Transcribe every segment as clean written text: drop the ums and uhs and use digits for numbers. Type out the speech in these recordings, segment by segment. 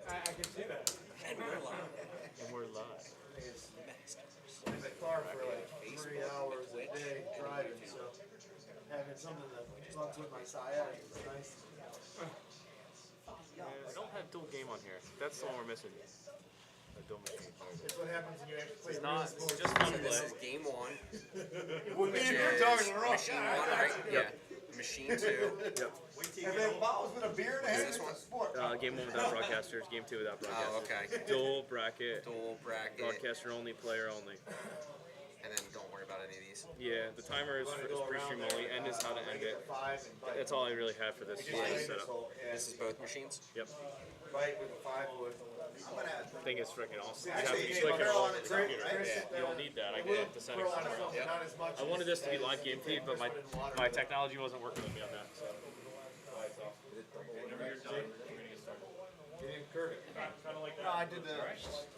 I can see that. And we're live. And we're live. I'm in the car for like 3 hours a day driving, so having something to fuck with my sciatic is nice. Yeah, I don't have dual game on here. That's the one we're missing. A dual machine. It's what happens when you actually play It's real not. sports. It's just fun So to this play. is game one. You're talking the wrong Machine one, right? Yeah. Machine two. Yep. And then bottles with a beer in a hand. Is this one? Sport. Game 1 without broadcasters. Game 2 without broadcasters. Oh, okay. Dual bracket. Dual bracket. Broadcaster only. Player only. And then don't worry about any of these. Yeah, the timer is pre-stream only. End is how to end it. That's all I really have for this setup. This is both machines. Yep. Fight with a 5 wood. The thing is freaking awesome. You Actually, have to you click gave it a all girl over on the the trip, computer. right? Yeah, you don't need that. I can hit the settings. Not as much I wanted this to be as live game feed, but my technology wasn't working with me on that. So. Whenever you're done, we're gonna get started. You didn't curve it. Kind of like that. No, I did the.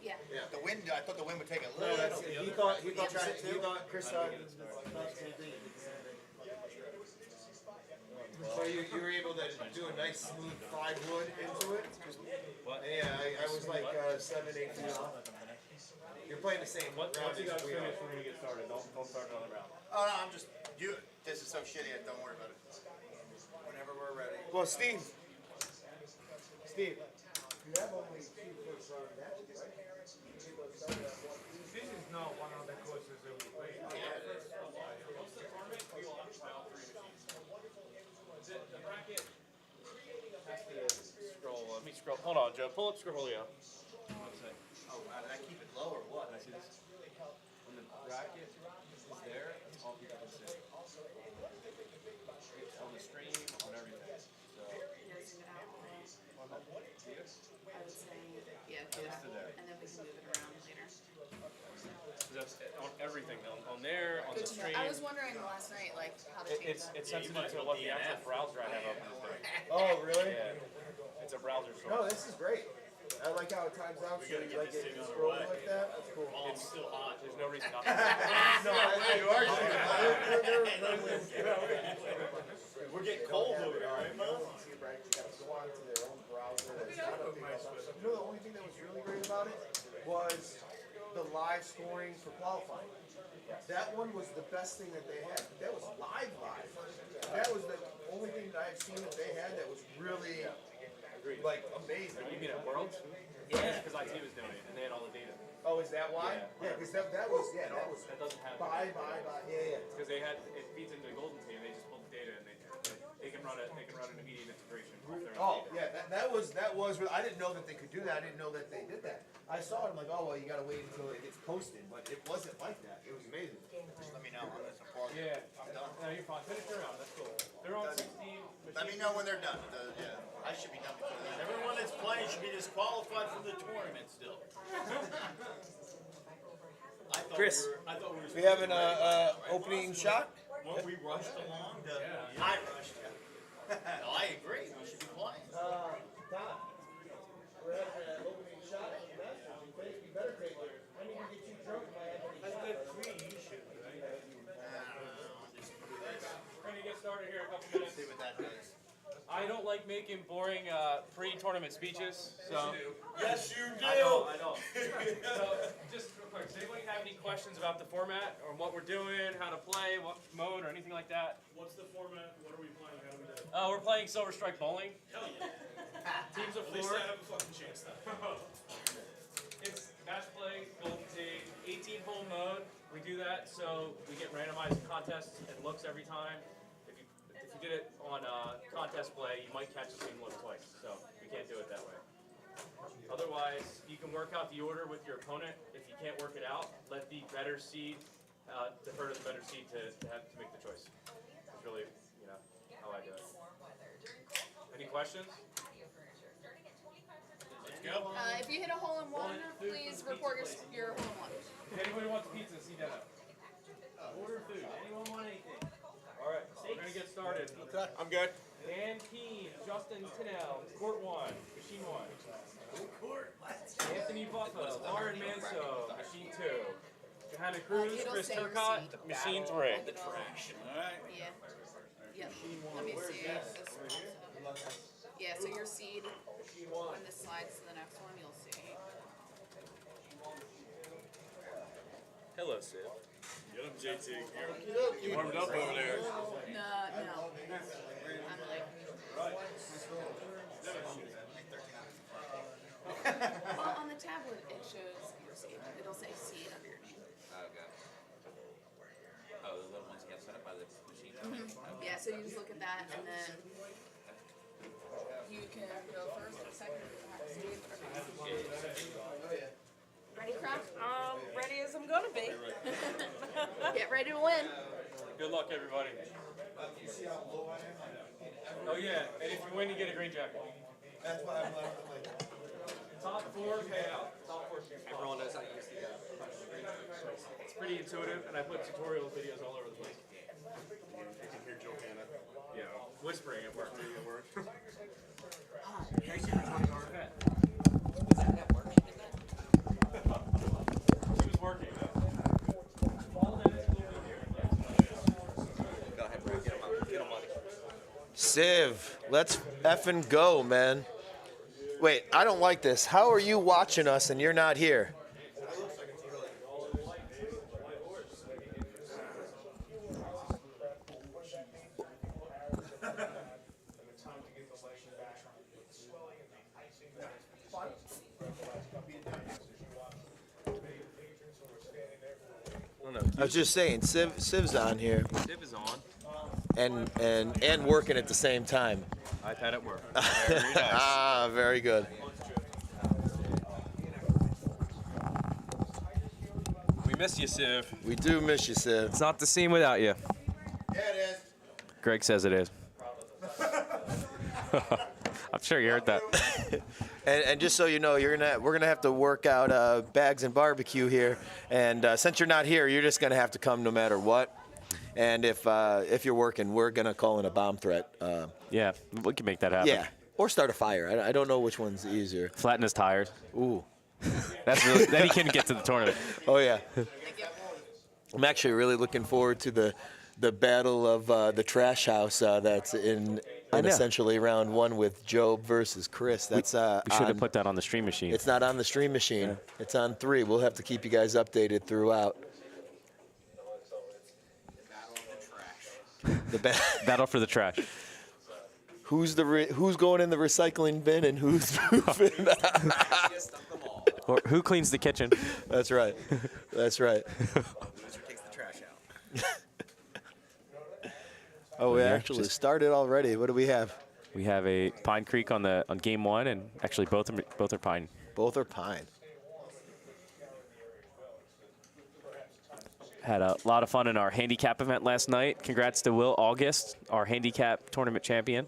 Yeah. The wind. I thought the wind would take a No, little. that's it. He thought Chris thought the same thing. So you were able to do a nice smooth 5 wood into it? What? Yeah, I was like 7, 8 feet off. You're playing the same Once round you guys as we finish, are. we're gonna get started. Don't start another round. Oh no, I'm just. You. This is so shitty. Don't worry about it. Whenever we're ready. Well, Steve, you have only 2 first round matches, right? This is not one of the courses that we play. The bracket has to scroll. Let me scroll. Hold on, Joe. Pull up Scrollio. Oh wow, did I keep it low or what? See this? When the bracket is there, it's all people can see. It's on the stream, on everything. So, I would say, yeah, do that, and then we can move it around later. that's on everything. On there, on the Good to know. stream. I was wondering last night, like, how to change that. It's sensitive to what the actual browser I have open is doing. Oh, really? Yeah. It's a browser source. No, this is great. I like how it times out, so you like it scroll like that. That's cool. It's still hot. There's no reason not to. No, you are. We're getting cold over there, right, Mo? You gotta go on to their own browser. It's not updated all the time. You know, the only thing that was really great about it was the live scoring for qualifying. That one was the best thing that they had. That was live. That was the only thing that I've seen that they had that was really like amazing. You mean at Worlds? Yeah. Because IT was doing it, and they had all the data. Oh, is that why? Yeah, because that was That doesn't have. bye. Yeah. Because they had it feeds into the Golden Team. They just pull the data and they can run an immediate integration. Off their own Oh, data. yeah, that was. I didn't know that they could do that. I didn't know that they did that. I saw it. I'm like, oh well, you gotta wait until it gets posted, but it wasn't like that. It was amazing. Just let me know on this. Important. Yeah. No, you're fine. Finish your round. That's cool. They're on 16. Let me know when they're done. Yeah, I should be done before that. Everyone that's playing should be disqualified from the tournament still. Chris, I thought we were. we have an opening shot. When we rushed along, I rushed. No, I agree. We should be playing. Tom, we're having an opening shot at the Masters. You better take yours. I need to get you drunk if I have any I've shots. got 3. You should, right? We're gonna get started here in a couple minutes. See what that does. I don't like making boring pre-tournament speeches, so. Yes, you do. I know. So, just real quick, does anybody have any questions about the format or what we're doing, how to play, what mode, or anything like that? What's the format? What are we playing? How do we do it? We're playing Silver Strike Bowling. Hell yeah. Teams of At least 4. I have a fucking chance then. It's match play, Golden Team, 18-hole mode. We do that so we get randomized contests and looks every time. If you did it on contest play, you might catch the same look twice. So we can't do it that way. Otherwise, you can work out the order with your opponent. If you can't work it out, let the better seed defer to the better seed to make the choice. It's really, how I do it. Any questions? Let's go. If you hit a hole in one, please report your hole in one. If anybody wants pizza, see that up. Order food. Anyone want anything? All right, we're gonna get started. I'm good. Dan Keene, Justin Tinnell, Court 1, Machine 1. Anthony Buffa, Lauren Manso, Machine 2. Johanna Cruz, It'll Chris say Turcott, receipt. Machine 3. The trash. All right. Yeah. Yep. Let me see. This one. Yeah, so your seed, when this slides to the next one, you'll see. Hello, Sid. Get him, JT. You warmed up over there. No. I'm like. Well, on the tablet, it shows your seed. It'll say seed under your name. Okay. Oh, the little ones get set up by the machine. Yeah, so you just look at that, and then you can go first or second if you have a seed. Ready, Croc? Ready as I'm gonna be. Get ready to win. Good luck, everybody. Oh yeah, and if you win, you get a green jacket. That's why I'm like, Top 4 payout. Top 4 payout. Everyone knows how to use the. It's pretty intuitive, and I put tutorial videos all over the place. You can hear Johanna. Yeah, whispering at work. She was working. Go ahead, bro. Get him up. Get him up. Civ, let's effing go, man. Wait, I don't like this. How are you watching us and you're not here? I was just saying, Civ's on here Dib is on. and working at the same time. iPad at work. Ah, very good. We miss you, Civ. We do miss you, Civ. It's not the same without you. Yeah, it is. Greg says it is. I'm sure you heard that. And just so you know, we're gonna have to work out bags and barbecue here. And since you're not here, you're just gonna have to come no matter what. And if you're working, we're gonna call in a bomb threat. Yeah, we can make that happen. Yeah, or start a fire. I don't know which one's easier. Flatten his tires. Ooh. That's really. Then he can get to the tournament. Oh yeah. I'm actually really looking forward to the battle of the trash house that's in essentially round 1 with Job versus Chris. That's We should have put that on the stream machine. It's not on the stream machine. Yeah. It's on 3. We'll have to keep you guys updated throughout. The Battle for the trash. Who's going in the recycling bin and who's moving? Or who cleans the kitchen? That's right. That's right. Loser takes the trash out. Oh, we Yeah, actually started already. What do we have? We have a Pine Creek on game 1, and actually both are Pine. Both are Pine. Had a lot of fun in our handicap event last night. Congrats to Will August, our handicap tournament champion.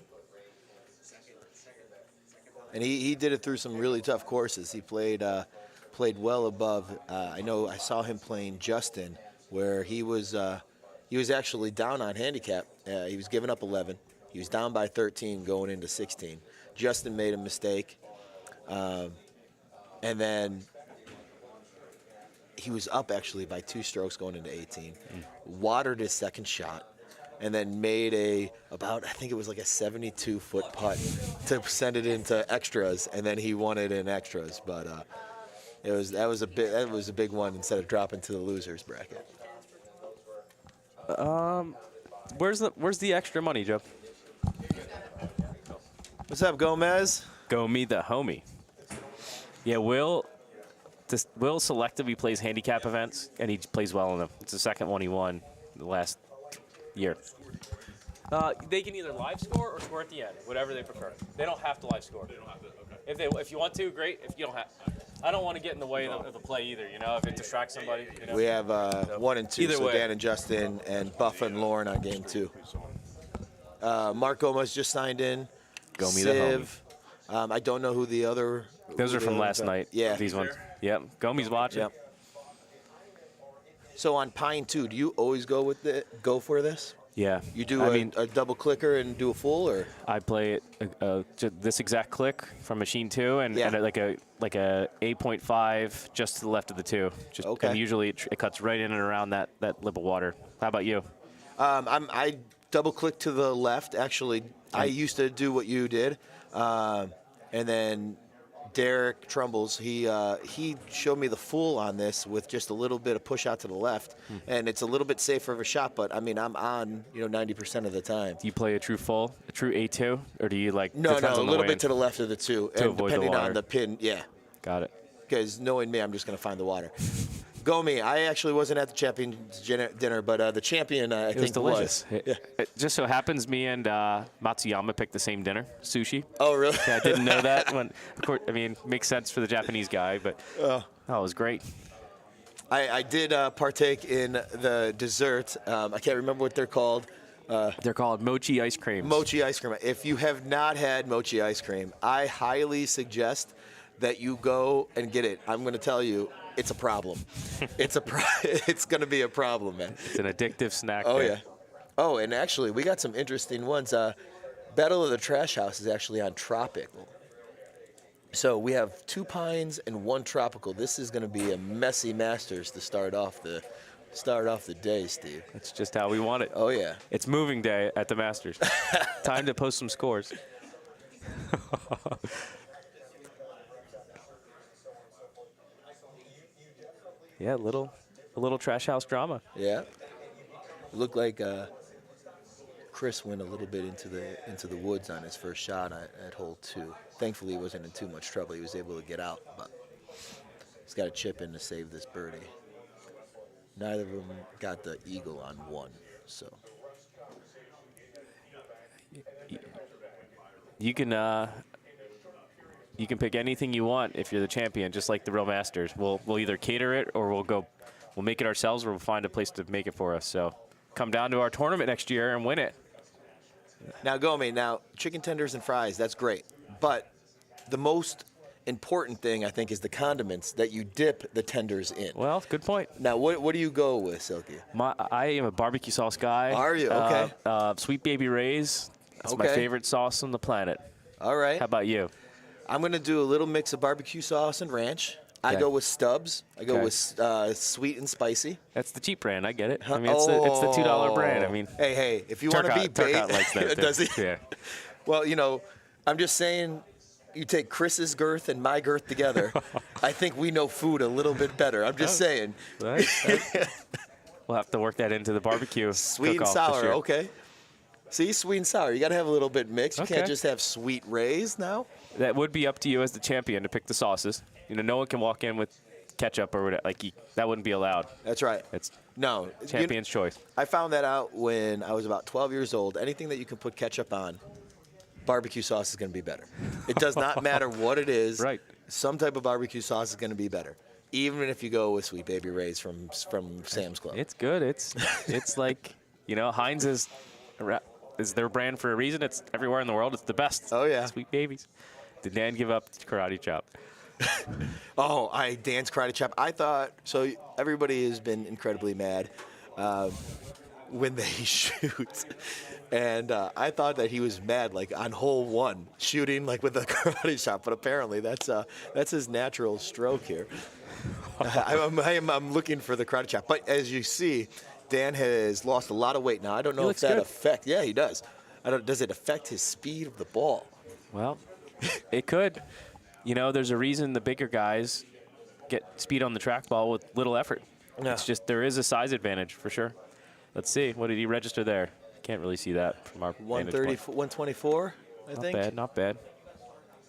And he did it through some really tough courses. He played well above. I know I saw him playing Justin, where he was actually down on handicap. He was giving up 11. He was down by 13 going into 16. Justin made a mistake, and then he was up actually by 2 strokes going into 18. Watered his second shot, and then made I think it was like a 72-foot putt to send it into extras, and then he won it in extras. But that was a big one instead of dropping to the losers bracket. Where's the extra money, Joe? What's up, Gomez? Go me the homie. Yeah, Will selectively plays handicap events, and he plays well in them. It's the second one he won the last year. They can either live score or score at the end, whatever they prefer. They don't have to live score. They don't have to. Okay. If you want to, great. If you don't have, I don't want to get in the way of the play either. You know, if it distracts somebody. You know? We have 1 and 2, Either so way. Dan and Justin, and Buff and Lauren on game 2. Mark Gomez just signed in. Go me the Civ. I don't know who the other. Those are from last night. Yeah. These ones. Yep. Gomi's watching. Yep. So on Pine 2, do you always go for this? Yeah. You do a double clicker and do a full, or? I play it this exact click from machine 2 and like a 8.5 just to the left of the 2. And usually it cuts right in and around that lip of water. How about you? double click to the left. Actually, I used to do what you did, and then Derek Trumbull's, he showed me the full on this with just a little bit of push out to the left, and it's a little bit safer of a shot. But I mean, I'm on 90% of the time. Do you play a true full, a true A2, or do you like? No, depends a on the little wind? bit to the left of the two, To and avoid the depending on water. the pin, yeah. Got it. Because knowing me, I'm just going to find the water. Go me. I actually wasn't at the champion's dinner, but the champion, I It was think, delicious. was. Yeah. It just so happens me and Matsuyama picked the same dinner, sushi. Oh, really? Yeah, I didn't know that. Of course, I mean, makes sense for the Japanese guy, but it was great. I did partake in the dessert. I can't remember what they're called. They're called mochi ice creams. Mochi ice cream. If you have not had mochi ice cream, I highly suggest that you go and get it. I'm going to tell you, it's a problem. It's going to be a problem, man. It's an addictive snack. Oh, there. yeah. Oh, and actually, we got some interesting ones. Battle of the Trash House is actually on Tropical. So we have 2 pines and 1 tropical. This is going to be a messy Masters to start off the day, Steve. That's just how we want it. Oh, yeah. It's moving day at the Masters. Time to post some scores. Yeah, a little trash house drama. Yeah. It looked like Chris went a little bit into the woods on his first shot at hole 2. Thankfully, he wasn't in too much trouble. He was able to get out, but he's got to chip in to save this birdie. Neither of them got the eagle on 1, so. You can pick anything you want if you're the champion, just like the real Masters. We'll either cater it or we'll make it ourselves, or we'll find a place to make it for us. So come down to our tournament next year and win it. Now, Gomi, chicken tenders and fries, that's great. But the most important thing, I think, is the condiments that you dip the tenders in. Well, good point. Now, what do you go with, Silky? I am a barbecue sauce guy. Are you? Okay. Sweet Baby Ray's. That's my Okay. favorite sauce on the planet. All right. How about you? I'm going to do a little mix of barbecue sauce and ranch. I Okay. go with Stubbs. I go Okay. with sweet and spicy. That's the cheap brand. I get it. I mean, it's the $2 brand. I mean, hey, if you want to be Turcotte bait, likes that. does he? Yeah. Well, I'm just saying, you take Chris's girth and my girth together. I think we know food a little bit better. I'm just saying. Right. We'll have to work that into the barbecue. Sweet and cook-off this sour, year. okay. See, sweet and sour. You got to have a little bit mixed. You Okay. can't just have sweet Rays now. That would be up to you as the champion to pick the sauces. No one can walk in with ketchup or whatever. That wouldn't be allowed. That's right. It's No. champion's choice. I found that out when I was about 12 years old. Anything that you can put ketchup on, barbecue sauce is going to be better. It does not matter what it is. Right. Some type of barbecue sauce is going to be better, even if you go with Sweet Baby Ray's from Sam's Club. It's good. It's like, Heinz is their brand for a reason. It's everywhere in the world. It's the best. Oh, yeah. Sweet babies. Did Dan give up karate chop? Oh, I dance karate chop. I thought so. Everybody has been incredibly mad when they shoot, and I thought that he was mad like on hole 1, shooting like with a karate chop. But apparently that's his natural stroke here. I'm looking for the karate chop. But as you see, Dan has lost a lot of weight now. I don't know if looks that good. affects. Yeah, he does. Does it affect his speed of the ball? Well, it could. There's a reason the bigger guys get speed on the trackball with little effort. Yeah. It's just there is a size advantage for sure. Let's see. What did he register there? Can't really see that from our vantage 130, point. 124, I think. Not bad.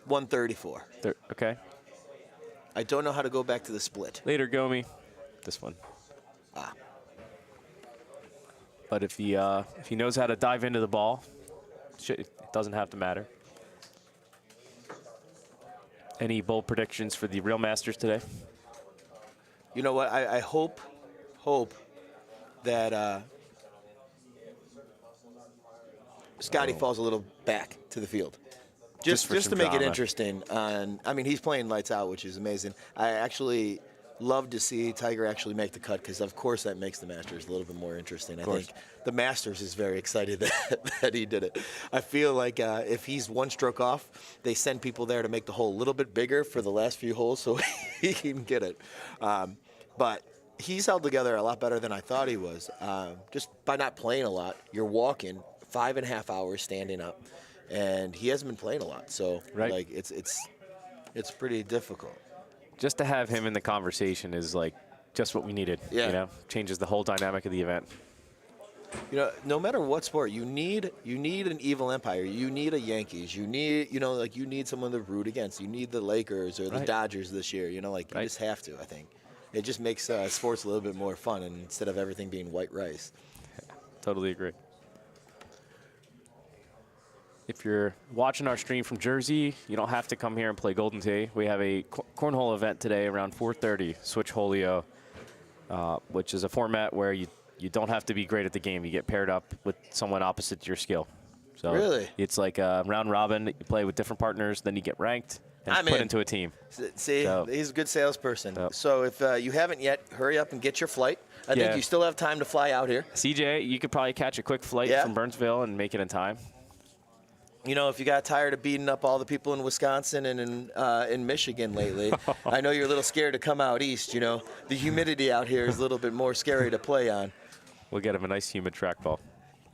134. Okay. I don't know how to go back to the split. Later, Gomi. This one. But if he knows how to dive into the ball, it doesn't have to matter. Any bold predictions for the real Masters today? You know what? I hope that Scotty falls a little back to the field. Just for to some make it drama. interesting. He's playing lights out, which is amazing. I actually love to see Tiger actually make the cut because, of course, that makes the Masters a little bit more interesting. I think the Masters is very excited that he did it. I feel like if he's one stroke off, they send people there to make the hole a little bit bigger for the last few holes so he can get it. But he's held together a lot better than I thought he was. Just by not playing a lot, you're walking. 5.5 hours standing up, and he hasn't been playing a lot. So Right. like it's pretty difficult. Just to have him in the conversation is like just what we needed. Yeah. You know, changes the whole dynamic of the event. You know, no matter what sport, you need an evil empire. You need a Yankees. You need, you need someone to root against. You need the Lakers or the Right. Dodgers this year. You Right. just have to. I think it just makes sports a little bit more fun, and instead of everything being white rice. Totally agree. If you're watching our stream from Jersey, you don't have to come here and play Golden Tee. We have a cornhole event today around 4:30, Switch Holio, which is a format where you don't have to be great at the game. You get paired up with someone opposite your skill. So Really? It's like a round robin. You play with different partners, then you get ranked and I'm put in. into a team. See, So- he's a good salesperson. Yep. So if you haven't yet, hurry up and get your flight. I Yeah. think you still have time to fly out here. CJ, you could probably catch a quick flight Yeah. from Burnsville and make it in time. If you got tired of beating up all the people in Wisconsin and in Michigan lately, I know you're a little scared to come out east. The humidity out here is a little bit more scary to play on. We'll get him a nice humid trackball.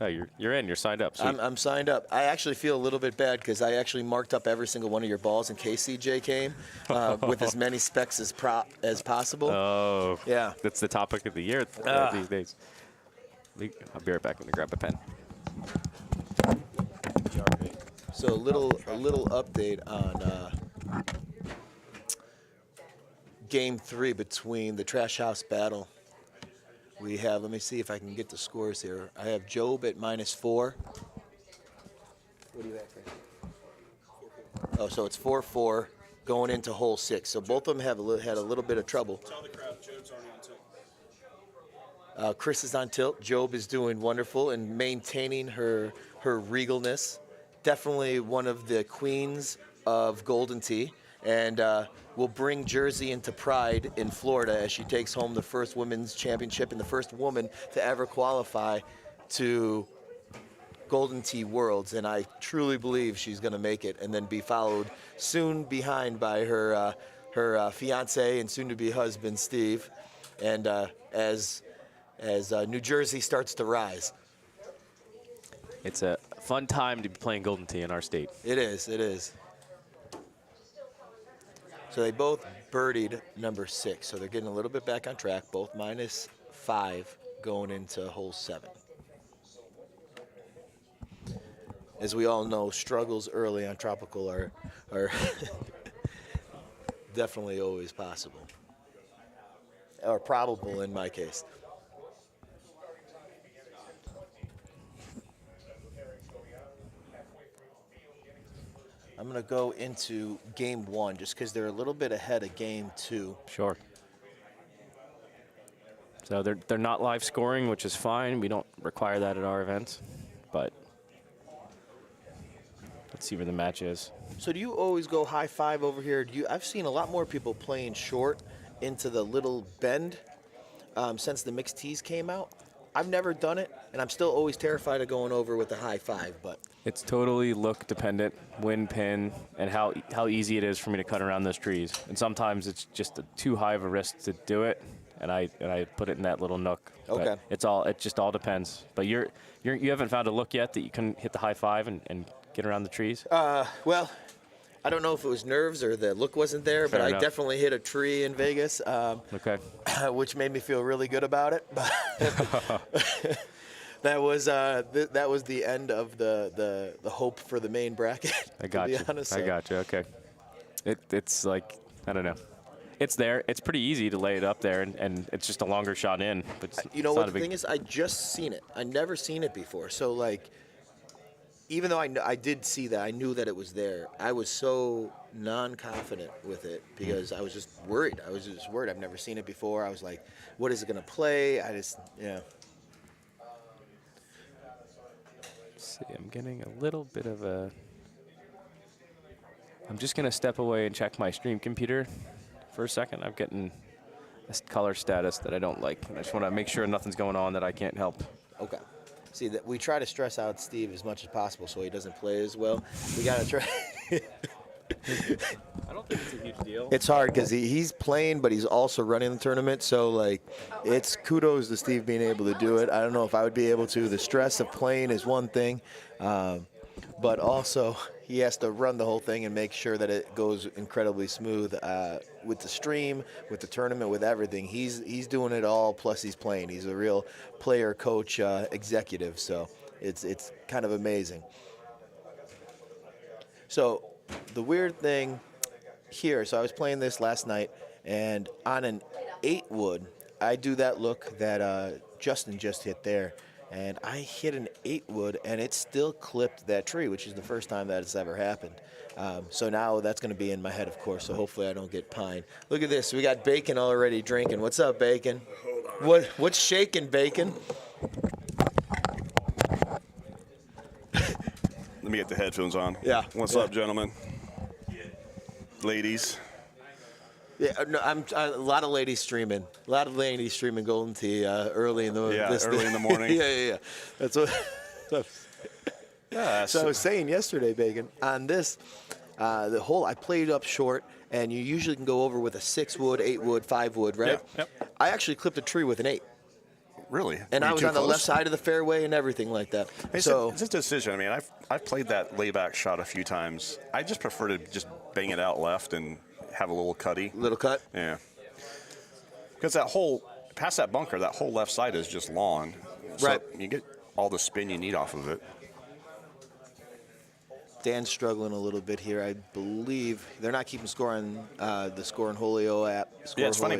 Oh, you're in. You're signed up. Sweet. I'm signed up. I actually feel a little bit bad because I actually marked up every single one of your balls in case CJ came with as many specs as possible. Oh, Yeah. That's the topic of the year these days. I'll be right back. I'm gonna grab a pen. So a little update on Game 3 between the Trash House battle. We have, let me see if I can get the scores here. I have Job at -4. What do you have, Chris? Oh, so it's 4-4 going into hole 6. So both of them have had a little bit of trouble. Tell the crowd Job's already on tilt. Chris is on tilt. Job is doing wonderful and maintaining her regalness. Definitely one of the queens of Golden Tee, and will bring Jersey into pride in Florida as she takes home the first women's championship and the first woman to ever qualify to Golden Tee Worlds. And I truly believe she's going to make it and then be followed soon behind by her fiance and soon-to-be husband, Steve. And as New Jersey starts to rise. It's a fun time to be playing Golden Tee in our state. It is. So they both birdied number 6, so they're getting a little bit back on track, both -5 going into hole 7. As we all know, struggles early on Tropical are definitely always possible, or probable in my case. I'm going to go into Game 1 just because they're a little bit ahead of Game 2. Sure. So they're not live scoring, which is fine. We don't require that at our events, but let's see where the match is. So do you always go high five over here? I've seen a lot more people playing short into the little bend since the mixed tees came out. I've never done it, and I'm still always terrified of going over with a high five, but It's totally look dependent, wind, pin, and how easy it is for me to cut around those trees. And sometimes it's just too high of a risk to do it, and I put it in that little nook. Okay. But it just all depends. But you haven't found a look yet that you can hit the high five and get around the trees? well, I don't know if it was nerves or the look wasn't there, Fair but enough. I definitely hit a tree in Vegas, Okay. which made me feel really good about it. That was the end of the hope for the main bracket. I got to you. be honest. I got you. Okay. It's like, I don't know. It's there. It's pretty easy to lay it up there, and it's just a longer shot in. But You know it's what not a the big, thing is? I just seen it. I never seen it before. So like, even though I did see that, I knew that it was there. I was so non-confident with it because I was just worried. I've never seen it before. I was like, what is it gonna play? Yeah. See, I'm getting a little bit of a. I'm just gonna step away and check my stream computer for a second. I'm getting this color status that I don't like. I just want to make sure nothing's going on that I can't help. Okay. See, that we try to stress out Steve as much as possible so he doesn't play as well. We gotta try. I don't think it's a huge deal. It's hard because he's playing, but he's also running the tournament. So, like, it's kudos to Steve being able to do it. I don't know if I would be able to. The stress of playing is one thing, but also he has to run the whole thing and make sure that it goes incredibly smooth with the stream, with the tournament, with everything. He's doing it all, plus he's playing. He's a real player, coach, executive, so it's kind of amazing. So the weird thing here, so I was playing this last night, and on an 8-wood, I do that look that Justin just hit there, and I hit an 8-wood, and it still clipped that tree, which is the first time that it's ever happened. So now that's going to be in my head, of course, so hopefully I don't get pine. Look at this. We got Bacon already drinking. What's up, Bacon? What's shaking, Bacon? Let me get the headphones on. Yeah. What's up, gentlemen? Ladies. Yeah, no, a lot of ladies streaming. A lot of ladies streaming Golden Tee early in the early in the morning. yeah. That's what. So I was saying yesterday, Bacon, on this, the hole I played up short, and you usually can go over with a 6-wood, 8-wood, 5-wood, right? Yep. I actually clipped a tree with an 8. Really? And I was on the left side of the fairway and everything like that. It's just a decision. I mean, I've played that layback shot a few times. I just prefer to just bang it out left and have a little cutty. Little cut? Yeah. Because that whole, past that bunker, that whole left side is just lawn. So right. You get all the spin you need off of it. Dan's struggling a little bit here. I believe they're not keeping score on the Cornhole app. Yeah, it's funny.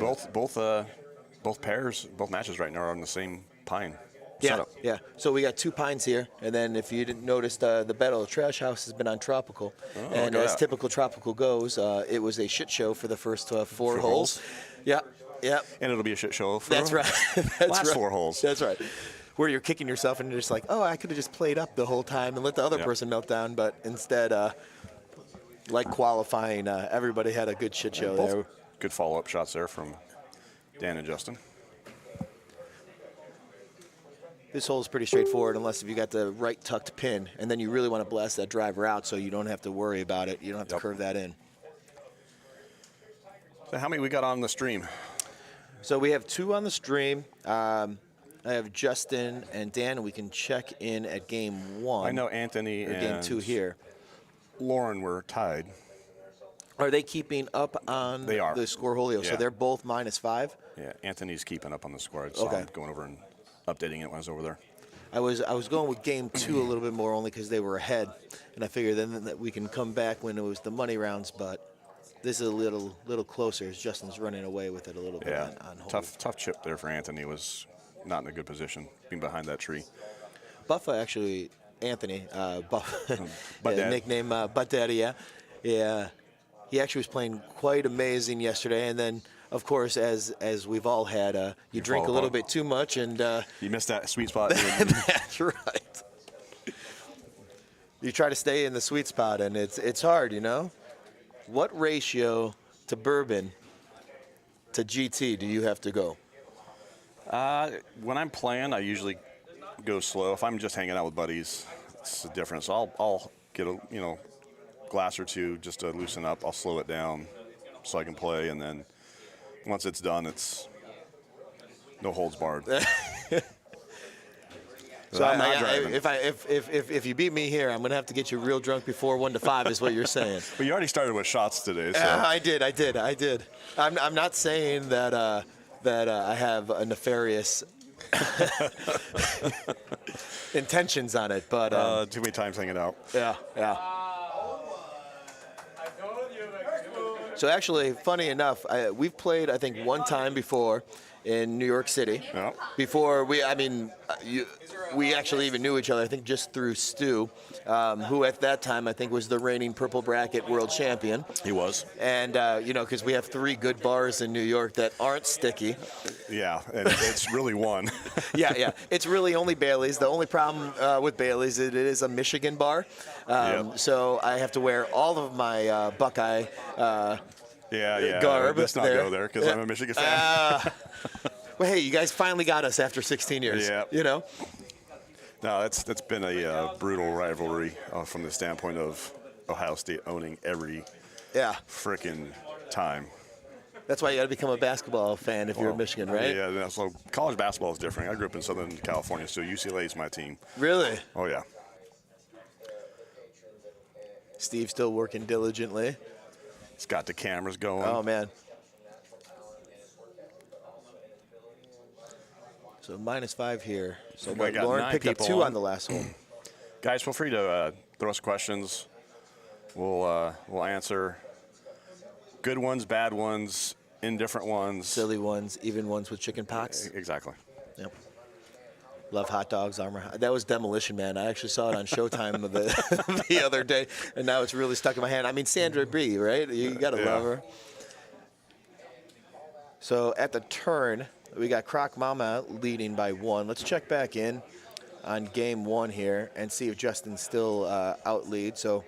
Both pairs, both matches right now are on the same pine setup. Yeah. So we got 2 pines here, and then if you didn't notice, the Battle of Trash House has been on Tropical, and as typical Tropical goes, it was a shit show for the first 4 holes. Yeah. And it'll be a shit show for That's right. last 4 holes. That's right. Where you're kicking yourself and you're just like, oh, I could have just played up the whole time and let the other person melt down, but instead, like qualifying, everybody had a good shit show there. Good follow-up shots there from Dan and Justin. This hole is pretty straightforward unless if you got the right tucked pin, and then you really want to blast that driver out so you don't have to worry about it. You don't have to curve that in. So how many we got on the stream? So we have 2 on the stream. I have Justin and Dan. We can check in at game 1. I know Anthony and game 2 here. Lauren were tied. Are they keeping up on the Scoreholio? Yeah. So they're both -5? Yeah, Anthony's keeping up on the score. I saw him going over and updating it when I was over there. I was going with game 2 a little bit more only because they were ahead, and I figured then that we can come back when it was the money rounds, but this is a little closer as Justin's running away with it a little bit on hole. Tough chip there for Anthony. Was not in a good position being behind that tree. Buffa actually, Anthony, Butt Dad. Nickname Butt Daddy, yeah. He actually was playing quite amazing yesterday, and then, of course, as we've all had, you drink a little bit too much, and you missed that sweet spot. That's right. You try to stay in the sweet spot, and it's hard, you know. What ratio to bourbon to GT do you have to go? When I'm playing, I usually go slow. If I'm just hanging out with buddies, it's a difference. I'll get a glass or 2 just to loosen up. I'll slow it down so I can play, and then once it's done, it's no holds barred. So if you beat me here, I'm gonna have to get you real drunk before 1 to 5 is what you're saying. But you already started with shots today. So. I did. I'm not saying that I have a nefarious intentions on it, but too many times hanging out. Yeah. So actually, funny enough, we've played I think 1 time before in New York City. Yeah. Before we actually even knew each other. I think just through Stu, who at that time I think was the reigning purple bracket world champion. He was. And because we have 3 good bars in New York that aren't sticky. Yeah, and it's really one. Yeah. It's really only Bailey's. The only problem with Bailey's, it is a Michigan bar. So I have to wear all of my Buckeye garb. Let's not go there because I'm a Michigan fan. Well, hey, you guys finally got us after 16 years. Yeah. You know? No, that's been a brutal rivalry from the standpoint of Ohio State owning every frickin' time. That's why you got to become a basketball fan if you're in Michigan, right? Yeah, so college basketball is different. I grew up in Southern California, so UCLA is my team. Really? Oh, yeah. Steve's still working diligently. It's got the cameras going. Oh, man. So -5 here. So I got Lauren 9 picked up people 2 on. on the last one. Guys, feel free to throw us questions. We'll answer good ones, bad ones, indifferent ones. Silly ones, even ones with chicken pox. Exactly. Yep. Love hot dogs, That was Demolition Man. I actually saw it on Showtime the other day, and now it's really stuck in my hand. I mean, Sandra Bee, right? You got to love her. So at the turn, we got Croc Mama leading by 1. Let's check back in on game 1 here and see if Justin's still out lead. So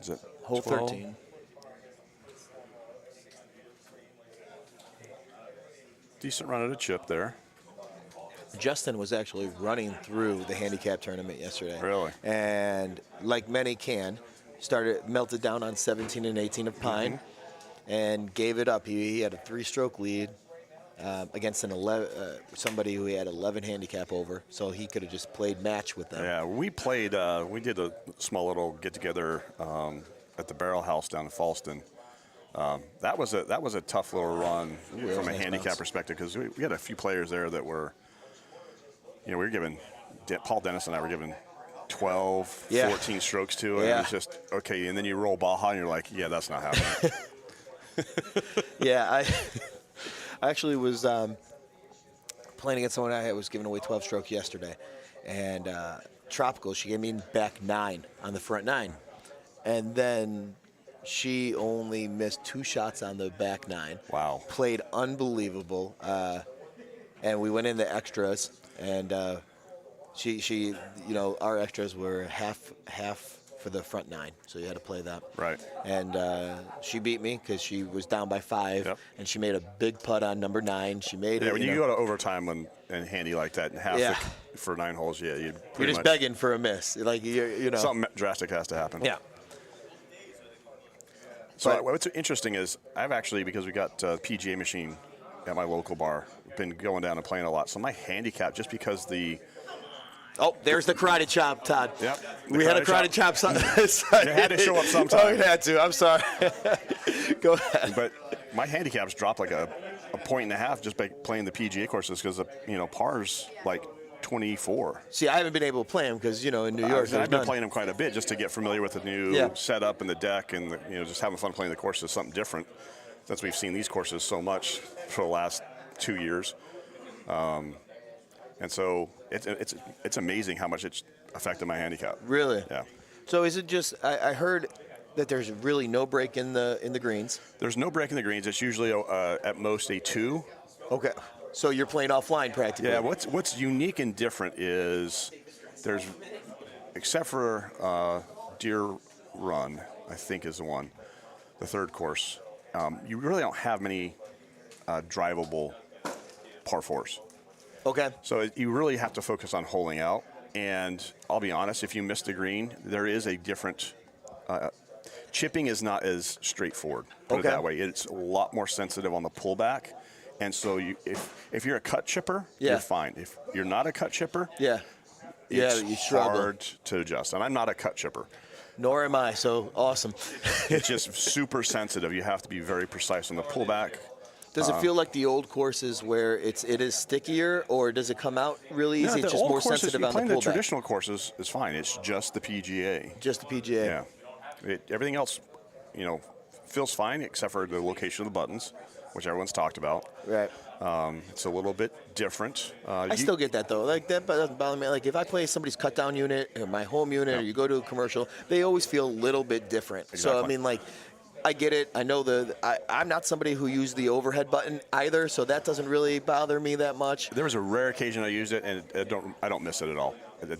is it hole 12? 13. Decent run at a chip there. Justin was actually running through the handicap tournament yesterday. Really? And like many can, melted down on 17 and 18 of Pine and gave it up. He had a 3-stroke lead against somebody who he had 11 handicap over, so he could have just played match with them. Yeah, we played, we did a small little get-together at the Barrel House down in Falston. That was a tough little run from a handicap perspective because we had a few players there that were, we were giving, Paul Dennis and I were giving 12, 14 strokes to it. Yeah. It was just, okay, and then you roll Baja and you're like, yeah, that's not happening. Yeah, I actually was playing against someone I was giving away 12 stroke yesterday. And Tropical, she gave me back 9 on the front 9. And then she only missed 2 shots on the back 9. Wow. Played unbelievable. And we went into extras. And she, our extras were half for the front 9, so you had to play that. Right. And she beat me because she was down by 5, and she made a big putt on number 9. She made it. Yeah, when you go to overtime and handy like that, and half for 9 holes, you're just begging for a miss. Like something drastic has to happen. Yeah. So what's interesting is I've actually, because we got PGA machine at my local bar, been going down and playing a lot. So my handicap, just because Oh, there's the karate chop, Todd. Yep. We had a karate chop. You had to show up sometime. Oh, you had to. I'm sorry. Go ahead. But my handicaps dropped like a 1.5 just by playing the PGA courses because, par's like 24. See, I haven't been able to play them because, in New York, I've been playing them quite a bit just to get familiar with the new setup and the deck and, just having fun playing the courses, something different since we've seen these courses so much for the last 2 years. And so it's amazing how much it's affected my handicap. Really? Yeah. So is it just I heard that there's really no break in the greens? There's no break in the greens. It's usually at most a 2. Okay. So you're playing offline practically. Yeah. What's unique and different is there's, except for Deer Run, I think is the one, the 3rd course. You really don't have many drivable par 4s. Okay. So you really have to focus on holing out. And I'll be honest, if you miss the green, there is a different chipping is not as straightforward. Put it that way. It's a lot more sensitive on the pullback. And so if you're a cut chipper, you're fine. If you're not a cut chipper, it's you struggle. hard to adjust. And I'm not a cut chipper. Nor am I, so awesome. It's just super sensitive. You have to be very precise on the pullback. Does it feel like the old courses where it is stickier, or does it come out really easy? No, it's just more courses, sensitive on the pullback. Playing the traditional courses is fine. It's just the PGA. Just the PGA. Yeah. Everything else, feels fine except for the location of the buttons, which everyone's talked about. Right. It's a little bit different. I still get that, though. Like, that doesn't bother me. Like, if I play somebody's cut-down unit or my home unit or you go to a commercial, they always feel a little bit different. Exactly. So, I mean, like, I get it. I know I'm not somebody who used the overhead button either, so that doesn't really bother me that much. There was a rare occasion I used it, and I don't miss it at all. I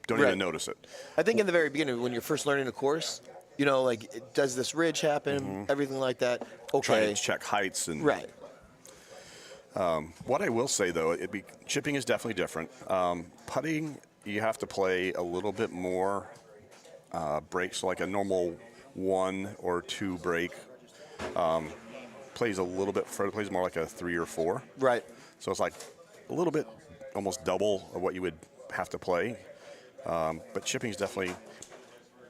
don't even notice it. I think in the very beginning, when you're first learning a course, like, does this ridge happen, everything like that? Okay. Trying to check heights and right. What I will say, though, chipping is definitely different. Putting, you have to play a little bit more breaks, like a normal 1 or 2 break. plays a little bit further, plays more like a 3 or 4. Right. So it's like a little bit, almost double of what you would have to play. But chipping is definitely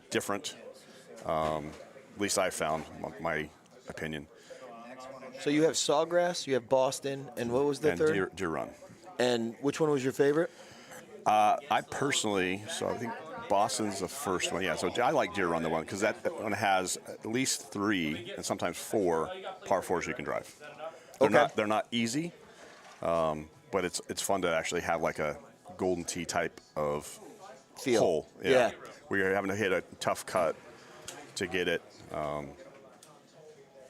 different. At least I found, my opinion. So you have Sawgrass, you have Boston, and what was the And third? Deer Run. And which one was your favorite? I personally, so I think Boston's the first one. Yeah, so I like Deer Run, the one, because that one has at least 3 and sometimes 4 par 4s you can drive. They're not easy, but it's fun to actually have like a Golden Tee type of Feel. hole. Yeah. Where you're having to hit a tough cut to get it. I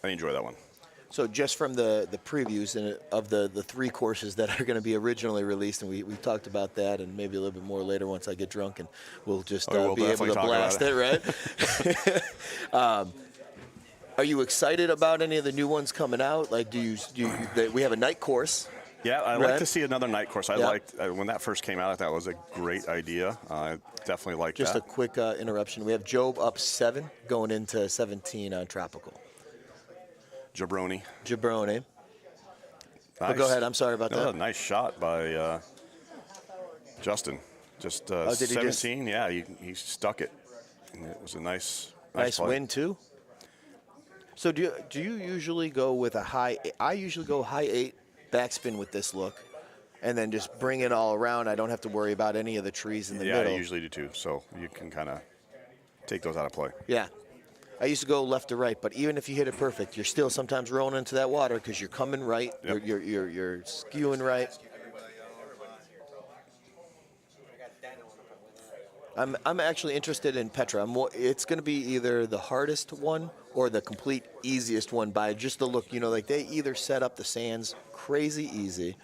enjoy that one. So just from the previews of the 3 courses that are going to be originally released, and we talked about that, and maybe a little bit more later once I get drunk, and we'll just we'll be able to blast it, right? Are you excited about any of the new ones coming out? Like, we have a night course. Yeah, I'd right? like to see another night course. I liked when that first came out. I thought it was a great idea. I definitely like that. Just a quick interruption. We have Job up 7 going into 17 on Tropical. Jabroni. Nice. Oh, go ahead. I'm sorry about that. A nice shot by Justin. Just 17. Yeah, he stuck it. And it was a nice Nice play. win too. So do you usually go with a high? I usually go high 8 backspin with this look, and then just bring it all around. I don't have to worry about any of the trees in the middle. Yeah, I usually do too. So you can kind of take those out of play. Yeah. I used to go left to right, but even if you hit it perfect, you're still sometimes rolling into that water because you're coming right, Yep. you're skewing right. I'm actually interested in Petra. It's going to be either the hardest one or the complete easiest one by just the look. You know, like they either set up the sands crazy easy.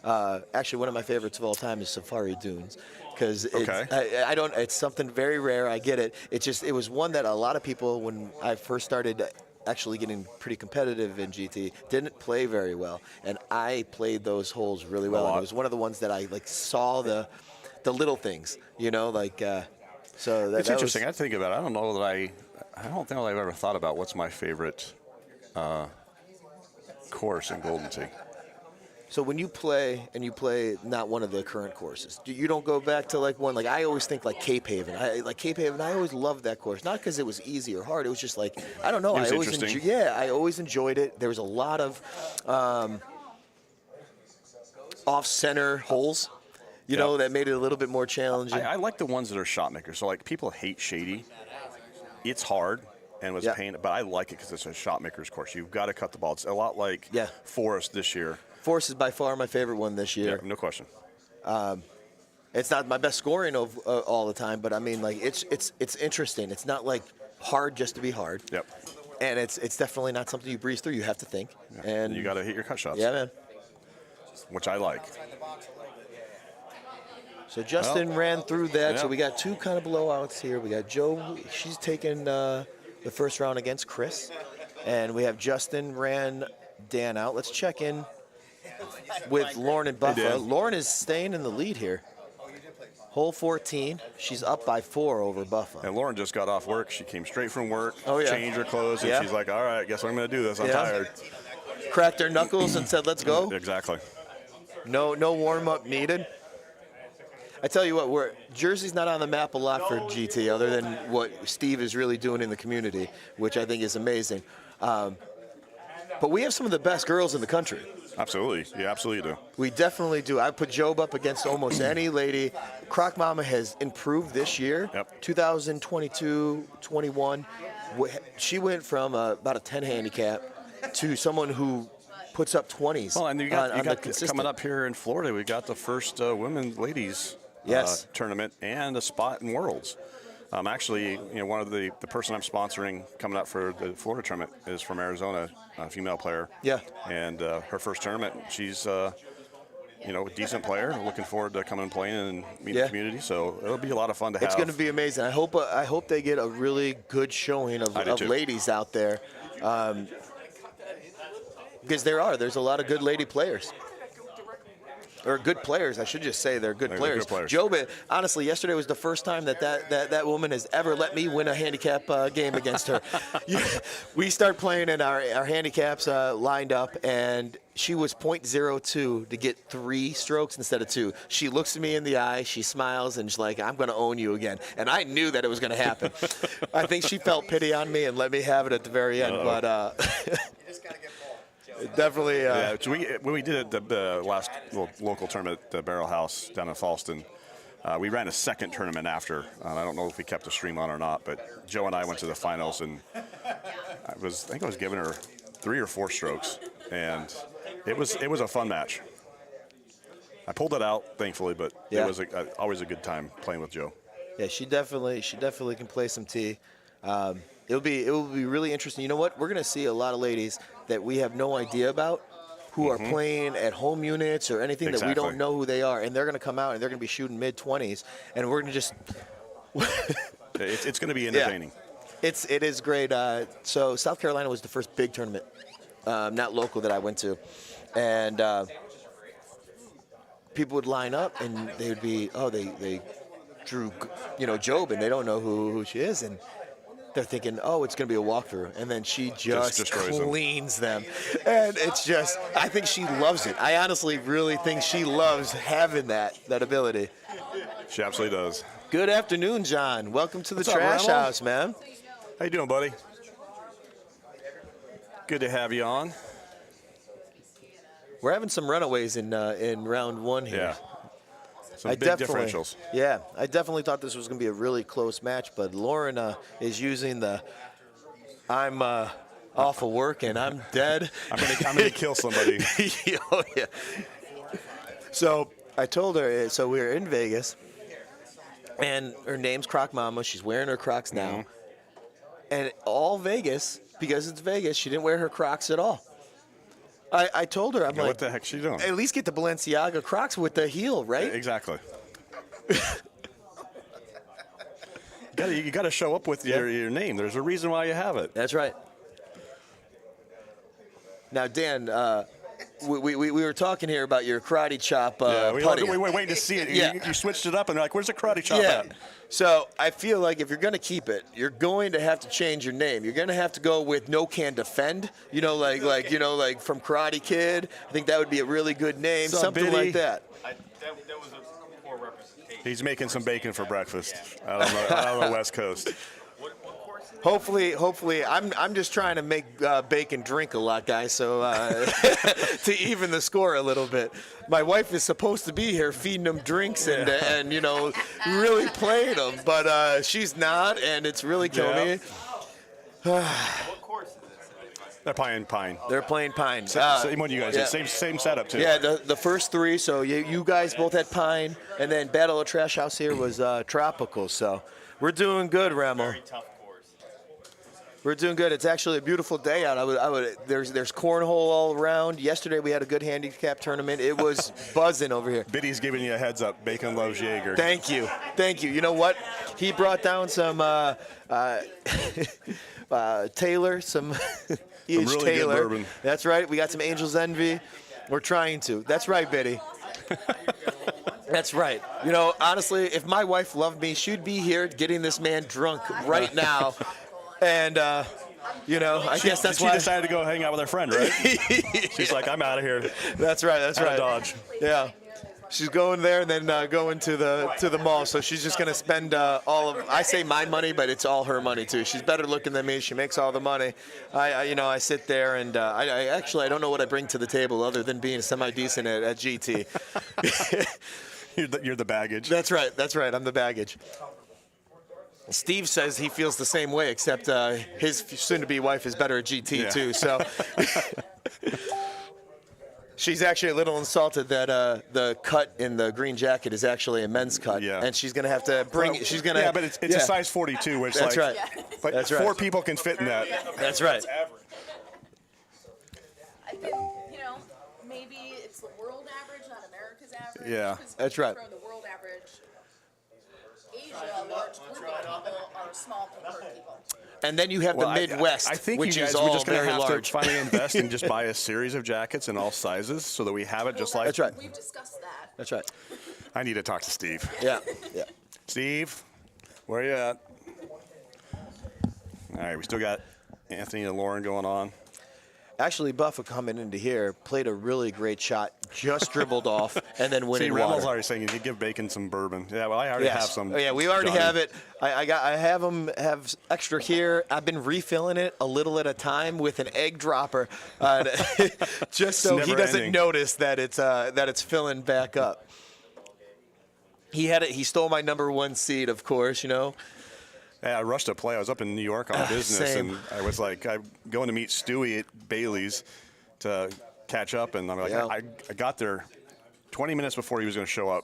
Actually, one of my favorites of all time is Safari Dunes. Because it's something very rare. I get it. It was one that a lot of people, when I first started actually getting pretty competitive in GT, didn't play very well, and I played those holes really well. And it was one of the ones that I saw the little things, so It's interesting. I think about it. I don't know that I don't think I've ever thought about what's my favorite course in Golden Tee. So when you play, and you play not one of the current courses, you don't go back to one, I always think Cape Haven. I always loved that course. Not because it was easy or hard. It was just I don't know. It was I always enjoyed it. There was a lot of off-center holes, that made it a little bit more challenging. I like the ones that are shot makers. So people hate shady. It's hard and was a pain, but I like it because it's a shot maker's course. You've got to cut the ball. It's a lot like Forest this year. Forest is by far my favorite one this year. Yeah, no question. It's not my best scoring of all the time, but I mean, it's interesting. It's not hard just to be hard. Yep. And it's definitely not something you breeze through. You have to think. Yeah. And you got to hit your cut shots. Yeah, man. Which I like. So Justin ran through that. So we got 2 kind of blowouts here. We got Joe. She's taken the first round against Chris, and we have Justin ran Dan out. Let's check in with Lauren and Buffa. Lauren is staying in the lead here. Hole 14. She's up by 4 over Buffa. And Lauren just got off work. She came straight from work, changed her clothes, and she's like, all right, guess I'm going to do this. I'm tired. Cracked her knuckles and said, let's go. Exactly. No warm-up needed. I tell you what, Jersey's not on the map a lot for GT other than what Steve is really doing in the community, which I think is amazing. But we have some of the best girls in the country. Absolutely. You absolutely do. We definitely do. I put Job up against almost any lady. Croc Mama has improved this year. 2022-21. She went from about a 10 handicap to someone who puts up 20s. Well, and you got coming up here in Florida, we got the first women ladies tournament and a spot in Worlds. Actually, one of the person I'm sponsoring coming up for the Florida tournament is from Arizona, a female player. Yeah. And her first tournament, she's a decent player. Looking forward to coming and playing and meeting the community. So it'll be a lot of fun to have. It's going to be amazing. I hope they get a really good showing of ladies out there, because there's a lot of good lady players. or good players. I should just say they're good They're players. good players. Job, honestly, yesterday was the first time that woman has ever let me win a handicap game against her. We start playing and our handicaps lined up, and she was .02 to get 3 strokes instead of 2. She looks at me in the eye, she smiles, and she's like, I'm going to own you again. And I knew that it was going to happen. I think she felt pity on me and let me have it at the very end. But You just gotta get ball. definitely. Yeah, so when we did it, the last local tournament at the Barrel House down in Falston, we ran a second tournament after. I don't know if we kept the stream on or not, but Joe and I went to the finals, and I think I was giving her 3 or 4 strokes, and it was a fun match. I pulled it out, thankfully, but Yeah. it was always a good time playing with Joe. Yeah, she definitely can play some tee. It will be really interesting. You know what? We're going to see a lot of ladies that we have no idea about who are playing at home units or anything that we don't know who they are, and they're going to come out and they're going to be shooting mid-20s, and we're going to just. It's going to be entertaining. Yeah. It is great. So South Carolina was the first big tournament, not local, that I went to, and people would line up and they would be, they drew, Job, and they don't know who she is, and they're thinking, it's going to be a walkthrough, and then she just cleans them. And it's just, I think she loves it. I honestly really think she loves having that ability. She absolutely does. Good afternoon, John. Welcome to the What's up, Trash Randall? House, man. How you doing, buddy? Good to have you on. We're having some runaways in round 1 here. Yeah. Some big differentials. Yeah, I definitely thought this was going to be a really close match, but Lauren is using the I'm off of work and I'm dead. I'm gonna kill somebody. Oh, yeah. So I told her, so we were in Vegas, and her name's Croc Mama. She's wearing her Crocs now. And all Vegas, because it's Vegas, she didn't wear her Crocs at all. I told her, I'm like, what the heck's she doing? At least get the Balenciaga Crocs with the heel, right? Exactly. You got to show up with your name. There's a reason why you have it. That's right. Now, Dan, we were talking here about your karate chop putty. We were waiting to see it. Yeah. You switched it up, and they're like, where's the karate chop at? So I feel like if you're going to keep it, you're going to have to change your name. You're going to have to go with No Can Defend, like from Karate Kid. I think that would be a really good name, something like that. That was a poor representation. He's making some bacon for breakfast out on the West Coast. Hopefully, I'm just trying to make bacon drink a lot, guys, so to even the score a little bit. My wife is supposed to be here feeding them drinks and really playing them, but she's not, and it's really killing me. What course is this? They're playing Pine. They're playing Pine. Same one you guys yeah. did. Same setup, too. Yeah, the first 3, so you guys both had Pine, and then Battle of Trash House here was Tropical, so we're doing good, Ramo. Very tough course. We're doing good. It's actually a beautiful day out. There's cornhole all around. Yesterday we had a good handicap tournament. It was buzzing over here. Biddy's giving you a heads up. Bacon loves Jaeger. Thank you. You know what? He brought down some Taylor, some E.H. really Taylor. good bourbon. That's right. We got some Angel's Envy. We're trying to. That's right, Biddy. That's right. Honestly, if my wife loved me, she'd be here getting this man drunk right now. And, I guess that's why she decided to go hang out with her friend, right? She's like, I'm out of here. That's right. Out of Dodge. Yeah. She's going there and then going to the mall. So she's just going to spend I say my money, but it's all her money, too. She's better looking than me. She makes all the money. I sit there and I don't know what I bring to the table other than being semi-decent at GT. You're the baggage. That's right. I'm the baggage. Steve says he feels the same way, except his soon-to-be wife is better at GT, too. So she's actually a little insulted that the cut in the green jacket is actually a men's cut. Yeah. And she's going to have to bring it. She's going to. Yeah, but it's a size 42, which That's right. But That's right. 4 people can fit in that. That's right. I think, maybe it's the world average, not America's average. Yeah. That's right. From the world average, Asia, large group of people are small people. And then you have the Midwest, I think which you guys is we're all just going very to have large. to finally invest and just buy a series of jackets in all sizes so that we have it just like. That's right. We've discussed that. That's right. I need to talk to Steve. Yeah. Yeah. Steve, where you at? All right, we still got Anthony and Lauren going on. Actually, Buffa coming into here played a really great shot, just dribbled off, and then went See, in Reynolds water. already saying you give Bacon some bourbon. Yeah, well, I already Yes. have some. Oh, yeah, we already Johnny. have it. I have them have extra here. I've been refilling it a little at a time with an egg dropper, just so he never doesn't ending. notice that it's filling back up. He had it. He stole my #1 seed, of course. You know. Yeah, I rushed to play. I was up in New York on business, same. and I was like, I'm going to meet Stewie at Bailey's to catch up, and I'm like, Yeah. I got there 20 minutes before he was going to show up.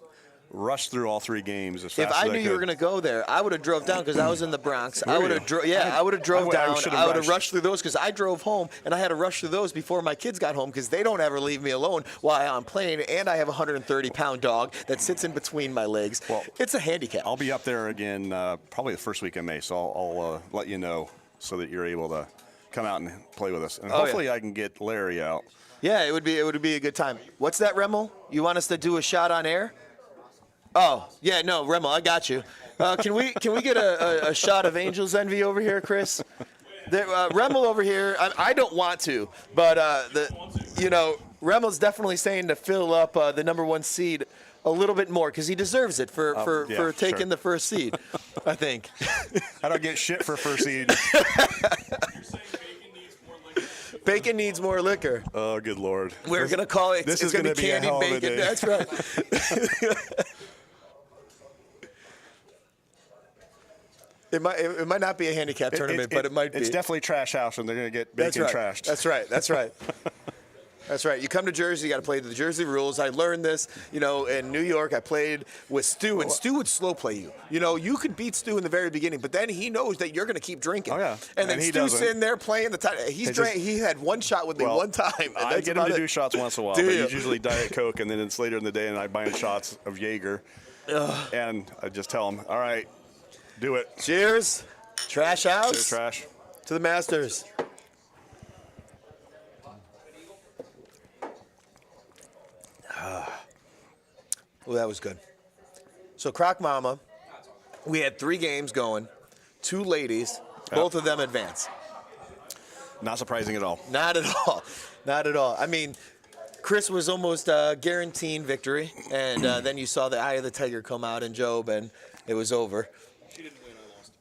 Rushed through all 3 games as fast If as I I knew could. you were going to go there, I would have drove down because I was in the Bronx. Were I would you? have drove down. should've I would have rushed. rushed through those because I drove home and I had to rush through those before my kids got home because they don't ever leave me alone while I'm playing. And I have a 130-pound dog that sits in between my legs. Well, it's a handicap. I'll be up there again probably the first week of May, so I'll let you know so that you're able to come out and play with us. And hopefully I can get Larry out. Yeah, it would be a good time. What's that, Remmel? You want us to do a shot on air? Oh, yeah, no, Remmel, I got you. Can we get a shot of Angel's Envy over here, Chris? Remmel over here, I don't want to, but Remmel's definitely saying to fill up the #1 seed a little bit more because he deserves it for taking the first seed, I think. I don't get shit for first seed. Bacon needs more liquor. Oh, good Lord. We're going to call it, This it's is going to gonna be be a candied hell of a bacon. day. That's right. It might not be a handicap tournament, but it might be. It's definitely trash house, and they're going to get bacon trashed. That's right. That's right. That's right. You come to Jersey, you got to play the Jersey rules. I learned this, in New York. I played with Stu, and Stu would slow play you. You could beat Stu in the very beginning, but then he knows that you're going to keep drinking. Oh, yeah. And then And he Stu's doesn't. sitting there playing the time. He had one shot with me one time. And I that's get him about to it. do shots once in a while, Do but you? he's usually Diet Coke, and then it's later in the day, and I buy him shots of Jaeger. And I just tell him, all right, do it. Cheers. Trash house. Cheers, trash. To the Masters. Well, that was good. So, Croc Mama, we had 3 games going, 2 ladies, both of them advanced. Not surprising at all. Not at all. Not at all. I mean, Chris was almost guaranteeing victory, and then you saw the eye of the tiger come out in Job, and it was over. She didn't win, I lost.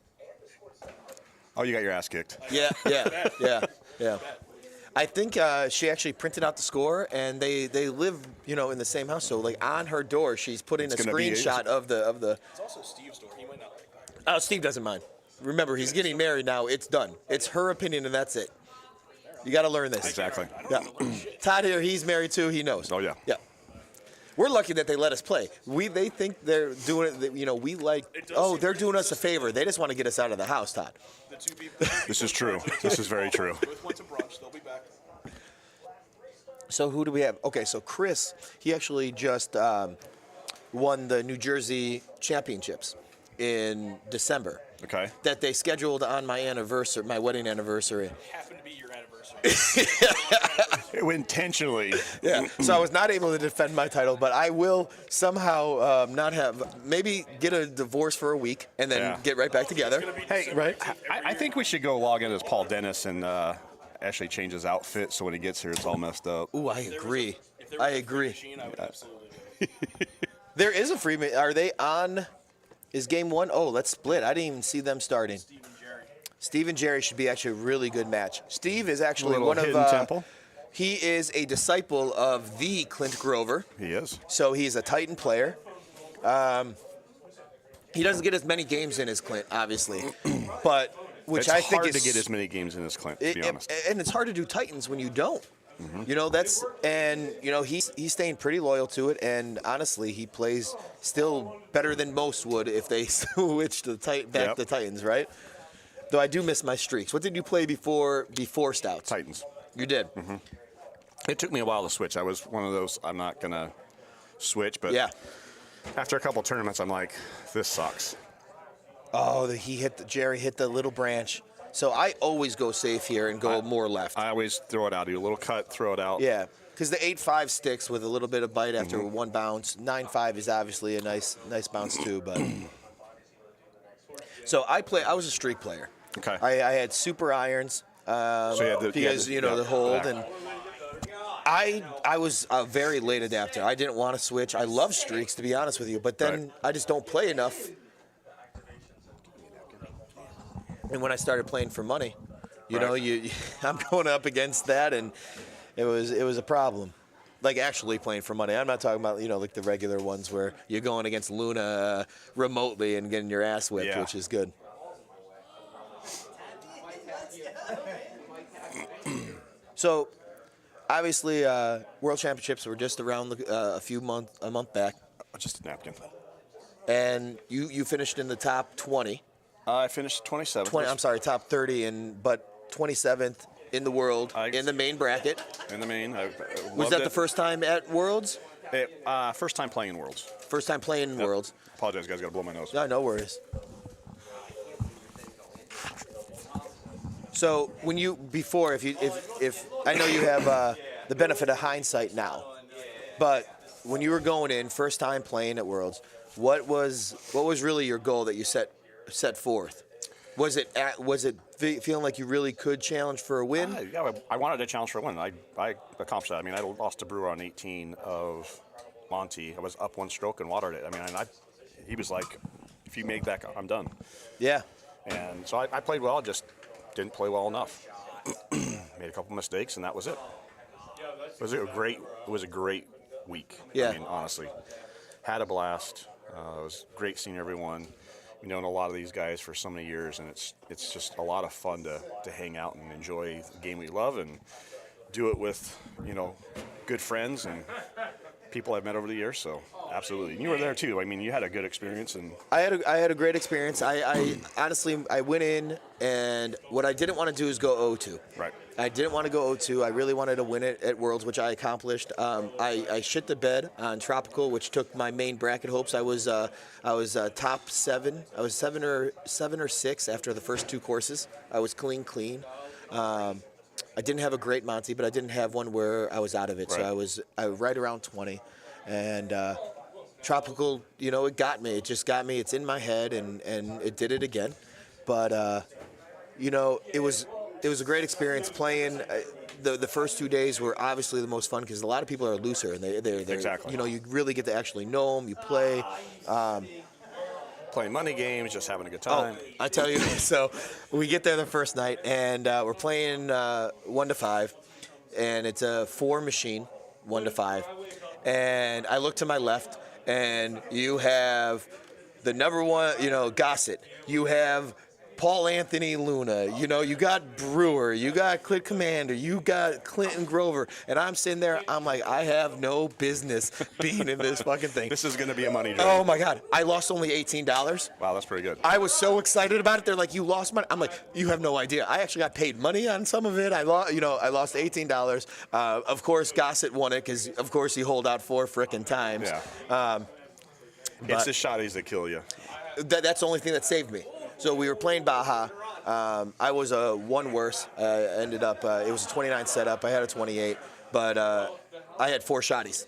Oh, you got your ass kicked. Yeah. I think she actually printed out the score, and they live, in the same house. So, like, on her door, she's putting a gonna be- screenshot of the. It's also Steve's door. He might not like that. Oh, Steve doesn't mind. Remember, he's getting married now. It's done. It's her opinion, and that's it. You got to learn this. Exactly. Yeah. Todd here, he's married too. He knows. Oh, yeah. Yeah. We're lucky that they let us play. They think they're doing it. We like. Oh, they're doing us a favor. They just want to get us out of the house, Todd. The 2 people This is true. This is very true. both went to brunch. They'll be back. So who do we have? Okay, so Chris, he actually just won the New Jersey Championships in December. Okay. That they scheduled on my anniversary, my wedding anniversary. Happened to be your anniversary. Intentionally. Yeah. So I was not able to defend my title, but I will somehow not have, maybe get a divorce for a week and then get right back together. Hey, right? I think we should go log in as Paul Dennis and actually change his outfit so when he gets here it's all messed up. Ooh, I agree. If there was I a free agree. machine, I would absolutely do it. There is a free. Are they on? Is game 1? Oh, let's split. I didn't even see them starting. Steve and Jerry. Steve and Jerry should be actually a really good match. Steve is actually Little one of hidden temple. He is a disciple of the Clint Grover, He is. so he's a Titan player. He doesn't get as many games in as Clint, obviously, but It's I think hard is to get as many games in as Clint, to be honest. and it's hard to do Titans when you don't. He's staying pretty loyal to it, and honestly, he plays still better than most would if they switched to back to Titans, right? Though I do miss my streaks. What did you play before Stouts? Titans. You did. It took me a while to switch. I was one of those, I'm not going to switch, but Yeah. after a couple tournaments, I'm like, this sucks. Oh, Jerry hit the little branch. So I always go safe here and go more left. I always throw it out. Do a little cut, throw it out. Yeah, because the 8.5 sticks with a little bit of bite after one bounce. 9.5 is obviously a nice bounce too. But so I was a streak player. Okay. I had super irons because the hold and. I was a very late adapter. I didn't want to switch. I love streaks, to be honest with you, but then I just don't play enough. And when I started playing for money, I'm going up against that, and it was a problem. Like actually playing for money. I'm not talking about like the regular ones where you're going against Luna remotely and getting your ass whipped, which is good. So. Obviously, World Championships were just around a month back. Just a napkin. And you finished in the top 20. I finished 27th. I'm sorry, top 30, but 27th in the world in the main bracket. In the main, was that the first time at Worlds? First time playing in Worlds. First time playing in Worlds. Apologize, guys. Got to blow my nose. No worries. So if I know you have the benefit of hindsight now, but when you were going in first time playing at Worlds, what was really your goal that you set forth? Was it feeling like you really could challenge for a win? I wanted to challenge for a win. I accomplished that. I mean, I lost to Brewer on 18 of Monty. I was up one stroke and watered it. I mean, he was like, if you make that, I'm done. Yeah. And so I played well, just didn't play well enough. Made a couple mistakes, and that was it. It was a great week. Yeah. I mean, honestly, had a blast. It was great seeing everyone. We've known a lot of these guys for so many years, and it's just a lot of fun to hang out and enjoy the game we love and do it with good friends and people I've met over the years. So absolutely, and you were there too. I mean, you had a good experience, and I had a great experience. I honestly went in, and what I didn't want to do is go 0-2. Right. I didn't want to go 0-2. I really wanted to win it at Worlds, which I accomplished. I shit the bed on Tropical, which took my main bracket hopes. I was top 7. I was 7 or 6 after the first 2 courses. I was clean. I didn't have a great Monty, but I didn't have one where I was out of it. Right. So I was right around 20. And Tropical, it got me. It just got me. It's in my head, and it did it again. But, it was a great experience playing. The first 2 days were obviously the most fun because a lot of people are looser, and they're exactly. You really get to actually know them. You play. Playing money games, just having a good time. Oh, I tell you, so we get there the first night, and we're playing 1 to 5, and it's a 4 machine, 1 to 5, and I look to my left, and you have the number one, Gossett. You have Paul Anthony Luna. You got Brewer. You got Clint Commander. You got Clinton Grover. And I'm sitting there. I'm like, I have no business being in this fucking thing. This is going to be a money drain. Oh, my God. I lost only $18. Wow, that's pretty good. I was so excited about it. They're like, you lost money. I'm like, you have no idea. I actually got paid money on some of it. I lost $18. Of course, Gossett won it because, of course, he holed out 4 frickin' times. Yeah. It's the shotties that kill you. That's the only thing that saved me. So we were playing Baja. I was a 1 worse. Ended up, it was a 29 setup. I had a 28, but I had 4 shotties.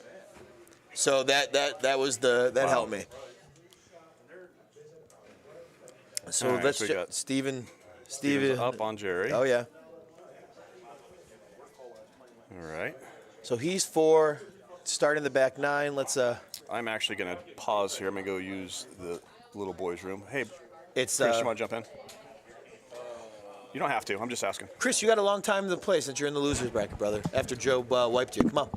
So that helped me. So right, let's so check. Steven up on Jerry. Oh yeah. All right. So he's 4, starting the back 9. Let's. I'm actually gonna pause here. I'm gonna go use the little boys' room. Hey. It's Chris, you want to jump in? You don't have to. I'm just asking. Chris, you got a long time to play since you're in the losers bracket, brother. After Joe wiped you. Come on.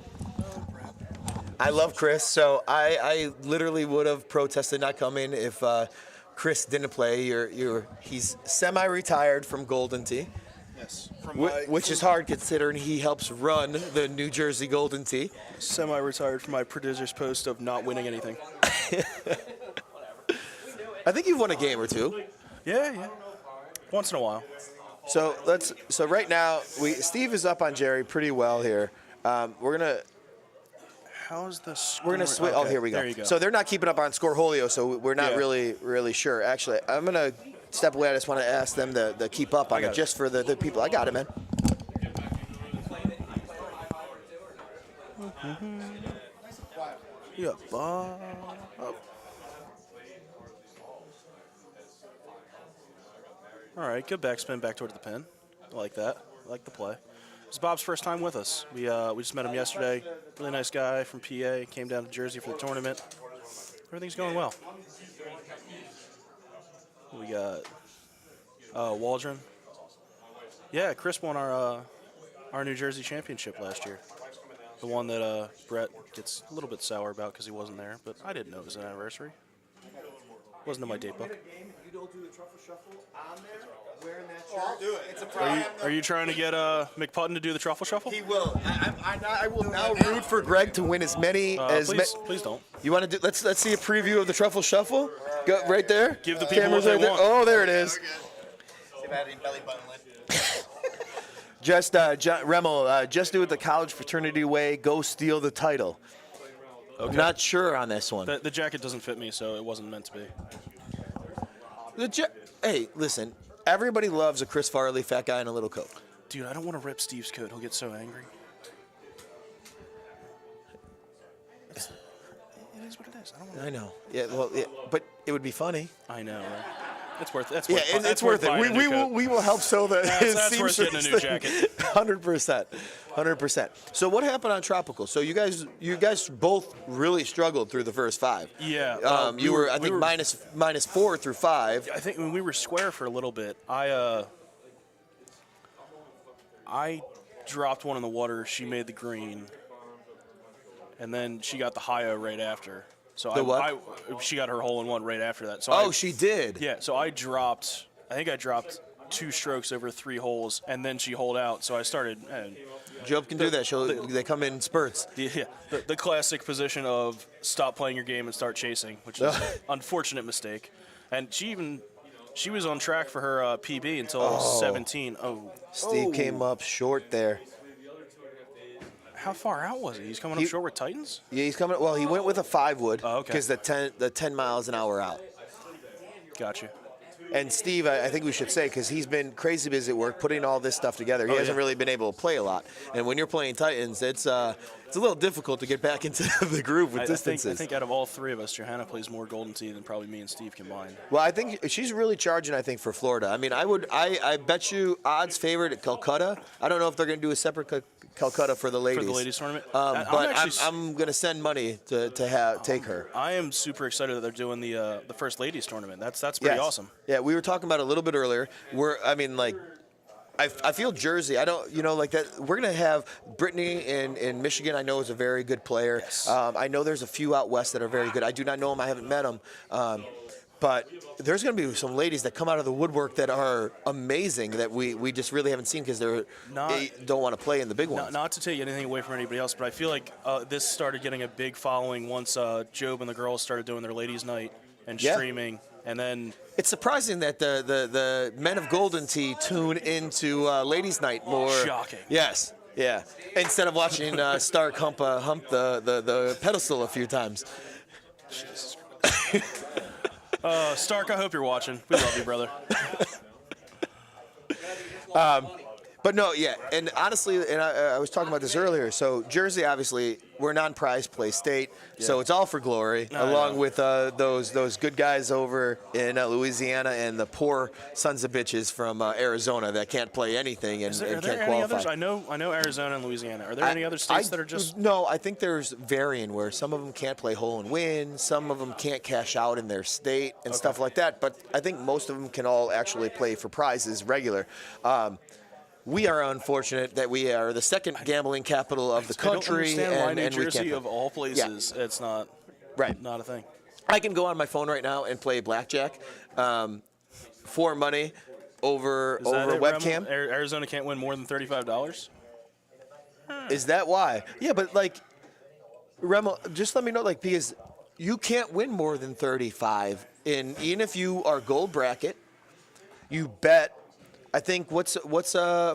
I love Chris, so I literally would have protested not coming if Chris didn't play. He's semi-retired from Golden Tee. Yes. Which is hard considering he helps run the New Jersey Golden Tee. Semi-retired from my prodigious post of not winning anything. I think you've won a game or 2. Yeah. Once in a while. So right now Steve is up on Jerry pretty well here. We're gonna switch. Okay, oh, here we go. There you go. So they're not keeping up on Scoreholio, so we're not really sure. Actually, I'm gonna step away, I just want to ask them to keep up on it, just for the people. I got it, man. Yeah, Bob. All right, good backspin back towards the pin. I like that. I like the play. It's Bob's first time with us. We just met him yesterday. Really nice guy from PA. Came down to Jersey for the tournament. Everything's going well. We got Waldron. Yeah, Chris won our New Jersey championship last year. The one that Brett gets a little bit sour about because he wasn't there, but I didn't know it was an anniversary. Wasn't in my date book. You don't do the truffle shuffle on there, wearing that shirt. I'll do it. It's a problem. Are you trying to get McPutton to do the truffle shuffle? He will. I will now root for Greg to win as many Please don't. You want to do? Let's see a preview of the truffle shuffle. Go right there. Give the people Cameras what right they there. want. Oh, there it is. See if I had any belly button lift. Just Remo, just do it the college fraternity way. Go steal the title. Okay. Not sure on this one. The jacket doesn't fit me, so it wasn't meant to be. Hey, listen. Everybody loves a Chris Farley fat guy in a little coat. Dude, I don't want to rip Steve's coat. He'll get so angry. It is what it is. I know. Yeah, well, but it would be funny. I know. It's worth it. It's worth it. We will help sew the. That's worth getting a new jacket. 100%, 100%. So what happened on Tropical? So you guys both really struggled through the first 5. Yeah. You were, I think, minus 4 through 5. I think when we were square for a little bit, I dropped one in the water. She made the green, and then she got the high-o right after. So she got her hole in one right after that. So she did. Yeah. So I think I dropped 2 strokes over 3 holes, and then she holed out. So I started. Job can do that. They come in spurts. The classic position of stop playing your game and start chasing, which is an unfortunate mistake. And she was on track for her PB until 17. Steve came up short there. How far out was he? He's coming up short with Titans? Yeah, he's coming. Well, he went with a 5 wood because okay. the 10 miles an hour out. Gotcha. And Steve, I think we should say, because he's been crazy busy at work putting all this stuff together. He hasn't really been able to play a lot. And when you're playing Titans, it's a little difficult to get back into the groove with distances. I think out of all 3 of us, Johanna plays more Golden Tee than probably me and Steve combined. Well, I think she's really charging, I think, for Florida. I mean, I bet you odds favored at Calcutta. I don't know if they're going to do a separate Calcutta for the ladies. For the ladies tournament? But I'm going to send money to take her. I am super excited that they're doing the first ladies tournament. That's pretty awesome. Yeah, we were talking about it a little bit earlier. I feel Jersey. I don't, like that. We're going to have Brittany in Michigan. I know is a very good player. Yes. I know there's a few out west that are very good. I do not know them. I haven't met them. But there's going to be some ladies that come out of the woodwork that are amazing that we just really haven't seen because they don't want to play in the big ones. Not to take anything away from anybody else, but I feel like this started getting a big following once Job and the girls started doing their ladies' night and streaming. And then it's surprising that the men of Golden Tee tune into ladies' night more. Shocking. Yes. Yeah. Instead of watching Stark hump the pedestal a few times. Jesus Christ. Stark, I hope you're watching. We love you, brother. But no, yeah, and honestly, and I was talking about this earlier. So Jersey, obviously, we're non-prize play state, so it's all for glory, along with those good guys over in Louisiana and the poor sons of bitches from Arizona that can't play anything and can't qualify. Any others? I know Arizona and Louisiana. Are there any other states that are just? No, I think there's varying where some of them can't play hole and win, some of them can't cash out in their state and stuff like that. But I think most of them can all actually play for prizes regular. We are unfortunate that we are the second gambling capital of the country. I don't understand why New Jersey, Jersey, of all places, it's not not a thing. I can go on my phone right now and play blackjack for money over webcam. Arizona can't win more than $35? Is that why? Yeah, but Remo, just let me know, because you can't win more than 35. Even if you are gold bracket, you bet. I think what's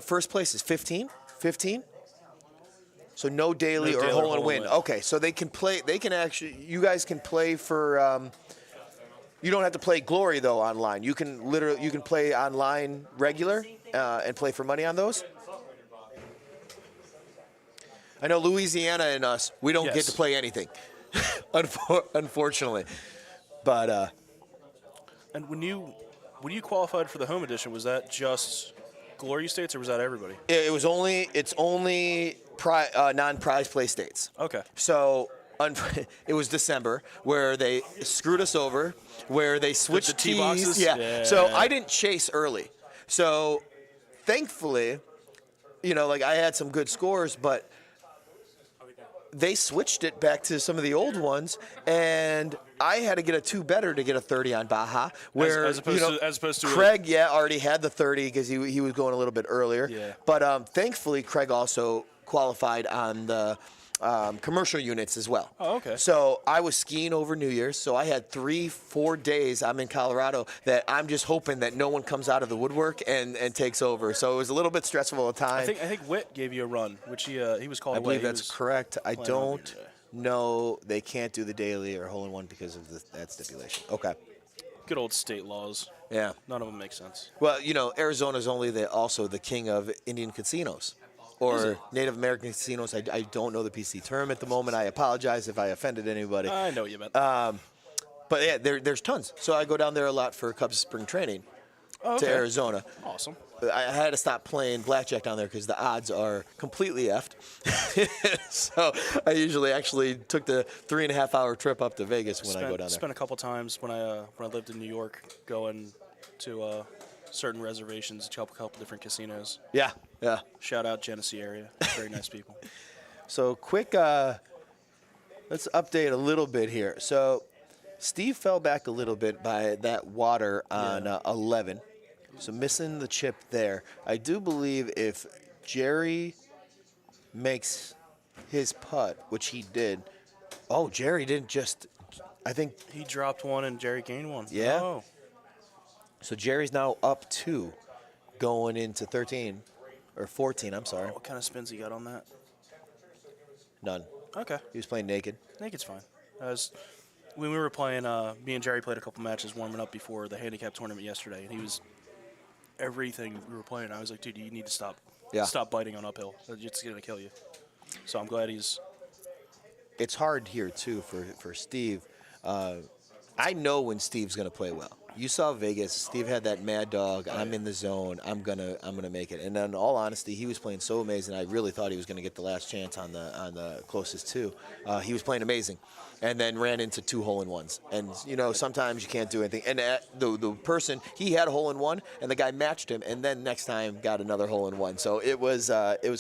first place is 15? 15? So no daily or hole and win. Okay, so they can play. They can actually. You guys can play for You don't have to play Glory though online. You can play online regular and play for money on those. I know Louisiana and us, we don't get to play anything, unfortunately. But And when you qualified for the home edition, was that just Glory states or was that everybody? it's only non-prize play states. Okay. So it was December where they screwed us over, where they switched the tee boxes? Yeah. So I didn't chase early. So thankfully, like I had some good scores, but they switched it back to some of the old ones, and I had to get a 2 better to get a 30 on Baja. Where as opposed to Craig, already had the 30 because he was going a little bit earlier. Yeah. But thankfully, Craig also qualified on the commercial units as well. Oh, okay. So I was skiing over New Year's, so I had 3-4 days. I'm in Colorado that I'm just hoping that no one comes out of the woodwork and takes over. So it was a little bit stressful at times. I think Whit gave you a run, which he was called I away. believe He that's was correct. I playing on don't know. They can't do the daily or hole-in-one because of that stipulation. Okay. Good old state laws. Yeah. None of them make sense. Well, Arizona's only also the king of Indian casinos. Or Native American casinos. I don't know the PC term at the moment. I apologize if I offended anybody. I know what you meant. But yeah, there's tons. So I go down there a lot for Cubs spring training to Arizona. Awesome. I had to stop playing blackjack down there because the odds are completely effed. So I usually actually took the 3.5-hour trip up to Vegas when I go down there. Spent a couple times when I lived in New York going to certain reservations, a couple different casinos. Yeah. Shout out Genesee area. Very nice people. So quick, let's update a little bit here. So Steve fell back a little bit by that water on 11. So missing the chip there. I do believe if Jerry makes his putt, which he did. Oh, Jerry didn't just, I think. He dropped one and Jerry gained one. Yeah. Oh. So Jerry's now up 2 going into 13. Or 14, I'm sorry. What kind of spins he got on that? None. Okay. He was playing naked. Naked's fine. When we were playing, me and Jerry played a couple matches warming up before the handicap tournament yesterday, and he was everything we were playing. I was like, dude, you need to stop. Yeah. Stop biting on uphill. It's going to kill you. So I'm glad he's. It's hard here too for Steve. I know when Steve's going to play well. You saw Vegas. Steve had that mad dog. I'm in the zone. I'm gonna make it. And in all honesty, he was playing so amazing. I really thought he was going to get the last chance on the closest 2. He was playing amazing, and then ran into 2 hole-in-ones. And sometimes you can't do anything. And the person, he had a hole-in-one, and the guy matched him, and then next time got another hole-in-one. So it was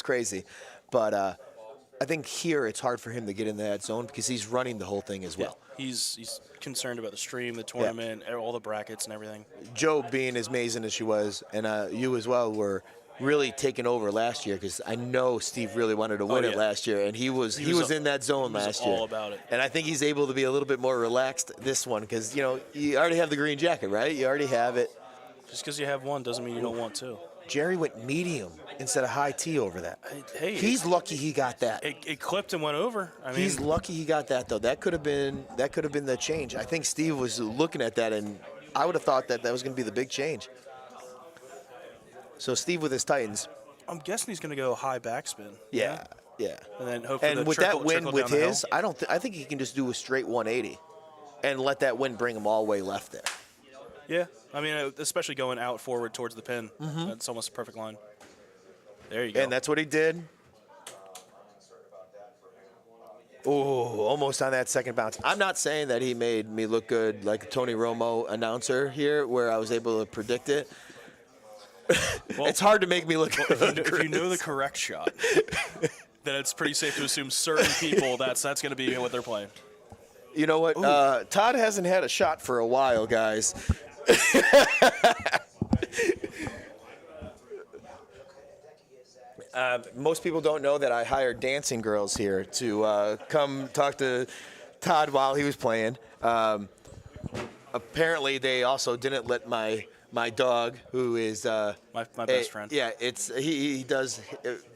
crazy, but I think here it's hard for him to get in that zone because he's running the whole thing as well. He's concerned about the stream, the tournament, all the brackets and everything. Joe, being as amazing as she was, and you as well, were really taking over last year because I know Steve really wanted to win it last year, and he was in that zone last year. All about it. And I think he's able to be a little bit more relaxed this one because you already have the green jacket, right? You already have it. Just because you have one doesn't mean you don't want 2. Jerry went medium instead of high T over that. Hey, he's lucky he got that. It clipped and went over. He's lucky he got that though. That could have been the change. I think Steve was looking at that, and I would have thought that was going to be the big change. So Steve with his Titans. I'm guessing he's going to go high backspin. Yeah. And then hopefully and with that wind with his, I think he can just do a straight 180, and let that wind bring him all the way left there. Yeah, especially going out forward towards the pin. Mm-hmm. That's almost a perfect line. There you go. And that's what he did. Oh, almost on that second bounce. I'm not saying that he made me look good like a Tony Romo announcer here, where I was able to predict it. Well, it's hard to make me look good. If you know the correct shot, then it's pretty safe to assume certain people that's going to be what they're playing. You know what? Todd hasn't had a shot for a while, guys. Most people don't know that I hired dancing girls here to come talk to Todd while he was playing. Apparently, they also didn't let my my dog, who is my best friend. Yeah, he does.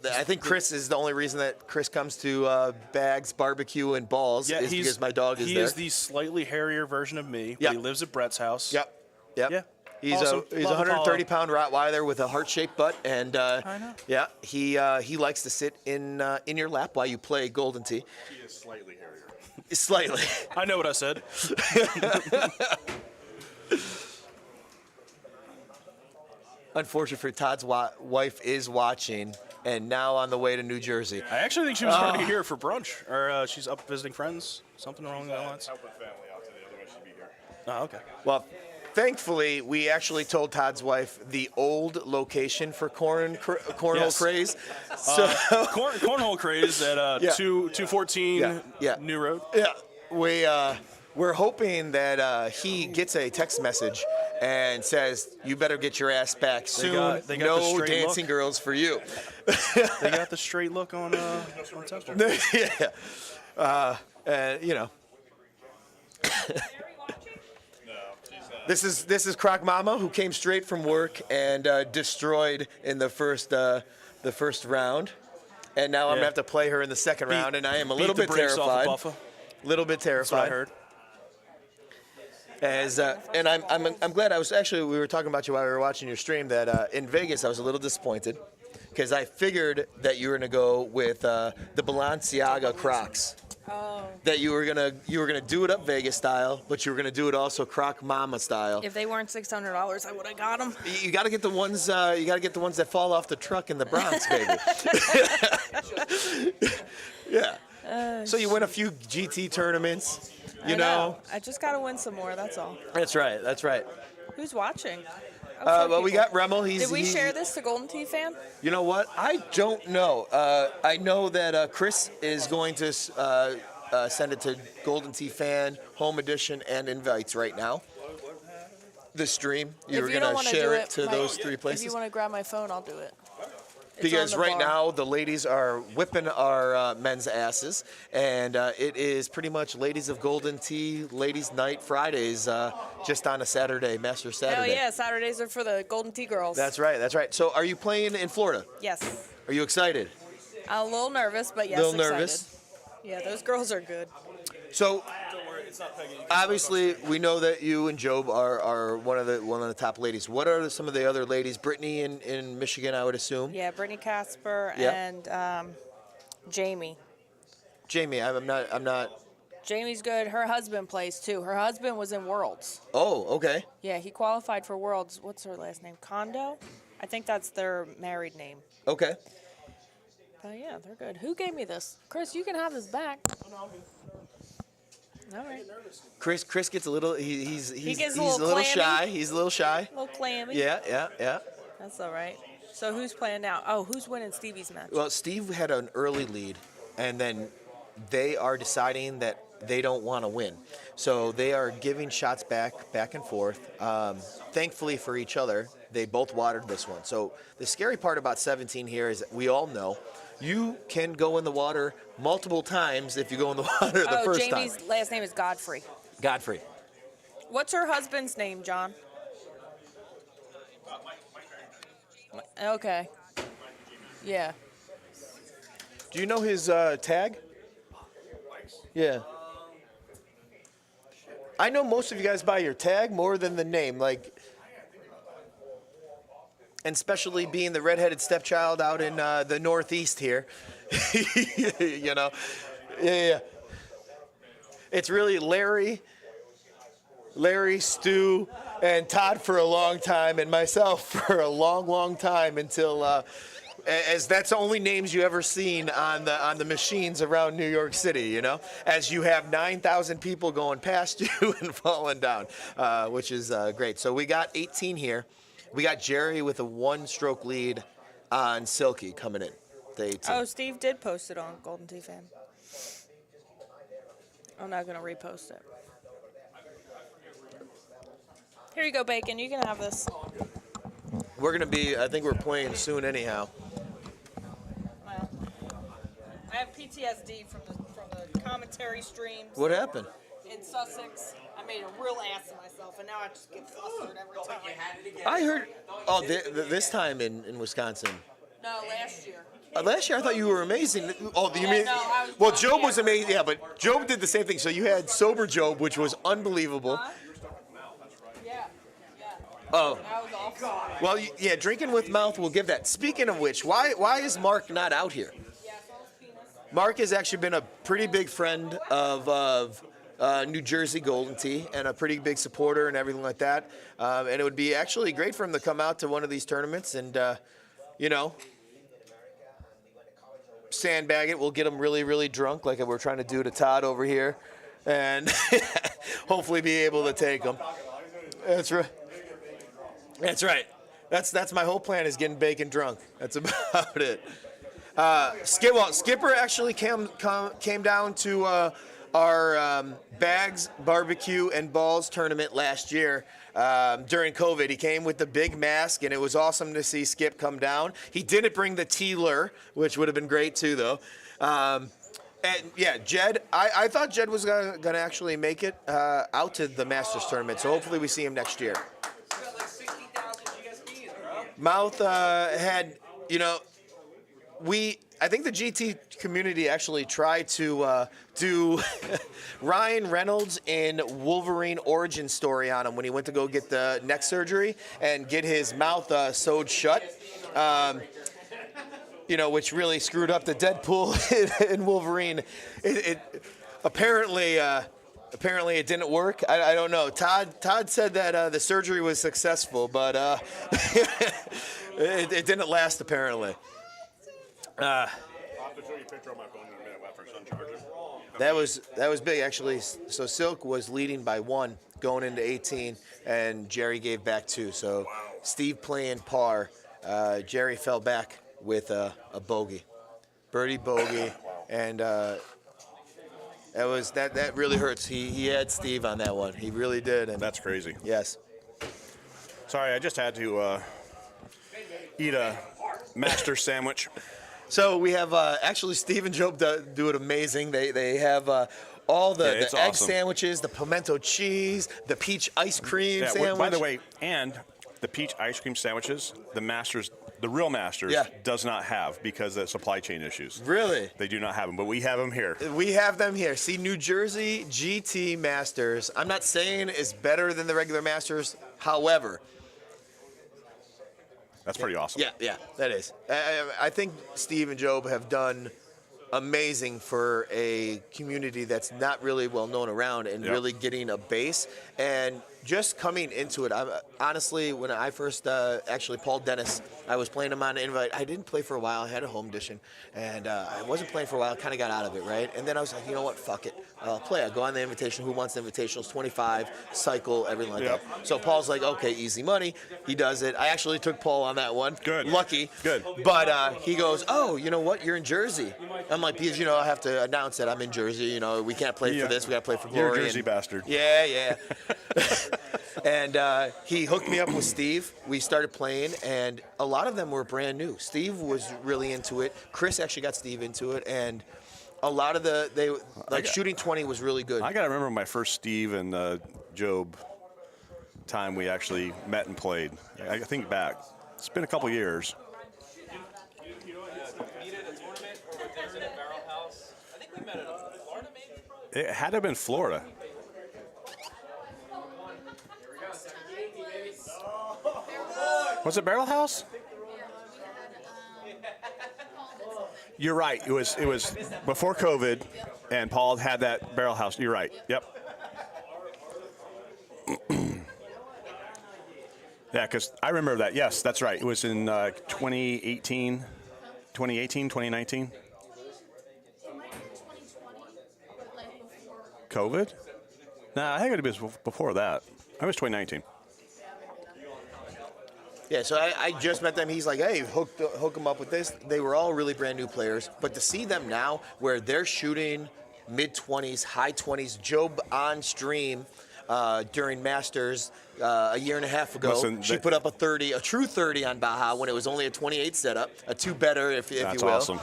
I think Chris is the only reason that Chris comes to Bags Barbecue and Balls is because my dog is there. He is the slightly hairier version of me. But he lives at Brett's house. Yep. Yeah. He's awesome. he's a 130-pound Rottweiler with a heart-shaped butt, and I know. yeah, he likes to sit in your lap while you play Golden Tee. He is slightly hairier. Slightly. I know what I said. Unfortunately for Todd's wife is watching, and now on the way to New Jersey. I actually think she was already here for brunch, or she's up visiting friends, something along those lines. Help with family out today, otherwise she'd be here. Oh, okay. Well, thankfully, we actually told Todd's wife the old location for Cornhole Yes. Craze. So Cornhole Craze at 214 New Road. Yeah, we're hoping that he gets a text message and says, "You better get your ass back soon. They got the no straight dancing look. girls for you." They got the straight look on Temple. Yeah, and you know. This is Croc Mama, who came straight from work and destroyed in the first round, and now I'm gonna have to play her in the second round, and I am a little bit terrified. Little bit terrified. That's what I heard. And I'm glad. We were talking about you while we were watching your stream that in Vegas I was a little disappointed because I figured that you were gonna go with the Balenciaga Crocs. Oh. That you were gonna do it up Vegas style, but you were gonna do it also Croc Mama style. If they weren't $600, I would have got them. You got to get the ones. You got to get the ones that fall off the truck in the Bronx, baby. Yeah. So you win a few GT tournaments. You know. I just got to win some more. That's all. That's right. That's right. Who's watching? Well, we got Remmel. Did we share this to Golden Tee fan? You know what? I don't know. I know that Chris is going to send it to Golden Tee fan, home edition, and invites right now. The stream. You're going to share it to those three places? If you want to grab my phone, I'll do it. Because right now the ladies are whipping our men's asses, and it is pretty much Ladies of Golden Tee, Ladies Night Fridays, just on a Saturday, Master Saturday. Hell yeah, Saturdays are for the Golden Tee girls. That's right, that's right. So are you playing in Florida? Yes. Are you excited? I'm a little nervous, but yes, a little excited. nervous? Yeah, those girls are good. So obviously we know that you and Job are one of the top ladies. What are some of the other ladies? Brittany in Michigan, I would assume. Yeah, Brittany Casper and Jamie. Jamie, I'm not. Jamie's good. Her husband plays too. Her husband was in Worlds. Oh, okay. Yeah, he qualified for Worlds. What's her last name? Kondo? I think that's their married name. Okay. But yeah, they're good. Who gave me this? Chris, you can have this back. All right. Chris gets a little. He's a little little clammy. shy. He's a little shy. A little clammy. Yeah. That's all right. So who's playing now? Oh, who's winning Stevie's match? Well, Steve had an early lead, and then they are deciding that they don't want to win. So they are giving shots back and forth. Thankfully for each other, they both watered this one. So the scary part about 17 here is that we all know you can go in the water multiple times if you go in the water the first time. Jamie's last name is Godfrey. Godfrey. What's her husband's name, John? Okay. Yeah. Do you know his tag? Yeah. I know most of you guys by your tag more than the name, like, and especially being the redheaded stepchild out in the Northeast here, you know. Yeah. It's really Larry, Stu, and Todd for a long time, and myself for a long, long time until. As that's the only names you ever seen on the machines around New York City, you know, as you have 9,000 people going past you and falling down, which is great. So we got 18 here. We got Jerry with a one-stroke lead on Silky coming in. The 18. Oh, Steve did post it on Golden Tee Fan. I'm not gonna repost it. Here you go, Bacon. You can have this. We're gonna be. I think we're playing soon anyhow. Well, I have PTSD from the commentary streams. What happened? in Sussex. I made a real ass of myself, and now I just get flustered every time. I heard. Oh, this time in Wisconsin. No, last year. Last year I thought you were amazing. Oh, you mean? no, I was Well, drunk, Job yeah. was amazing. Yeah, but Job did the same thing. So you had sober Job, which was unbelievable. Yeah. Oh. That was awful. Well, yeah, drinking with mouth. We'll give that. Speaking of which, why is Mark not out here? Mark has actually been a pretty big friend of New Jersey Golden Tee and a pretty big supporter and everything like that. And it would be actually great for him to come out to one of these tournaments and, sandbag it. We'll get him really, really drunk like we're trying to do to Todd over here and hopefully be able to take him. That's right. That's right. That's my whole plan is getting bacon drunk. That's about it. Skipper actually came down to our bags, barbecue, and balls tournament last year during COVID. He came with the big mask, and it was awesome to see Skip come down. He didn't bring the Teeler, which would have been great too, though. And yeah, Jed, I thought Jed was gonna actually make it out to the Masters tournament, so hopefully we see him next year. Mouth had, I think the GT community actually tried to do Ryan Reynolds in Wolverine origin story on him when he went to go get the neck surgery and get his mouth sewed shut, which really screwed up the Deadpool in Wolverine. It apparently it didn't work. I don't know. Todd said that the surgery was successful, but it didn't last apparently. I'll have to show you a picture on my phone in a minute after it's uncharged. That was big actually. So Silk was leading by 1 going into 18, and Jerry gave back 2. So Steve playing par, Jerry fell back with a bogey, birdie bogey, and that really hurts. He had Steve on that one. He really did. And that's crazy. Yes. Sorry, I just had to eat a master sandwich. So we have actually Steve and Job do it amazing. They have all the egg awesome. sandwiches, the pimento cheese, the peach ice cream sandwich. By the way, and the peach ice cream sandwiches, the real Masters does not have because of supply chain issues. Really? They do not have them, but we have them here. We have them here. See, New Jersey GT Masters, I'm not saying is better than the regular Masters. However, that's pretty awesome. Yeah, that is. I think Steve and Job have done amazing for a community that's not really well known around and really getting a base. And just coming into it, honestly, when I first actually, Paul Dennis, I was playing him on an invite. I didn't play for a while. I had a home edition, and I wasn't playing for a while. Kind of got out of it, right? And then I was like, you know what? Fuck it. I'll play. I go on the invitation. Who wants the invitationals? 25, cycle, everything like that. So Paul's like, okay, easy money. He does it. I actually took Paul on that one. Good. Lucky. Good. But he goes, oh, you know what? You're in Jersey. I'm like, because, I have to announce that I'm in Jersey. We can't play for this. We got to play for Glory. You're a Jersey bastard. Yeah. And he hooked me up with Steve. We started playing, and a lot of them were brand new. Steve was really into it. Chris actually got Steve into it, and a lot of shooting 20 was really good. I got to remember my first Steve and Job time we actually met and played. I think back. It's been a couple years. You meet at a tournament or a dinner at Barrel House? I think we met at Florida, maybe? It had to have been Florida. Was it Barrel House? You're right. It was before COVID, and Paul had that Barrel House. You're right. Yep. Yeah, because I remember that. Yes, that's right. It was in 2019. COVID? Nah, I think it was before that. I was 2019. Yeah, so I just met them. He's like, hey, hook them up with this. They were all really brand new players. But to see them now where they're shooting mid-20s, high 20s, Job on stream during Masters a year and a half ago. Listen, she put up a true 30 on Baja when it was only a 28 setup, a 2 better, if you will. That's awesome.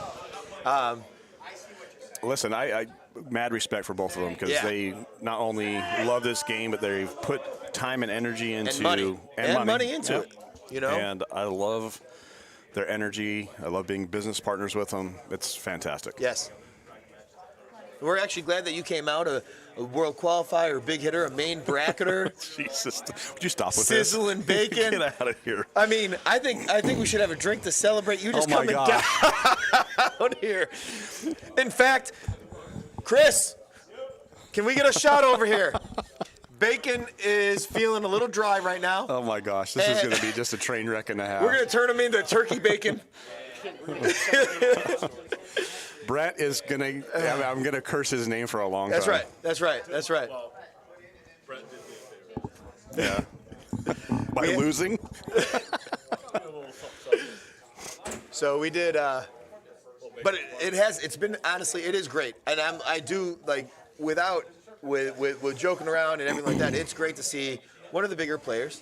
Listen, I mad respect for both of them because they not only love this game, but they've put time and energy into money into it. You know, and I love their energy. I love being business partners with them. It's fantastic. Yes. We're actually glad that you came out a world qualifier, a big hitter, a main bracketer. Jesus, would you stop with Sizzling this? bacon. Get out of here. I mean, I think we should have a drink to celebrate you just Oh my coming God. down here. In fact, Chris, can we get a shot over here? Bacon is feeling a little dry right now. Oh my gosh, this is going to be just a train wreck and a half. We're going to turn them into turkey bacon. Brett is going to, I'm going to curse his name for a long That's time. right. That's right. That's right. Well, Brett did me a favor. Yeah. By losing? So we did, but it's been, honestly, it is great. And I do, like, with joking around and everything like that, it's great to see one of the bigger players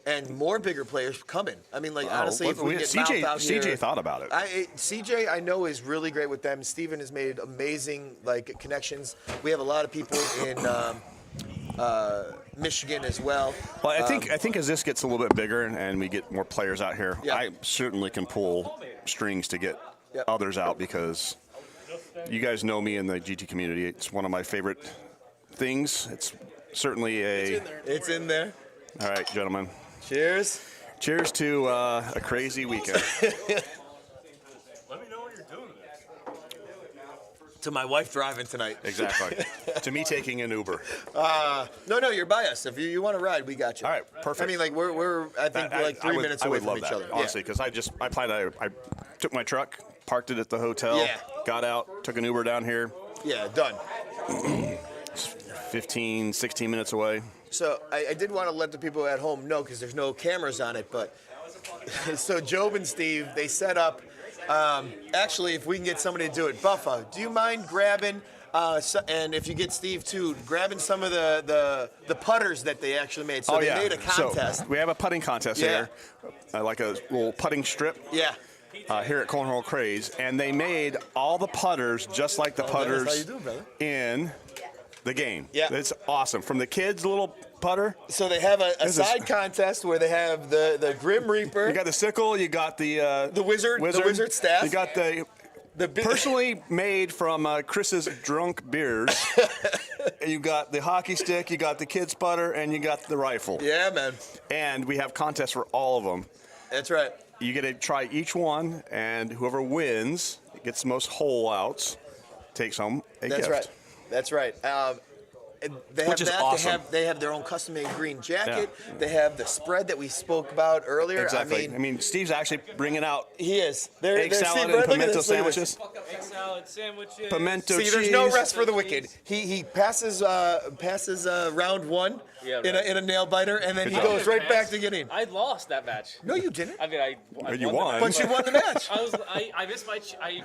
and more bigger players coming. I mean, like, honestly, if we get CJ, out here, CJ thought about it. CJ, I know, is really great with them. Steven has made amazing, like, connections. We have a lot of people in Michigan as well. Well, I think as this gets a little bit bigger and we get more players out here, I certainly can pull strings to get others out because you guys know me in the GT community. It's one of my favorite things. It's certainly It's in there. All right, gentlemen. Cheers. Cheers to a crazy weekend. Let me know when you're doing this. To my wife driving tonight. Exactly. To me taking an Uber. No, you're by us. If you want to ride, we got you. All right, perfect. I mean, like we're I think we're like 3 minutes away from each other. Honestly, because I took my truck, parked it at the hotel, got out, took an Uber down here. Yeah, done. 15, 16 minutes away. So I did want to let the people at home know because there's no cameras on it, but so Job and Steve, they set up, actually, if we can get somebody to do it, Buffa, do you mind grabbing, and if you get Steve too, grabbing some of the putters that they actually made. So they made a contest. So we have a putting contest here, like a little putting strip. Yeah. Here at Cornhole Craze, and they made all the putters just like the putters how you doing, brother? in the game. Yeah. It's awesome. From the kids' little putter. So they have a side contest where they have the Grim Reaper. You got the sickle, you got the wizard, the wizard staff. You got the personally made from Chris's drunk beers. You got the hockey stick, you got the kids' putter, and you got the rifle. Yeah, man. And we have contests for all of them. That's right. You get to try each one, and whoever wins, gets the most hole outs, takes home a gift. That's right. That's right. They have Which is that. awesome. They have their own custom-made green jacket. Yeah. They have the spread that we spoke about earlier. Exactly. I mean, Steve's actually bringing out. He is. Egg salad and pimento sandwiches. Egg salad sandwiches. Pimento cheese. See, there's no rest for the wicked. He passes round one in a nail biter, and then he goes right back to getting. I lost that match. No, you didn't. I mean, I you won. But you won the match. I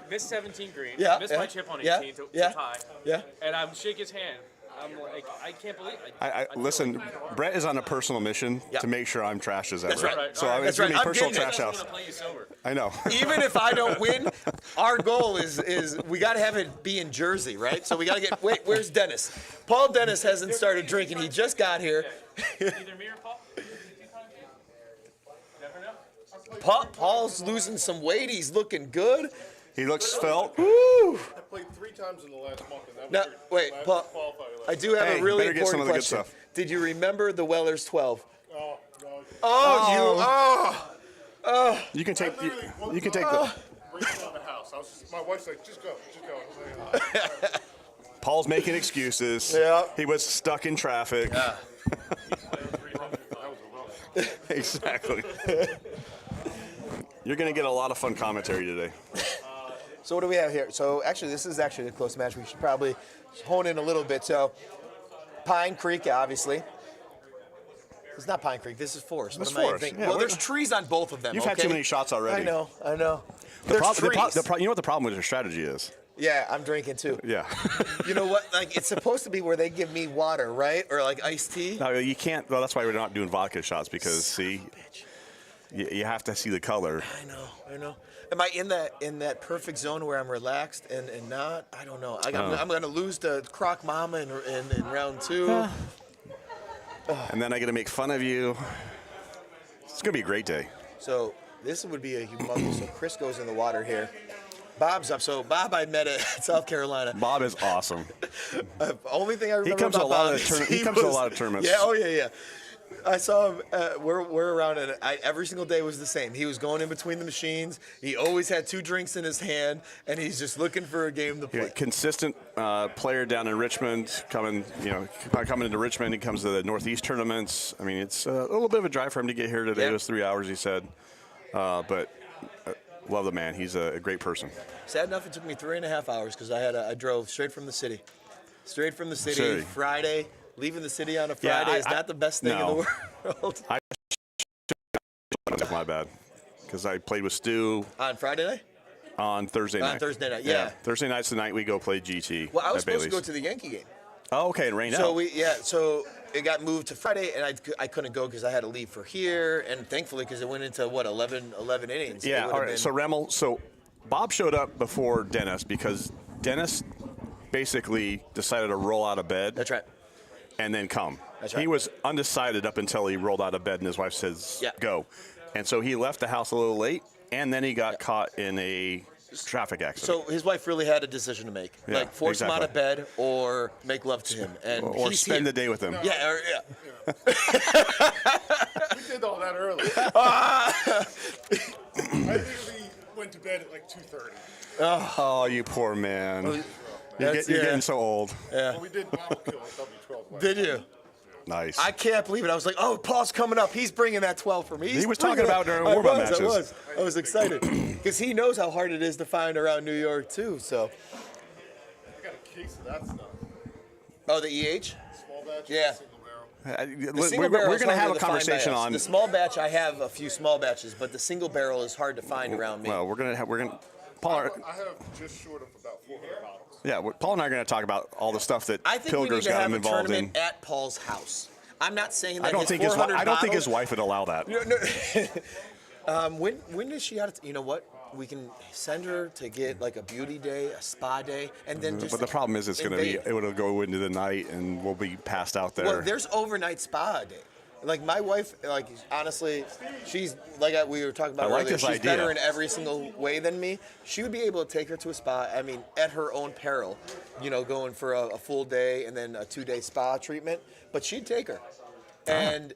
missed 17 green. Yeah, I missed my chip on 18 to tie. Yeah. And I'm shake his hand. I'm like, I can't believe it. I listen, Brett is on a personal mission to make sure I'm trash as ever. That's right. So it's going to be personal trash I house. just want to play you sober. I know. Even if I don't win, our goal is we got to have it be in Jersey, right? So we got to get. Wait, where's Dennis? Paul Dennis hasn't started drinking. He just got here. Either me or Paul. Never know. Paul's losing some weight. He's looking good. He looks svelte. Woo! I played 3 times in the last month, and that was Now, your wait, last Paul. qualifier. I do have Hey, a really better get some important of the good question. stuff. Did you remember the Weller's 12? Oh, no. Oh, You can take. You can take Bring it out of the house. My wife's like, just go. I was like, Paul's making excuses. Yeah. He was stuck in traffic. Yeah. Exactly. You're going to get a lot of fun commentary today. So what do we have here? So actually, this is actually a close match. We should probably hone in a little bit. So Pine Creek, obviously. It's not Pine Creek. This is Forest. It's What am I Forest. thinking? Yeah, well, we're- there's trees on both of them. You've had too many shots already. I know. The There's trees. you know what the problem with your strategy is? Yeah, I'm drinking too. Yeah. You know what? Like, it's supposed to be where they give me water, right? Or like iced tea. No, you can't. Well, that's why we're not doing vodka shots because, see, you have to see the color. I know. Am I in that perfect zone where I'm relaxed and not? I don't know. I'm going to lose to Croc Mama in round 2. And then I got to make fun of you. It's going to be a great day. So this would be a humongous. So Chris goes in the water here. Bob's up. So Bob I met at South Carolina. Bob is awesome. Only thing I remember He comes about to a lot Bob of is he comes to a lot of tournaments. Yeah, yeah. I saw him. We're around, and every single day was the same. He was going in between the machines. He always had 2 drinks in his hand, and he's just looking for a game to play. Yeah, consistent player down in Richmond, coming into Richmond. He comes to the Northeast tournaments. I mean, it's a little bit of a drive for him to get here today. It was 3 hours, he said, but love the man. He's a great person. Sad enough, it took me 3.5 hours because I drove straight from the city. Friday. Leaving the city on a Friday is not the best thing in the world. My bad. Because I played with Stu. On Friday night? On Thursday night. On Thursday night, yeah. Thursday night's the night we go play GT. Well, I was at supposed to go to the Yankee game. Oh, okay, it rained so out. So it got moved to Friday, and I couldn't go because I had to leave for here, and thankfully because it went into, 11 innings. Yeah, all right. So Bob showed up before Dennis because Dennis basically decided to roll out of bed. That's right. And then come. That's right. He was undecided up until he rolled out of bed and his wife says, go. And so he left the house a little late, and then he got caught in a traffic accident. So his wife really had a decision to make. Yeah, force him out of bed or make love to him. And or spend the day with him. Yeah. We did all that early. I think we went to bed at like 2:30. Oh, you poor man. You're getting so old. Yeah. Well, we did Bobble Kill at W12. Did you? Nice. I can't believe it. I was like, oh, Paul's coming up. He's bringing that 12 for me. He was talking about during warm-up matches. I was excited because he knows how hard it is to find around New York, too. So. I got a case of that stuff. Oh, the EH? Small batch? Yeah. Single barrel. We're going to have a conversation on the small batch. I have a few small batches, but the single barrel is hard to find around me. Well, Paul, I have just short of about 400 bottles. Yeah, Paul and I are going to talk about all the stuff that I think we need Pilger's to got have him a involved in. tournament at Paul's house. I'm not saying that I don't think his wife would allow that. No. When is she out of? You know what? We can send her to get like a beauty day, a spa day, and then just. But the problem is, it would go into the night, and we'll be passed out there. Well, there's overnight spa day. Like my wife, like honestly, she's like we were talking about earlier. She's better in every single way than me. She would be able to take her to a spa. I mean, at her own peril, going for a full day and then a 2-day spa treatment. But she'd take her, and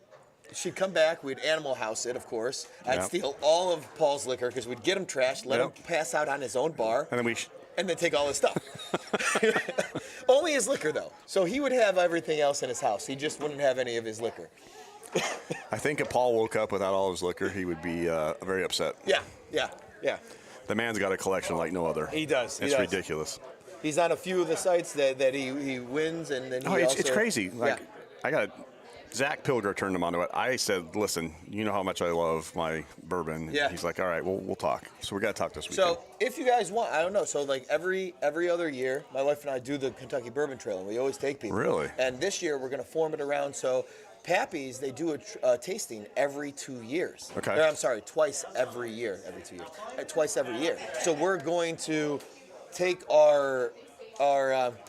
she'd come back. We'd Animal House it, of course. I'd steal all of Paul's liquor because we'd get him trashed, let him pass out on his own bar, and then take all his stuff. Only his liquor though. So he would have everything else in his house. He just wouldn't have any of his liquor. I think if Paul woke up without all his liquor, he would be very upset. Yeah. The man's got a collection like no other. He does. It's ridiculous. He's on a few of the sites that he wins, and then it's crazy. Like I got Zach Pilger turned him onto it. I said, listen, you know how much I love my bourbon. Yeah. He's like, all right, we'll talk. So we got to talk this weekend. So if you guys want, I don't know. So like every other year, my wife and I do the Kentucky Bourbon Trail, and we always take people. Really? And this year we're going to form it around so. Pappy's, they do a tasting every 2 years. Okay. I'm sorry, twice every year. Twice every year. So we're going to take our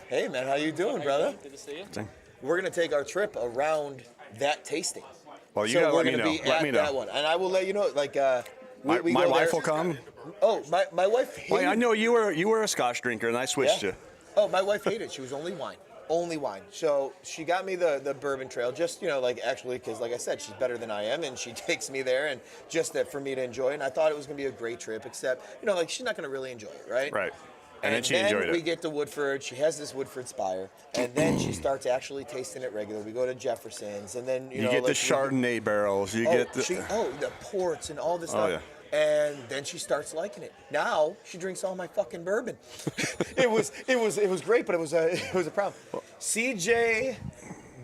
hey man, how you doing, brother? Good to see you. We're going to take our trip around that tasting. Well, you so gotta we're let me going know. to be at that one, and I will let you know. Like my go wife there. will come. Oh, my wife hated. Well, I know you were a Scotch drinker, and I switched you. Oh, my wife hated. She was only wine. Only wine. So she got me the Bourbon Trail, just, actually, because like I said, she's better than I am, and she takes me there, and just that for me to enjoy. And I thought it was going to be a great trip, except, she's not going to really enjoy it, right? Right. And then she enjoyed it. We get to Woodford. She has this Woodford Spire, and then she starts actually tasting it regular. We go to Jefferson's, and then, you get the Chardonnay barrels. You get the... the ports and all this stuff. Oh, yeah. And then she starts liking it. Now she drinks all my fucking bourbon. it was great, but it was a problem. CJ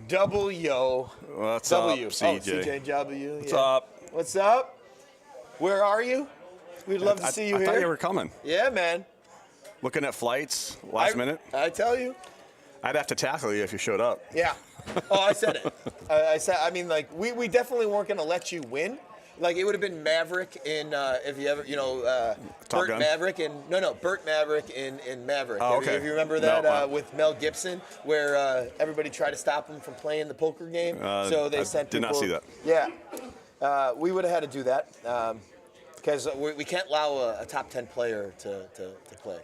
W. What's up, CJ? CJ W. What's up? What's up? Where are you? We'd love to see you here. I thought you were coming. Yeah, man. Looking at flights last minute. I tell you. I'd have to tackle you if you showed up. Yeah. Oh, I said it. I mean, like we definitely weren't gonna let you win. Like it would have been Maverick in if you ever Top Burt Gun? Maverick in Burt Maverick in Maverick. Oh, okay. If you remember No, that with Mel Gibson, where everybody tried to stop him from playing the poker game, so they sent did people. not see that. Yeah, we would have had to do that because we can't allow a top 10 player to play.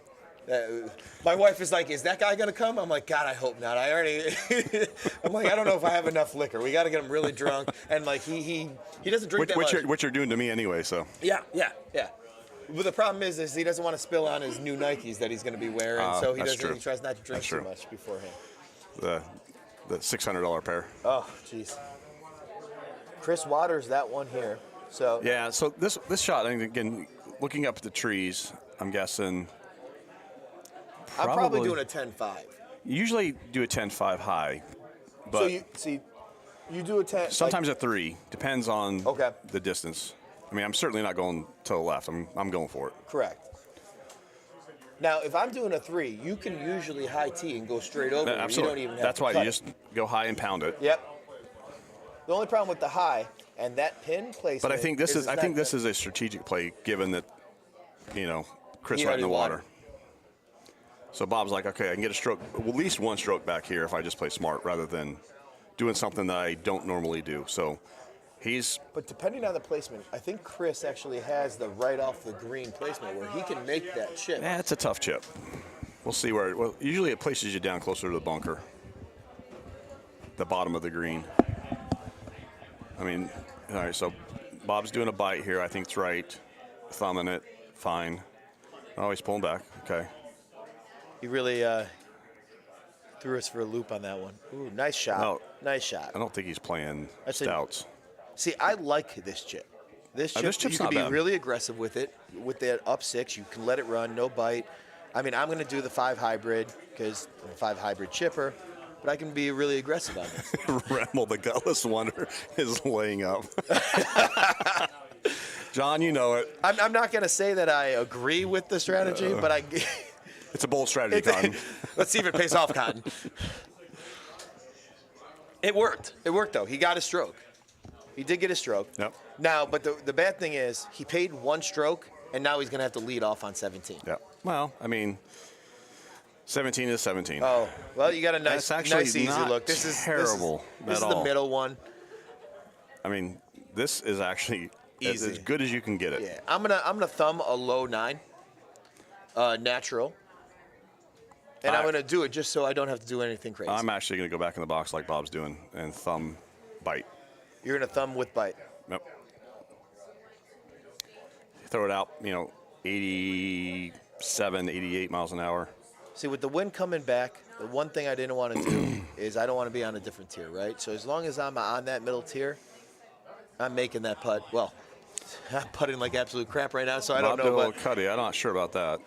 My wife is like, "Is that guy gonna come?" I'm like, "God, I hope not." I'm like, "I don't know if I have enough liquor. We got to get him really drunk." And like he doesn't drink that much. What you're doing to me anyway, so. Yeah. But the problem is he doesn't want to spill on his new Nikes that he's going to be wearing, so he that's doesn't. true. He tries not to drink That's too true. much beforehand. The $600 pair. Oh, jeez. Chris Waters, that one here. So Yeah. So this shot, I think, again, looking up at the trees, I'm guessing. I'm probably doing a 10-5. You usually do a 10-5 high, but So you do a 10. sometimes a 3. Depends on Okay. the distance. I mean, I'm certainly not going to the left. I'm going for it. Correct. Now, if I'm doing a 3, you can usually high tee and go straight over. Absolutely. You don't even have That's to why cut. you just go high and pound it. Yep. The only problem with the high and that pin placement. But I think this is not this good. is a strategic play, given that Chris He right in the already water. So Bob's like, okay, I can get a stroke, at least one stroke back here if I just play smart rather than doing something that I don't normally do. So he's. But depending on the placement, I think Chris actually has the right off the green placement where he can make that chip. Yeah, it's a tough chip. We'll see where. Well, usually it places you down closer to the bunker, the bottom of the green. I mean, all right. So Bob's doing a bite here. I think it's right. Thumbing it, fine. Oh, he's pulling back. Okay. He really threw us for a loop on that one. Ooh, nice shot. No. Nice shot. I don't think he's playing I'd say- stouts. See, I like this chip. This chip, chip's you can not be bad. really aggressive with it. With that up 6, you can let it run, no bite. I mean, I'm going to do the 5 hybrid because I'm a 5 hybrid chipper, but I can be really aggressive on this. Remmel, the gutless wonder, is laying up. John, you know it. I'm not going to say that I agree with the strategy, but I. It's a bold strategy, Cotton. Let's see if it pays off, Cotton. It worked. It worked, though. He got a stroke. He did get a stroke. Yep. Now, but the bad thing is he paid 1 stroke, and now he's going to have to lead off on 17. Yeah. Well, I mean, 17 is 17. Oh, well, you got a nice, That's actually nice easy not look. This is terrible This is at the all. middle one. I mean, this is actually Easy. as good as you can get it. Yeah, I'm gonna thumb a low 9, natural, and I'm gonna do it just so I don't have to do anything crazy. I'm actually going to go back in the box like Bob's doing and thumb bite. You're gonna thumb with bite. Yep. Throw it out, 87, 88 miles an hour. See, with the wind coming back, the one thing I didn't want to do is I don't want to be on a different tier, right? So as long as I'm on that middle tier, I'm making that putt. Well, I'm putting like absolute crap right now, so I don't know. But Cuddy, I'm not sure about that.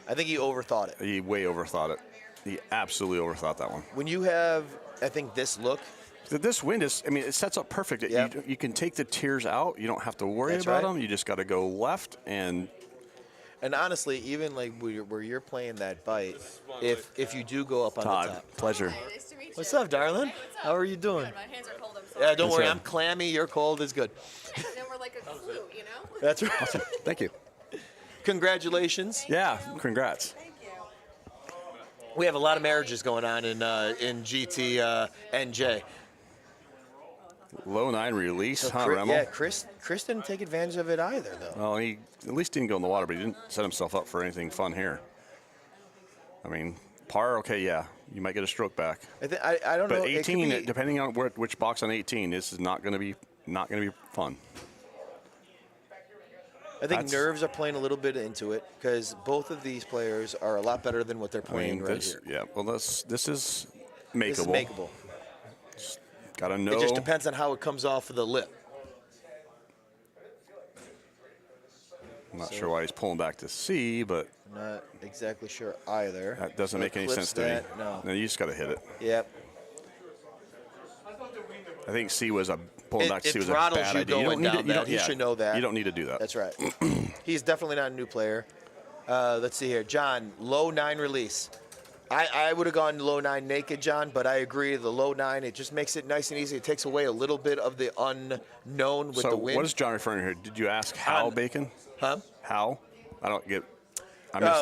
I think he overthought it. He way overthought it. He absolutely overthought that one. When you have, I think, this look. This wind is, it sets up perfect. Yep. You can take the tiers out. You don't have to worry That's about right. them. You just got to go left and. And honestly, even like where you're playing that bite, if you do go up on Todd, the top. pleasure. Nice to meet you. What's up, darling? How are you doing? Good. My hands are cold. I'm sorry. Yeah, don't worry. right. I'm clammy. You're cold. It's good. Then we're like a glue, you know? That's right. Thank you. Congratulations. Yeah, congrats. Thank you. We have a lot of marriages going on in GT NJ. Low 9 release, So huh, Chris, Remmel? yeah, Chris didn't take advantage of it either, though. Well, he at least didn't go in the water, but he didn't set himself up for anything fun here. I mean, par, okay, yeah, you might get a stroke back. I don't know. But it could 18, be- depending on which box on 18, this is not going to be fun. I think nerves are playing a little bit into it because both of these players are a lot better than what they're playing right this, here. yeah. Well, this is makeable. This is makeable. Got to know. It just depends on how it comes off of the lip. I'm not sure why he's pulling back to C, but Not exactly sure either. that doesn't So make any clips sense to me. that, No. No, you just got to hit it. Yep. I think C was pulling back to C was a throttles bad you idea. going need down to, that. He should know that. You don't need to do that. That's right. He's definitely not a new player. Let's see here. John, low 9 release. I would have gone low 9 naked, John, but I agree. The low 9, it just makes it nice and easy. It takes away a little bit of the unknown with the wind. What is John referring to here? Did you ask how bacon? Huh? How? I don't get.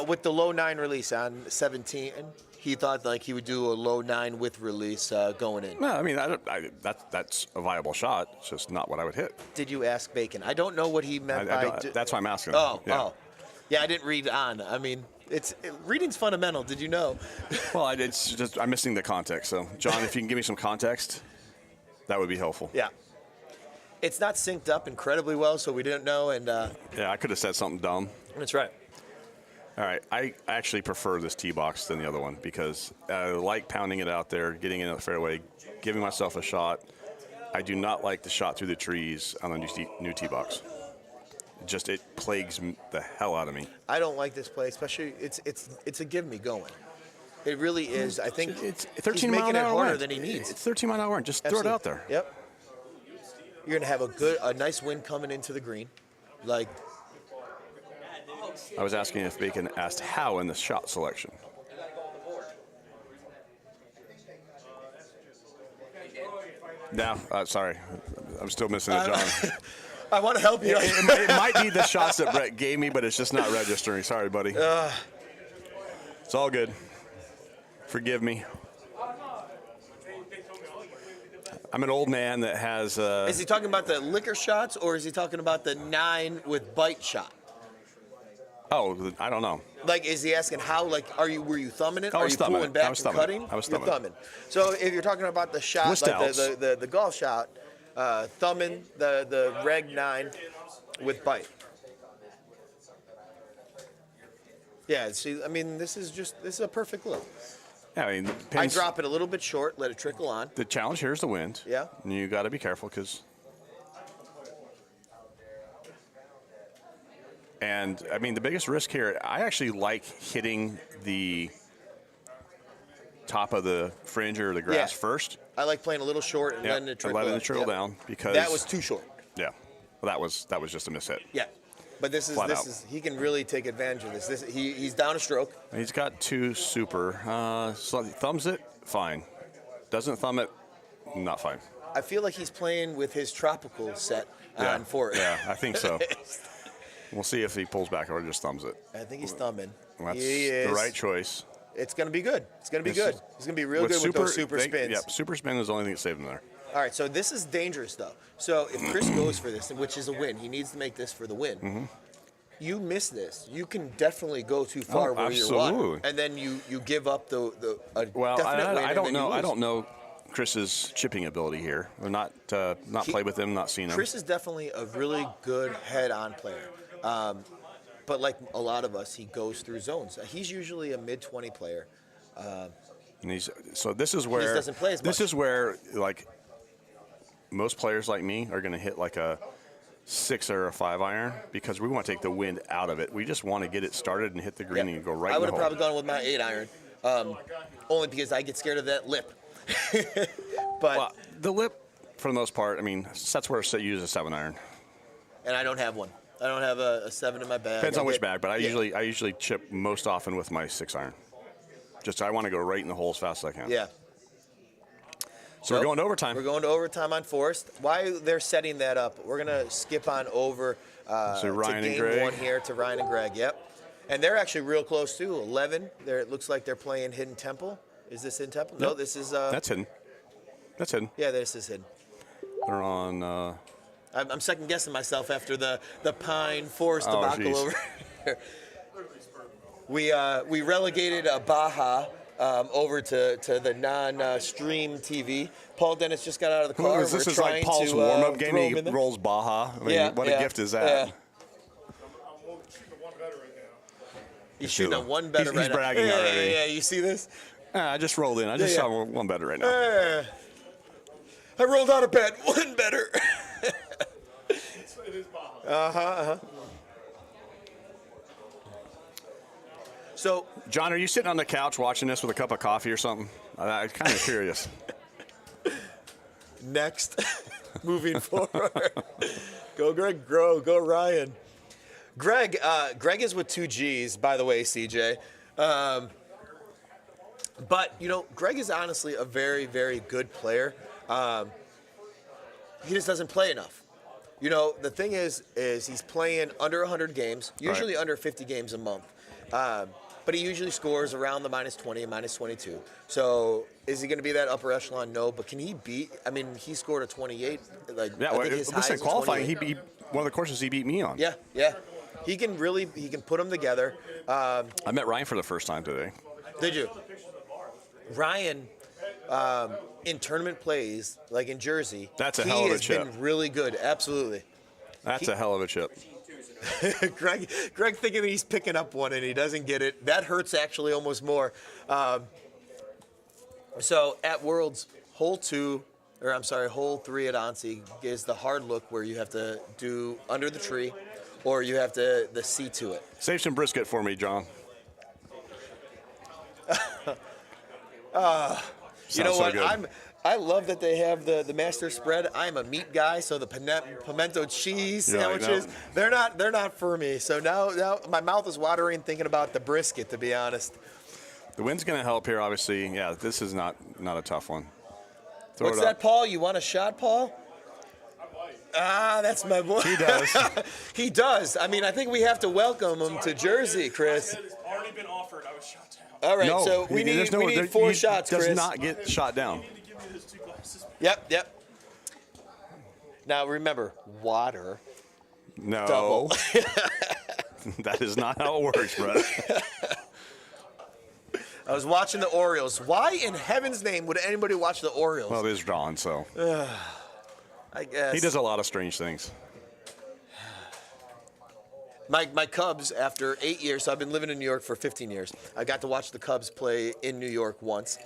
With the low 9 release on 17, he thought like he would do a low 9 with release going in. No, I mean that's a viable shot. It's just not what I would hit. Did you ask Bacon? I don't know what he meant That's why I'm asking. Yeah, I didn't read on. I mean, reading's fundamental. Did you know? Well, it's just I'm missing the context. So, John, if you can give me some context, that would be helpful. Yeah. It's not synced up incredibly well, so we didn't know. And yeah, I could have said something dumb. That's right. All right, I actually prefer this tee box than the other one because I like pounding it out there, getting it in the fairway, giving myself a shot. I do not like the shot through the trees on the new tee box. It plagues the hell out of me. I don't like this play, especially it's a give me going. It really is. I think it's 13 he's making it harder wind. than he needs. It's 13 mile an hour wind. Just Absolutely. throw it out there. Yep. You're gonna have a nice wind coming into the green, like. I was asking if Bacon asked how in the shot selection. No, sorry. I'm still missing it, John. I want to help you. It might be the shots that Brett gave me, but it's just not registering. Sorry, buddy. It's all good. Forgive me. I'm an old man that has... Is he talking about the liquor shots, or is he talking about the 9 with bite shot? Oh, I don't know. Like, is he asking how? Like, were you thumbing it? I Are was you thumbing pulling it. back I was and thumbing cutting? it. I was You're thumbing. So if you're talking about the shot, With like stouts. the golf shot, thumbing the reg 9 with bite. Yeah. See, I mean, this is a perfect look. Yeah, I mean, I drop it a little bit short, let it trickle on. The challenge here is the wind. Yeah. And you got to be careful because. And I mean, the biggest risk here, I actually like hitting the top of the fringe or the grass first. I like playing a little short and letting it trickle. Letting it trickle down because that was too short. Yeah, well, that was just a mishit. Yeah, but this is he can really take advantage of this. He's down a stroke. He's got 2 super. So thumbs it, fine. Doesn't thumb it, not fine. I feel like he's playing with his tropical set on for it. Yeah, I think so. We'll see if he pulls back or just thumbs it. I think he's thumbing. That's he is. the right choice. It's going to be good. It's going to be good. He's going to be real good with those super spins. Yeah, super spin is the only thing that saved him there. All right, so this is dangerous, though. So if Chris goes for this, which is a win, he needs to make this for the win. Mm-hmm. You miss this, you can definitely go too far where you're one, and then you give up the well, definite win. I don't know. I don't know Chris's chipping ability here. We're not played with him, not seen him. Chris is definitely a really good head-on player. But like a lot of us, he goes through zones. He's usually a mid-20 player. And this is where he just doesn't play as much. This is where like most players like me are going to hit like a 6 or a 5 iron because we want to take the wind out of it. We just want to get it started and hit the green and go right. I would have in the probably gone with my 8 iron, only because I get scared of that lip. But the lip, for the most part, I mean, that's where I use a 7 iron. And I don't have one. I don't have a 7 in my bag. Depends on which bag, but I usually chip most often with my 6 iron. I want to go right in the hole as fast as I can. Yeah. So we're going to overtime. We're going to overtime on Forest. While they're setting that up, we're going to skip on over to Ryan game and Greg. 1 here to Ryan and Greg. Yep. And they're actually real close too. 11. It looks like they're playing Hidden Temple. Is this Hidden Temple? No, this is. That's hidden. That's hidden. Yeah, this is hidden. They're on. I'm second guessing myself after the Pine Forest debacle over here. We relegated Baja over to the non-stream TV. Paul Dennis just got out of the car. This is like Paul's warm-up game. He rolls Baja. I mean, what a gift is that? Yeah. He's shooting a 1 better right now. He's bragging already. Yeah, you see this? I just rolled in. I just saw 1 better right now. I rolled out a bet. 1 better. So, John, are you sitting on the couch watching this with a cup of coffee or something? I'm kind of curious. Next, moving forward. Go Greg, go Ryan. Greg is with 2 G's, by the way, CJ. But, you know, Greg is honestly a very, very good player. He just doesn't play enough. You know, the thing is he's playing under 100 games, usually under 50 games a month. But he usually scores around the -20 and -22. So is he going to be that upper echelon? No. But can he beat? I mean, he scored a 28. Like, Yeah, I think his listen, highest is qualifying, 28. he beat one of the courses he beat me on. Yeah, yeah. He can put them together. I met Ryan for the first time today. Did you? Ryan, in tournament plays, like in Jersey, That's a hell of a chip. He has been really good. Absolutely. That's a hell of a chip. Greg thinking that he's picking up one and he doesn't get it. That hurts actually almost more. So at Worlds, hole 3 at Ansi is the hard look where you have to do under the tree or you have to see to it. Save some brisket for me, John. You know so what? good. I love that they have the master spread. I'm a meat guy, so the pimento cheese sandwiches, they're not for me. So now my mouth is watering thinking about the brisket, to be honest. The wind's going to help here, obviously. Yeah, this is not a tough one. What's that, Paul? You want a shot, Paul? That's my boy. He does. He does. I mean, I think we have to welcome him to Jersey, Chris. It's already been offered. I was shot down. All right, No, so we need 4 shots, Chris. Does not get shot down. Yep. Now remember, water. No. Double. That is not how it works, Brett. I was watching the Orioles. Why in heaven's name would anybody watch the Orioles? Well, it is John, so. I guess. He does a lot of strange things. My Cubs, after 8 years, so I've been living in New York for 15 years. I got to watch the Cubs play in New York once,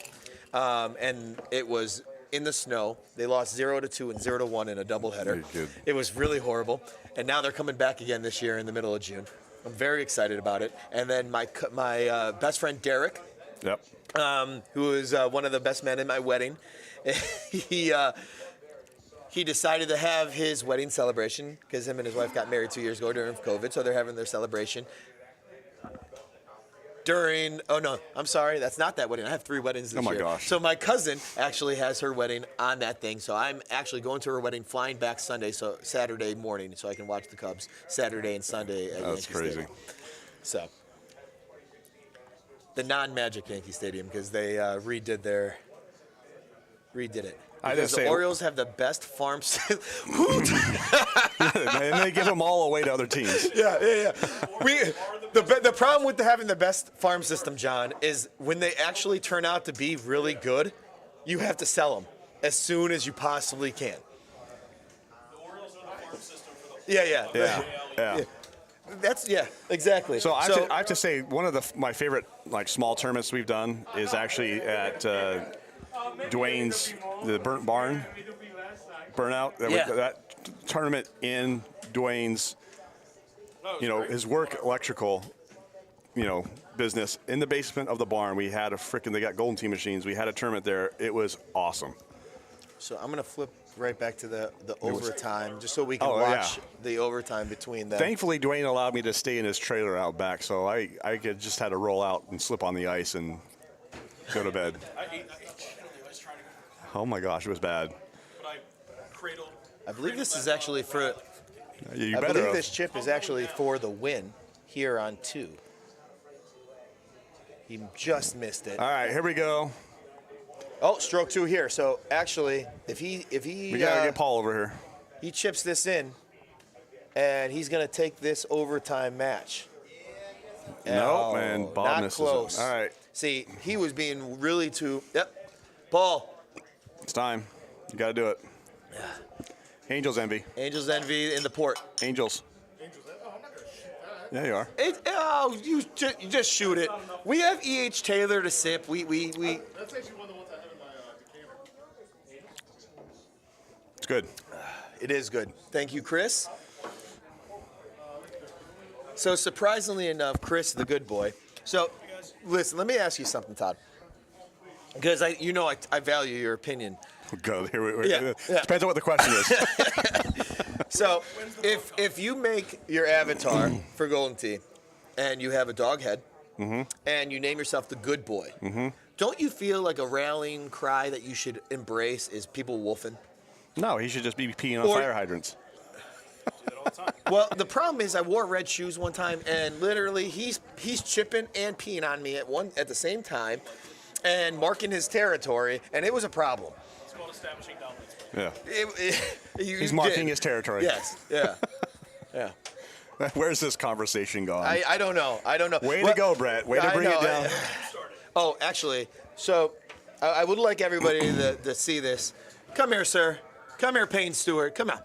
and it was in the snow. They lost 0-2 and 0-1 in a doubleheader. It was really horrible, and now they're coming back again this year in the middle of June. I'm very excited about it. And then my best friend Derek, Yep. who is one of the best men in my wedding, he decided to have his wedding celebration because him and his wife got married 2 years ago during COVID, so they're having their celebration oh no, I'm sorry, that's not that wedding. I have 3 weddings this year. Oh my gosh. So my cousin actually has her wedding on that thing, so I'm actually going to her wedding, flying back Saturday morning, so I can watch the Cubs Saturday and Sunday at That's Yankee crazy. Stadium. So the non-Magic Yankee Stadium because they redid it. Because the Orioles have the best farm system. And they give them all away to other teams. Yeah. The problem with having the best farm system, John, is when they actually turn out to be really good, you have to sell them as soon as you possibly can. The Orioles are the farm system for the Yeah. That's exactly. So I have to say, one of my favorite small tournaments we've done is actually at Dwayne's the burnout. That tournament in Dwayne's, his work electrical, business in the basement of the barn. We had they got Golden Tee machines. We had a tournament there. It was awesome. So I'm gonna flip right back to the overtime, just so we can watch the overtime between them. Thankfully, Dwayne allowed me to stay in his trailer out back, so I just had to roll out and slip on the ice and go to bed. Oh my gosh, it was bad. I believe this is actually for. You I better believe have. this chip is actually for the win here on 2. He just missed it. All right, here we go. Oh, stroke 2 here. So actually, if he We gotta get Paul over here. He chips this in, and he's gonna take this overtime match. No, man, Bob not misses close. it. All right, See, he was being really too. Yep, Paul. it's time. You gotta do it. Angels envy. Angels envy in the port. Angels. Yeah, you are. You just shoot it. We have E.H. Taylor to sip. We. That's actually one of the ones I have in my decanter. It's good. It is good. Thank you, Chris. So surprisingly enough, Chris, the good boy. So, listen, let me ask you something, Todd. Because I value your opinion. Go here. Yeah. Depends on what the question is. So, if you make your avatar for Golden Tee, and you have a dog head, and you name yourself the good boy, Don't you feel like a rallying cry that you should embrace is people wolfing? No, he should just be peeing on fire hydrants. Well, the problem is I wore red shoes one time, and literally he's chipping and peeing on me at the same time, and marking his territory, and it was a problem. It's called establishing dominance. Yeah. He's marking his territory. Yes. Yeah. Yeah. Where's this conversation going? I don't know. Way to go, Brett. Way to bring it down. Oh, actually, so I would like everybody to see this. Come here, sir. Come here, Payne Stewart. Come on.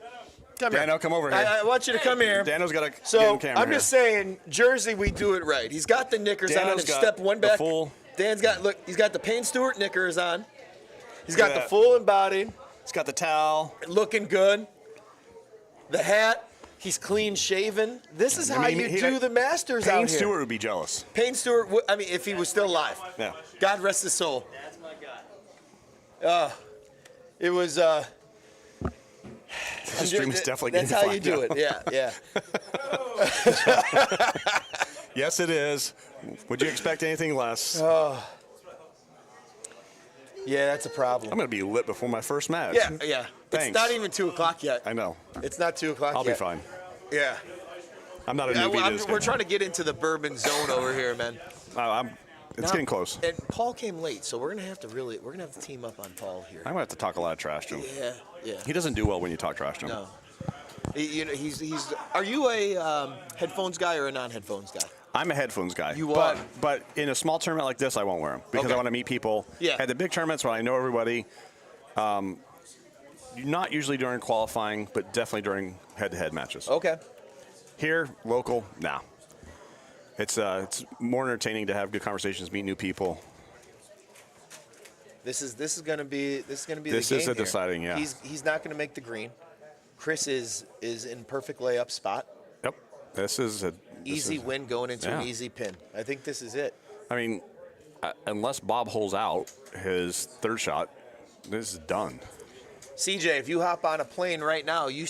Come here. Dano, come over here. I want you to come here. Dano's got to get So in camera I'm just saying, Jersey, we do it right. He's got the knickers on and step one back. Dan's got he's got the Payne Stewart knickers on. He's got the full embodied. He's got the towel. Looking good. The hat. He's clean shaven. This is how you do the Masters out here. Payne Stewart would be jealous. Payne Stewart, I mean, if he was still alive. Yeah. God rest his soul. That's my guy. It was. This stream is definitely That's getting how you do it. Yeah. Yes, it is. Would you expect anything less? Oh. Yeah, that's a problem. I'm going to be lit before my first match. Yeah. Thanks. It's not even 2 o'clock yet. I know. It's not 2 o'clock I'll yet. be fine. Yeah. I'm not a newbie to this We're game. trying to get into the bourbon zone over here, man. It's getting close. And Paul came late, so we're gonna have to team up on Paul here. I'm going to have to talk a lot of trash to him. Yeah. He doesn't do well when you talk trash to him. No. He's. Are you a headphones guy or a non-headphones guy? I'm a headphones guy. You are. But in a small tournament like this, I won't wear them because Okay. I want to meet people. Yeah. At the big tournaments where I know everybody, not usually during qualifying, but definitely during head-to-head matches. Okay. Here, local, nah. It's more entertaining to have good conversations, meet new people. This is gonna be the game. This is a here. deciding, yeah. He's not gonna make the green. Chris is in perfect layup spot. Yep. This is a Easy win going into an easy pin. I think this is it. I mean, unless Bob holes out his third shot, this is done. CJ, if you hop on a plane right now, you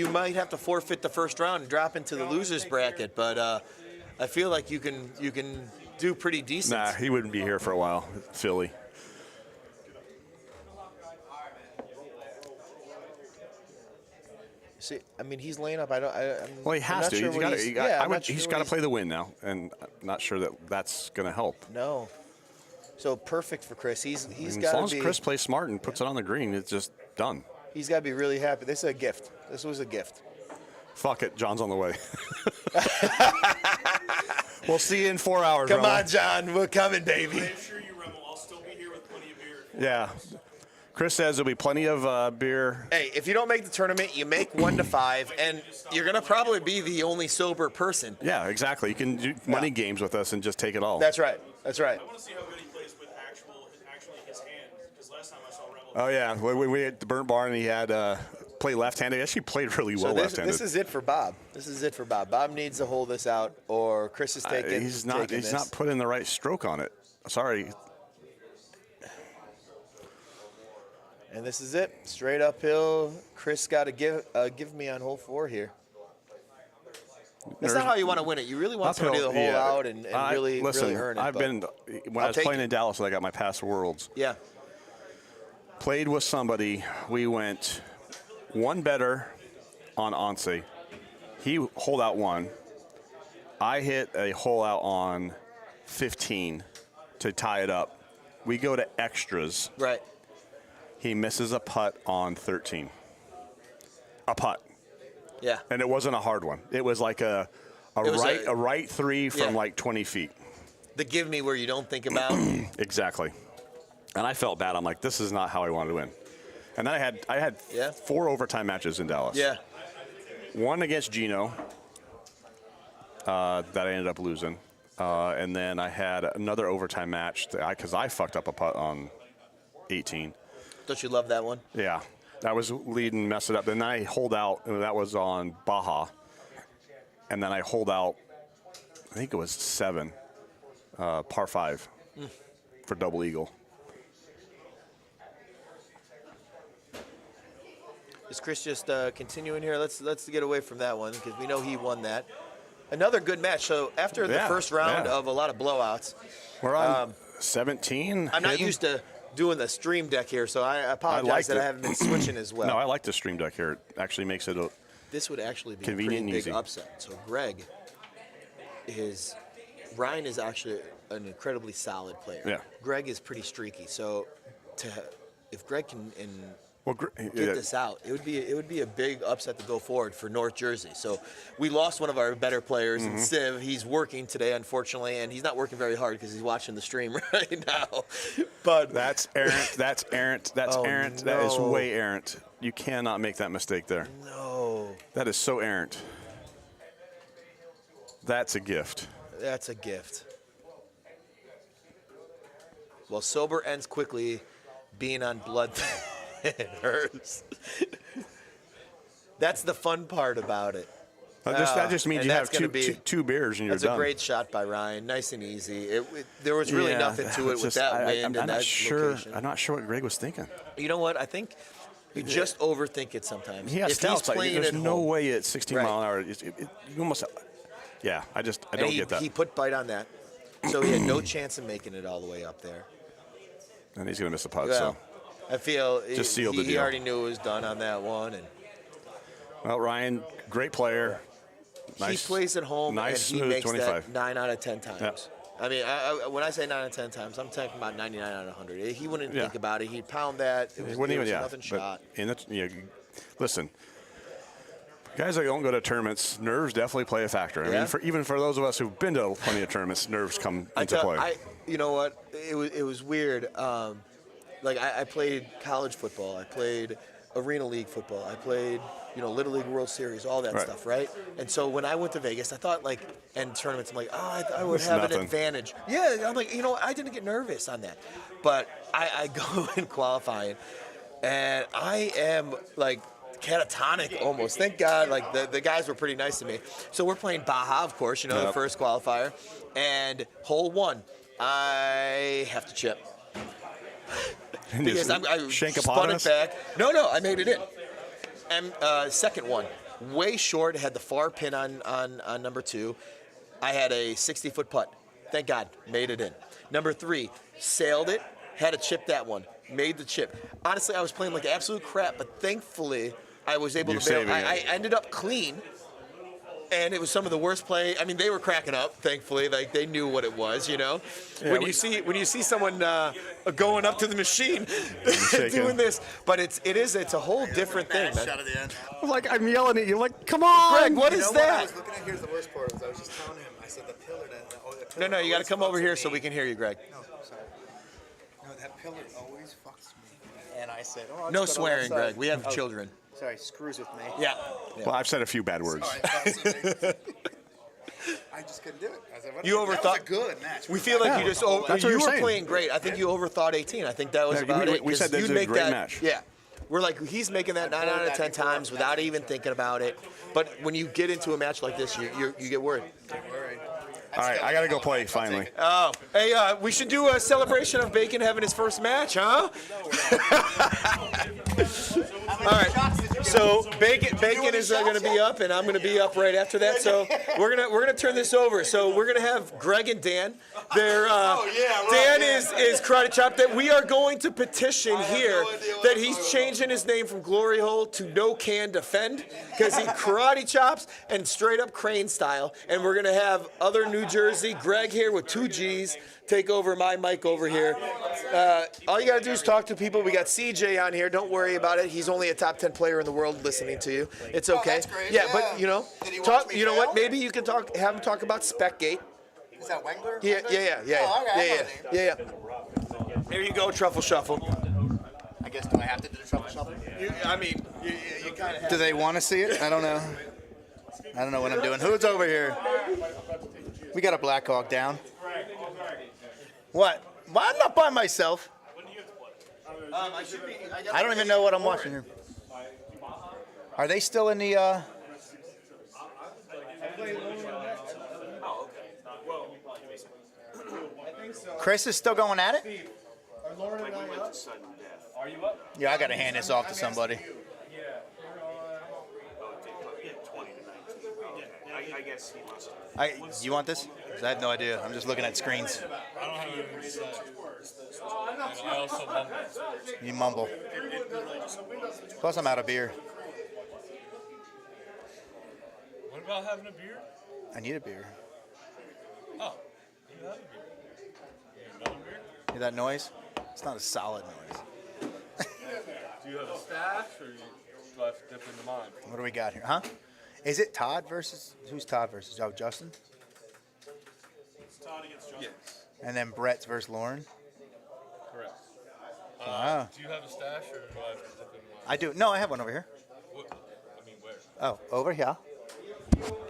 might have to forfeit the first round and drop into the losers bracket. But I feel like you can do pretty decent. Nah, he wouldn't be here for a while. Philly. See, I mean, he's laying up. Well, he has to. He's got to play the win now, and I'm not sure that that's going to help. No. So perfect for Chris. He's got to be. As long as Chris plays smart and puts it on the green, it's just done. He's got to be really happy. This is a gift. This was a gift. Fuck it, John's on the way. We'll see you in 4 hours. Come Remo. on, John. We're coming, baby. I assure you, Remo, I'll still be here with plenty of beer. Yeah. Chris says there'll be plenty of beer. Hey, if you don't make the tournament, you make 1 to 5, and you're gonna probably be the only sober person. Yeah, exactly. You can do money games with us and just take it all. That's right. That's right. I want to see how good he plays with actually his hand, because last time I saw Remo. Oh yeah, when we at the Burnt Barn, he had play left-handed. He actually played really well left-handed. This is it for Bob. This is it for Bob. Bob needs to hold this out, or Chris is taking. He's not putting the right stroke on it. Sorry. And this is it. Straight uphill. Chris got to give me on hole 4 here. That's not how you want to win it. You really want somebody to hold out and really earn it. When I was playing in Dallas, I got my past Worlds. Yeah. Played with somebody. We went one better on Onse. He holed out 1. I hit a hole out on 15 to tie it up. We go to extras. Right. He misses a putt on 13. A putt. Yeah. And it wasn't a hard one. It was like a right 3 from like 20 feet. The give me where you don't think about. Exactly. And I felt bad. I'm like, this is not how I wanted to win. And then I had 4 overtime matches in Dallas. Yeah. 1 against Gino that I ended up losing. And then I had another overtime match because I fucked up a putt on 18. Don't you love that one? Yeah. I was leading, messed it up. Then I holed out, and that was on Baja. And then I holed out, I think it was 7, par 5 for double eagle. Is Chris just continuing here? Let's get away from that one because we know he won that. Another good match. So after the first round of a lot of blowouts, We're on 17. I'm not hidden. used to doing the stream deck here, so I apologize that I haven't been switching as well. No, I like the stream deck here. It actually makes it a This would actually be convenient a and pretty big easy. upset. So Ryan is actually an incredibly solid player. Yeah. Greg is pretty streaky. So if Greg can get yeah. this out, it would be a big upset to go forward for North Jersey. So we lost one of our better players in Civ. He's working today, unfortunately, and he's not working very hard because he's watching the stream right now. But That's errant. That's errant. That's Oh, errant. That is no. way errant. You cannot make that mistake there. no, That is so errant. That's a gift. that's a gift. Well, sober ends quickly. Being on blood thinners. That's the fun part about it. That just means and you have that's gonna be- two beers and you're That's done. a great shot by Ryan. Nice and easy. There was really nothing to it it's with just- that wind I'm and not that sure. location. I'm not sure what Greg was thinking. You know what? I think you just overthink it sometimes. He has if to he's tell. Like, playing there's at no home, way at 16 mile an hour. You almost. Yeah, I and don't he, get that. He put bite on that, so he had no chance of making it all the way up there. And he's gonna miss the putt. Well, So, I feel Just sealed the he deal. already knew it was done on that one, and well, Ryan, great player. Nice, he plays at home nice, and he smooth makes 25. that 9 out of 10 times. Yep. I mean, when I say 9 out of 10 times, I'm talking about 99 out of 100. He wouldn't Yeah. think about it. He'd pound that. It was, Wouldn't it even, was nothing but shot. listen, guys that don't go to tournaments, nerves definitely play a factor. I Yeah. mean, even for those of us who've been to plenty of tournaments, nerves come into play. You know what? It was weird. I played college football. I played Arena League football. I played, Little League World Series, all that Right. stuff, right? And so when I went to Vegas, I thought and tournaments, I'm like, I would It's have nothing. an advantage. Yeah, I'm like, I didn't get nervous on that. But I go in qualifying, and I am catatonic almost. Thank God, the guys were pretty nice to me. So we're playing Baja, of course, the Yep. first qualifier, and hole 1, I have to chip. Because I Shank spun upon it us? back. No, I made it in. And second one, way short, had the far pin on number 2. I had a 60-foot putt. Thank God, made it in. Number 3, sailed it, had to chip that one, made the chip. Honestly, I was playing like absolute crap, but thankfully I was able You're to bail. saving it. I ended up clean. And it was some of the worst play. I mean, they were cracking up. Thankfully, they knew what it was. When you see someone going up to the machine, doing this, but it's a whole different thing, man. Shot at the end. I'm yelling at you, come on! Greg, what is What I that? was looking at, here's the worst part. I was just telling him, I said the pillar that. No, you got to come over here so we can hear you, Greg. No, sorry. No, that pillar always fucks me. And I said, oh, No swearing, Greg. We have children. Sorry, screws with me. Yeah. Well, I've said a few bad words. I just couldn't do it. I said, You overthought. That was a good match. We feel like Yeah. you just. That's what You you're were saying. playing great. I think you overthought 18. I think that was Yeah, about it. we said 'cause that you'd was a make great that- match. Yeah. We're like, he's making that 9 out of 10 times without even thinking about it. But when you get into a match like this, you get worried. All right, I got to go play finally. Oh, hey, we should do a celebration of Bacon having his first match, huh? All right. So Bacon is going to be up, and I'm going to be up right after that. So we're gonna turn this over. So we're gonna have Greg and Dan. Dan is karate chop. That we are going to petition here that he's changing his name from Glory Hole to No Can Defend because he karate chops and straight up crane style. And we're gonna have other New Jersey Greg here with 2 G's take over my mic over here. All you gotta do is talk to people. We got CJ on here. Don't worry about it. He's only a top 10 player in the world listening to you. It's okay. That's great. Yeah, Yeah. but Did he talk. watch me You know fail? what? Maybe you can have him talk about Specgate. Is that Wengler? Yeah. Oh, okay, I know the name. There you go, Truffle Shuffle. I guess, do I have to do the trouble shuffle? You kind of. Do they want to see it? I don't know. I don't know what I'm doing. Who's over here? We got a Black Hawk down. What? Well, I'm not by myself. I don't even know what I'm watching here. Are they still in the? Chris is still going at it? Are Lauren and I up? Are you up? Yeah, I got to hand this off to somebody. Yeah. I get guess he must have. You want this? 'Cause I have no idea. I'm just looking at screens. I don't have anything to say. And I also mumble. You mumble. Plus, I'm out of beer. What about having a beer? I need a beer. Oh, you have a beer. You have another beer? Hear that noise? It's not a solid noise. Do you have a stash, or do I have to dip into mine? What do we got here? Huh? Is it Todd versus... Who's Todd versus? Oh, Justin? It's Todd against Justin. Yes. And then Brett's versus Lauren? Correct. Wow. Do you have a stash, or do I have to dip into mine? I do. No, I have one over here. What? I mean, where? Oh, over here.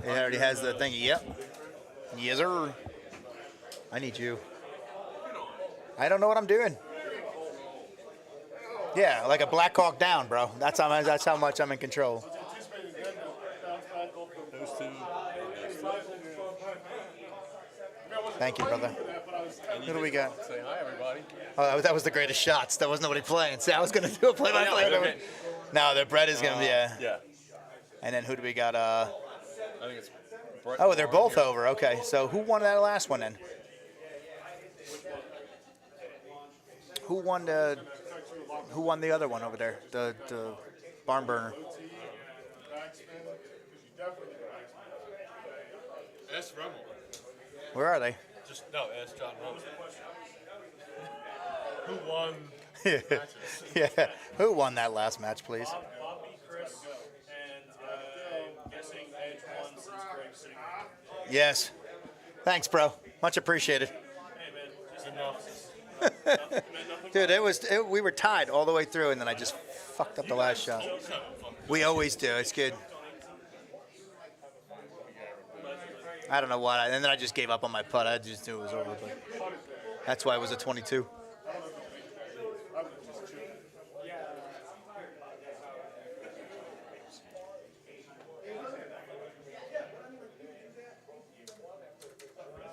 It already has the thingy. Yep. Yes, sir. I need you. I don't know what I'm doing. Yeah, like a Black Hawk Down, bro. That's how much I'm in control. Those two. Thank you, brother. Who do we got? Say hi, everybody. Oh, that was the greatest shots. There was nobody playing. See, I was going to do a play-by-play. Okay. No, the Brett is going to be, Yeah. And then who do we got? I think it's Brett. Oh, they're both over. Okay, so who won that last one then? Who won the other one over there? The barn burner. Ask Rummel. Where are they? Ask John Rummel. Who won? Yeah. Who won that last match, please? Bobby, Chris, and I'm guessing Edge won since Greg's sitting there. Yes. Thanks, bro. Much appreciated. Hey, man, just enough. Dude, we were tied all the way through, and then I just fucked up the last shot. We always do. It's good. I don't know why. And then I just gave up on my putt. I just knew it was over. But that's why it was a 22.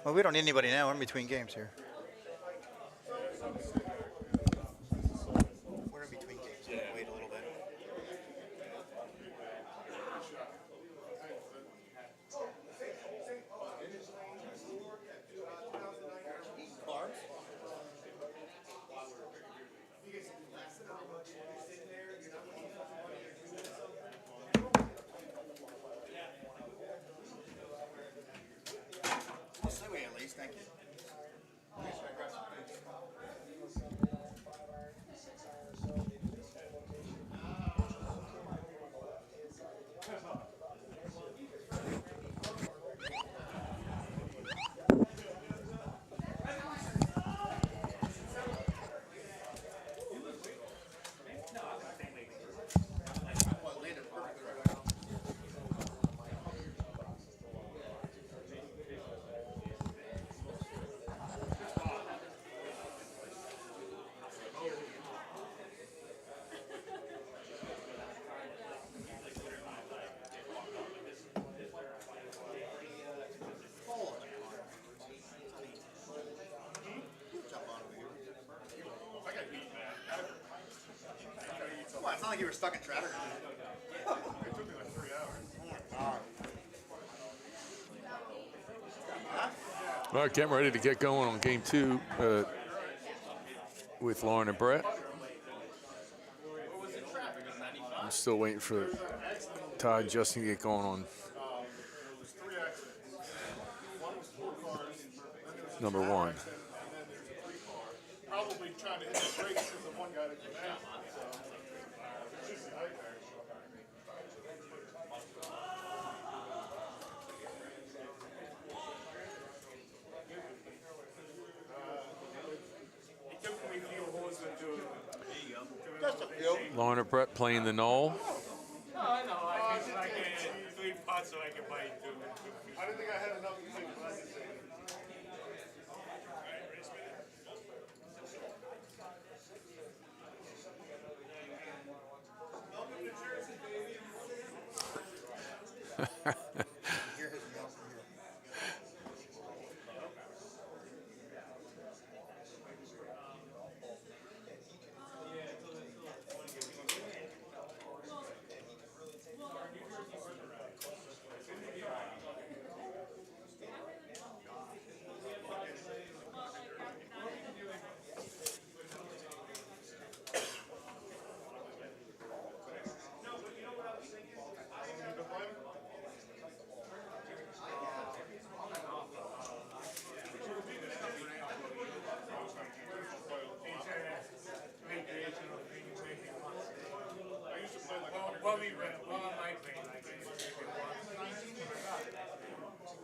Well, we don't need anybody now. We're in between games here. We're in between games. Yeah. Wait a little bit. I'll say we at least. Thank you. Well, it's not like you were stuck in traffic. It took me like 3 hours. All right, getting ready to get going on game 2 with Lauren and Brett. I'm still waiting for Todd and Justin to get going on number 1. Probably trying to hit the brakes because of one guy that came out. Lauren and Brett playing the Knoll. No, I know. I get 3 pots so I can buy 2. I didn't think I had enough to take classes.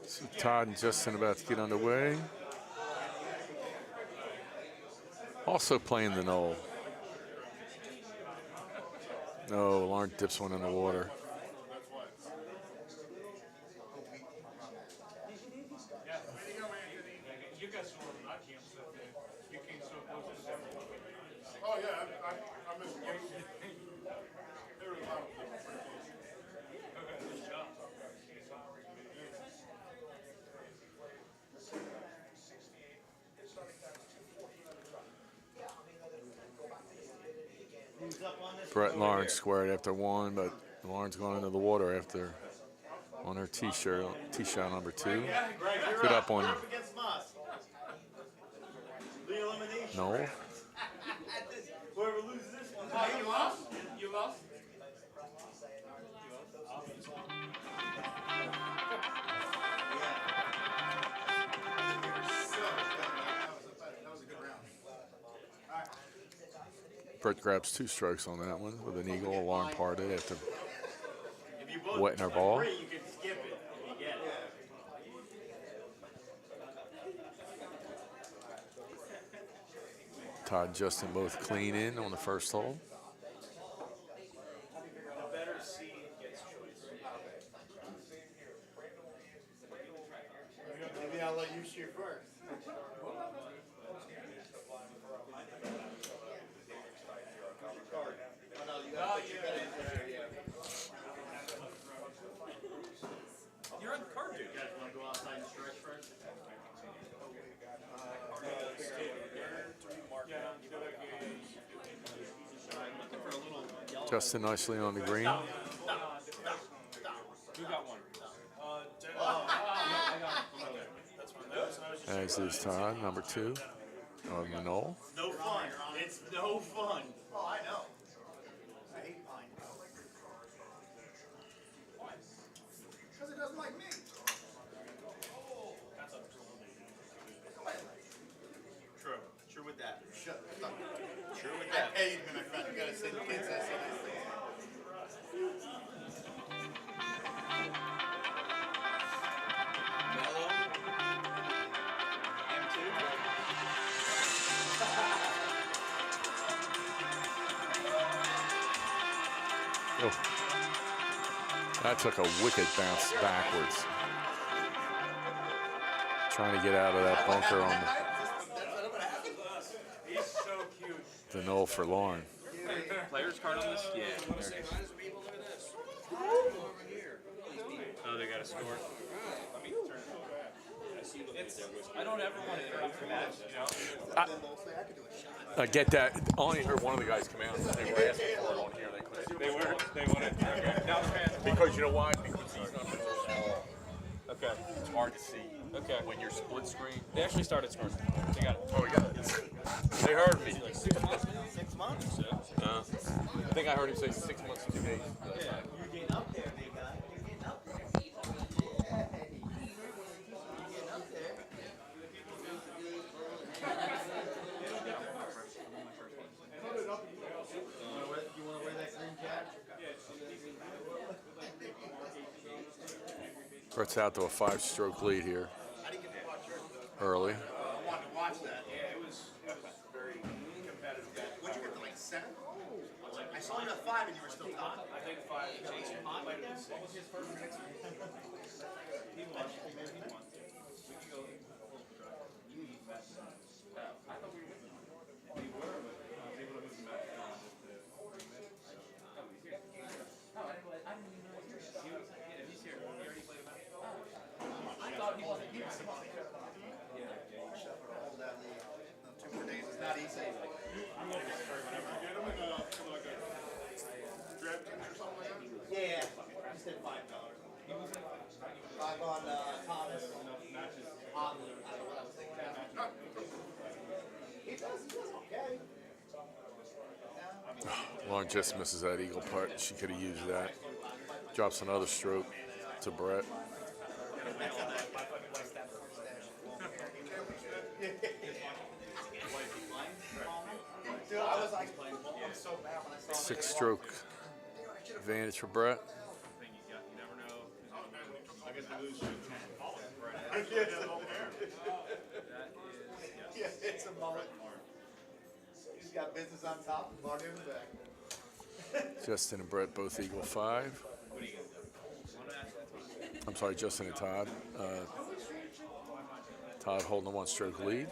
So Todd and Justin about to get underway. Also playing the knoll. No, Lauren dips one in the water. You guys saw him, I can't sit there. You came so close to them. Oh, yeah, I missed the game. There was a lot of people pretty close. Good job. Brett and Lauren squared after one, but Lauren's going into the water after on her tee shot number 2. Good up on no. Whoever loses this one. You lost? You lost? Brett grabs 2 strokes on that one with an eagle. Lauren parted after wetting her ball. You can skip it if you get it. Todd and Justin both clean in on the first hole. The better seed gets choice. Maybe I'll let you shoot first. You're on the card, dude. You guys want to go outside and stretch first? Justin nicely on the green. Who got one? As is Todd, number 2 on the knoll. No fun. It's no fun. Oh, I know. I hate pine. Because it doesn't like me. True. True with that. Shut up. True with that. I paid me, my friend. You gotta say the kids that say nice things. Oh. That took a wicked bounce backwards. Trying to get out of that bunker on He's so cute. the knoll for Lauren. Player's card on this? Yeah. There it is. Oh, they got a score. I don't ever want to interrupt your match, you know? I get that. I only heard one of the guys come out and they were asking for it on here. They couldn't. They were? They wanted. Okay. Now the fans. Because you know why? Because he's not Okay. It's hard to see. Okay. When you're split screen. They actually started scoring. They got it. Oh, we got it. They heard me. Like 6 months? 6 months or so. I think I heard him say 6 months, 2 days. Yeah. You're getting up there, big guy. You're getting up there. You're getting up there. You want to wear that green cap? Brett's out to a 5-stroke lead here. Early. I wanted to watch that. Yeah, it was very competitive. What'd you get to, like 7? I saw you at 5 and you were still top. I think 5. Jason Pott might have been 6. What was his first mix? He won. He won. We can go. You messed up. I thought we were. We were, but I was able to move him back. I didn't even know he was here. He was, yeah, he's here. He already played him out. I thought he wasn't here. Hold that lead. 2 more days is not easy. Yeah, just did $5. 5 on Thomas. He does okay. Lauren just misses that eagle putt. She could have used that. Drops another stroke to Brett. Dude, I was like, I'm so bad when I saw 6-stroke Advantage for Brett. I guess I lose 10. Yeah, it's a mullet. He's got business on top and money in the back. Justin and Brett both equal 5. I'm sorry, Justin and Todd. Todd holding a 1-stroke lead.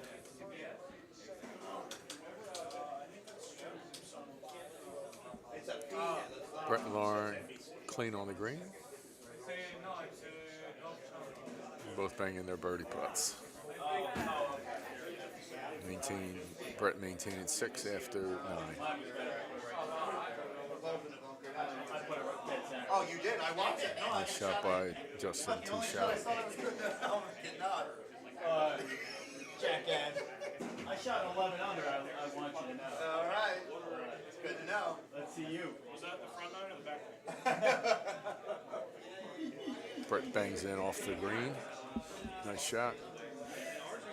Brett and Lauren clean on the green. Both banging their birdie putts. Brett maintaining 6 after 9. Oh, you did? I watched it. No, Nice shot by Justin, 2 shots. Jackass. I shot 11 under, I want you to know. All right. It's good to know. Let's see you. Was that the front nine or the back nine? Brett bangs in off the green. Nice shot.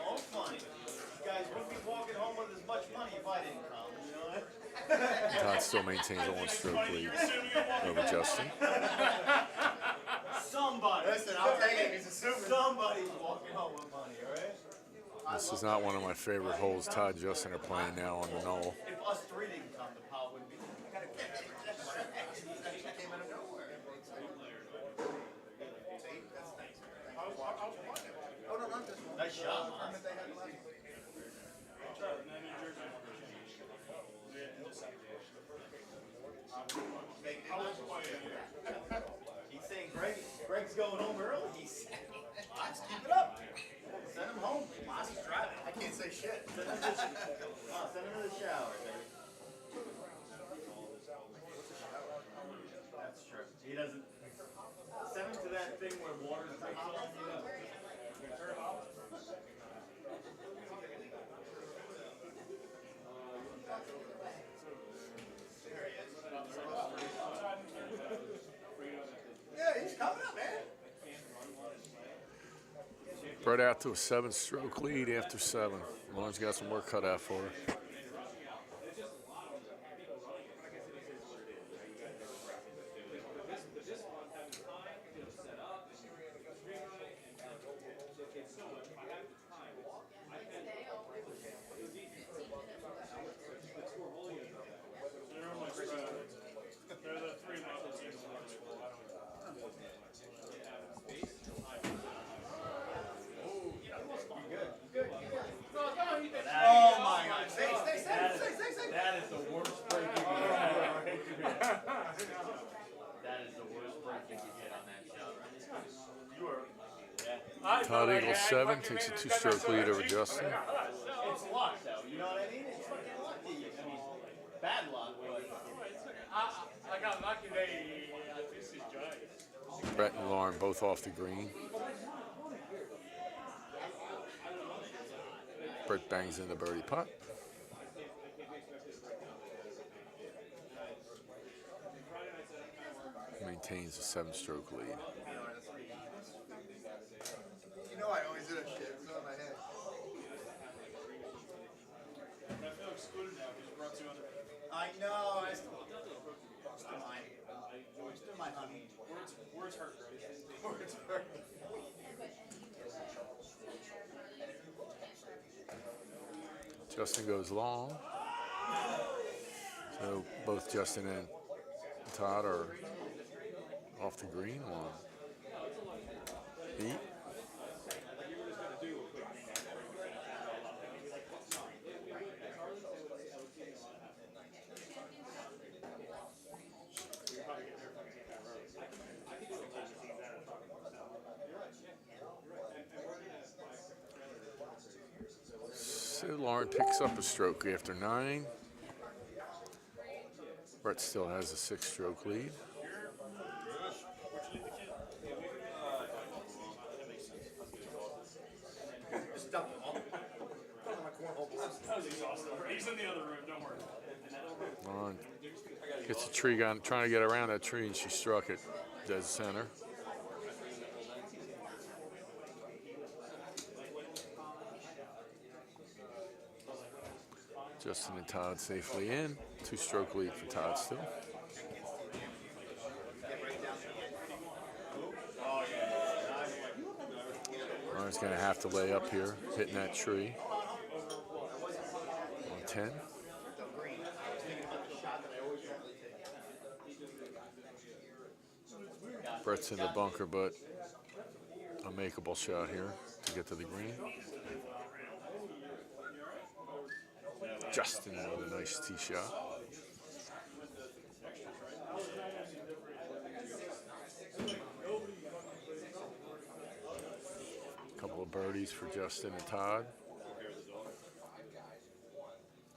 All fun. You guys wouldn't be walking home with as much money if I didn't come, you know? Todd still maintains a 1-stroke lead over Justin. Somebody. Listen, I'll take it. He's assuming. Somebody's walking home with money, all right? This is not one of my favorite holes. Todd and Justin are playing now on the knoll. If us 3 didn't come, the pot wouldn't be. I gotta catch it. That came out of nowhere. Oh, no, not this one. Nice shot, man. He's saying Greg's going home early. He's let's keep it up. Send him home. Moss's driving. I can't say shit. Send him to the shower, baby. That's true. He doesn't. Send him to that thing where water takes off. Yeah, he's coming up, man. Brett out to a 7-stroke lead after 7. Lauren's got some work cut out for her. They're the 3 most teams. Oh my God! That is the worst break you can get. That is the worst break you can get on that shot. You are. Todd equals 7, takes a 2-stroke lead over Justin. It's luck, though. You know what I mean? It's fucking lucky. I mean, bad luck, but I got lucky they this is giant. Brett and Lauren both off the green. Brett bangs in the birdie putt. Maintains a 7-stroke lead. You know I always do that shit. It's on my head. I feel excluded now because you brought 2 other. I know. I still mine. Still my honey. Words hurt, right? Words hurt. Justin goes long. So both Justin and Todd are off the green on 8. So Lauren picks up a stroke after 9. Brett still has a 6-stroke lead. Just dump them all. Put them on my cornhole board. That was exhausting. He's in the other room, don't worry. Lauren gets a tree gun, trying to get around that tree, and she struck it dead center. Justin and Todd safely in. 2-stroke lead for Todd still. Lauren's going to have to lay up here, hitting that tree. On 10. Brett's in the bunker, but a makeable shot here to get to the green. Justin with a nice tee shot. Couple of birdies for Justin and Todd.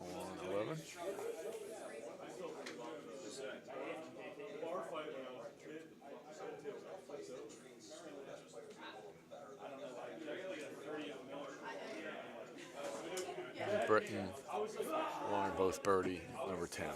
On 11. Brett and Lauren both birdie number 10.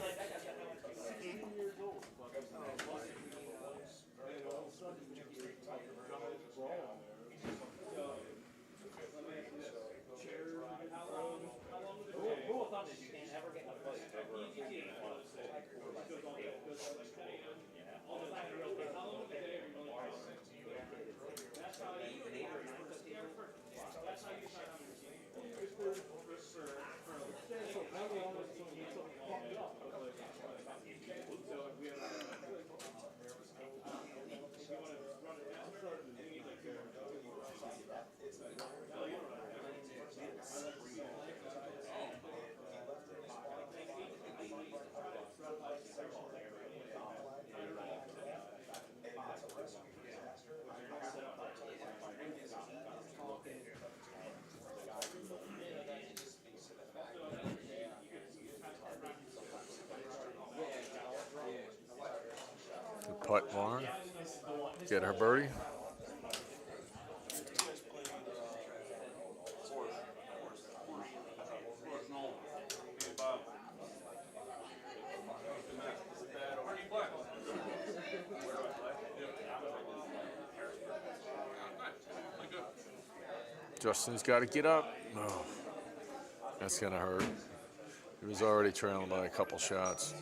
Good putt, Lauren. Get her birdie. Justin's got to get up. Oh, that's going to hurt. He was already trailing by a couple shots.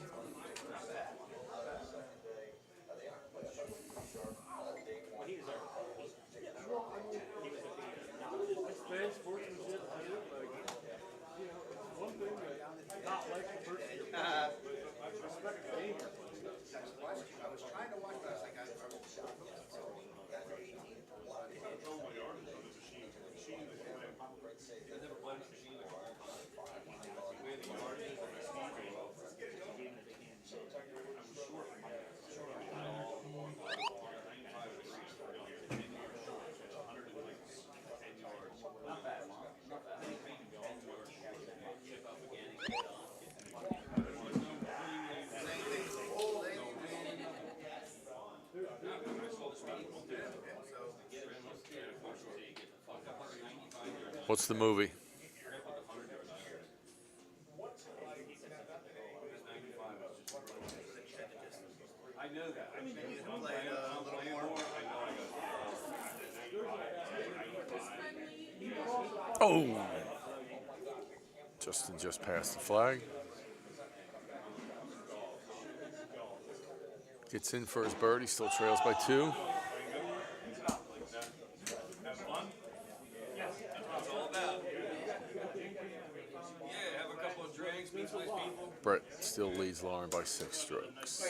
What's the movie? Oh! Justin just passed the flag. Gets in for his birdie, still trails by 2. Brett still leads Lauren by 6 strokes.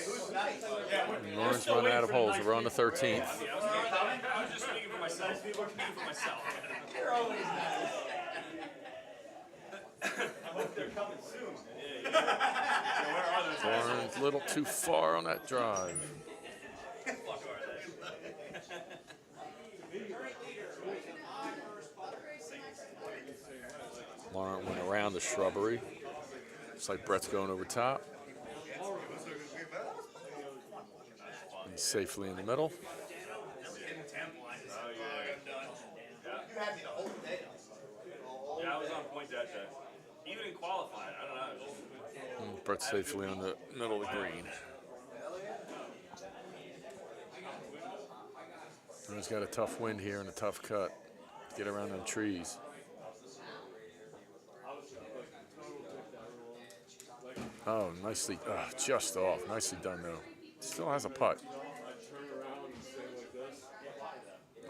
And Lauren's running out of holes. We're on the 13th. I was just speaking for myself. I hope they're coming soon. Lauren's a little too far on that drive. Lauren went around the shrubbery. Looks like Brett's going over top. He's safely in the middle. Yeah, I was on point that day. Even in qualifying, I don't know. And Brett's safely on the middle of the green. And he's got a tough wind here and a tough cut to get around them trees. Oh, nicely, just off. Nicely done, though. Still has a putt.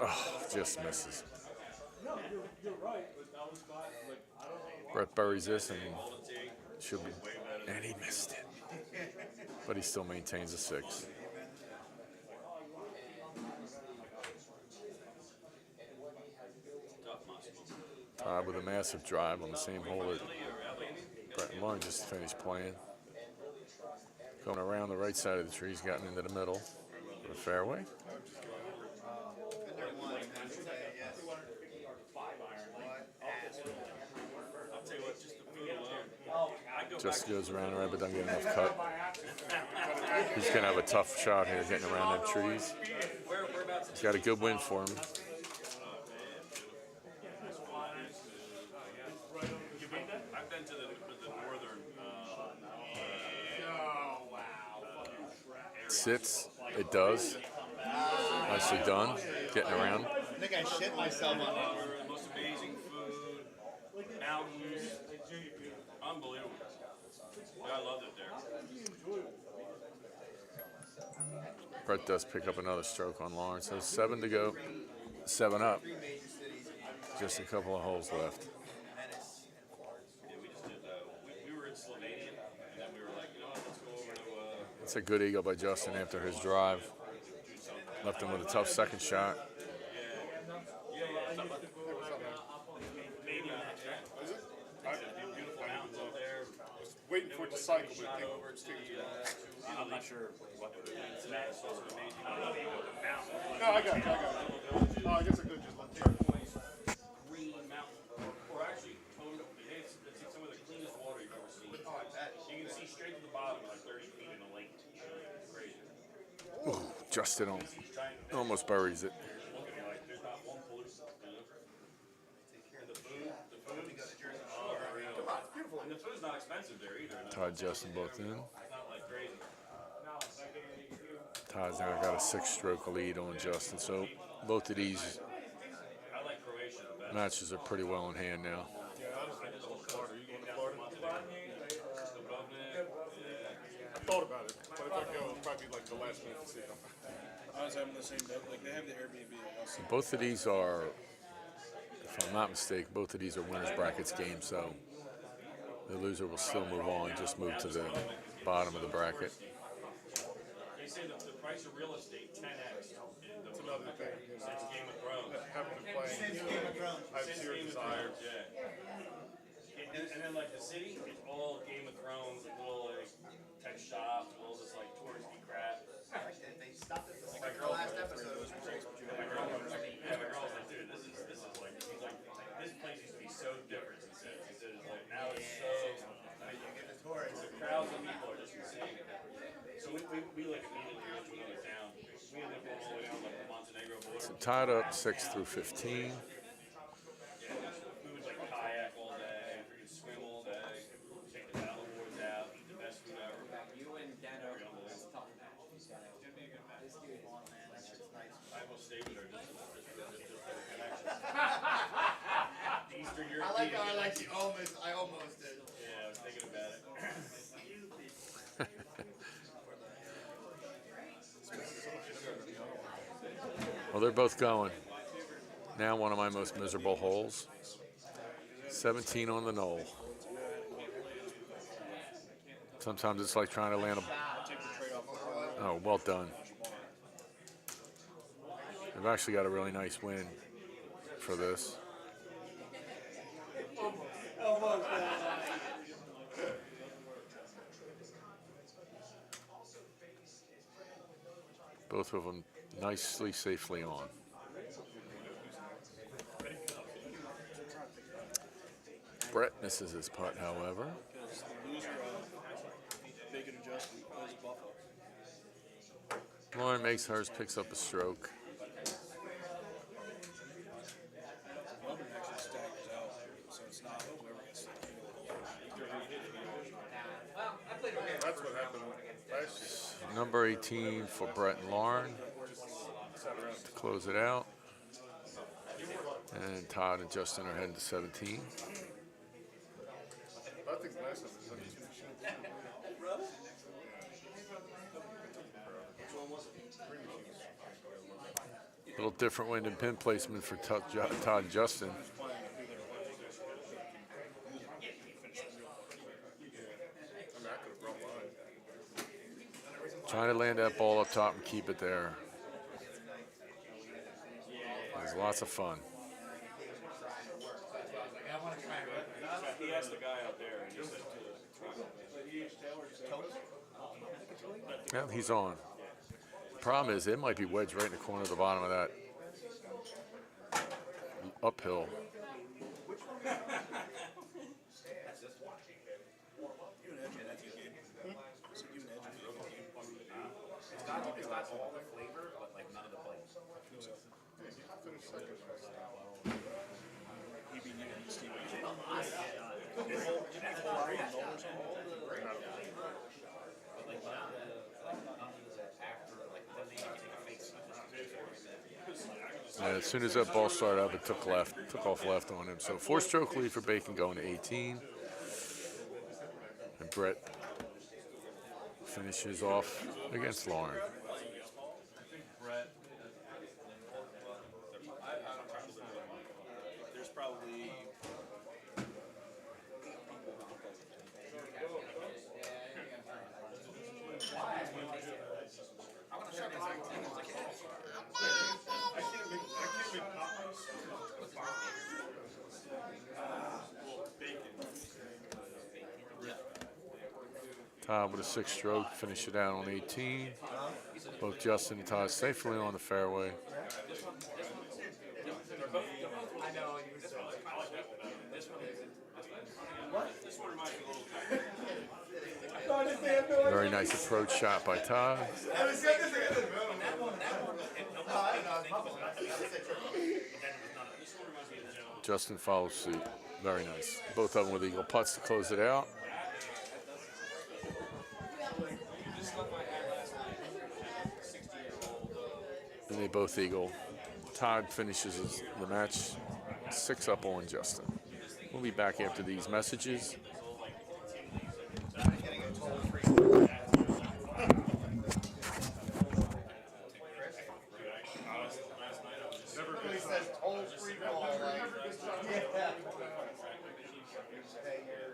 Oh, just misses. Brett buries this and should be, and he missed it. But he still maintains a 6. Todd with a massive drive on the same hole that Brett and Lauren just finished playing. Going around the right side of the tree, he's gotten into the middle of the fairway. Just goes around right, but doesn't get enough cut. He's going to have a tough shot here getting around them trees. He's got a good win for him. I've been to the northern. Sits, it does. Nicely done, getting around. I think I shit myself on that. The most amazing food, mountains, unbelievable. Yeah, I loved it there. Brett does pick up another stroke on Lawrence. So 7 to go, 7 up. Just a couple of holes left. We were in Slovenia, and then we were like, you know what, let's go over to. It's a good eagle by Justin after his drive. Left him with a tough second shot. Waiting for it to cycle, but I'm not sure what the status was. No, I got it. Oh, I guess I could just let green mountain, or actually, it's some of the cleanest water you've ever seen. Oh, I bet. You can see straight to the bottom, like 30 feet in the lake. It's crazy. Ooh, Justin almost buries it. There's not one pollution. And the food, beautiful. And the food's not expensive there either. Todd, Justin both in. Not like crazy. Todd's now got a 6-stroke lead on Justin, so both of these matches are pretty well in hand now. I thought about it, but if I go, it'll probably be like the last minute to see them. I was having the same, like they have the Airbnb at house. Both of these are, if I'm not mistaken, both of these are winners brackets games, so the loser will still move on, just move to the bottom of the bracket. They say that the price of real estate 10x. That's another thing. Since Game of Thrones. Haven't been playing. Since Game of Thrones. I have zero desire. Yeah. And then like the city, it's all Game of Thrones, like little like tech shops, all this like touristy crap. They stopped it My the girl last episode. My girl was like, dude, this is like, he's like, this place used to be so different. He said it's like now it's so. You get the tourists. The crowds of people are just insane. So we like immediately went to another town. We ended up going all the way down like the Montenegro border. So tied up 6 through 15. We would like kayak all day, we could swim all day, take the paddle boards out, eat the best food ever. You and Dano, it's a tough match. It's gonna be a good match. This dude, man, that shit's nice. I will stay with her just for the connection. Eastern European. I like you almost, I almost did. Yeah, I was thinking about it. Well, they're both going. Now one of my most miserable holes. 17 on the knoll. Sometimes it's like trying to land a... Oh, well done. They've actually got a really nice win for this. Both of them nicely, safely on. Brett misses his putt, however. Because the loser make an adjustment as a buffer. Lauren makes hers, picks up a stroke. Bourbon actually staggers out, so it's not whoever gets That's what happened last year. Number 18 for Brett and Lauren to close it out. And Todd and Justin are heading to 17. I think last time was 17. A little different wind and pin placement for Todd and Justin. Trying to land that ball up top and keep it there. It was lots of fun. He asked the guy out there, and he said Yeah, he's on. Problem is, it might be wedged right in the corner of the bottom of that uphill. It's got all the flavor, but like none of the plates. And as soon as that ball started up, it took off left on him. So 4-stroke lead for Bacon going to 18. And Brett finishes off against Lauren. there's probably Todd with a 6-stroke, finish it out on 18. Both Justin and Todd safely on the fairway. Very nice approach shot by Todd. Justin follows suit. Very nice. Both of them with eagle putts to close it out. And they both eagle. Todd finishes the match 6 up on Justin. We'll be back after these messages. Everybody says toll free call. Like, yeah.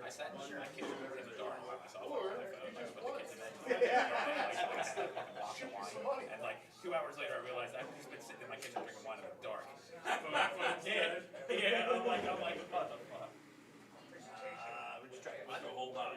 I sat in my kitchen in the dark by myself. And like 2 hours later, I realized I've just been sitting in my kitchen drinking wine in the dark. Yeah, I'm like, what the fuck? We're just trying to hold on.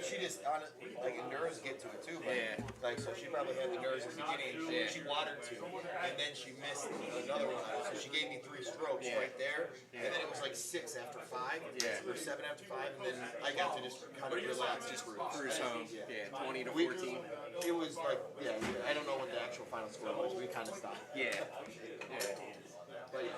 She just on it, like nerves get to it too. But like so she probably had the nerves at the beginning. She wanted to, and then she missed another one. So she gave me 3 strokes right there, and then it was like 6 after 5, or 7 after 5, and then I got to just kind of relax, just cruise home. 20 to 14. It was like I don't know what the actual final score was. We kind of stopped. Yeah. But yeah.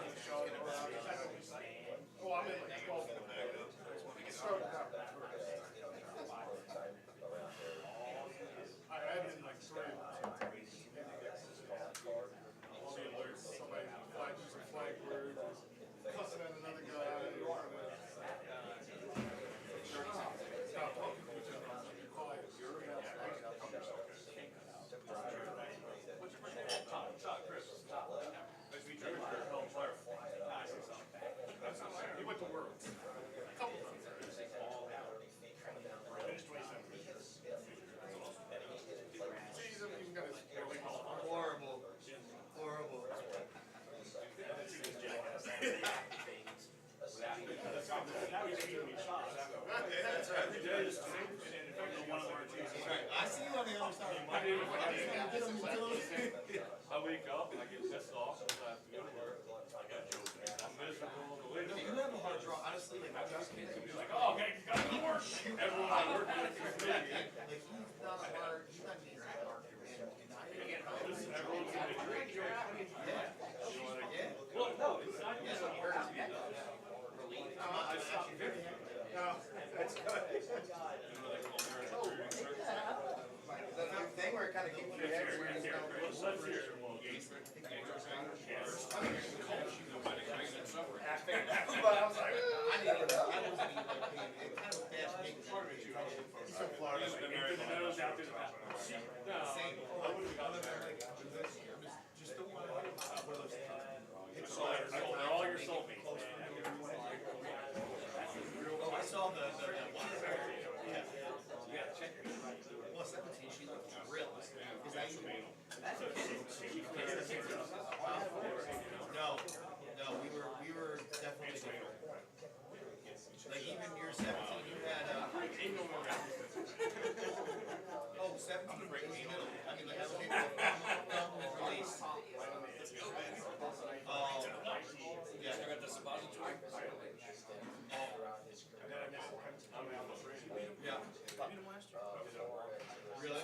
He went to work. A couple times. Horrible. That's right. I see you on the other side. I wake up and I get pissed off because I have to go to work. I'm miserable. You have a hard draw, honestly. Like, Like, oh, okay, you gotta go to work. Everyone I work with is me. like he's not hard. He's not getting hard. Everyone's gonna drink. Well, no, it's not just like hurts me. That's good. That's the thing where it kind of keeps your head where it's going. Let's hear it. But I was like, I wasn't even like, it kind of fast making He's from Florida. The nose out through the mouth. No. Same. Just don't want to. They're all your soulmates. Oh, I saw the yeah. Well, 17, she looked real. No, we were definitely different. Like even year 17, you had 17 right in the middle. I mean, like I was able to release. Yeah, I got the suppository. Yeah. Really?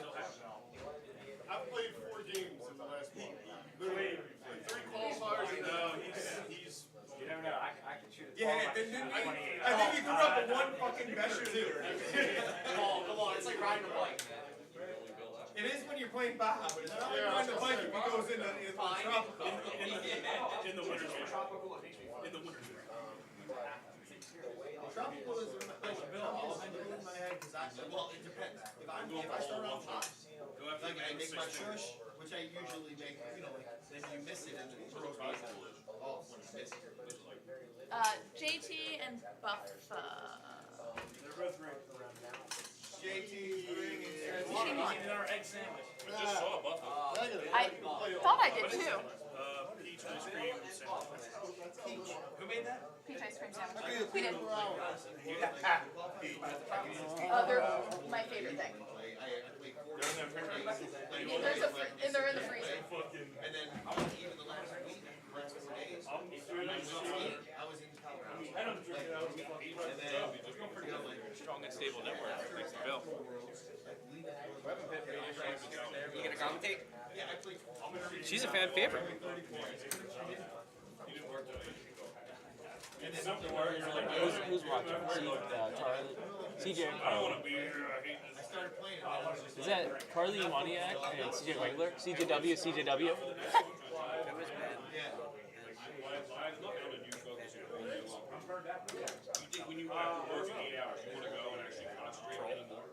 I played 4 games in the last month. Literally, like 3 qualifiers. No, he's. You never know. I can shoot a 12. Yeah, I think he threw up a 1 fucking better too. Come on, it's like riding a bike. It is when you're playing Baja, but it's not like riding a bike if he goes in the tropical. In the winter. In the winter. Tropical is in my head because well, it depends. If I start off hot, like I make my shush, which I usually make, like, then you miss it and it throws me off when you miss it. JT and Buffa. They're both ranked around now. JT's ring She won. Our egg sandwich. I just saw a buffalo. I thought I did too. Peach ice cream sandwich. Who made that? Peach ice cream sandwich. We did. Peach. They're my favorite thing. They're in the freezer. And then even the last week, last 4 days, I was in Colorado. And then Strong and stable network. Makes the bill. You gonna commentate? yeah, I played. She's a fan favorite. Who's watching? Charlie? CJ and Carly. I started playing. Is that Carly Waniak and CJ Wengler? CJW, CJW? When you have to work 8 hours, you want to go and actually concentrate a little more.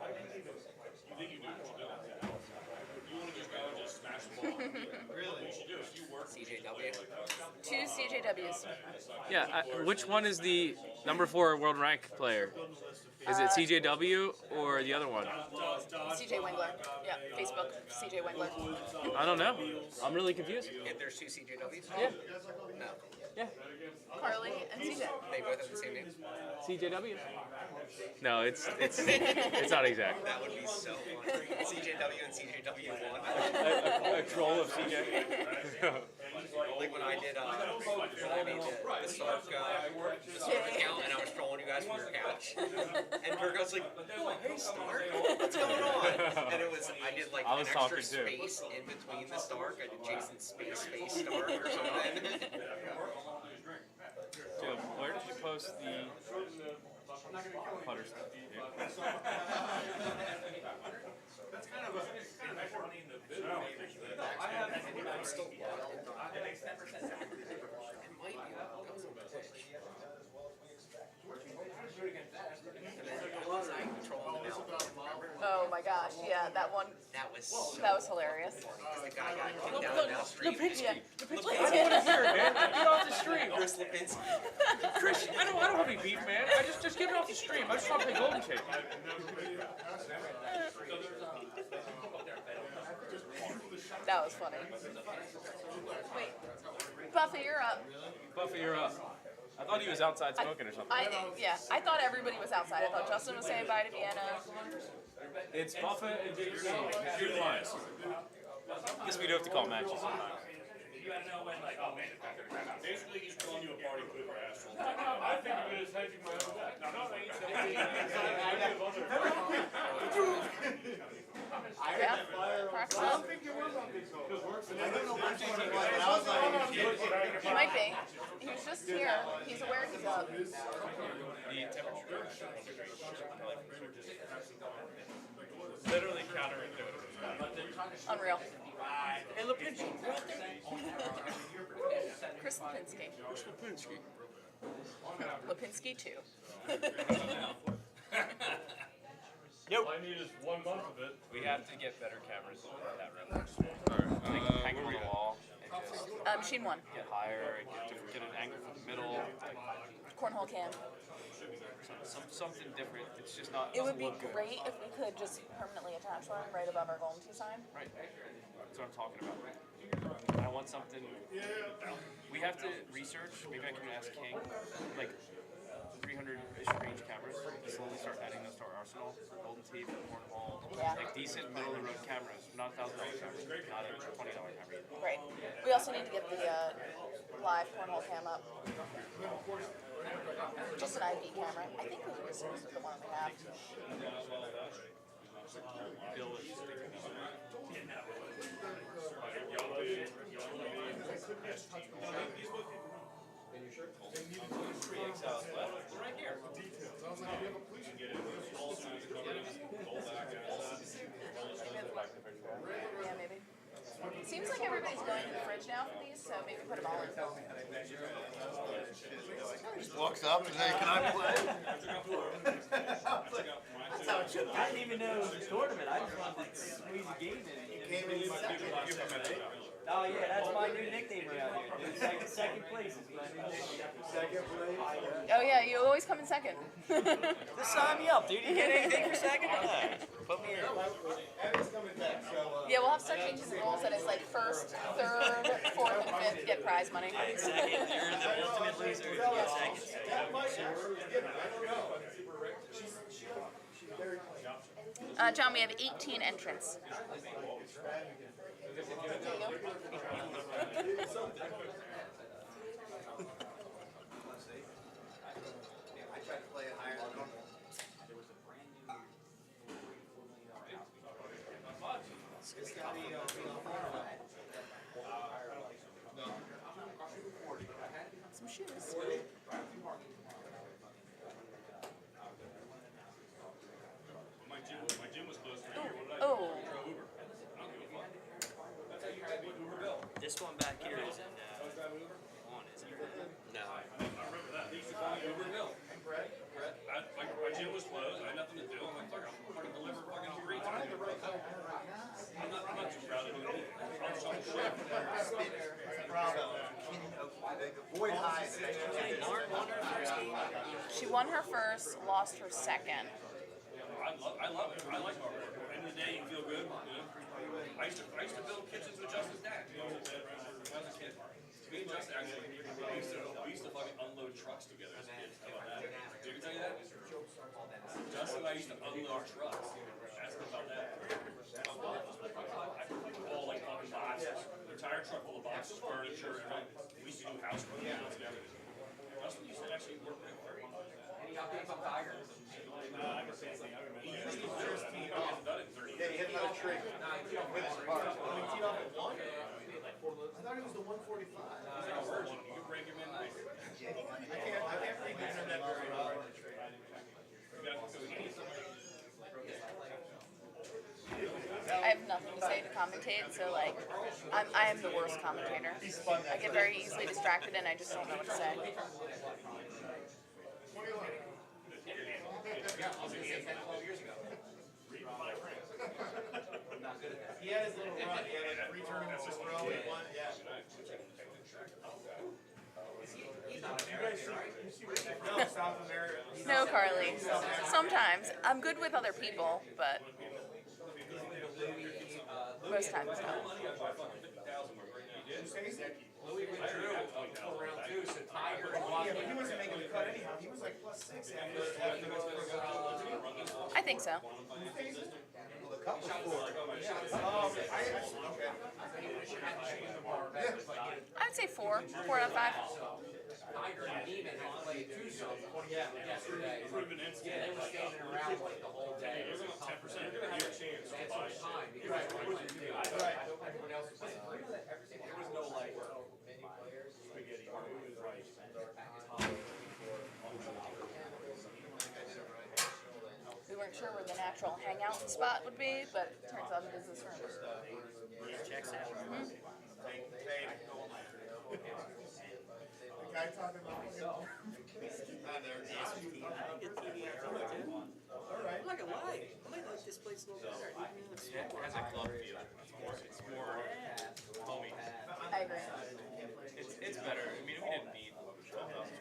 You think you do? You want to just go and just smash the ball. Really? You should do it. You work. CJW. 2 CJWs. Yeah, which one is the number 4 world rank player? Is it CJW or the other one? CJ Wengler. Yeah, Facebook. CJ Wengler. I don't know. I'm really confused. And there's 2 CJWs? Yeah. No. Yeah. Carly and CJ. They both have the same name? CJW? No, it's not exact. That would be so funny. CJW and CJW1. A troll of CJ. Like when I did the Stark account and I was trolling you guys from your couch. And Virgo's like, oh, hey Stark, what's going on? And it was, I did like I an was extra talking too. space in between the Stark. I did Jason space Stark or something. Jim, where did you post the putter stuff? That's kind of a funny in the video. I'm still wild. It might be. That was a glitch. Oh my gosh, yeah, that one. That was hilarious. The guy got kicked out of the stream. Lipinski. I don't want to hear it, man. Get off the stream. Chris Lipinski. Chris, I don't have any beef, man. I just get it off the stream. I just want to play Golden Tape. That was funny. Wait, Buffy, you're up. Buffy, you're up. I thought he was outside smoking or something. I thought everybody was outside. I thought Justin was saying bye to Vienna. It's Buffett and JC. Shoot lines. Guess we do have to call matches sometimes. You gotta know when, like, oh man, basically he's calling you a party pooper, asshole. I think of it as hedging my own bet. No, He might be. He was just here. He's aware he's up. Literally counterintuitive. Unreal. Hey, Lipinski. Chris Lipinski. Lipinski too. All I need is 1 month of it. We have to get better cameras in that room. Like hang them on the wall and just Machine one. get higher and get an angle from the middle. Like, Cornhole cam. something different. It's just not. It would be doesn't look good. great if we could just permanently attach one right above our Golden Tee sign. Right. That's what I'm talking about. I want something. We have to research. Maybe I can ask King. Like 300-ish range cameras. Slowly start adding those to our arsenal for Golden Tee, for Cornhole. Yeah. Like decent middle of the road cameras, not $1,000 cameras, not a $20 camera either. Right. We also need to get the live Cornhole cam up. Just an IP camera. I think we can just use the one we have. Bill is thinking right here. Yeah, maybe. Seems like everybody's going to the fridge now for these, so maybe put them all in. Just walks up and says, "Can I play?" That's how it should be. I didn't even know it was a tournament. I just wanted to squeeze a game in. You came in second. Oh yeah, that's my new nickname around here. Dude. Second place is my new nickname. Second place? Oh yeah, you always come in second. Just sign me up, dude. You get anything for second? Put me in. Yeah, we'll have to start changing the rules that it's like first, third, fourth, and fifth get prize money. Second, you're the ultimate loser. You get second. John, we have 18 entrants. Some shoes. My gym was close to here. Oh. This one back here is in on, isn't it? No. I remember that. They used to call me Uber Bill. My gym was closed. I had nothing to do. I'm like, fuck, I'm fucking deliver fucking Uber Eats. I'm not too proud of doing anything. I'm so shit. She won her first, lost her second. I love it. I like hard work. At the end of the day, you feel good. You know? I used to build kitchens with Justin's dad. You know, when I was a kid. Me and Justin actually, we used to fucking unload trucks together as kids. How about that? Did we tell you in our trucks. Ask them about that. All like fucking boxes. The entire truck full of boxes, furniture, everything. We used to do house cleanups and everything. Justin used to actually work with her. Any updates on Tiger? I haven't seen anything. He usually just teed off. Done it in 30 Yeah, he had another trick with his car. When he teed off at 1? I thought it was the 145. He's like a virgin. You can break him in. I can't read the internet very well. I have nothing to say to commentate, so like, I am the worst commentator. I get very easily distracted and I just don't know what to say. He had his little run. He had like 3 tournaments in a row. He won. Yeah. No, South America. No, Carly. Sometimes. I'm good with other people, but most times no. Louis withdrew before round 2, so Tiger and Yeah, but he wasn't making the cut anyhow. He was like +6 after I think so. the cup was 4. I would say 4. 4 out of 5. Tiger and Neiman had played Tucson yesterday. Yeah, they were standing around like the whole day. There's like 10% of your chance to buy shit. Everyone else was playing. There was no like spaghetti. It was right. We weren't sure where the natural hangout spot would be, but it turns out it is this room. Checks out. The guy talking about I'm not gonna lie. I might like this place a little better. It has a club feel. It's more homey. I agree. It's better. I mean, we didn't need 12,000.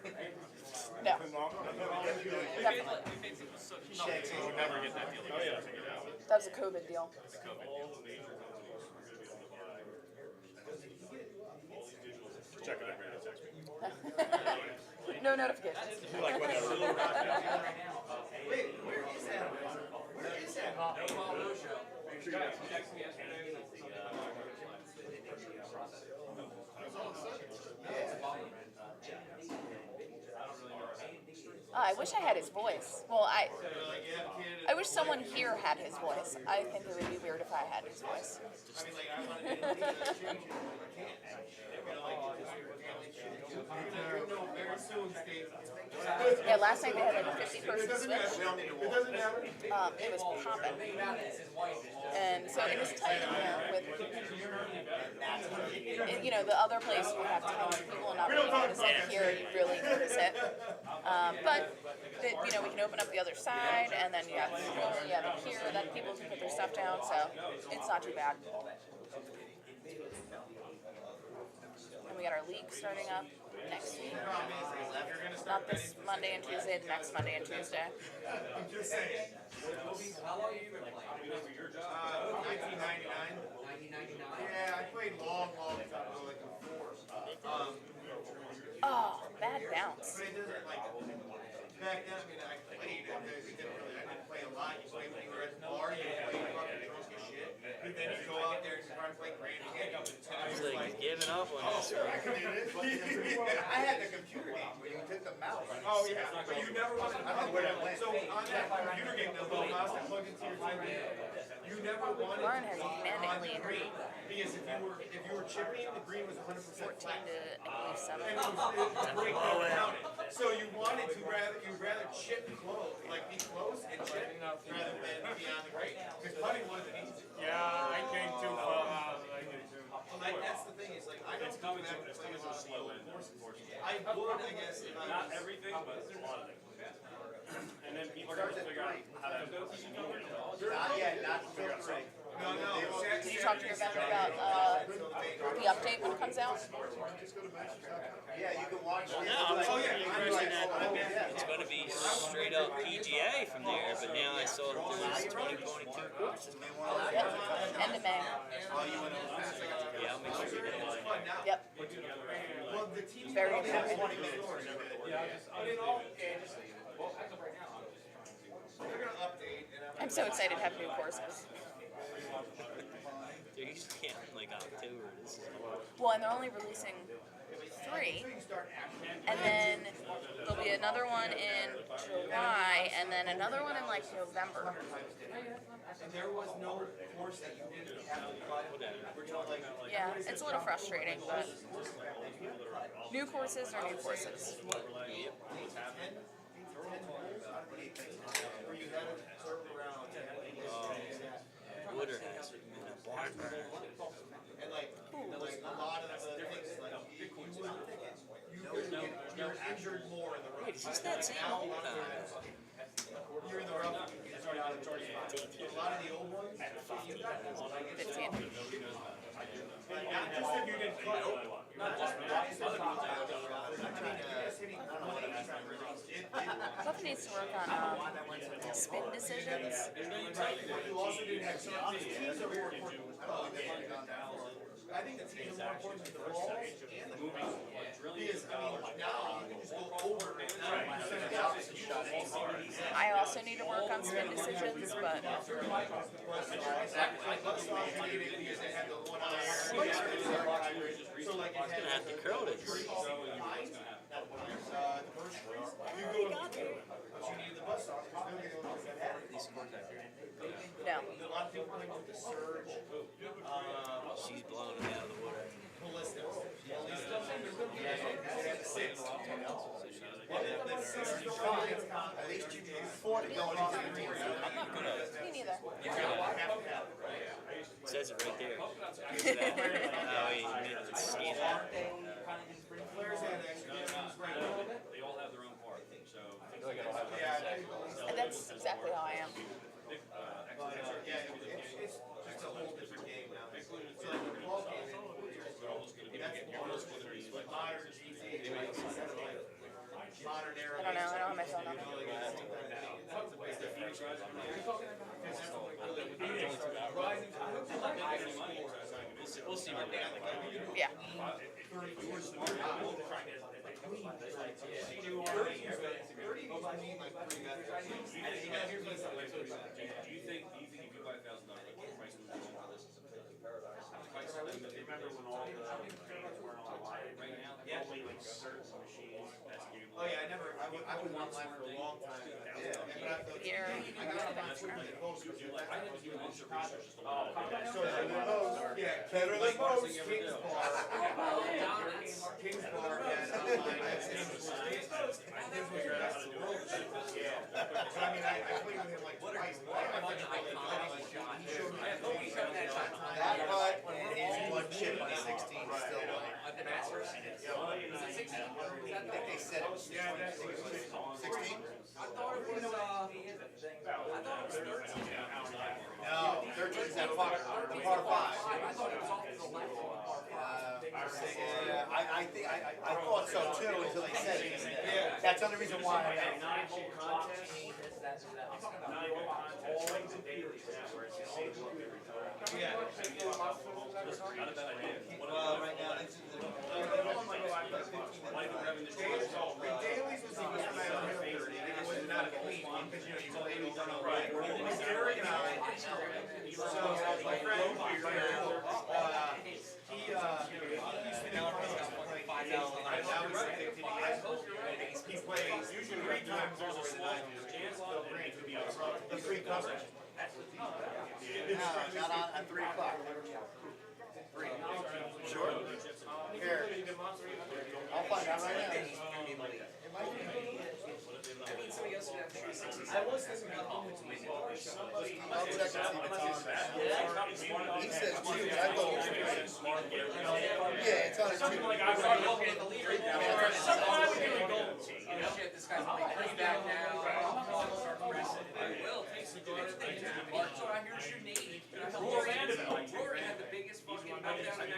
No. Definitely. We'll never get that deal again. That was a COVID deal. Check it every day, text me. No notifications. Like whatever. Wait, where is that? Where is that? Text me yesterday. I wish I had his voice. Well, I wish someone here had his voice. I think it would be weird if I had his voice. Yeah, last night they had like a 50-person switch. It was popping. And so it was tight in here with, you know, the other place would have tons of people and not really notice it. Here you really notice it. But, you know, we can open up the other side and then you have here that people can put their stuff down, so it's not too bad. And we got our league starting up next week. Not this Monday and Tuesday, the next Monday and Tuesday. I'm just saying. How long have you been playing? 1999. 1999? Yeah, I played long time ago, like a 4. Oh, bad bounce. But it doesn't like back then. I mean, I played. I didn't play a lot. You play when you were at the bar. You play fucking drunk as shit. But then you go out there and you try to play grand again. It's like giving up on this. I had the computer game where you took the mouse. Oh yeah, but you never wanted. I don't know where that went. So on that computer game, the little mouse that plugged into your TV, you never wanted Lauren has to a be commanding on the lead. green because if you were chipping, the green was 100% 14 flat. to, I believe, 7. And the break never counted. So you wanted to you'd rather chip close, like be close and chip, rather than be on the green. Because putting wasn't easy. Yeah, I came too far out. I did too. Like that's the thing is like I don't do that with playing a lot of the old courses. I would, I guess, if I Not was. everything, but a lot of things. And then people are going to figure out how to do it. Not yet, not filtering. No. Did you talk to your vendor about the update when it comes out? Yeah, you can watch. It's going to be straight up PGA from there, but now I saw that there's 2022 courses. Yep. End of May. Yeah, I'll make sure you get mine. Yep. Well, the TV Very only has exciting. 20 minutes. They're gonna update, and I'm so excited to have new courses. They're usually in like October. This is Well, and they're only releasing 3, and then there'll be another one in July, and then another one in like November. There was no course that you didn't have to play. Yeah, it's a little frustrating, but new courses are new courses. Woodard has been a barn burner. And like a lot of the things, like you're injured more in the rough. Wait, is this that same old You're in the rough. A lot of the old ones. 15. Not just if you didn't cut. Buffy needs to work on spin decisions. You also didn't have some teams are more important. I think the teams are more important than the balls and the moving. Because I mean, now you can just go over and send it out. I also need to work on spin decisions, but Gonna have to curl this. no. She's blowing it out of the water. At least you can afford it going on. Me neither. It says it right there. Here's that. Oh, wait, you need to scan that. They all have their own part, so. And that's exactly how I am. It's just a whole different game now. So like the ball game, that's modern GTA, modern era. I don't know. I don't have my phone on. We'll see what that Yeah. Do you think if you buy $1,000, the price would be on this? Remember when all the weren't online right now? Yeah. Only like certain machines that's getting. Oh yeah, I was online for a long time. Yeah. Here. I got so yeah, better than most. King's Bar had I mean, I played with him like twice. That putt and his one chip on 16 is still like. The Masters? I think they said it was 16. I thought it was 13. No, 13 is that par 5. I thought it was off to the left. I thought so too until they said it. Yeah. That's the only reason why I got 9-hole contest. Yeah. Well, right now, this is Dailies was the first time I ever heard it. It was not a clean one because you've already done all right. It was Derek and I. So my friend, he used to be he plays usually 3 times there's a small chance the free coverage. not on 3 o'clock. 3. Sure. Here. I'll find out right now. I was thinking about I'll check and see if it's on. He says 2. I thought it was 3. Yeah, it's on 2. I started looking at the leader. Shit, this guy's like, he's back now. I will. Takes the guard. So I hear shooting 80. Rory had the biggest fucking meltdown in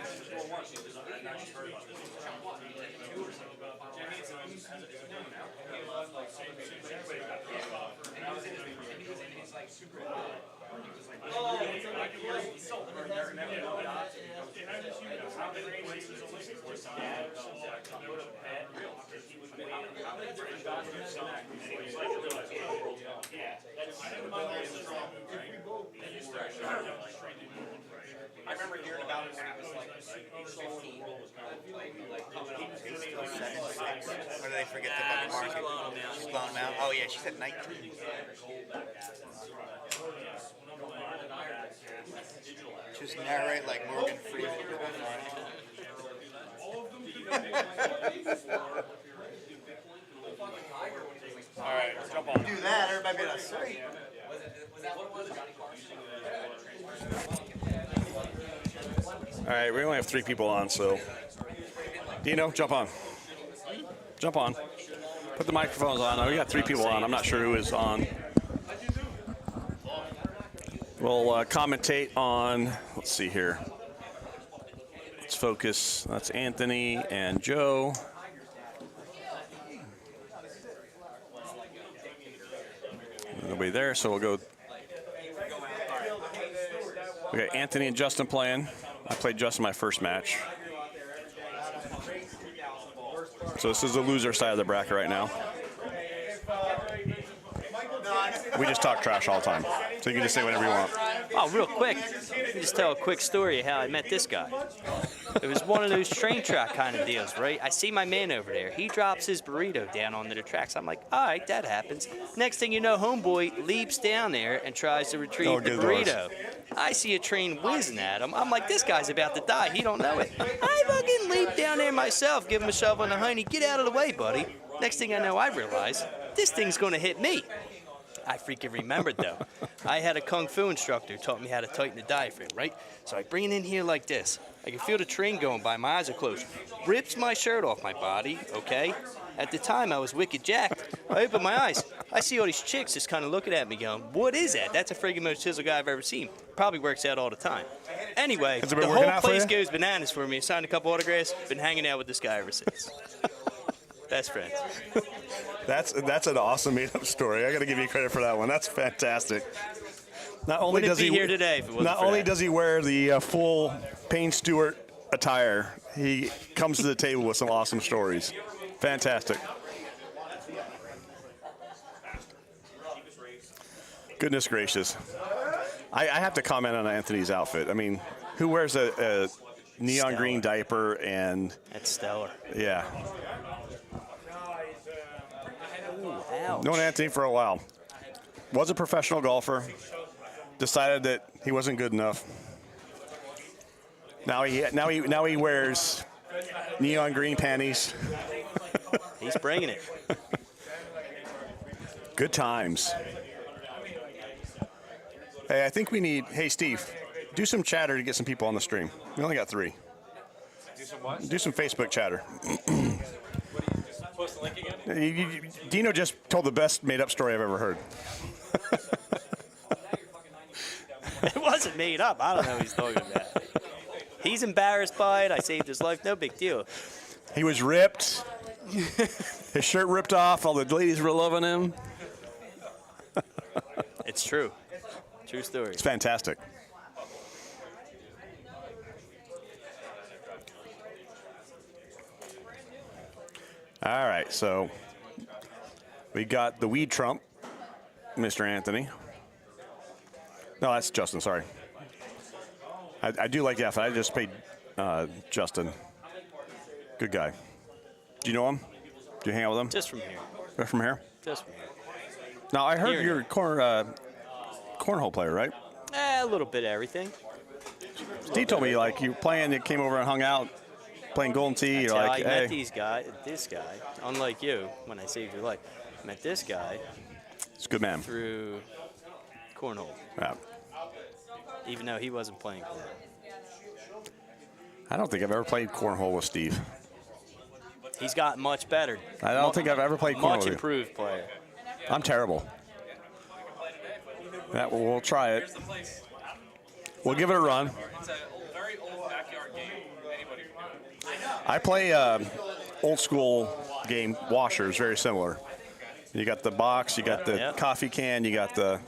he was in his like super. Yeah. Or did they forget the fucking market? She's blown them out. Oh yeah, she said 19. Just narrate like Morgan Freeman. All right, jump on. Do that, everybody be like, sweet. All right, we only have 3 people on, so Dino, jump on. Jump on. Put the microphones on. We got 3 people on. I'm not sure who is on. We'll commentate on, let's see here. Let's focus. That's Anthony and Joe. Nobody there, so we'll go. We got Anthony and Justin playing. I played Justin my first match. So this is the loser side of the bracket right now. We just talk trash all the time, so you can just say whatever you want. Oh, real quick, let me just tell a quick story of how I met this guy. It was one of those train track kind of deals, right? I see my man over there. He drops his burrito down onto the tracks. I'm like, all right, that happens. Next thing you know, homeboy leaps down there and tries to retrieve the burrito. I see a train whizzing at him. I'm like, this guy's about to die. He don't know it. I fucking leap down there myself, give him a shove on the hiney. Get out of the way, buddy. Next thing I know, I realize this thing's going to hit me. I freaking remembered, though. I had a kung fu instructor who taught me how to tighten the diaphragm, right? So I bring it in here like this. I can feel the train going by. My eyes are closed. Rips my shirt off my body, okay? At the time, I was wicked jacked. I open my eyes. I see all these chicks just kind of looking at me going, what is that? That's the friggin' most chiseled guy I've ever seen. Probably works out all the time. Anyway, the whole place goes bananas for me. I signed a couple autographs. Been hanging out with this guy ever since. Best friends. That's an awesome meetup story. I got to give you credit for that one. That's fantastic. Not only Wouldn't does be he here today if it wasn't not for only that. does he wear the full Payne Stewart attire, he comes to the table with some awesome stories. Fantastic. Goodness gracious. I have to comment on Anthony's outfit. I mean, who wears a neon green diaper and... That's stellar. Yeah. Ouch. Known Anthony for a while. Was a professional golfer. Decided that he wasn't good enough. Now he wears neon green panties. He's bringing it. Good times. Hey, I think we need. Hey, Steve, do some chatter to get some people on the stream. We only got 3. Do some what? Do some Facebook chatter. Post the link again? Dino just told the best made-up story I've ever heard. It wasn't made up. I don't know what he's talking about. He's embarrassed by it. I saved his life. No big deal. He was ripped. His shirt ripped off. All the ladies were loving him. It's true. True story. It's fantastic. All right, so we got the weed trump, Mr. Anthony. No, that's Justin, sorry. I do like the outfit. I just paid Justin. Good guy. Do you know him? Do you hang out with him? Just from here. Right from here? Just from here. Now, I heard you're a cornhole player, right? A little bit of everything. Steve told me, like, you were playing, you came over and hung out, playing Golden Tee. That's You're how like, I hey. met this guy, unlike you, when I saved your life. I met this guy. It's a good man. Through cornhole. Yeah. Even though he wasn't playing cornhole. I don't think I've ever played cornhole with Steve. He's got much better. I don't think I've ever played cornhole Much with you. improved player. I'm terrible. Yeah, well, we'll try it. We'll give it a run. It's a very old backyard game. Anybody can do it. I play old school game washers, very similar. You got the box, you got the coffee can, you got the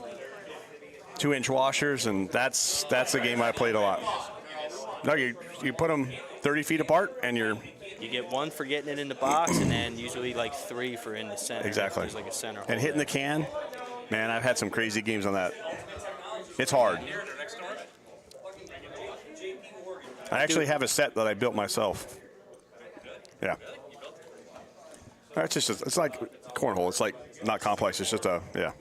2-inch washers, and that's a game I played a lot. No, you put them 30 feet apart, and you're... You get 1 for getting it in the box, and then usually like 3 for in the center. Exactly. There's like a center hole And hitting the can, man, I've had some crazy games on that. It's hard. I actually have a set that I built myself. Yeah. It's like cornhole. It's like not complex. It's just yeah.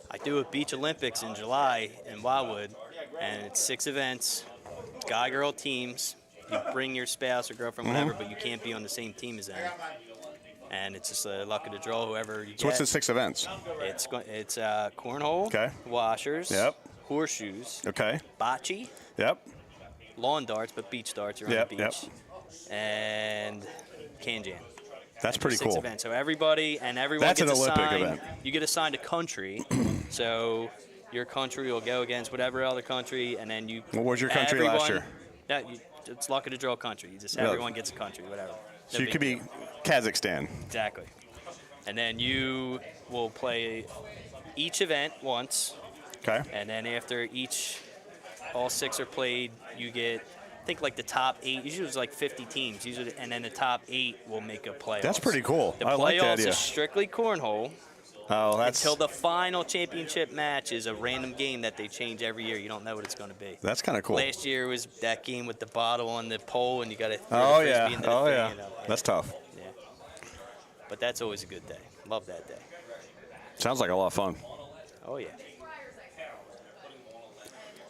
I do a beach Olympics in July in Wildwood, and it's 6 events, guy-girl teams. You bring your spouse or girlfriend, whatever, but you can't be on the same team as them. And it's just a luck of the draw, whoever you get. So what's the 6 events? It's cornhole, okay, washers, yep, horseshoes, okay, bocce, yep, lawn darts, but beach darts, you're on the beach, and can jam. That's pretty 6 cool. events. So everybody and everyone That's gets an Olympic assigned, event. You get assigned a country, so your country will go against whatever other country, and then you. What was your country last year? Yeah, it's luck of the draw country. You just everyone gets a country, whatever. So you could be Kazakhstan. Exactly. And then you will play each event once. Okay. And then after all 6 are played, you get, I think like the top 8. Usually it's like 50 teams. Usually, and then the top 8 will make a playoff. That's pretty cool. The I like that playoffs idea. is strictly cornhole. Oh, that's until the final championship match is a random game that they change every year. You don't know what it's going to be. That's kind of cool. Last year was that game with the bottle on the pole, and you got to throw Oh the yeah, frisbee into the thing, yeah. you know. That's tough. Yeah. But that's always a good day. Love that day. Sounds like a lot of fun. Oh yeah.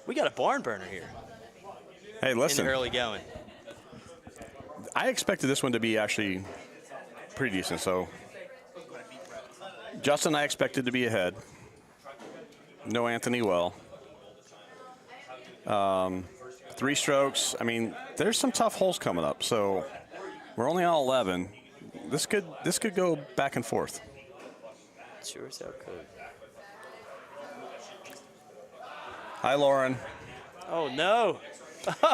We got a barn burner here. Hey, listen. In the early going. I expected this one to be actually pretty decent. So, Justin, I expected to be ahead. No Anthony Well. 3 strokes. I mean, there's some tough holes coming up. So, we're only on 11. This could go back and forth. Sure as hell could. Hi, Lauren. Oh no.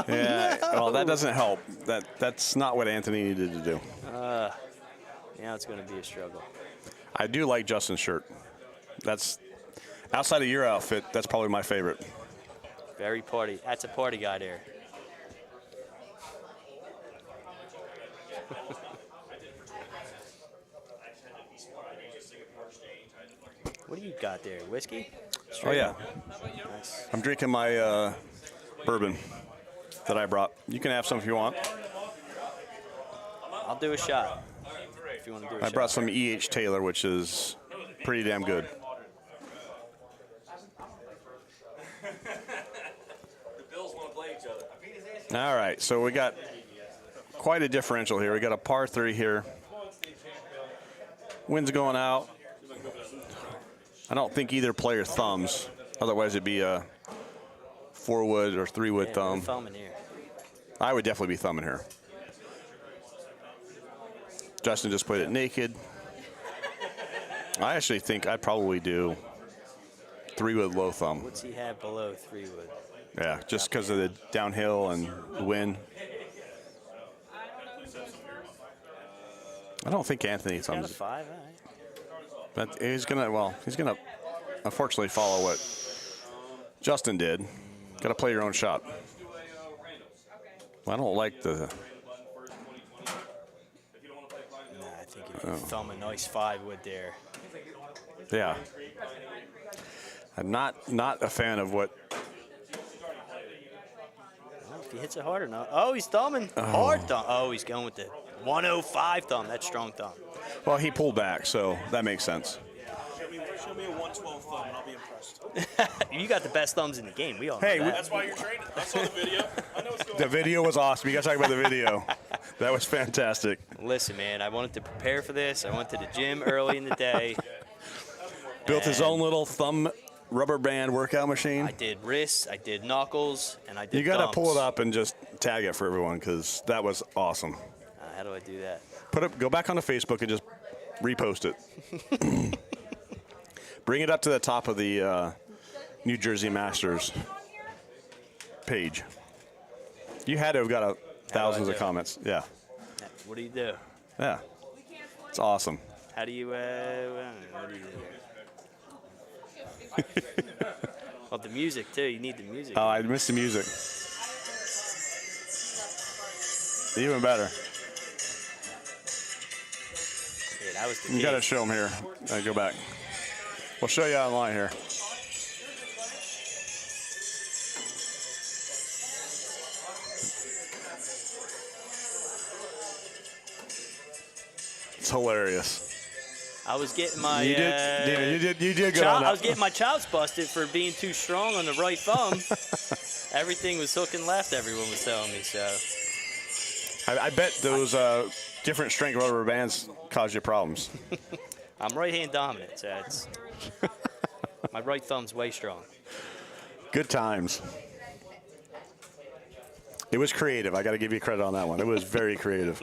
Yeah. No. Well, that doesn't help. That's not what Anthony needed to do. Now it's going to be a struggle. I do like Justin's shirt. That's outside of your outfit. That's probably my favorite. Very party. That's a party guy there. What do you got there? Whiskey? Oh yeah. Nice. I'm drinking my bourbon that I brought. You can have some if you want. I'll do a shot. If you want to do a I shot. brought some E.H. Taylor, which is pretty damn good. The Bills want to play each other. All right, so we got quite a differential here. We got a par 3 here. Wind's going out. I don't think either player thumbs. Otherwise, it'd be a 4-wood or 3-wood Yeah, thumb. we're thumbing here. I would definitely be thumbing here. Justin just played it naked. I actually think I'd probably do 3-wood low thumb. What's he have below 3-wood? Yeah, just because of the downhill and the wind. I don't think Anthony He's got a thumbs. 5, all right. But he's gonna unfortunately follow what Justin did. Got to play your own shot. I don't like the. Nah, I think if you thumb a nice 5-wood there. Yeah. I'm not a fan of what. Well, if he hits it hard enough. Oh, he's thumbing. Hard thumb. Oh, he's going with the 105 thumb. That's strong thumb. Well, he pulled back, so that makes sense. Show me a 112 thumb, and I'll be impressed. You got the best thumbs in the game. We all know Hey, that. That's why you're training. I saw the video. I know what's going The video was awesome. You guys talk about the video. That was fantastic. Listen, man, I wanted to prepare for this. I went to the gym early in the day. Built his own little thumb rubber band workout machine. I did wrists, I did knuckles, and I did You got to thumbs. pull it up and just tag it for everyone because that was awesome. How do I do that? Go back onto Facebook and just repost it. Bring it up to the top of the New Jersey Masters page. You had to have got thousands of comments. Yeah. What do you do? Yeah. It's awesome. How do you, what do you do? Well, the music, too. You need the music. Oh, I missed the music. Even better. Yeah, that was the You key. got to show them here. Go back. We'll show you online here. hilarious. I was getting my You did good on that. I was getting my chops busted for being too strong on the right thumb. Everything was hook and left, everyone was telling me, so. I bet those different strength rubber bands cause you problems. I'm right-hand dominant, so it's my right thumb's way strong. Good times. It was creative. I got to give you credit on that one. It was very creative.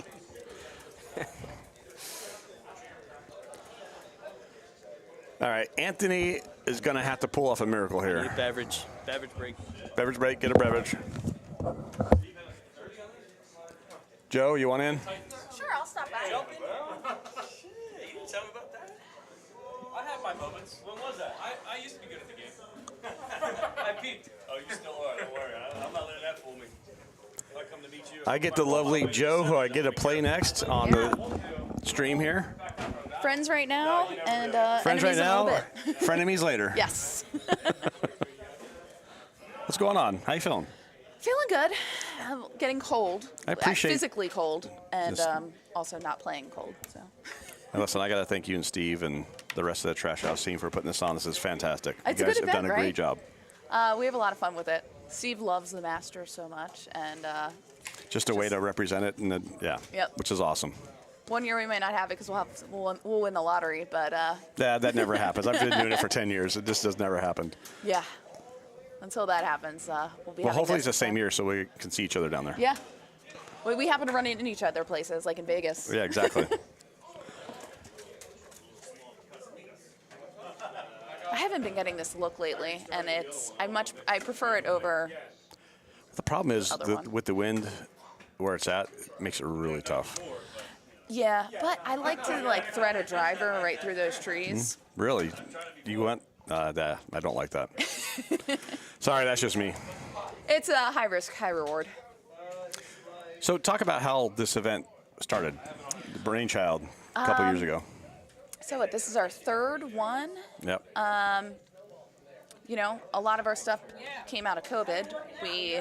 All right, Anthony is going to have to pull off a miracle here. Need a beverage break. Beverage break, get a beverage. Joe, you want in? Sure, I'll stop by. You didn't tell me about that? I have my moments. When was that? I used to be good at the game. I peaked. Oh, you still are. Don't worry. I'm not letting that fool me. If I come to meet you. I get the lovely Joe, who I get to play next on the stream here. Friends right now, and Friends right enemies in a little now, bit. frenemies later. Yes. What's going on? How you feeling? Feeling good. I'm getting cold. I appreciate- physically cold, and Just- also not playing cold. So. And listen, I got to thank you and Steve and the rest of the Trash House team for putting this on. This is fantastic. It's you a guys good have event, done a great right? job. We have a lot of fun with it. Steve loves the Masters so much, and Just a way to represent it, and Yep. which is awesome. one year we may not have it because we'll win the lottery, but Yeah, that never happens. I've been doing it for 10 years. It just has never happened. yeah. Until that happens, we'll be. Well, having hopefully it's this the same year so we can see each other down there. Yeah. We happen to run into each other places, like in Vegas. Yeah, exactly. I haven't been getting this look lately, and I prefer it over. The problem is Other one. with the wind where it's at, it makes it really tough. Yeah, but I like to thread a driver right through those trees. Really? You want? I don't like that. Sorry, that's just me. It's a high risk, high reward. So talk about how this event started. The brainchild a couple years ago. So this is our third one. Yep. You know, a lot of our stuff came out of COVID. We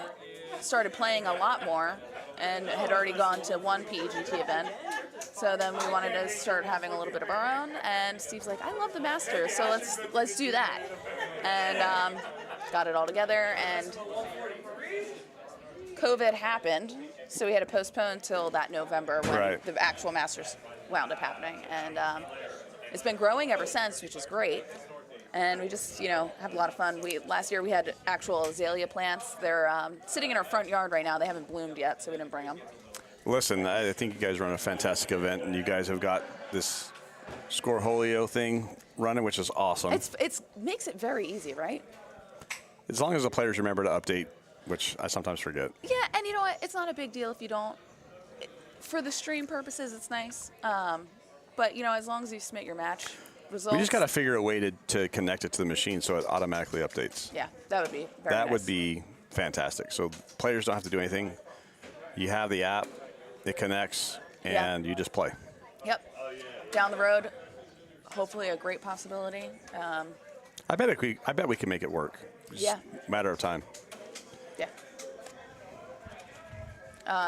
started playing a lot more and had already gone to one PEGT event. So then we wanted to start having a little bit of our own, and Steve's like, I love the Masters, so let's do that. And got it all together, and COVID happened, so we had to postpone until that November when the actual Masters wound up happening. And it's been growing ever since, which is great. And we just, have a lot of fun. Last year we had actual azalea plants. They're sitting in our front yard right now. They haven't bloomed yet, so we didn't bring them. Listen, I think you guys run a fantastic event, and you guys have got this Cornhole thing running, which is awesome. It makes it very easy, right? As long as the players remember to update, which I sometimes forget. Yeah, and you know what? It's not a big deal if you don't. For the stream purposes, it's nice. But, as long as you submit your match results. We just got to figure a way to connect it to the machine so it automatically updates. Yeah, that would be very That nice. would be fantastic. So players don't have to do anything. You have the app, it connects, and you just play. Yep. Down the road, hopefully a great possibility. I bet we can make it work. It's Yeah. a matter of time. Yeah.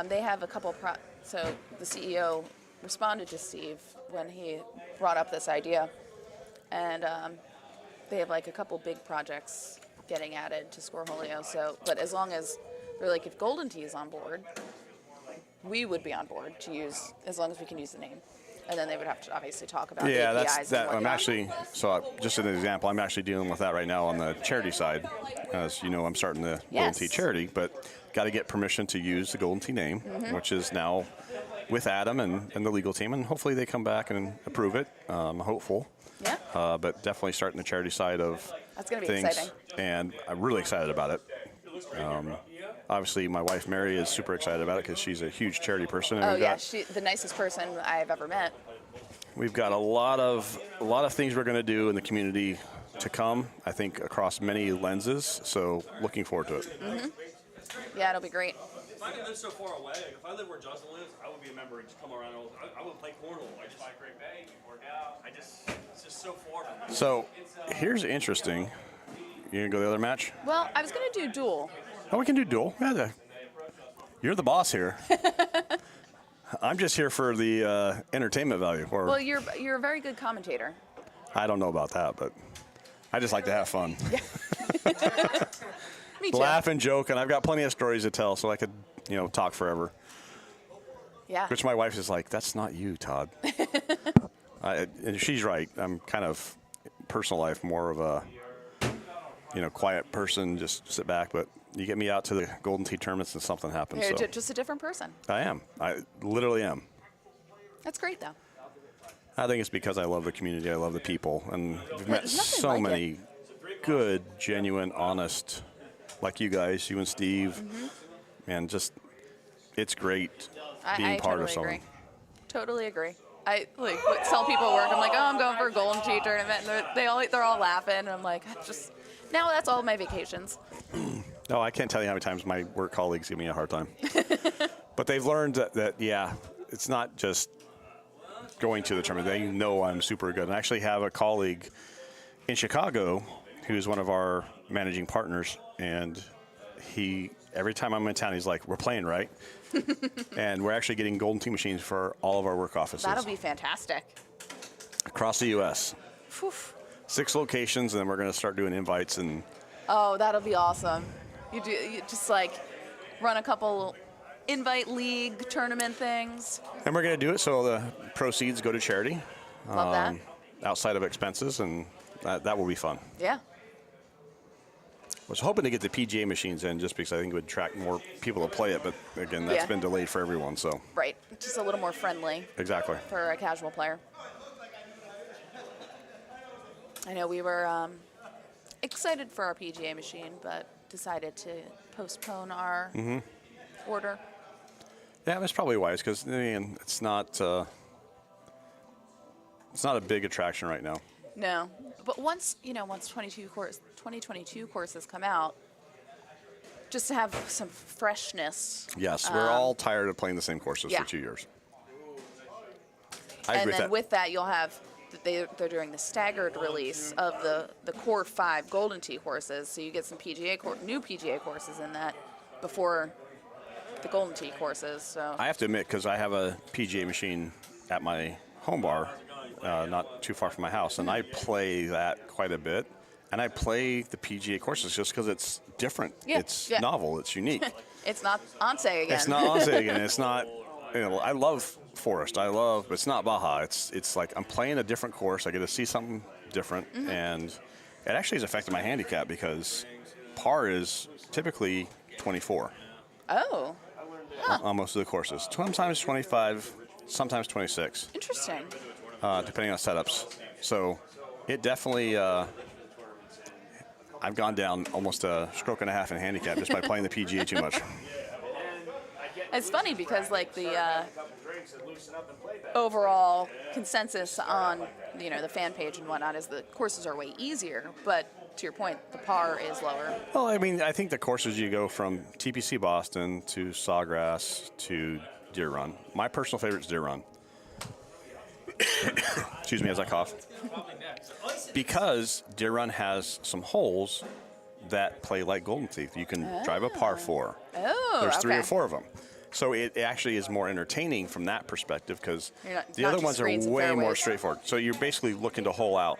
They have a couple so the CEO responded to Steve when he brought up this idea, and they have a couple big projects getting added to Cornhole. So, but as long as they're if Golden Tee is on board, we would be on board to use as long as we can use the name, and then they would have to obviously talk about Yeah, APIs that's that. and I'm whatnot. actually just an example. I'm actually dealing with that right now on the charity side. As you know, I'm starting the Golden Tee charity, but got to get permission to use the Golden Tee name, which is now with Adam and the legal team, and hopefully they come back and approve it. I'm hopeful. Yeah. But definitely starting the charity side of That's gonna be things, exciting. and I'm really excited about it. Obviously, my wife Mary is super excited about it because she's a huge charity person. And Oh we've yeah, got- she's the nicest person I've ever met. We've got a lot of things we're going to do in the community to come. I think across many lenses. So looking forward to it. Yeah, it'll be great. If I didn't live so far away, if I lived where Justin lives, I would be a member and just come around. I would play cornhole. I just like Great Bay, work out. It's just so far from me. So here's interesting. You gonna go to the other match? Well, I was gonna do duel. Oh, we can do duel. Yeah, you're the boss here. I'm just here for the entertainment value. Or Well, you're a very good commentator. I don't know about that, but I just like to have fun. Me too. Laugh and joke, and I've got plenty of stories to tell, so I could, talk forever. Yeah. Which my wife is like, that's not you, Todd. And she's right. I'm kind of, personal life, more of a, quiet person, just sit back. But you get me out to the Golden Tee tournaments and something happens. You're So just a different person. I am. I literally am. That's great, though. I think it's because I love the community. I love the people. And we've met There's nothing so like many good, genuine, honest, like you guys, you and Steve. And just, it's great being part totally of something. agree. Totally agree. I tell people at work, I'm like, oh, I'm going for a Golden Tee tournament, and they're all laughing, and I'm like, now that's all my vacations. No, I can't tell you how many times my work colleagues give me a hard time. But they've learned that, it's not just going to the tournament. They know I'm super good. And I actually have a colleague in Chicago who's one of our managing partners, and every time I'm in town, he's like, we're playing, right? And we're actually getting Golden Tee machines for all of our work offices. That'll be fantastic. Across the U.S. Whew. 6 locations, and then we're going to start doing invites. And Oh, that'll be awesome. You just run a couple invite league tournament things. we're going to do it so the proceeds go to charity. Love that. Outside of expenses, and that will be fun. Yeah. I was hoping to get the PGA machines in just because I think it would attract more people to play it, but again, that's been delayed for everyone, so. Right. Just a little more friendly. Exactly. For a casual player. I know we were excited for our PGA machine, but decided to postpone our order. Yeah, that's probably wise because it's not a big attraction right now. No, but once 2022 courses come out, just to have some freshness. Yes, we're all tired of playing the same courses for 2 years. I agree and then with that, you'll have they're doing the staggered release of the core 5 Golden Tee courses, so you get some new PGA courses in that before the Golden Tee courses. So I have to admit, because I have a PGA machine at my home bar, not too far from my house, and I play that quite a bit. And I play the PGA courses just because it's different. It's novel. It's unique. It's not Once again. It's not Once again. It's not. I love Forest. But it's not Baja. It's like I'm playing a different course. I get to see something different, and it actually has affected my handicap because par is typically 24. Oh. On most of the courses. Sometimes 25, sometimes 26. Interesting. Depending on setups. So it definitely, I've gone down almost a stroke and a half in handicap just by playing the PGA too much. It's funny because the overall consensus on the fan page and whatnot is the courses are way easier, but to your point, the par is lower. Well, I mean, I think the courses you go from TPC Boston to Sawgrass to Deer Run. My personal favorite is Deer Run. Excuse me as I cough. Because Deer Run has some holes that play like Golden Tee. You can drive a par 4. Oh, There's 3 or 4 of them. So it actually is more entertaining from that perspective because the other ones are way more straightforward. So you're basically looking to hole out.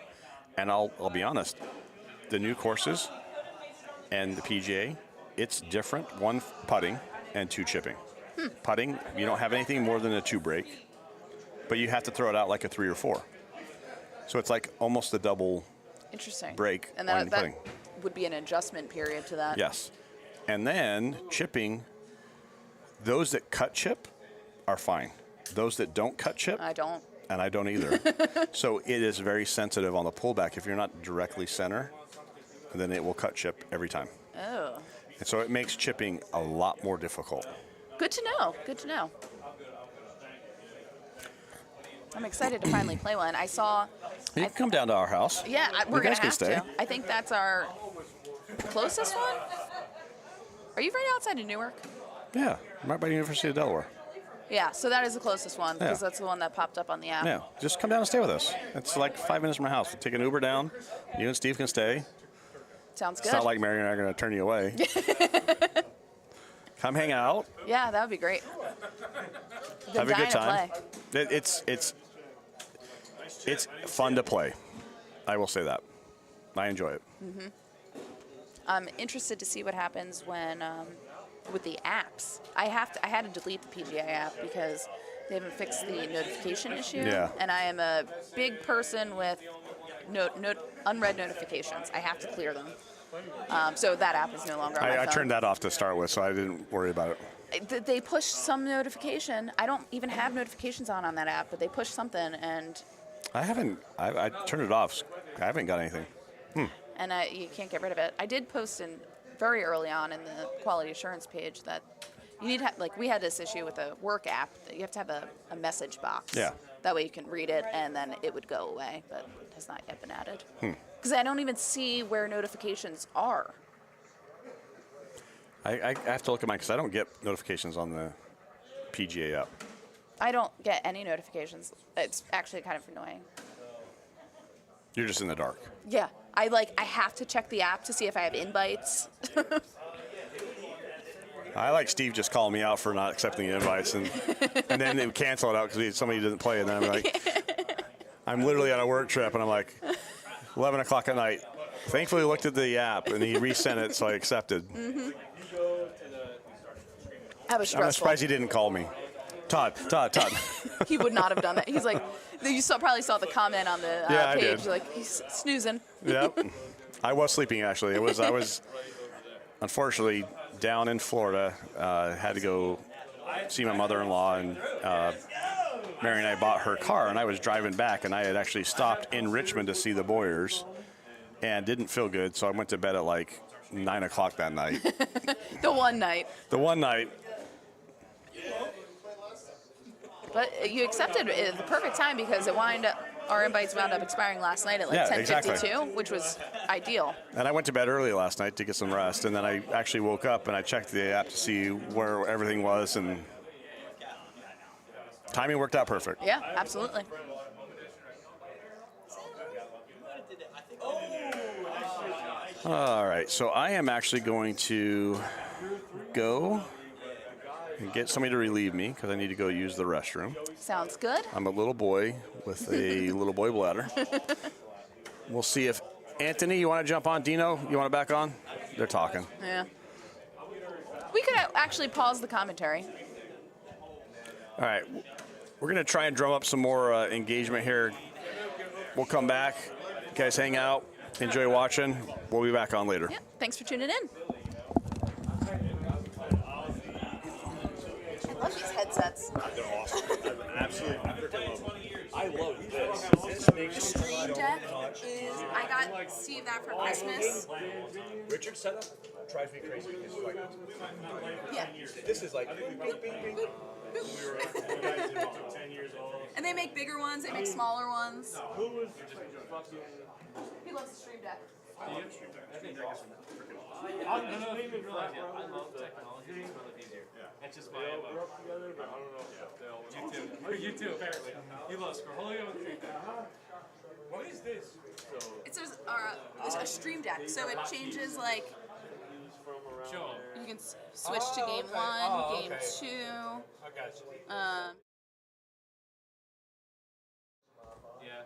And I'll be honest, the new courses and the PGA, it's different. 1 putting and 2 chipping. Putting, you don't have anything more than a 2 break, but you have to throw it out like a 3 or 4. So it's like almost a double break and on that putting. would be an adjustment period to that. Yes. And then chipping, those that cut chip are fine. Those that don't cut chip, I don't. And I don't either. So it is very sensitive on the pullback. If you're not directly center, then it will cut chip every time. Oh. And so it makes chipping a lot more difficult. Good to know. Good to know. I'm excited to finally play one. I saw. You can come down to our house. Yeah, we're you gonna guys can have stay. to. I think that's our closest one. Are you right outside of Newark? Yeah, right by the University of Delaware. Yeah, so that is the closest one because Yeah. that's the one that popped up on the app. Yeah, just come down and stay with us. It's like 5 minutes from my house. We'll take an Uber down. You and Steve can stay. Sounds good. It's not like Mary and I are going to turn you away. Come hang out. Yeah, that would be great. have a good dying to time. play. It's fun to play. I will say that. I enjoy it. Mm-hmm. I'm interested to see what happens when with the apps. I had to delete the PGA app because they haven't fixed the notification issue. Yeah. And I am a big person with unread notifications. I have to clear them. So that app is no longer on my I phone. turned that off to start with, so I didn't worry about it. They pushed some notification. I don't even have notifications on that app, but they pushed something, and I haven't. I turned it off. I haven't got anything. and you can't get rid of it. I did post in very early on in the quality assurance page that you need to have, like we had this issue with a work app that you have to have a message box. Yeah. That way you can read it and then it would go away, but it has not yet been added. Because I don't even see where notifications are. I have to look at mine because I don't get notifications on the PGA app. I don't get any notifications. It's actually kind of annoying. You're just in the dark. Yeah, I have to check the app to see if I have invites. I like Steve just calling me out for not accepting the invites, and then they would cancel it out because somebody didn't play, and then I'm like, I'm literally on a work trip, and I'm like, 11 o'clock at night. Thankfully, I looked at the app, and he resent it, so I accepted. Mm-hmm. That was I'm stressful. surprised he didn't call me. Todd. He would not have done that. He's like, you probably saw the comment on the Yeah, I page. did. Like, he's snoozing. Yep. I was sleeping, actually. I was unfortunately down in Florida. Had to go see my mother-in-law, and Mary and I bought her car, and I was driving back, and I had actually stopped in Richmond to see the Boyers and didn't feel good, so I went to bed at like 9 o'clock that night. The one night. The one night. But you accepted it at the perfect time because our invites wound up expiring last night at like Yeah, 10:52, exactly. which was ideal. And I went to bed early last night to get some rest, and then I actually woke up and I checked the app to see where everything was, and timing worked out perfect. Yeah, absolutely. All right, so I am actually going to go and get somebody to relieve me because I need to go use the restroom. Sounds good. I'm a little boy with a little boy bladder. We'll see if Anthony, you want to jump on? Dino, you want to back on? They're talking. Yeah. We could actually pause the commentary. All right, we're going to try and drum up some more engagement here. We'll come back. You guys hang out. Enjoy watching. We'll be back on later. Yeah. Thanks for tuning in. I love these headsets. They're awesome. Absolutely. I love this. Stream Deck is, I got Steve that for Christmas. Richard's setup drives me crazy. It's like, Yeah. this is like, And they make bigger ones, they make smaller ones. He loves the Stream Deck. I love technology. It's really easier. That's just my MO. You too, apparently. You love Cornhole with the What is this? It's a Stream Deck, so it changes like. You can switch to game 1, game 2. I got you. Yeah.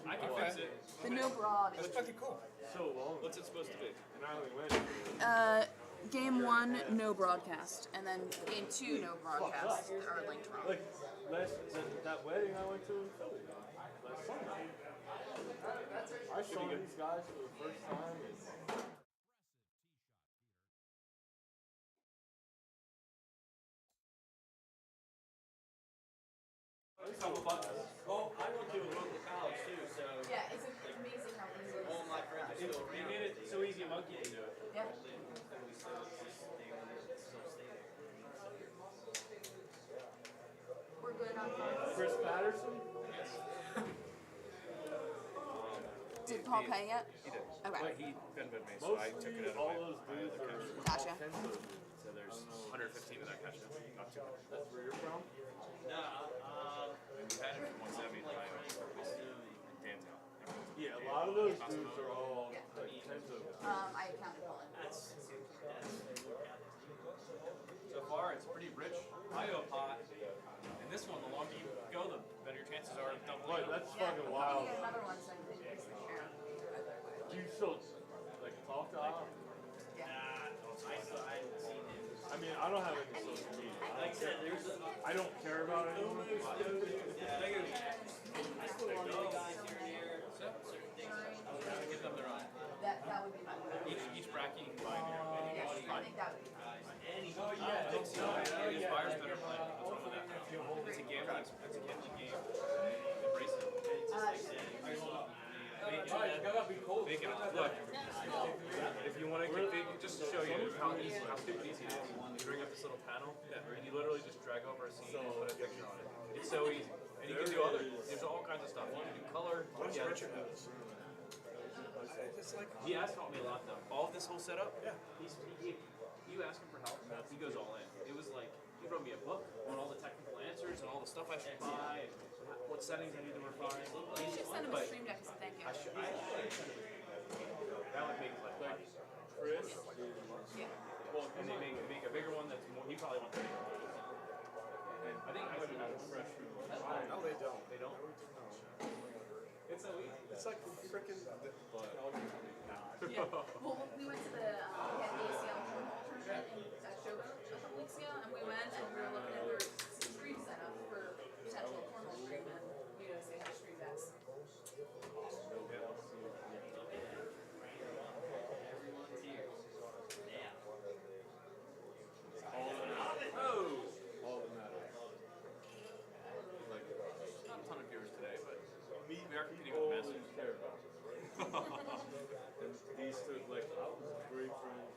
I can fix it. The no broad. That's fucking cool. So long. What's it supposed to be? Game 1, no broadcast, and then game 2, no broadcast, are linked wrong. Like that wedding I went to in Philly last summer. I saw these guys for the first time. Well, I went to a local college too, so. Yeah, it's amazing how easy it is. All my friends they made it so easy a monkey can do it. Yeah. We're good on Chris Patterson? Did Paul pay yet? He did. Okay. But he been with me, so I took it out of my other cash. Gotcha. So there's 115 of that cash now. Not too much. That's where you're from? No, we had it for 170 in Dantown. Yeah, a lot of those dudes are all like 10 to. I counted Colin. So far, it's pretty rich bio pot. And this one, the longer you go, the better your chances are of doubling. Right, that's Yeah. fucking I'm wild. gonna get another one so I can increase the share. Do you still like talk to Al? Yeah. I mean, I don't have any social media. I don't care about it anymore. Give them their own. That would be my one. Each bracket you can buy in your own. Yeah, I think that would be fine. Inspires better play. What's wrong with that? It's a gambling game. Embrace it. Make it look. If you want to configure, just to show you how stupid easy it is, you bring up this little panel, and you literally just drag over a scene and put a picture on it. It's so easy. And you can do there's all kinds of stuff. You can do color. He asked me a lot though. All of this whole setup, you ask him for help, he goes all in. It was like, he wrote me a book on all the technical answers and all the stuff I should buy and what settings I need to refine. You should send him a stream deck as a thank you. That would make his life better. Chris? Yeah. Well, and they make a bigger one that's more, he probably wants to make it. And I think I see that fresh. No, they don't. They don't? It's so easy. It's like freaking. Yeah. Well, we went to the ACL Cornhole tournament at Showboat a couple weeks ago, and we went and we were looking at their stream setup for potential Cornhole stream, and we noticed they had stream decks. All that matters. Like, not a ton of viewers today, but we are competing People with Masters. care about it. And these two, like, I was great friends.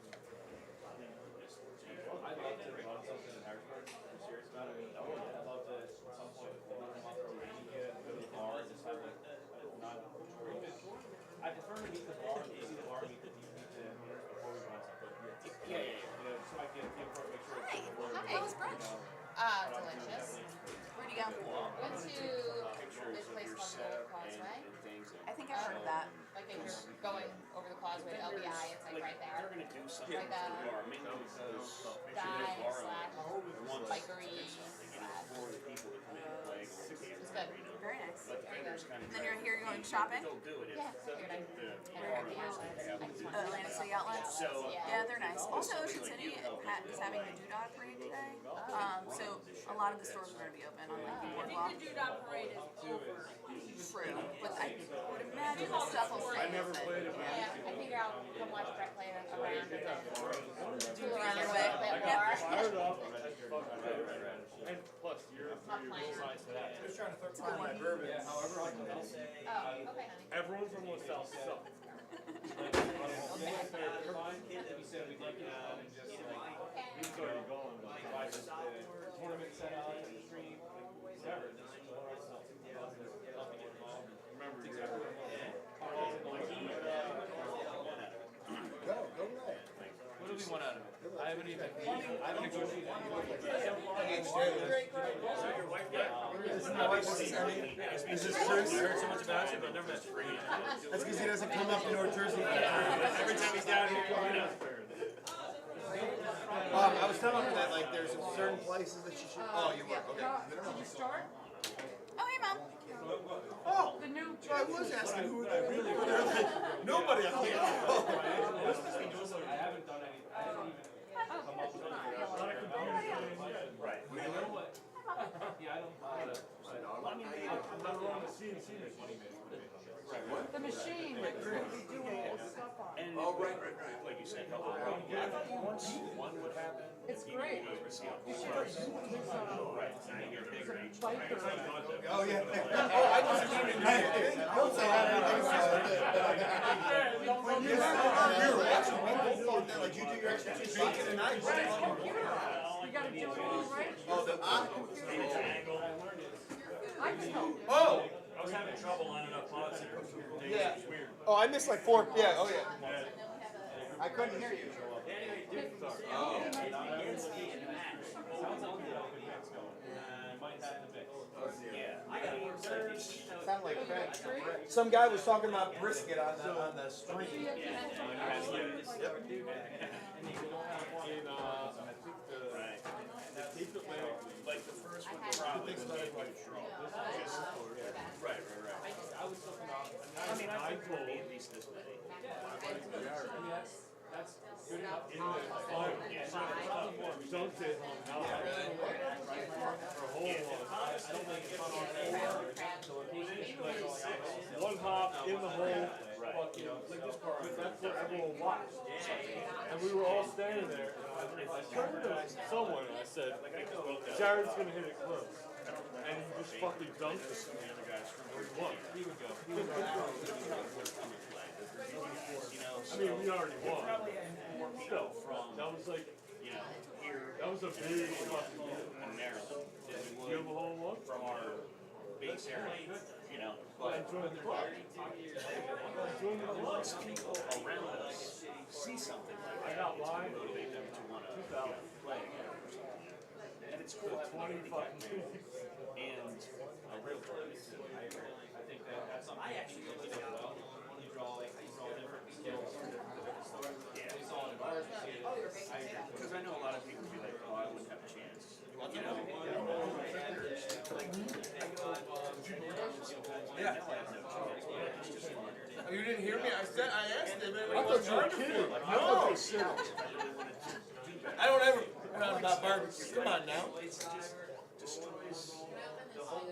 I'd love to run something in Harrisburg if you're serious about it. I'd love to, at some point, once a month or a week, go to the bar and just have like, I prefer to meet the bar, meet the owners before we run something. Yeah. So I can make sure it's How was brunch? Delicious. Where'd you go? Went to this place called the Old Causeway. I think I've heard of that. Like if you're going over the causeway to LBI, it's like right there. Like bikery It's good. Very nice. Very good. And then you're here going shopping? Yeah, figured I'd head over to the outlets. Atlantic City Outlets? Yeah, they're nice. Also, Ocean City is having the Doodah Parade today. So a lot of the stores are going to be open on like the boardwalk. The Doodah Parade is over. True. But I would imagine the stuff will stay open. Yeah, I figure I'll come watch Brett play around and then tool On around your a way. little bit Yep. more. And plus, you're Not playing. Just trying to It's a good one. bourbon. However, I'll say. Oh, okay, honey. everyone from LaSalle sucks. We said we'd like to come and just like, He's already gone. provide the tournament set up and the stream, whatever. Remember, It's exactly what I want. Go right. What do we want out of it? I haven't negotiated Is this true? I heard so much about you, but I've never met you. That's because he doesn't come up to North Jersey. Every time he's down here, I was telling her that like there's certain places that she should. Oh, you were okay. Did you start? Oh, hey, Mom. Oh, The new I was asking who they really were. Nobody. I'm like, oh. I haven't done any. I haven't even come up with anything. Right. You know what? Yeah, I don't. I'm not wrong with CNC machine. the machine that you're gonna be doing all the stuff on. right. Like you said, I thought once one would happen. It's great. You should have used his biker. Oh yeah. Oh, I wasn't even. Don't say that. We were watching. We both thought that like you do your expertise bacon and I. You gotta do it all right. Oh, the I just helped. Oh. I was having trouble lining up pots. Yeah. Oh, I missed like 4. Yeah. Oh yeah. I couldn't hear you. Anyway, Sounds like Sound like Fred. Some guy was talking about brisket on the stream. Like the first one, probably was maybe a draw. Right. I was looking off. I mean, I think we'll be at least this many. That's good enough. In the final. Don't say it home now. For a whole one hop in the hole. But that's what everyone watched. And we were all standing there. And I turned to someone and I said, Jared's going to hit it close. And he just fucking dunked it. He would go. I mean, we already won. Still, that was like, that was a big fucking deal. In Maryland. You have a whole one? From our base area, once people around us see something like that, it's going to motivate them to want to play again. And it's cool having a handicap and a real place. I think that's something I actually look at well. You draw different skills. Because I know a lot of people be like, oh, I wouldn't have a chance. Yeah. Oh, you didn't hear me? I asked him. I thought you were kidding. No. I don't ever round about barbecue. Come on now. It's just destroys the whole,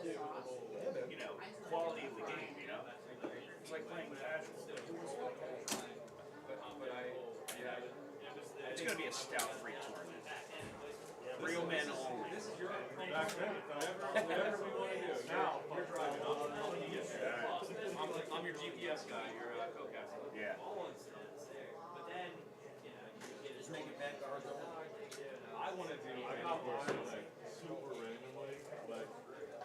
quality of the game, It's like playing casual. It's going to be a stout-free tournament. Real men only. Back then, whatever we want to do. Now, you're driving. I'm your GPS guy, your co-captain. Yeah. But then, Just make it back ours. I want to do. I got mine like super randomly. Like,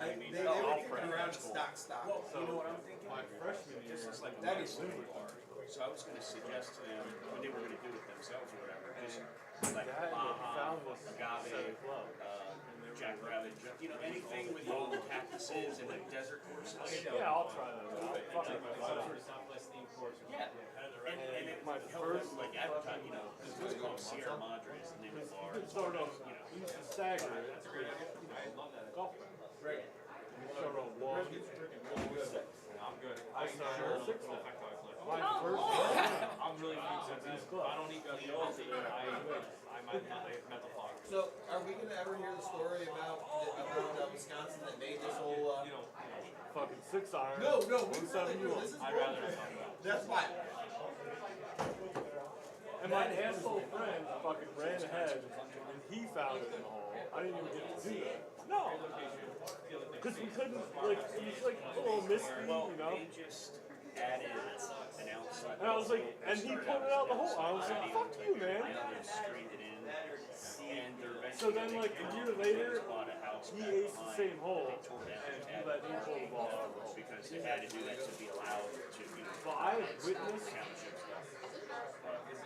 They were kicking around stock. Well, you know what I'm thinking? my freshman year, This is like That that is is super hard. So I was going to suggest to them when they were going to do it themselves or whatever, just like Baja, agave, jackrabbit, anything with all the cactuses and like desert courses. yeah, I'll try that out. Fuck it. Yeah. And it might help them like advertise, because it was called Sierra Madre is the name of the bar. You can sort of, you can stagger it. That's a great idea. Golf bag. Right. You sort of one, I'm good. I started 6. My I'm first really good. I don't eat guts. I might mental fog. So, are we gonna ever hear the story about Wisconsin that made this whole? fucking 6 iron. No, we 171. this is I'd rather not talk about it. That's why. And my asshole friend fucking ran ahead and he found it in the hole. I didn't even get to do that. No. Because we couldn't, like, it was like a little misty, They just added an outside. And I was like, and he pulled it out the hole. I was like, fuck you, man. They straightened it in. And they're So then, like, a year later, bought a house he back aced the behind. same hole, They tore down and he and let me pull the ball out. because they had to do that to be allowed to, But I have witnessed township stuff.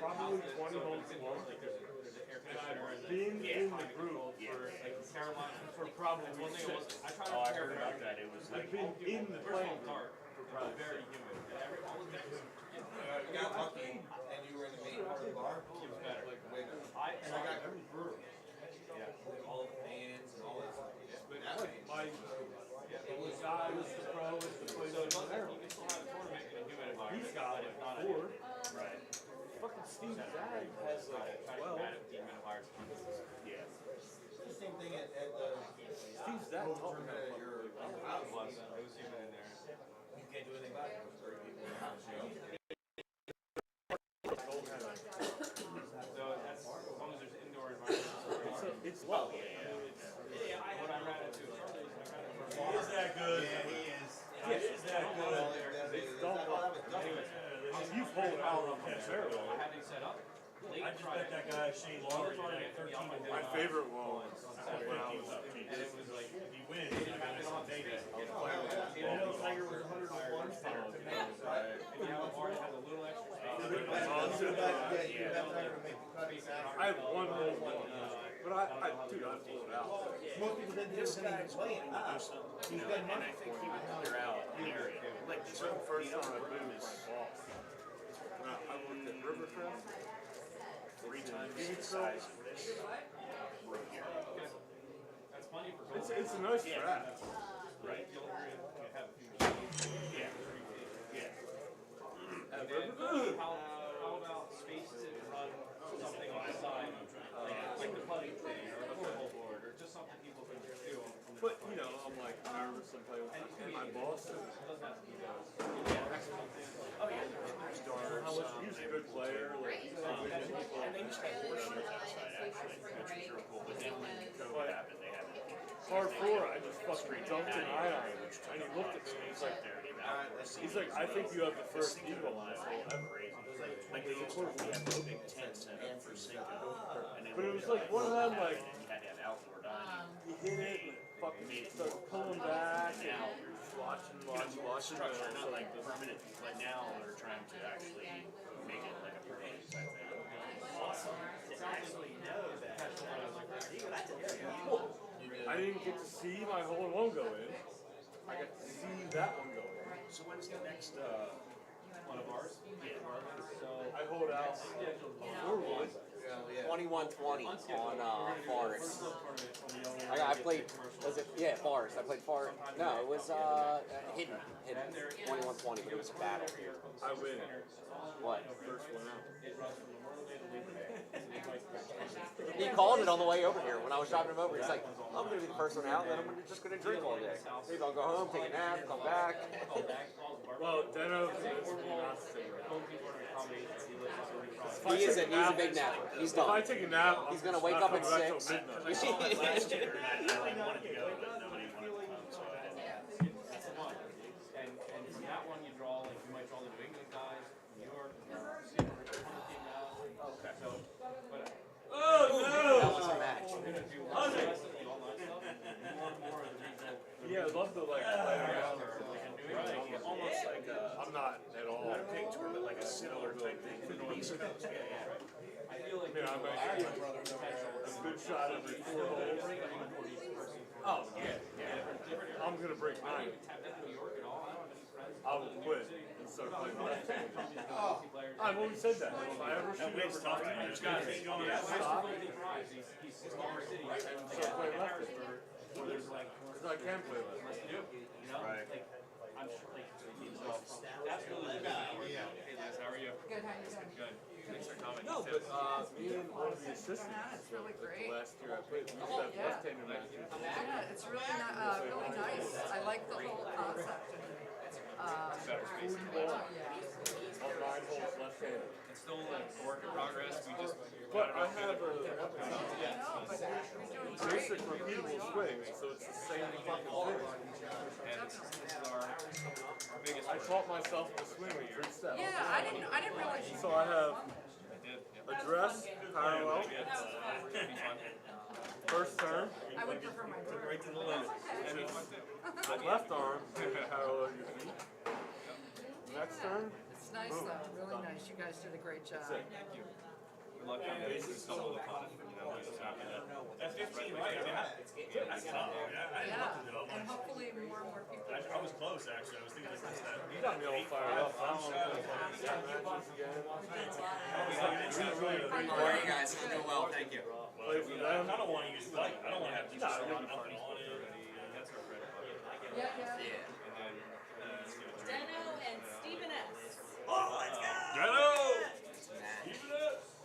probably 20 holes won. And I've been in the group for probably 6. Oh, I heard about that. It was like, I've been in the playing group for probably 6. You got lucky, and you were in the main part of the bar. It was better. And I got brewery. Yeah. All the fans and all that stuff. But the guy was the pro with the place in Maryland. He's got like 4. right. Fucking Steve Zag has like 12. Yeah. The same thing at the Steve Zag taught me tournament at your house. It was human in there. You can't do anything about it. It was 30 people in the house. So that's as long as there's indoor environment. It's low. Yeah, what I ran into. He is that good. Yeah, he is. He is that good. You've pulled out on that barrel. I had it set up. I just bet that guy Shane Lawler at 13. My favorite one. And it was like, if he wins, I got some data. You know, Tiger was 101. If you have a bar that has a little extra space. I have one hole. But dude, I pulled it out. Most people didn't This even guy's play it. going to do something, you know, and I think he would clear out an area. Like the first time I moved my boss. I worked at Rivercrest 3 times the size of this room here. It's a nice track. Right. Yeah. Yeah. How about spaces to run something on the side, like the putting thing or the pickleboard or just something people can do. But you know, I'm like nervous sometimes. And my boss is he's a good player. Like, And they used to have horseshoes outside, actually, which was real cool. But then when COVID happened, they had Par 4, I just fucking dumped an eye on him, and he looked at me. He's like, I think you have the first eagle on this hole ever. like they used to have those big tents set up for sinking. But it was like one of them, like, You had to have outdoor dining. he hit it, and it fucking started pulling back, and you're just watching. Structure, not like the permanent, but now they're trying to actually make it like a permanent type thing. Awesome. To actually know that. I didn't get to see my hole in one go in. I got to see that one go in. So when's the next one of ours? Yeah. So I hold out before wood. 2120 on Forest. I played, was it? Yeah, Forest. I played Forest. No, it was hidden 2120, but it was a battle. I win. What? First one out. He called it on the way over here. When I was driving him over, he's like, I'm going to be the first one out, then I'm just going to drink all day. Maybe I'll go home, take a nap, come back. Well, Deno is not He's a big napper. He's done. If I take a nap, he's going to wake up at 6. Last year, I wanted to go, but nobody wanted to come, so I didn't. That's the one. And from that one, you draw, like, you might draw the New England guys, New York, okay. So, but. Oh, no! That was a match. Yeah, I'd love to, like, play around. Right, almost like I'm not at all. Not a pig tournament, like a similar type thing for the East Coast. Yeah. I feel like I'm a good shot every 4 holes. Oh, yeah. I'm going to break 9. I will quit and start playing left. I've always said that. If I ever shoot over 9, There's guys that don't have stop and start playing left. Because I can play left. Right. I'm sure, like, that's really the big. Hey, Liz, how are you? Good, how you doing? Good. Thanks for coming. No, but me and one of the assistants, It's really great. last year I played, we used to have left-handed matches. Yeah, it's really really nice. I like the whole concept. On 9 holes left-handed. It's still like a work in progress. We just. But I have a basic repeatable swing, so it's the same fucking thing. And this is our biggest. I taught myself to swing with 3 steps. Yeah, I didn't realize you So I have address, parallel, first turn, I would prefer my bird. Right to the left. the left arm, parallel your feet. Next turn, It's nice though, really nice. You guys did a great job. Thank you. Good luck on this. It's all the fun. That's 15, right? That's tough. Yeah, and hopefully more and more people. I was close, actually. I was thinking like that. you got me all fired up. I want to play matches again. How are you guys? I'm doing well, thank you. Play for them. I don't want to use like I don't want to have to just run up and on it. That's our bread and butter. Yeah. Deno and Stephen S. Oh, let's go!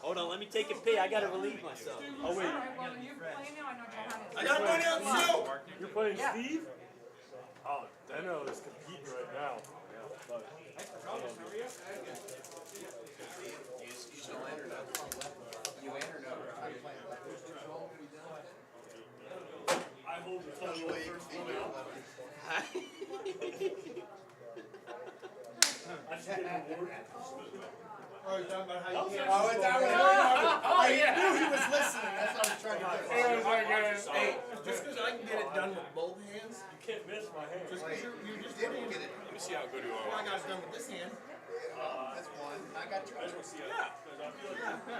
Hold on, let me take a pee. I gotta relieve myself. Oh, wait. Well, you play now, I know Johannes. I got money on Zoom! You're playing Steve? Oh, Deno is competing right now. But, You still in or no? You in or no? I hold the title first one out. I should get an award. Oh, you're talking about how you can't. Oh, I knew he was listening. That's what I was trying to do. Hey, Just because I can get it done with both hands, you can't miss my hand. just because you just didn't get it. Let me see how good you Well, I are. got it done with this hand. problem. That's one. I got two. Yeah.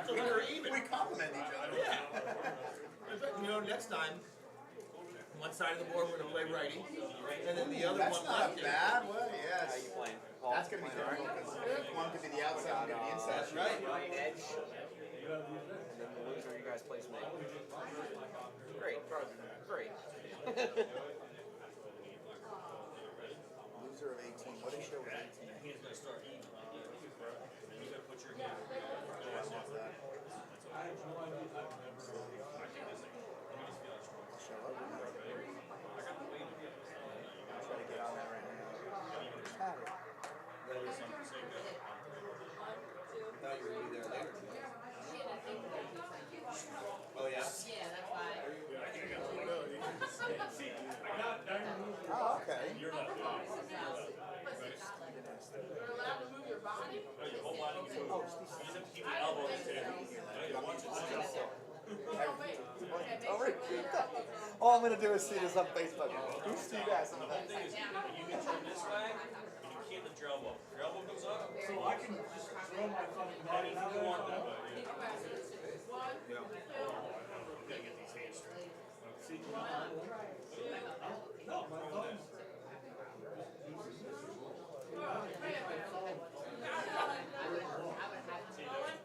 So we're even. We complement each other. Yeah. You know, next time, one side of the board we're gonna play righty, and then the other one lefty. Bad way, yes. How you playing? That's going to be difficult because one could be the outside, one could be the inside. That's right. Edge. And then the loser, you guys play snake. Great, bro. Great. Loser of 18. What did he show was 18? He's going to start eating. You got to put your hand. Try to get on that right now. Thought you were going to be there later. Oh, yeah? Yeah, that's why. Oh, okay. You're allowed to move your body? Your whole body can move. You just have to keep your elbow on the table. All I'm going to do is see this on Facebook. Who's Steve S? The whole thing is you can turn this way, and you can't lift your elbow. Your elbow goes up. So I can just throw my fucking body Anything you want that way. Yeah. Gotta get these hands straight. See? No, my thumbs.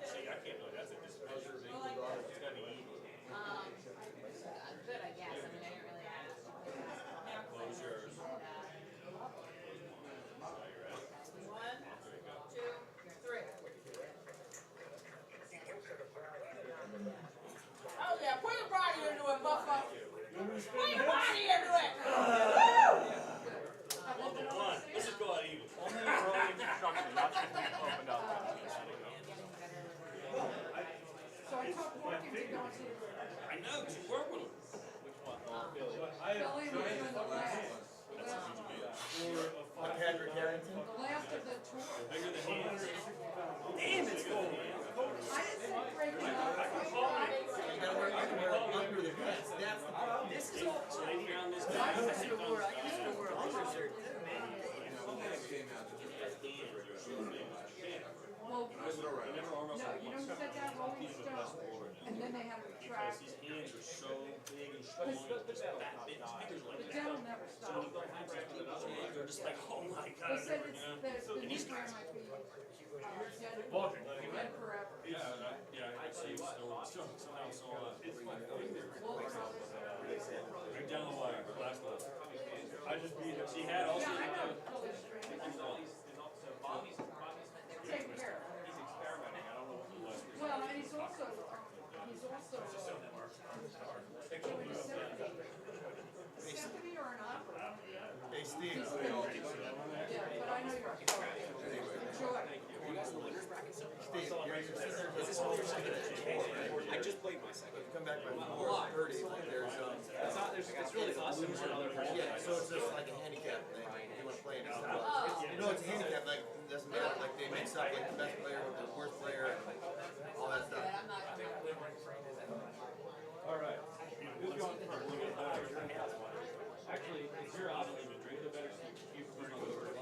See, I can't do it. That's a dismeasure. It's gotta be even. Good, I guess. I mean, I didn't really ask. Close yours. One, two, three. Oh yeah, put your body into it, Buffer. Put your body into it. One. Let's just go out even. Only early instruction, not just being opened up. So I took work into going to. I know, you work with him. Billy was in the last. Patrick Harrington. The last of the tour. Bigger than hands. Damn, it's cold. I didn't say break it up. You gotta wear underwear under the pants. That's the problem. This is all. So they found this guy. I used to wear a undershirt. Well, no, you know who said that? Rolling Stone. And then they have to track. His hands are so big and strong. Just that big. His fingers are like The that. dental never So when you stopped. go hands on people's hands, they're just like, oh my They god. said You it's, know? the And new these brand guys. might be Bulging. dead forever. Yeah, I see. Somehow saw it. Right down the wire, last one. I just beat him. She had also. Take care. He's experimenting. I don't know what the last. Well, and he's also symphony or an opera. Hey, Steve. Yeah, but I know you're a poet. Enjoy. Steve, is this one your second? I just played my second. Come back by 4:30. It's really us and one other person. Yeah, so it's just like a handicap thing. You want to play it. You know, it's a handicap. Like it doesn't matter. Like they mix up like the best player with the worst player, and all that stuff. All right. Who's going first? Actually, it's your option to drink the better seat. You prefer to go first.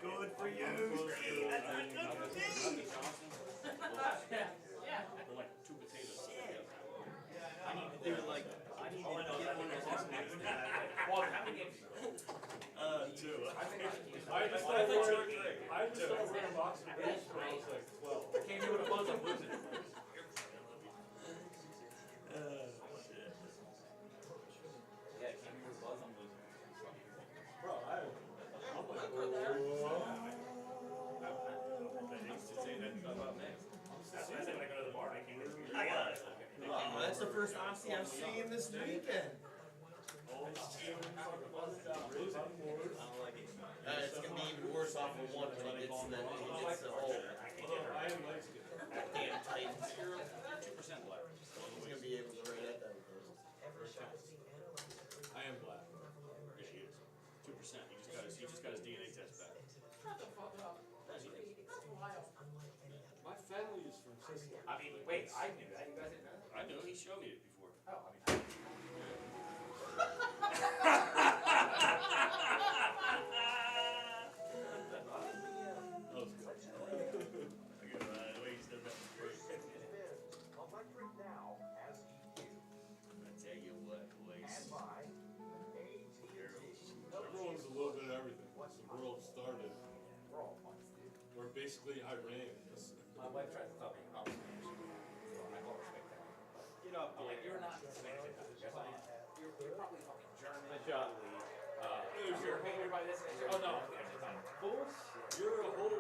Good for you. That's not good for me. They're like two potatoes. They were like, I need to get one of those. Well, how many? Two. I just started wearing boxing briefs when I was like 12. Can't do what it was, I'm losing. Yeah, can't do what it was, I'm losing. Bro, I'm like, That's the first Aussie I'm seeing this weekend. I don't like it. starts off with one, and then he gets the whole damn Titans. You're 2% black. He's gonna be able to write that down. I am black. Yeah, he is. 2%. He just got his DNA test back. Shut the fuck up. That's wild. My family is from Sicily. I mean, wait, I knew that. You guys didn't know that? I know. He showed me it before. Oh, I mean. Everyone's a little bit of everything. The world started. We're basically Iran. My wife tries to tell me I'm Spanish. So I don't respect that. You know, I'm like, you're not Spanish. You're probably fucking German. You're hated by this. Oh no. Fools? You're a whole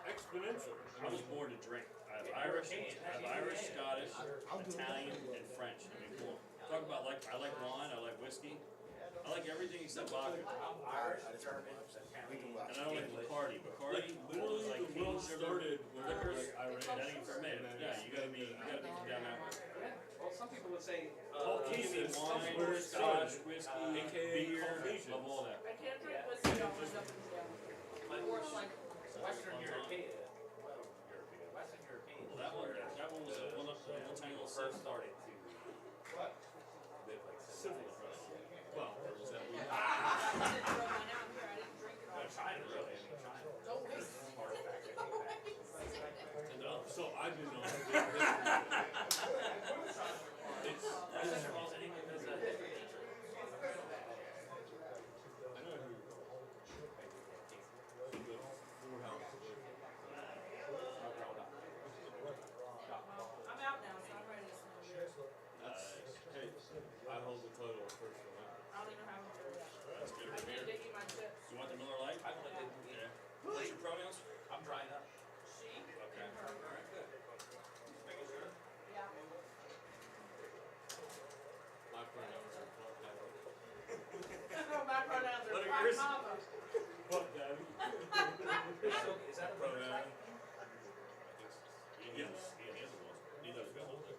exponential. I was born to drink. I have Irish, Scottish, Italian, and French. I mean, cool. Talk about I like wine. I like whiskey. I like everything except vodka. I'm Irish, German, And I don't like Bacardi. Bacardi, Literally, like the world sugar, started with liquors. Iran. That ain't for me. Yeah, you gotta be down that way. Well, some people would say. Caucasian wine, Scotch, whiskey, beer, love all that. I can't drink whiskey on my up and down. Or like Western European. Western European. Well, that one was a one tiny little first sip. started to What? live like Syphilis. Well, there was that I weird. didn't throw mine out here. I didn't drink it all. China, really. I mean, China. Don't waste So I do know. I'm out now, so I'm ready to smoke. Hey, I hold the title of first one. I don't even have a beer yet. That's good. I need to eat my chips. You want the Miller Lite? I only did Yeah. What's your pronouns? I'm drying up. She Okay. and her. Alright, good. Just making sure. Yeah. My pronouns are fuck daddy. My pronouns are What are fuck yours? mama. Fuck daddy. Is that a pronoun? Yes. He has a one. He does go on there.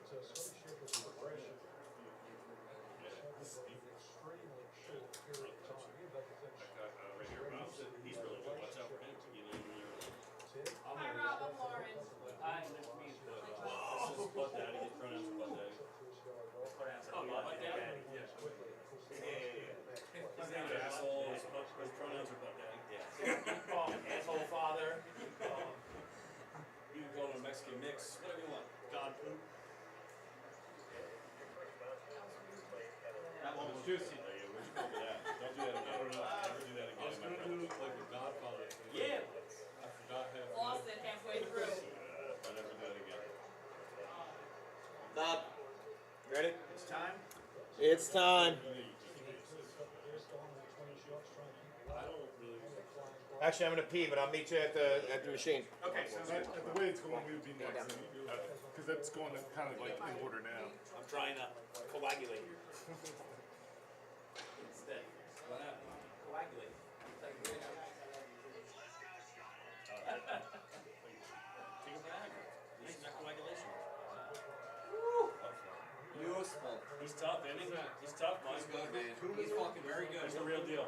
Right here, Rob said he's really good. Watch out for him. Hi, Rob. I'm Lauren. Hi, nice to meet you. This is Butt Daddy. His pronouns are Butt Daddy. Pronouns Oh, are Butt Daddy? Yeah. His name is asshole. His pronouns are Butt Daddy. Yeah. Call him asshole father. You can call him a Mexican mix. Whatever you want. God poop. That one was juicy. Oh, yeah, where'd you come up with that? Don't do that again. Never do that I again was in my gonna do presence. it like a Godfather thing. Yeah. I forgot half. Lost it halfway through. I'll never do that again. Bob, ready? It's time. It's time. Actually, I'm gonna pee, but I'll meet you at the machine. Okay, sounds good. The way it's going, we would be next. Because that's going kind of like in order now. I'm trying to coagulate here. Instead. What happened? Coagulate. Take a Viagra. This is not coagulation. Useful. He's tough, isn't he? He's tough, Mike. He's good, man. He's fucking very good. He's the real deal.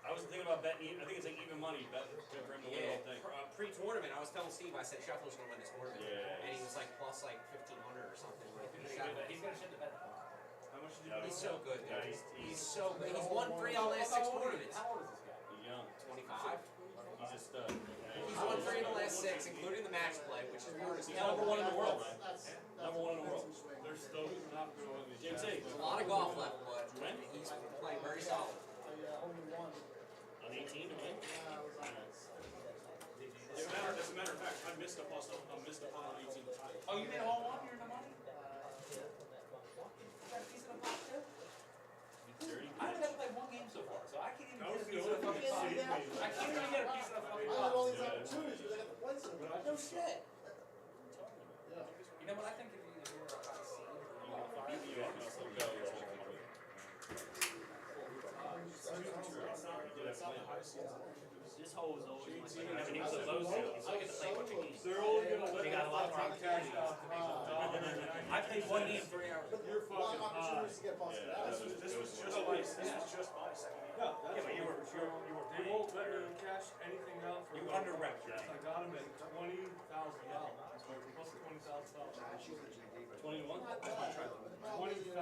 I was thinking about betting. I think it's like even money bet for him to win the Yeah, whole thing. pre-tournament, I was telling Steve, I said Sheffield's gonna win this tournament. Yeah. And he was like plus like 1,500 or something. Like, He's gonna shit the bed. How much did you bet? he's so good, Yeah, dude. he's so good. He's won 3 out of the last 6 tournaments. How old is this guy? He's young. 25. He's a stud. He's won 3 of the last 6, including the match play, which is more He's number one in the world, man. Number one in the world. They're still not going to James A. There's a lot of golf left, but he's playing very solid. On 18 to win? As a matter of fact, I missed a putt on 18. Oh, you made a hole one? You're in the money? You got a piece of the pot too? I only got to play one game so far, so I can't even get a piece of the fucking pot. I can't even get a piece of the fucking pot. I had all these opportunities, I got to play some. No shit. You know what? I think if you were a high seed, you This This hole was always my second. I mean, he was a low seed, so I get to play with the game. They're only gonna let They got a lot more opportunities. I played one game 3 hours. You're fucking high. This was just my second. Yeah, that's Yeah, but you were they won't let me cash anything out for You about under rep. 5 I got him at $20,000. Plus $20,000. 21? 20,000. 20,000?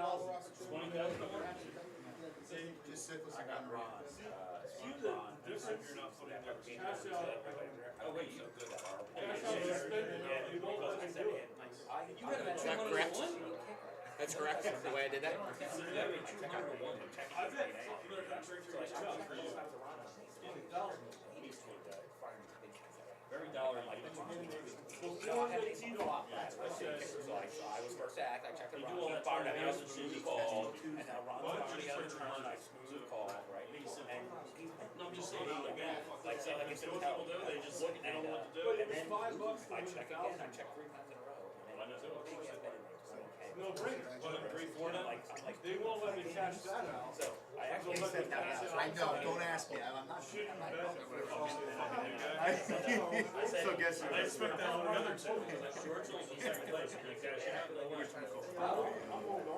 Just syphilis I got Ron. See the difference? Cash out. Oh, wait, you're good at our Cash out and spending. They won't let me do it. You had a Is that correct? That's correct, the way I did that? I bet. Very dollar like So I was first to act, I checked the Ron, fired at me, I was smooth call, and now Ron's trying to get out of the turn, I smooth call, right? And he's, no, I'm just saying, again, like, so like it's a tell, they just look, they don't know what to do. and then I check again, I check 3 times in a row, and then big gets better. No brainer. 3-4 now? They won't let me cash that out. So I actually They'll let me cash it out. I know, don't ask me, I'm not. Shouldn't bet. So guess I expect that on the other two. Shortly, he's second place, you're gonna cash out.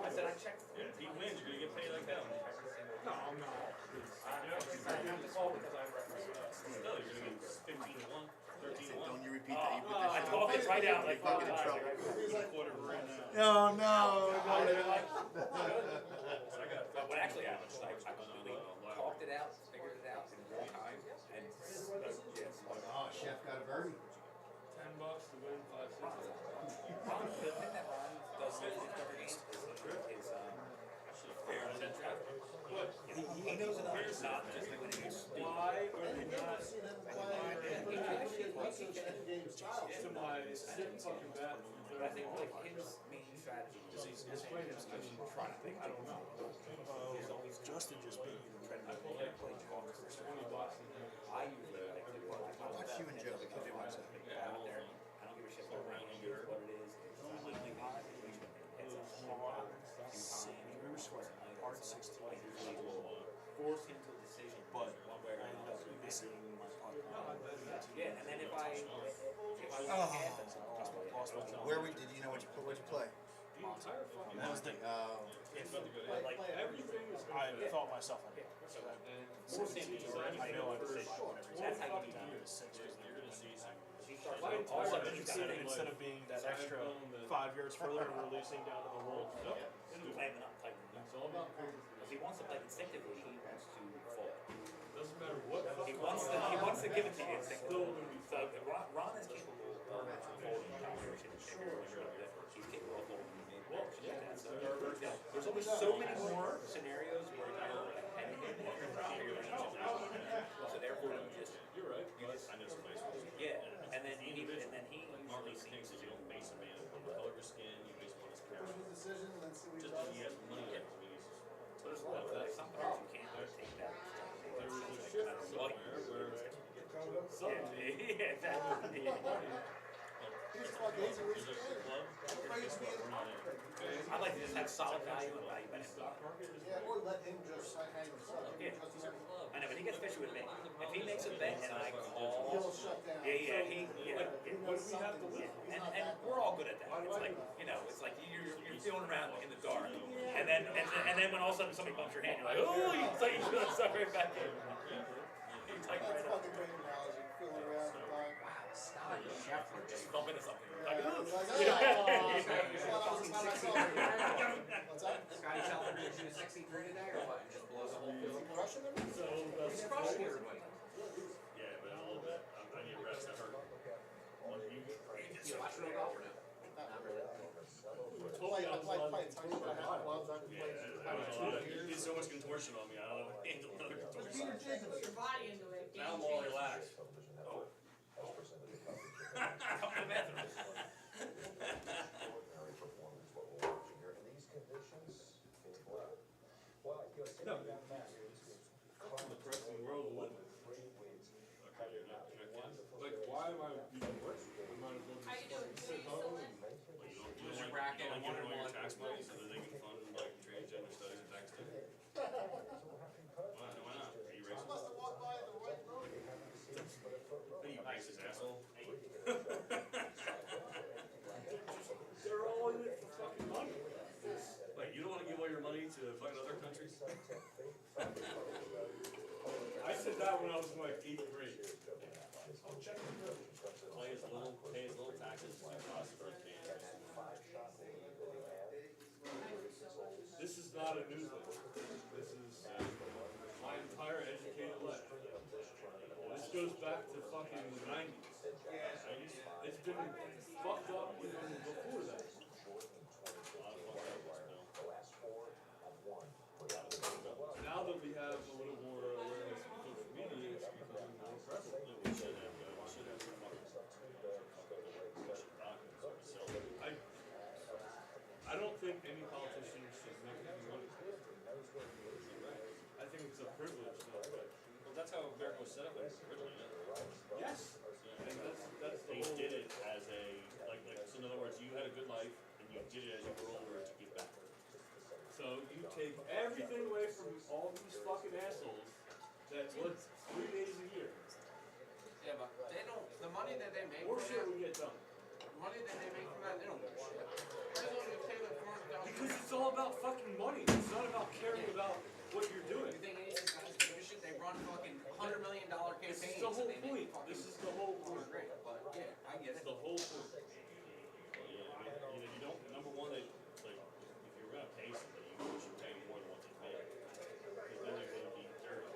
I said I checked. If he wins, you're gonna get paid like that. No, I'm not. Still, you're gonna get 15-1, 13-1. Don't you repeat that, you put I told it right out like fucking in 5 trouble. Quarter we're in now. Oh, no. But what actually happened is I completely talked it out, figured it out in real time, and yes. Oh, Chef got a birdie. $10 to win 5 6. Ron, the thing that Ron does in every game is fair and traffic. He knows enough to not just winning his speed. Why are they not to my sit fucking bat? But I think like his main strategy is he's trying to think. I don't know. He's always Justin just beat you. trying to play golf for $20. I usually like to do like Watch you and Joe, they could do much of it. out there. I don't give a shit what rain is, what it is. I'm like it's a hard Hard 16. I usually will force him to a decision, but one way or another. Missing my putt. Yeah, and then if I Where did you know what you play? That was the Like everything is I thought myself I did. So that I know I'm safe. That's how you do it. Instead of being that extra 5 yards further and releasing down to the hole. It's all about because he wants to play instinctively. He wants to fall. Doesn't matter what. He wants to give it to you instinctively. So Ron is capable of holding combination. He's capable of holding mid-range. So there's always so many more scenarios where you're ahead of him and you're not your so therefore you You're right. I know some nice ones. yeah, and then he usually seems to base a man on the color of his skin, you base on his character. Just as he has money. So there's a lot of that. Sometimes you can't take that. There was a shift somewhere where Yeah, exactly. I'd like to just have solid value and value benefit. Yeah, or let him just hang himself. Yeah. I know, but he gets fishy with me. If he makes a bet and I call, He'll shut down. What do we have to win? And we're all good at that. It's like, it's like you're feeling around in the dark, and then when all of a sudden somebody bumps your hand, you're like, oh, you should have stuck right back in. That's fucking great analogy. Feeling around the dark. Just bump into something. Like, Scotty Shelton did you a 63 today or what? Just blows the whole field. Crushing him? He's crushing everybody. yeah, but a little bit. I need rest. I heard. You watch real golf or no? Not really. I play tiny but I have gloves. I can play. He did so much contortion on me. I don't know what to handle another contortion. Put your body into it. Now I'm all relaxed. Come to the bathroom. Depressing world to live in. Like, why am I even working? I might as well just sit home and Use your bracket and wonder all your tax money so that they can fund like transgender studies and tax studies. Why not? Are you racist? This is not a newsletter. This is my entire educated life. This goes back to fucking the 90s. It's been fucked up even before that. Now that we have a little more awareness of social media, it's becoming more prevalent. I don't think any politician should make any money. I think it's a privilege, though. Well, that's how America was set up originally. Yes. And that's the They whole... did it as a, so in other words, you had a good life, and you did it as you grew older to give back. So you take everything away from all these fucking assholes that work 3 days a year. Yeah, but they don't, the money that they make More from shit that, will get done. the money that they make from that, they don't give a shit. They're going to pay them $400,000. Because it's all about fucking money. It's not about caring about what you're doing. You think any of these guys give a shit? They run fucking $100 million campaigns. This is the whole and they make point. fucking This is the whole point. $100,000. But yeah, I get it. It's the whole point. You don't, number one, if you're going to pay somebody, you should pay more than what they pay. Because then they're going to be dirty.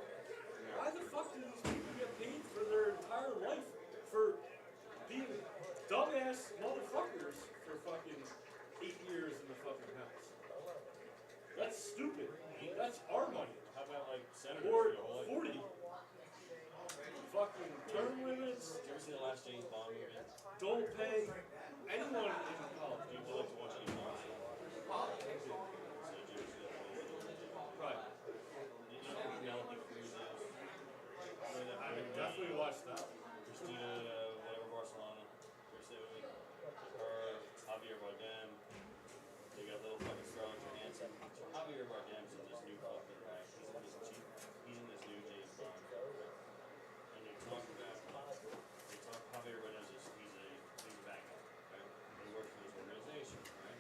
Why the fuck do these people get paid for their entire life for being dumbass motherfuckers for fucking 8 years in the fucking house? That's stupid. That's our money. How about like senators? Or 40. Fucking term limits. Did you ever see the last James Bond movie? Don't pay anyone in college. Do you like to watch any Bond? Right. I definitely watched that. Christina, whatever, Barcelona. Her, Javier Bardem. They got little fucking Scarlett Johansson. So Javier Bardem's in this new fucking, right? He's in this new James Bond. And they talk about, Javier Bardem's he's a banker, right? He works for this organization, right?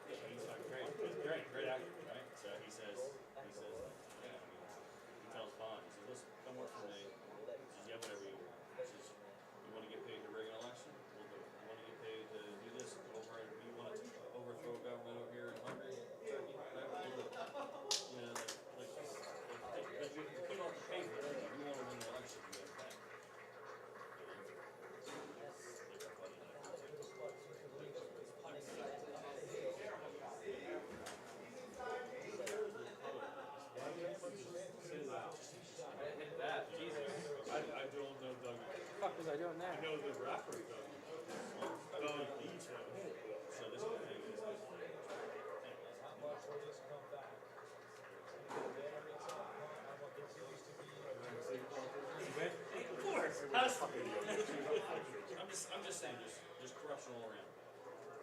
Yeah, he's like great actor, right? So he says, yeah, he tells Bond, he says, listen, come work for me. He says, yeah, whatever you want. He says, you want to get paid to rig an election? We'll do it. You want to get paid to do this? You want to overthrow a government over here in Hungary, Turkey, whatever? We'll do it. You know, because you put on the paper, you want to win the election, you get paid. That, Jesus. I don't know Doug. What the fuck was I doing there? I know the rapper Doug. Doug Each. So this guy is of course. Has to be. I'm just saying, just corruption all around.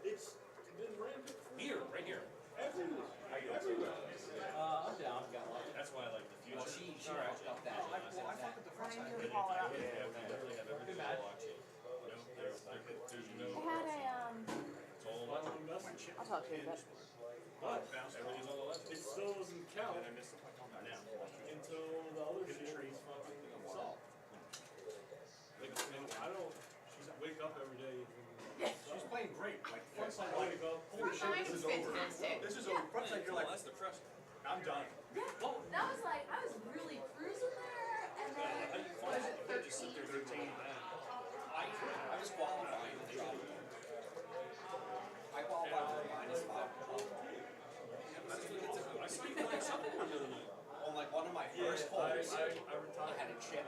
It's been rampant. Here, right here. Everywhere. Everywhere. I'm down. That's why I like the future. Well, she fucked up that. I fuck with the first time. They literally have everything watching. You know, there's no. I had a It's all electric. I'll talk to you in a bit. But Everything's all electric. it still doesn't count until the other shit is fucking solved. I don't wake up every day. She's playing great. Like, once I Wake up. holy shit, this is over. Fantastic. This is over. Once like, you're like, That's depressing. I'm done. Yeah, that was like, I was really cruising there, and then, was it 13? I was qualifying for the job. I qualified for -5. I see you playing something the other night. On like one of my first I holes, retired. I had a chip.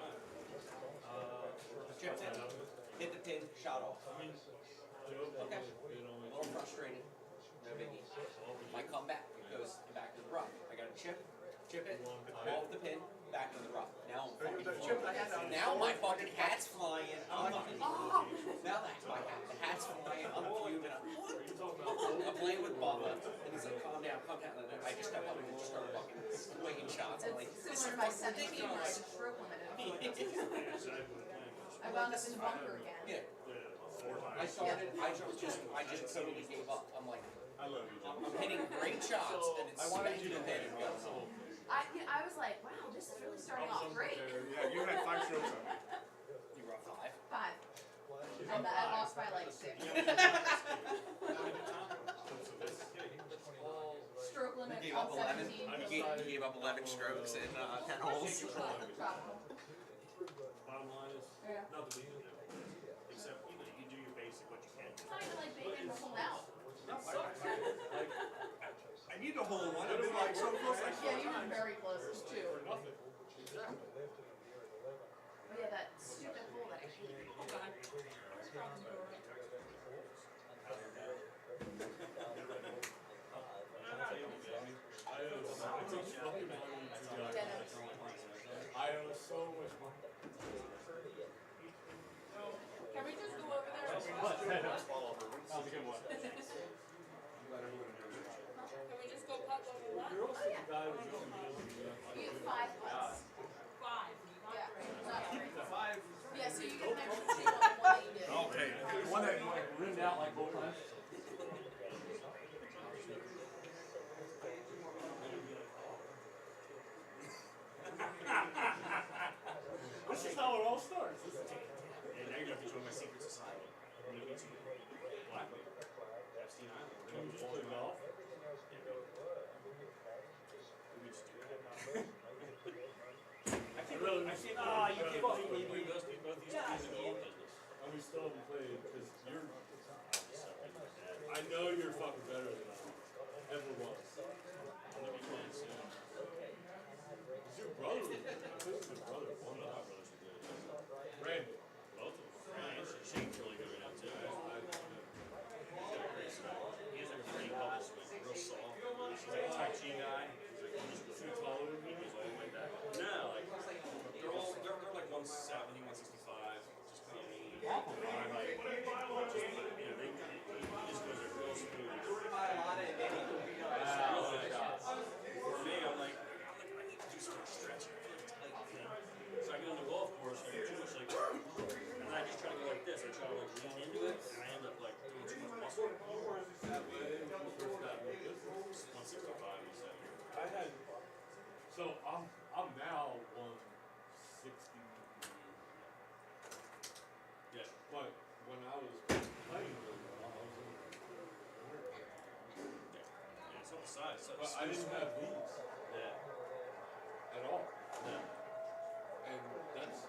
Chipped in, hit the pin, shot off. Okay. A little frustrated. No biggie. My comeback, it goes back to the rough. I got a chip it, off the pin, back to the rough. Now I'm fucking now my fucking hat's flying. I'm fucking now that's my hat. The hat's flying. I'm fuming. I'm playing with Bubba, and he's like, calm down. And then I just step up and just start fucking swinging shots. I'm like, this is Similar to my fucking 17 where I ridiculous. just stroke limited. I wound up in the bunker again. Yeah. I started. I just totally gave up. I'm like, I love you. I'm hitting great shots, and it's spanking the head and going. I was like, wow, this is really starting off great. Yeah, you had 5 strokes on me. You were up 5. 5. I I lost by like 6. Stroke limit Gave on up 11. 17. He gave up 11 strokes in 10 holes. Bottom line is, nothing we can do. Except, you know, you do your basic, what you can do. It's not even like bacon to hold out. I need to hold one. I've been like so close. Yeah, you were very close too. For nothing. Exactly. But yeah, that stupid hole that I hate. Oh god. I owe so much money. Can we just go over there? That was a good one. Can we just go putt level 1? You're also the guy who's You get 5 putts. 5. Yeah. Not 3. 5. Yeah, so you get an extra 2 on the one that you did. Okay. One that rimmed out like both times. This is how it all starts. And now you're going to have to join my secret society. I'm going to meet you. Blackbeard. Epstein Island. Can we just play golf? We just do that. I can't believe you can't both these guys in the golf business. And we still haven't played because you're. I know you're fucking better than I ever was. I'm going to be playing soon. Is your brother? Who's your brother? One of my brothers are good. Randy. Both of them. Randy. Shane's really good right now too. He has like a pretty public swing, real soft. He's like a Tai Chi guy. He's like too taller than me. He's all like that. No, like they're like 170, 165. Just kind of mean. I'm like, just, you know, he just goes there real smooth. For me, I'm like, I need to do some stretching. So I get on the golf course and I do too much like, and I just try to go like this. I try to like lean into it, and I end up like doing too much muscle. 165, you said. I had, so I'm now 160. Yeah, but when I was playing really well, I was in yeah, it's on the side. So but I didn't have these. Yeah. At all. Yeah. And that's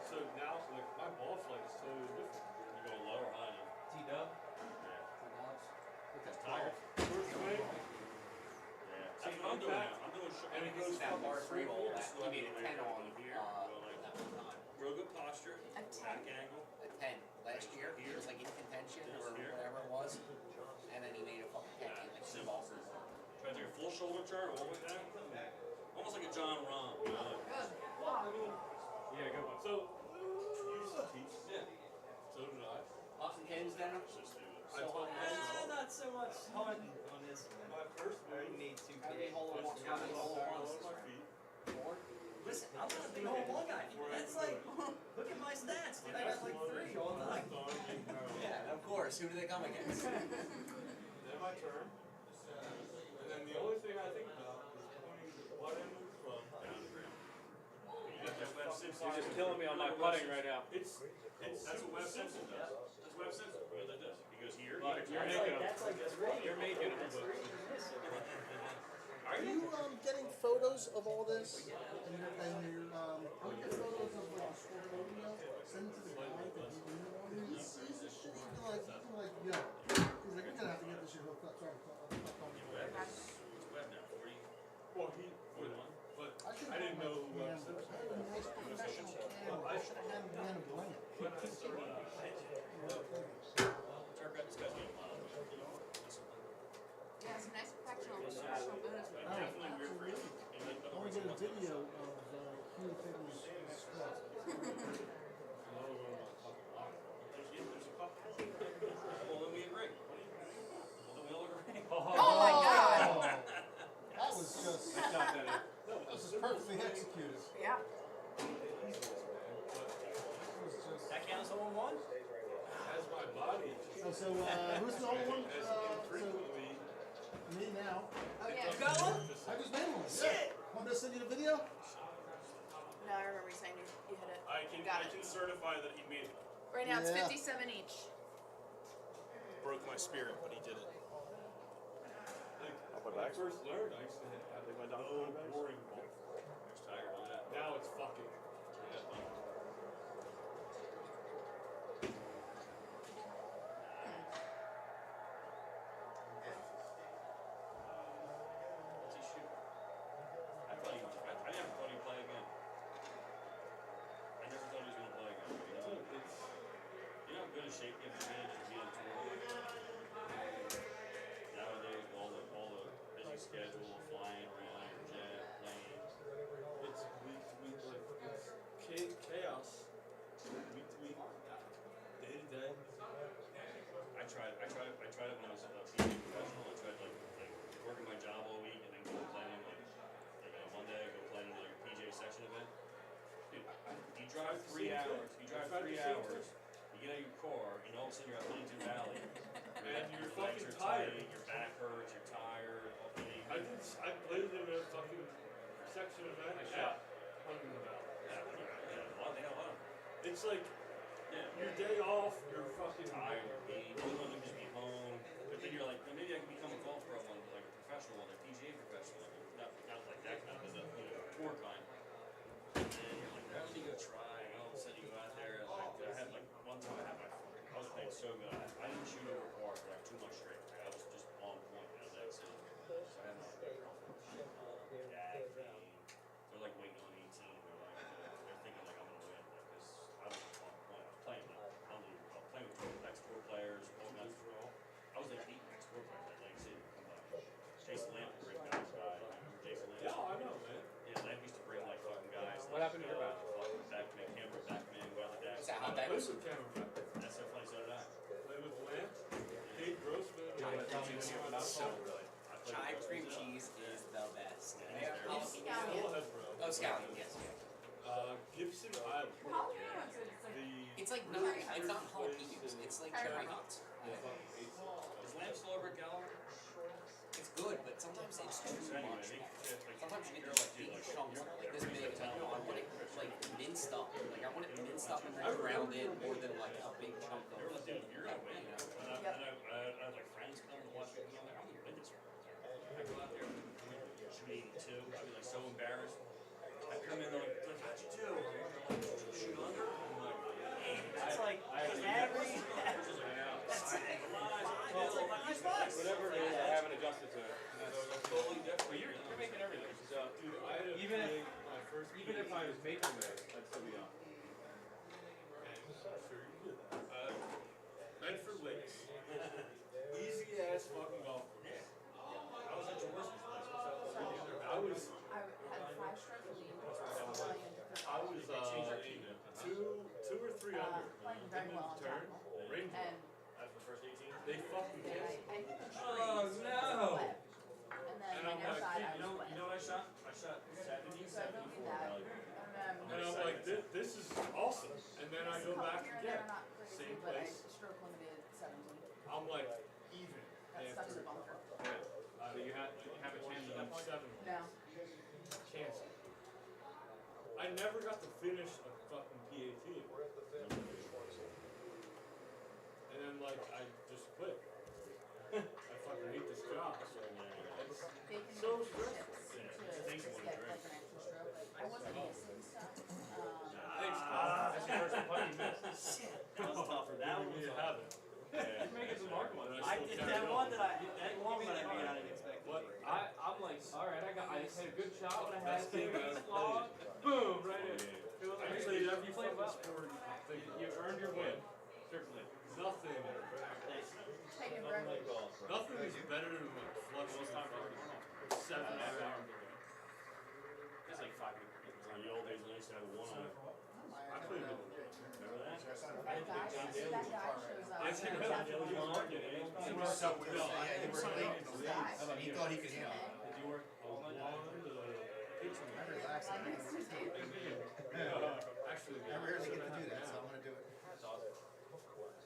so now like my ball flight is totally different. You go low or high now? T-dub? Yeah. Because tires. First swing. Yeah. That's what I'm doing now. I'm doing short. And it goes that bar 3 hole that slow he made a 10 on here. Real good posture. Back angle. A 10 last year. He was like in contention or whatever it was. And then he made a fucking 10 like 2 balls. Try to take a full shoulder turn, all like that. Almost like a John Rahm. You know, like, yeah, good one. So, you used to teach. Yeah. So did I. Austin Ken's down. Not so much hard on this. My first move. Need to be hole in ones. Listen, I'm not a big hole one guy. That's like, look at my stats, dude. I got like 3 all the time. Yeah, of course. Who do they come against? Then my turn. And then the only thing I think about is pointing the butt end of the club down the ground. You're just killing me on my putting right now. That's what Webb Simpson does. That's Webb Simpson. He goes like this. He goes here. You're making them. You're making them. Are you getting photos of all this? And you're are you getting photos of like the score video? Send it to the guy that he sees this shit. He's like, yo. He's like, we're gonna have to get this shit hooked up. Sorry. Webb now, 40. Well, he 41. But I didn't know who Webb Simpson was. A nice professional camera. I should have had him run a blanket. Yeah, it's a nice professional bonus. I want to get a video of Hugh Figgle's squat. Oh my god! That was just. That was just perfectly executed. Yeah. That counts hole in one? As my body. So who's the only one? Me now. Oh yeah. You got one? I just made one. Shit! Want me to send you the video? No, I remember you saying you hit it. I can certify that he made it. Right now it's 57 each. Broke my spirit, but he did it. When I first learned, I used to have my dog boring golf. Now it's fucking. I never thought he'd play again. I never thought he was going to play again. You know how good a shape you have to be in just being tour. Nowadays, all the busy schedule, flying around, jet, plane. It's week to week, like it's chaos. Week to week, day to day. I tried it when I was a PGA professional. I tried like working my job all week and then go playing like on Monday, go play in like a PGA section event. Dude, you drive 3 hours. You drive 3 hours. You get out of your car, and all of a sudden you're at Huntington Valley. And your legs fucking are tired. tight, your back hurts, you're tired. I played in a fucking section event at Huntington Valley. It's like your day off, you're fucking tired, you want to just be home. But then you're like, well, maybe I can become a golf pro one, like a professional one, a PGA professional. Not like that kind, but tour kind. And you're like, well, let me go try. And all of a sudden you go out there, and like, I had like one time I was playing so good. I didn't shoot over par for like 2 months straight. I was just on point. I was that's it. So I had my girlfriend, dad, they're like waiting on 18. They're thinking like I'm gonna win because I was on point. I was playing like unbelievable. I was playing with next tour players, all kinds of all. I was like beating next tour players at Lake City. Jason Lamp, a great guy. Remember Jason Lamp? Yeah, I know, man. Yeah, Lamp used to bring like fucking guys. What happened to your back? Fucking backman, camera backman, whatever that. Is that how that was? Camera back. That's so funny. So did I. Play with Lamp, Dave Grossman. So good. Chive cream cheese is the best. Scallion. Oh, scallion, yes. Gibson Island. It's like it's not jalapenos. It's like cherry hots. Is Lamp still over at Gallup? It's good, but sometimes it's too much. Sometimes you get these like big chunks, like this big. It's like, no, I want it like minced up. Like I want it minced up and then grounded more than like a big chunk of. You're gonna win. And I had like friends come to watch me. I'm like, I'm gonna win this round. I go out there, shoot 82. I'd be like so embarrassed. I come in, they're like, how'd you do? I'm like, shoot under? I'm like, hey, that's like every. Whatever it is, I haven't adjusted to it. Totally different. But you're making everything. So, Dude, I had even if I was making this, I'd still be on. Sure you did that. Bedford Lakes. Easy ass fucking golf course. I was at George's place. I was. I had 5-stroke lead. I was two or three under. Playing very well on Turn. top. Rainbow. And After the first 18? They fucking canceled. I hit the trees. Oh, no. And then And my I'm next like, side, I You was know wet. what I shot? I shot 70, So I don't 74. do that. And I'm like, this is awesome. And then I go back here and again. there, not crazy, Same but I place. stroke limited 17. I'm like, even. Got stuck in the bunker. So you have a chance at that point? 7. No. Cancel. I never got to finish a fucking PAT. And then like I just quit. I fucking hate this job. So it's so stressful. Thanks, get like an extra stroke. I wasn't missing stuff. Thanks, That's the first putt you missed. Shit, that was tougher. That one was tough. You're making some mark ones. I did that one that I made. I didn't expect. I'm like, all right, I just had a good shot when I had it. Boom, right in. I played every fucking sport. You earned your win. Certainly. Nothing. Taking break. Nothing is better than like flushing time for 7 hours. It's like 5 years. In the old days, I used to have one on. I played it. Remember that? That guy shows up. I think John Daly Market. He thought he could handle it. Did you work? Actually, I rarely get to do that, so I'm going to do it. That's awesome.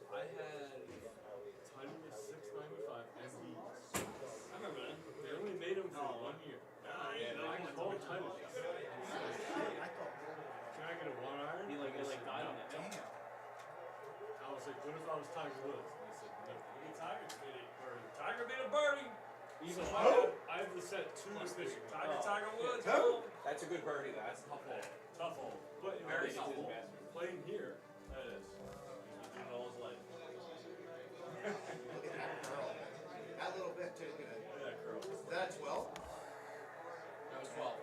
I had time was $6.95 MDs. I remember that. They only made them for 1 year. And I called title. Can I get a 1 iron? He like died on that. like, what if I was Tiger Woods? And I said, no. Look at Tiger's video. Tiger made a birdie. Even I have to set 2 fishing. Tiger Woods. That's a good birdie, though. That's a tough hole. Tough hole. But Very tough hole. Playing here, that is. He's doing all his life. Look at that curl. That little bit too. Look at that curl. Is that 12? That was 12.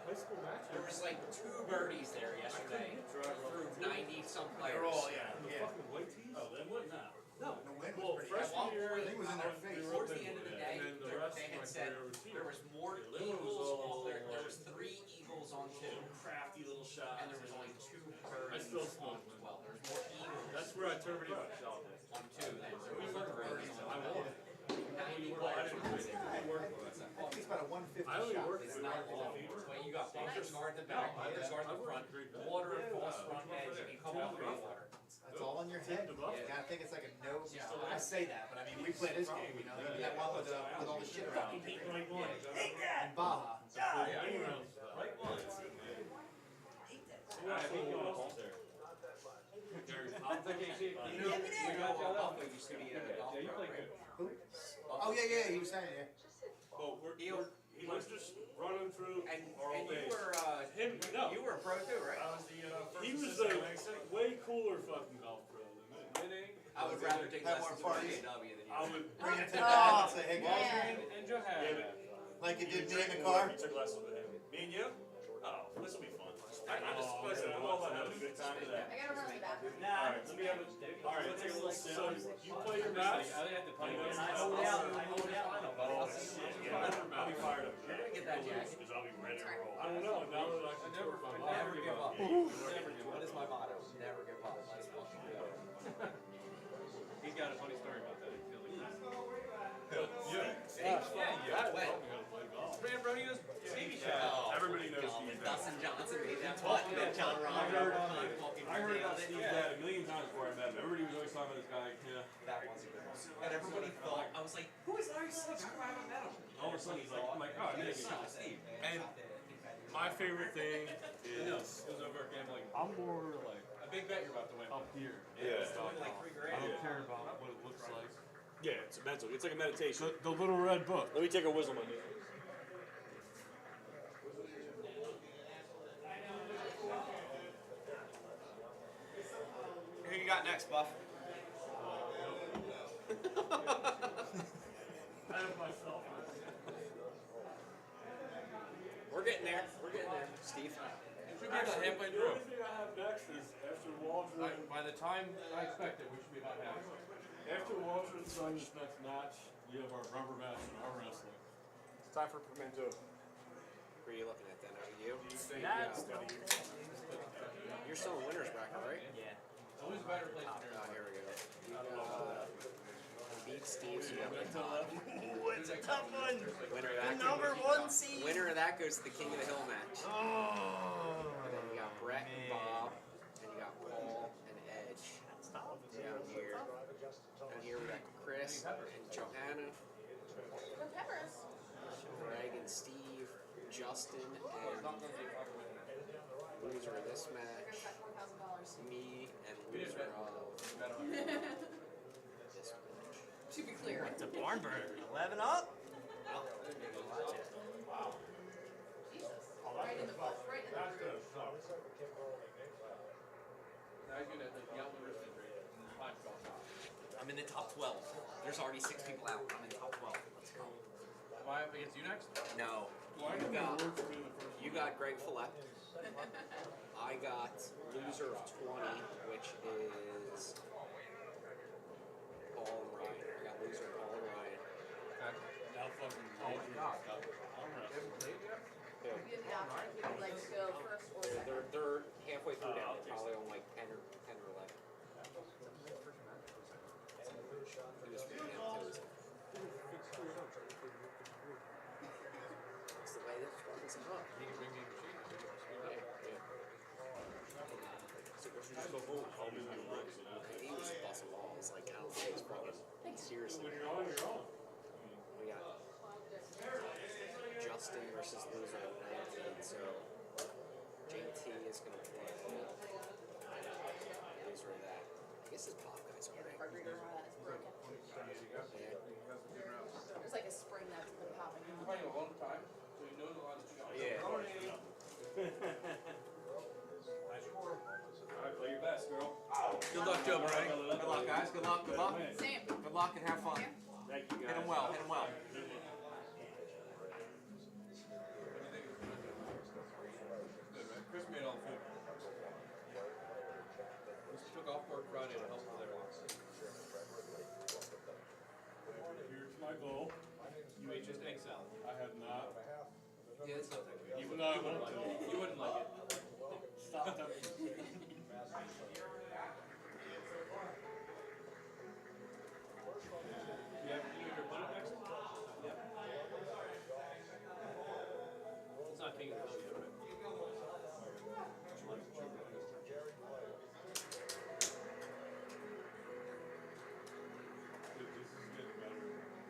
High school match. There was like 2 birdies there yesterday. Through 90-some players. They're all, yeah. The fucking white tees? Oh, then what? Nah. No. The wind Well, was pretty freshman bad. year, I think it was in their face. Towards the end of the day, and then the there- rest they of my had said career was here. there was more Yeah, then it was eagles. all There like was 3 eagles on 2. Crafty little shots. And there was only 2 I birdies still on smoke. 12. There was more eagles That's where I terminated my shot. on 2 than there was on 3. I won. 90 Well, I players. didn't really work for it. I think it's about a 150 I only shot. worked It's for not it. long, but you got bunkers guard the back, bunkers guard the front, water, false front edge, if you come off the water. That's all on your head. You gotta think it's like a no. I say that, but I mean, we play this game, you know, you that one with all the shit around. And Baja. Right one. Alpha used to be a golf pro, right? Oh, yeah, he was saying it. Oh, he was just running through And our old you days. were, you were a pro too, right? He was a way cooler fucking golf pro than me. I would rather take Have lessons more from parties. AW than you. I would Bring it to the bag and say, hey guys. Waldron and Johanna. Like you did me in the car. You took lessons with him. Me and you? Oh, this will be fun. I'm just supposed to have a good time today. I gotta run to the bathroom. Alright, let me have a. Alright, let's take a little sip. So you play your match. I had to play and it. then I hold out. Oh, shit. Yeah, I'll be fired up. You're gonna get that jacket. Because I'll be ready to roll. I don't know. Now that I can Never, my never give up. Never give up. What is my motto? Never give up. Just fucking go. He's got a funny story about that. Ran Rodeo's TV show. Everybody knows Steve. Dustin Johnson made that putt, and then John Roger fucking I heard about nailed it. Steve Dad a million times before I met him. Everybody was always talking about this guy. Yeah. That was a good one. And everybody thought, I was like, who is Larry Slicks? How come I haven't met him? All of a sudden he's like, oh my god, He man, was not Steve. And my favorite thing No, is it was over gambling. I'm more like A big bet you're about to win. up here. It's doing like $3 grand. I don't care about what it looks like. Yeah, it's a mental. It's like a meditation. The little red book. Let me take a whistle on you. Who you got next, Buff? I have myself. We're getting there. We're getting there, Steve. The only thing I have next is after Waldron. By the time I expect it, we should be about half. After Waldron's done this next match, you have our rubber match and arm wrestling. It's time for Pimento. Who are you looking at then? You? That's You're still in winner's bracket, right? Yeah. Always a better place Oh, to here we go. Beat Steve, so you have the top. Ooh, it's a tough one. Winner of that Number goes- 1 seed. Winner of that goes to the King of the Hill match. Oh. And then you got Brett and Bob, and you got Paul and Edge. Down here. Down here we got Chris and Johanna. Go Peppers. Greg and Steve, Justin, and loser of this match, me, and loser of this match. To be clear. It's a barn burner. 11 up. Wow. Jesus. Right in the bush, right in the bush. I'm in the top 12. There's already 6 people out. I'm in the top 12. Let's go. Am I up against you next? No. You got Greg Follett. I got loser of 20, which is Paul and Ryan. I got loser of Paul and Ryan. Now fucking Like go first or second. They're halfway through now. They're probably on like 10 or 11. It was pretty damn close. That's the way this fucking up. You can bring me a machine. He was busting balls. Like, I don't think he's fucking. Seriously. When you're on, you're on. We got Justin versus loser of 19, so JT is going to play loser of that. I guess his pop guy carburetor or that is broken. There's like a spring that's been popping out. a long time, so he knows a lot of stuff. Yeah. Alright, play your best, girl. Good luck, Joe Murray. Good luck, guys. Good luck. Good luck. Same. Good luck and have fun. Thank you, guys. Hit him well. Hit him well. Chris made all the food. We took off work Friday to help with everything. Here's my goal. You ate just egg salad. I have not. Yeah, it's not that good. Even though I want to. You wouldn't like it. Stop that. You have your butter next? Yep. It's not king of the hill yet, right? This is getting better.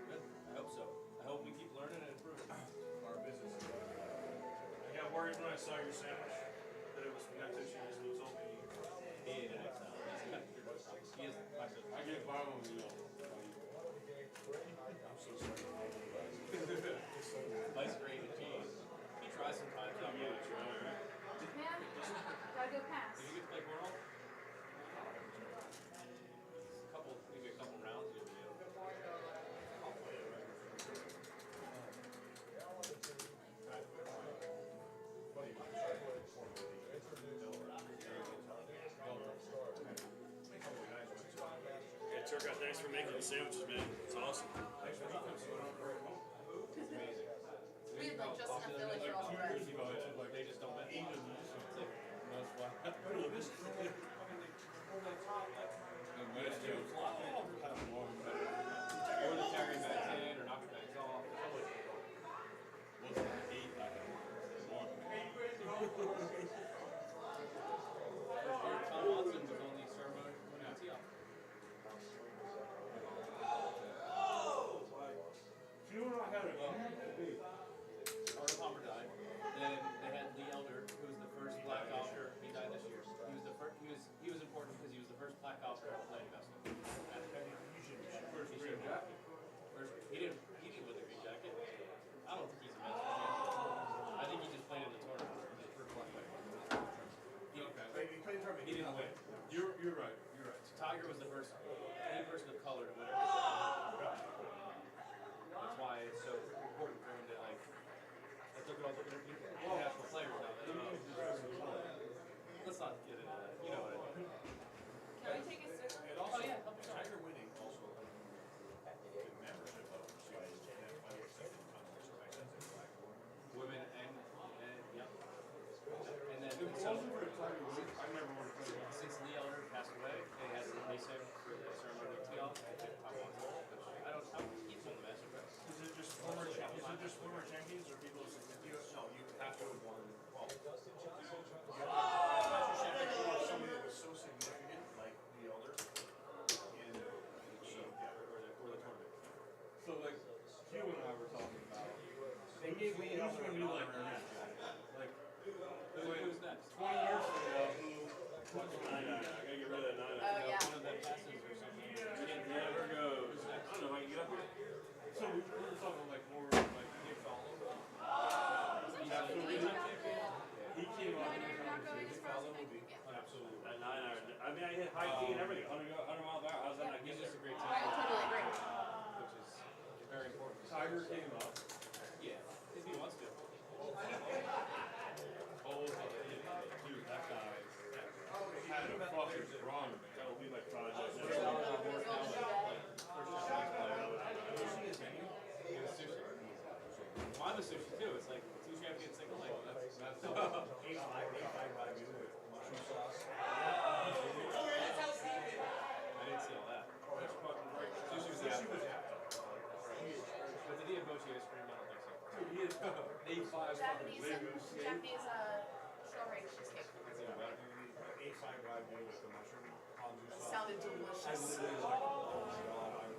Good. I hope so. I hope we keep learning and improving. Our business. I got worried when I saw your sandwich that it was nacho cheese. It was only. He ate an egg salad. He is my sister. I get Bible meal. I'm so sorry. Nice grated cheese. He tries sometimes. Not really. Yeah, gotta go pass. Did you get to play cornhole? Maybe a couple rounds. You'll be able to. I'll play it, right? Yeah, Turcotte, thanks for making the sandwiches, man. It's awesome. It's amazing. We had like just enough village for all the bread. They just don't eat them. That's why. Or the carry bags in or knock the bags off. Tom Watson was on the ceremony when I tee off. You and I had a Arnold Palmer died. Then they had Lee Elder, who was the first black golfer. He died this year. He was the first. He was important because he was the first black golfer to play Augusta. First green jacket. He didn't win the green jacket. I don't think he's a Mets fan. I think he just played in the tournament. He was the first black golfer. He didn't win. You're right. You're right. So Tiger was the first any person of color to win a green jacket. That's why it's so important for him to like look at all the international players now. They don't know who's the first one. Let's not get into that. You know what I mean. Can we take a sip? And also, Oh, yeah. Tiger winning also membership of Women and yep. And then It wasn't for Tiger Woods. I remember when he played. since Lee Elder passed away, they had to release him for the ceremony of tee off. I don't he's on the Mets, right? Is it just former champions or people? No, you have to have won. Well, somebody that was so significant, like the Elder, in the tournament. So like Hugh and I were talking about. They gave me who's going to be like next. Like Who's next? 20 years from now, what's 9? I gotta get rid of that 9. Oh yeah. One of them passes or something. Never goes. I don't know how you get up here. So we were talking like more like Nick Fallow. He came up. Absolutely. That 9 iron. I mean, I hit high key and everything. 100 miles an hour. How's that not He's get just a great I team. totally agree. Which is very important. Tiger came up. Yeah, if he wants to. Oh, dude, that guy had a fucking run. That would be like project. Mine was sushi too. It's like 2 champions single leg. That's A5 Wagyu with mushroom sauce. I didn't see all that. Sushi was Sushi was But did he have mochi ice cream? I don't think so. Dude, he had A5 fucking Wagyu steak. Japanese strawberry cheesecake. That's even better. A5 Wagyu with the mushroom ponzu sauce. Sounded I delicious. literally was like, oh my god,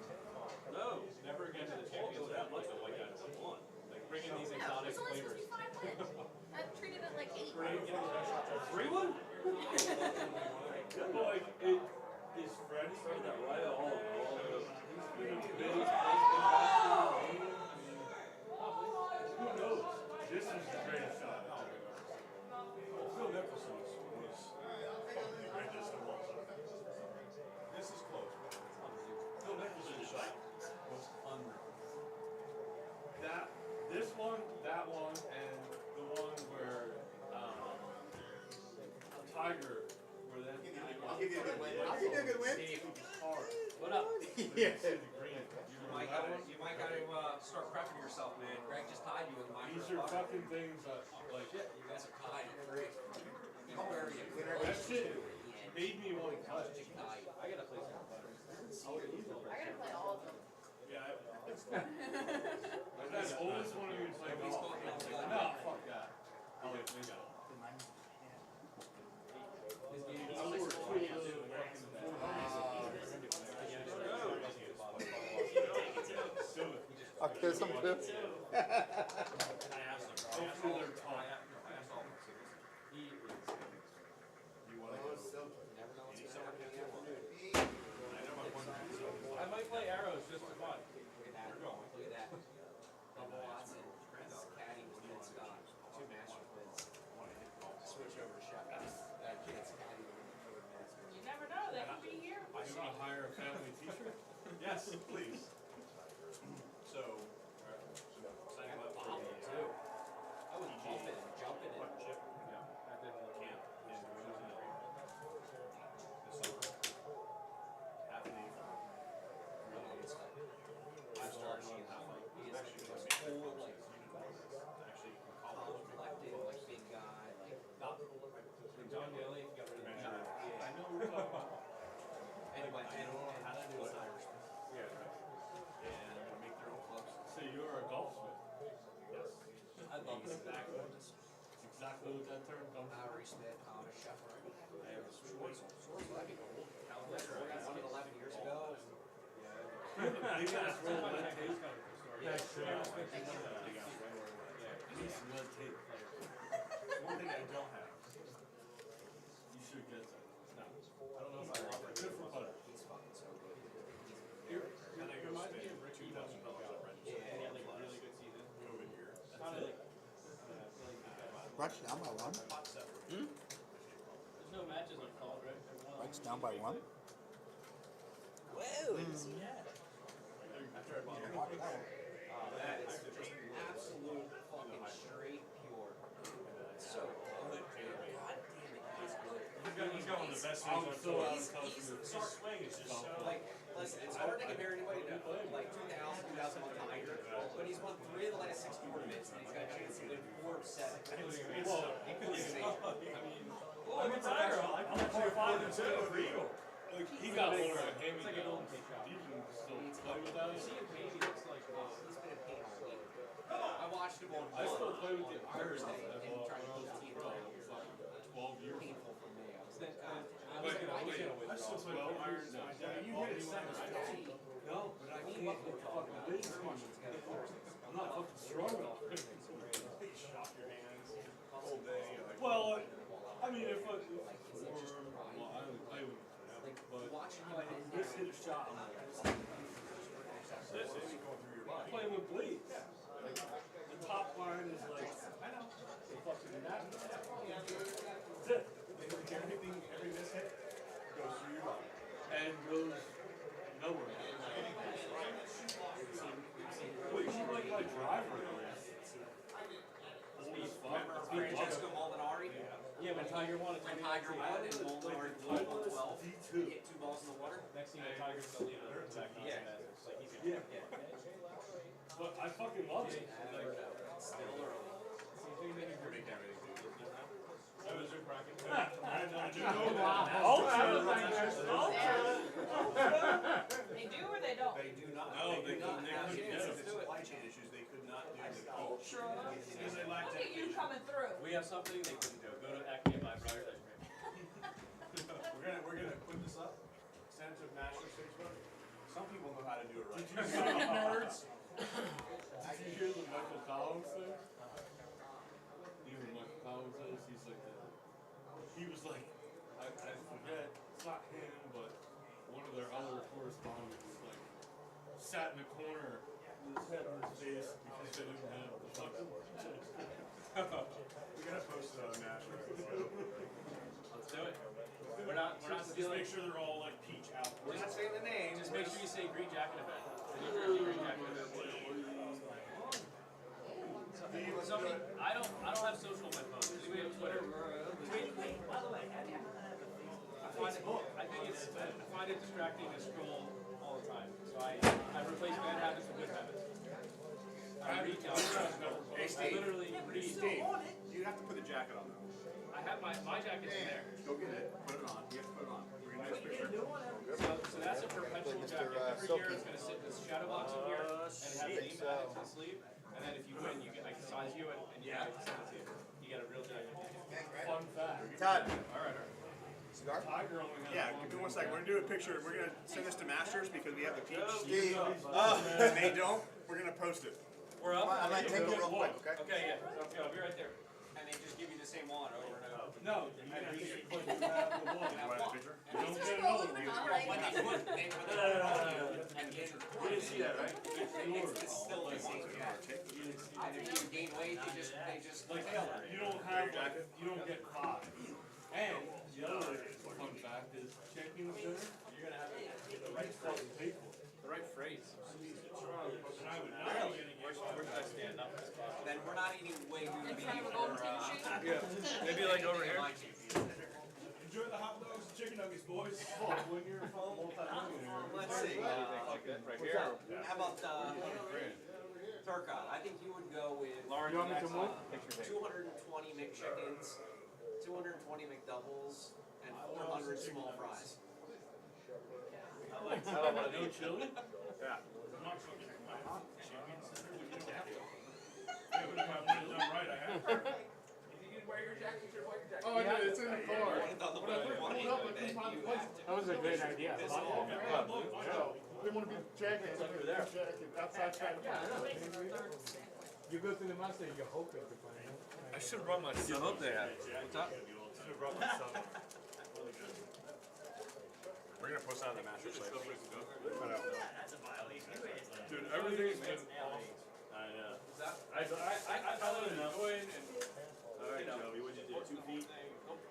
No, never again to the champions that much the white guys won. Like bringing these No, exotic it's only flavors. supposed to be 5 wins. I treated it like 8. 3-1? But like, it is fresh. I just heard that right all he's been a big who knows? This is the greatest shot. Phil Mickelson was the greatest of all time. This is close. Phil Mickelson's shot was unreal. This one, that one, and the one where Tiger, where then I'll give you a good win. I'll give you a good win. hard. What up? Yeah. You might gotta start prepping yourself, man. Greg just tied you with my These first are putter. fucking things that, like, You guys are tied at 3. How are you? that shit made me want to touch. I gotta play some better. I gotta play all of them. Yeah, I always wanted to play golf. I was like, no, fuck that. I'll let me go. I wore 2 of those fucking 400. I'll kiss him too. Hopefully they're tall. I might play arrows just for fun. Look at that. Bubba Watson, caddy was Ned Scott. 2 master wins. Switch over to Chef. That kid's caddy over master. You never know, that could be here. I just want to hire a family teacher. Yes, please. So, signing up for the too. I was jumping and chip. Yeah, at the camp in Louisiana this summer. Happening. Really, it's 5-star skiing happening. It's actually cool, like, actually college collected, like big guy, like not John Daly, if you got rid of the I know we're talking about. Anyway, I don't know how to do it. Yeah, right. And make their own clubs. So you're a golfsmith. Yes. I love this back. That's exactly what that term comes from. Bowery Smith, Thomas Shepard. I have a choice. I think old. I won it 11 years ago. Big ass roll of lead tape. That's Piece of lead tape. one thing I don't have. You should get that. No. I don't know if I love it. Good for putter. He's fucking so good. And I go spend $2,000 on registration. Yeah, he had like a really good season. COVID year. Kind of like, Brett's down by 1. Hot 7. there's no matches on call, right? Everyone Brett's down by 1. Whoa, didn't see that. After I bought it. That is just absolute fucking straight pure. It's so good. God damn it, he's good. He's got one of the best I'm swings so out of His touch swing with is just so, like, listen, it's hard to compare anybody to, like, 2000, 2001 Tiger, but he's won 3 of the last 6 tournaments, and he's got a chance to win 4 of 7. Well, I'm a Tiger. I'm a 4-5 for Eagle. he got older and came It's like a golden tee shot. You can still play with that. You see him paint, he looks like this. He's been a pain all week. I watched him on I still play with the Irish Thursday as and well. tried to When I put was the team 12, around. it was like 12 years ago. Painful for me. I was Then, like, I was gonna win. I still play 12 years now. You hit it 7 straight. no, but I mean, what we're talking about. Big Tournaments gotta force it. I'm not fucking strong enough. Shop your hands all day. Like, Well, I mean, if I, well, I only play with them, but if I just hit a shot, I'm like, this is going through your body. playing with blades. Like, the top line is like, the fucking that. That's it. Every miss hit goes through your body. And goes nowhere. Well, you should like my driver. Remember Francesco Molinari? Yeah, when Tiger won it. When Tiger won and Molinari blew it on 12, hit 2 balls in the water. Next thing you know, Tiger's the leader. Yeah. It's like he's Yeah. But I fucking love it. Like, Still early. That was your bracket. They do or they don't? They do not. No, they could not couldn't. have They because of couldn't. supply chain issues. They could not do the Ultra. because they lacked Look at you coming through. We have something they couldn't do. Go to Acme and buy Briar's ice cream. We're gonna put this up. Send it to National Facebook. Some people know how to do it right. Did you see the nerds? Did you hear the Michael Collins thing? You know who Michael Collins is? He's like the, he was like, I forget, it's not him, but one of their gotta post it on National. Let's do it. We're not Just stealing. make sure they're all like peach out. We're not saying the name. Just make sure you say Green Jacket event. Green Jacket event. Somebody, I don't have social on my phone. Do we have Twitter? By the way, I find it distracting to scroll all the time. So I replace bad habits with good habits. I read now. Hey, Steve. I literally read. Steve, you have to put the jacket on though. I have my jacket's in there. Go get it. Put it on. You have to put it on. We're gonna take a picture. So that's a perpetual jacket. Every year it's going to sit in this shadow box in here and have the name added to the sleeve. And then if you win, I can size you and you get it sent to you. You get a real jacket. Fun fact. Todd. All right. Cigar? Yeah, give me 1 second. We're gonna do a picture. We're gonna send this to Masters because we have the peach. Steve. And they don't. We're gonna post it. We're up. I might take it real quick, okay? Okay, yeah. Sounds good. I'll be right there. And they just give you the same one over and over. No, you have to get the one. You want a picture? You don't get another one. You didn't see that, right? It's still the same jacket. Either you gain weight, they just Like, tailor it. you don't have, like, you don't get 5. And the other fun fact is, champion of dinner, You're going to have to get the right fucking pay for it. the right phrase. And I would not Where should I stand up? Then we're not eating way too In front of a golden tea machine? Yeah. Maybe like over here. Enjoy the hot dogs and chicken nuggets, boys. When you're a multi-millionaire. Let's see. Right here. How about Turca? I think you would go with Lauren, You want me to move? 220 McChickens, 220 McDoubles, and 400 small fries. No chili? Yeah. Hey, when I want it done right, I have to. Oh, I did. It's in the car. When I first pulled up, I couldn't find the place. That was a great idea. I know. I didn't want to be jacket. Outside trying to You go to the master, you hope to find it. I should have brought my son up there. What's up? We're gonna post that on the Masters site. Dude, everything's been awesome. I know. I don't know. Alright, Joey, what'd you do? 2 feet?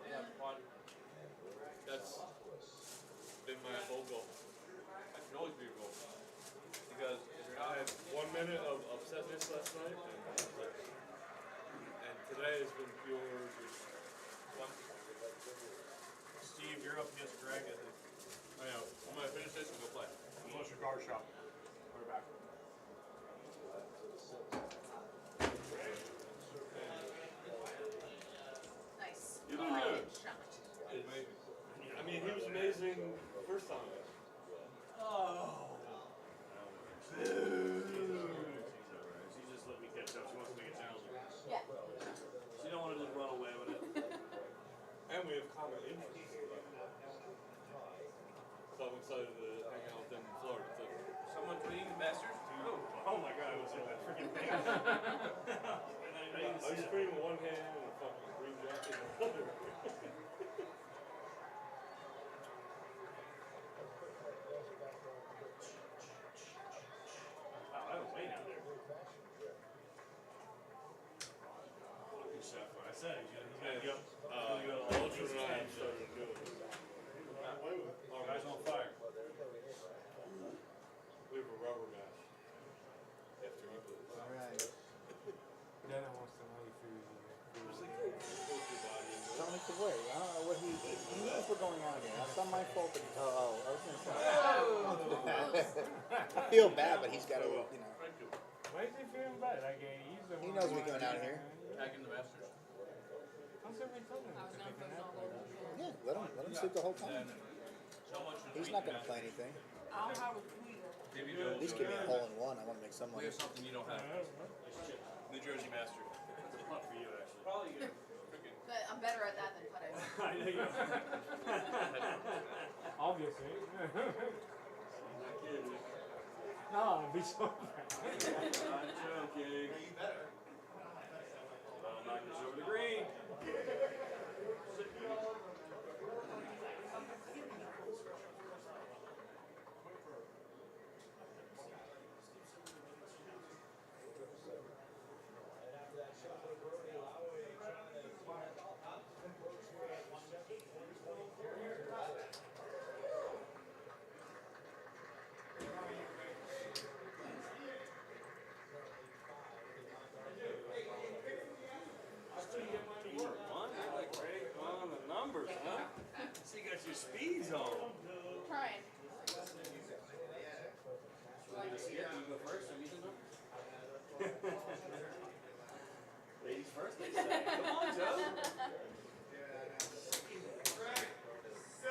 Yeah, fun. That's been my whole goal. That should always be your goal. Because I had 1 minute of upsetness last night, and today has been pure just fun. Steve, you're up against Greg, I think. I know. I'm gonna finish this and go play. Close your car shop. We're back. Nice. You look good. Shot. I mean, he was amazing the first time. Oh. She just let me catch up. She wants to make it challenging. Yeah. So you don't want to just run away with it. And we have common interests. So I'm excited to hang out with them in Florida too. Someone tweeting the Masters? Oh my god, it was like that freaking thing. I was screaming with one hand and a fucking green jacket in the other. Wow, I was way down there. I said he's got Ultra and I started doing it. Oh, guys on fire. We have a rubber match after he blew. Alright. Then I want somebody through Don't make the way. I don't know what he knows what's going on here. That's not my fault. That, I was gonna say. I feel bad, but he's got to, you know. Why is he feeling bad? Like, he's the He one knows who we're going out here. Back in the Masters. How's everybody telling him to take a nap later? Yeah, let him sleep the whole time. He's not going to play anything. I'll have a tweeter. Maybe At least give me a hole in one. I want to make some We money. have something you don't have. New Jersey Masters. It's a putt for you, actually. Probably good. But I'm better at that than putting. I know you are. Obviously. No, I'll be so bad. I'm joking. You better. I'll knock this over the green. Come on, Joe.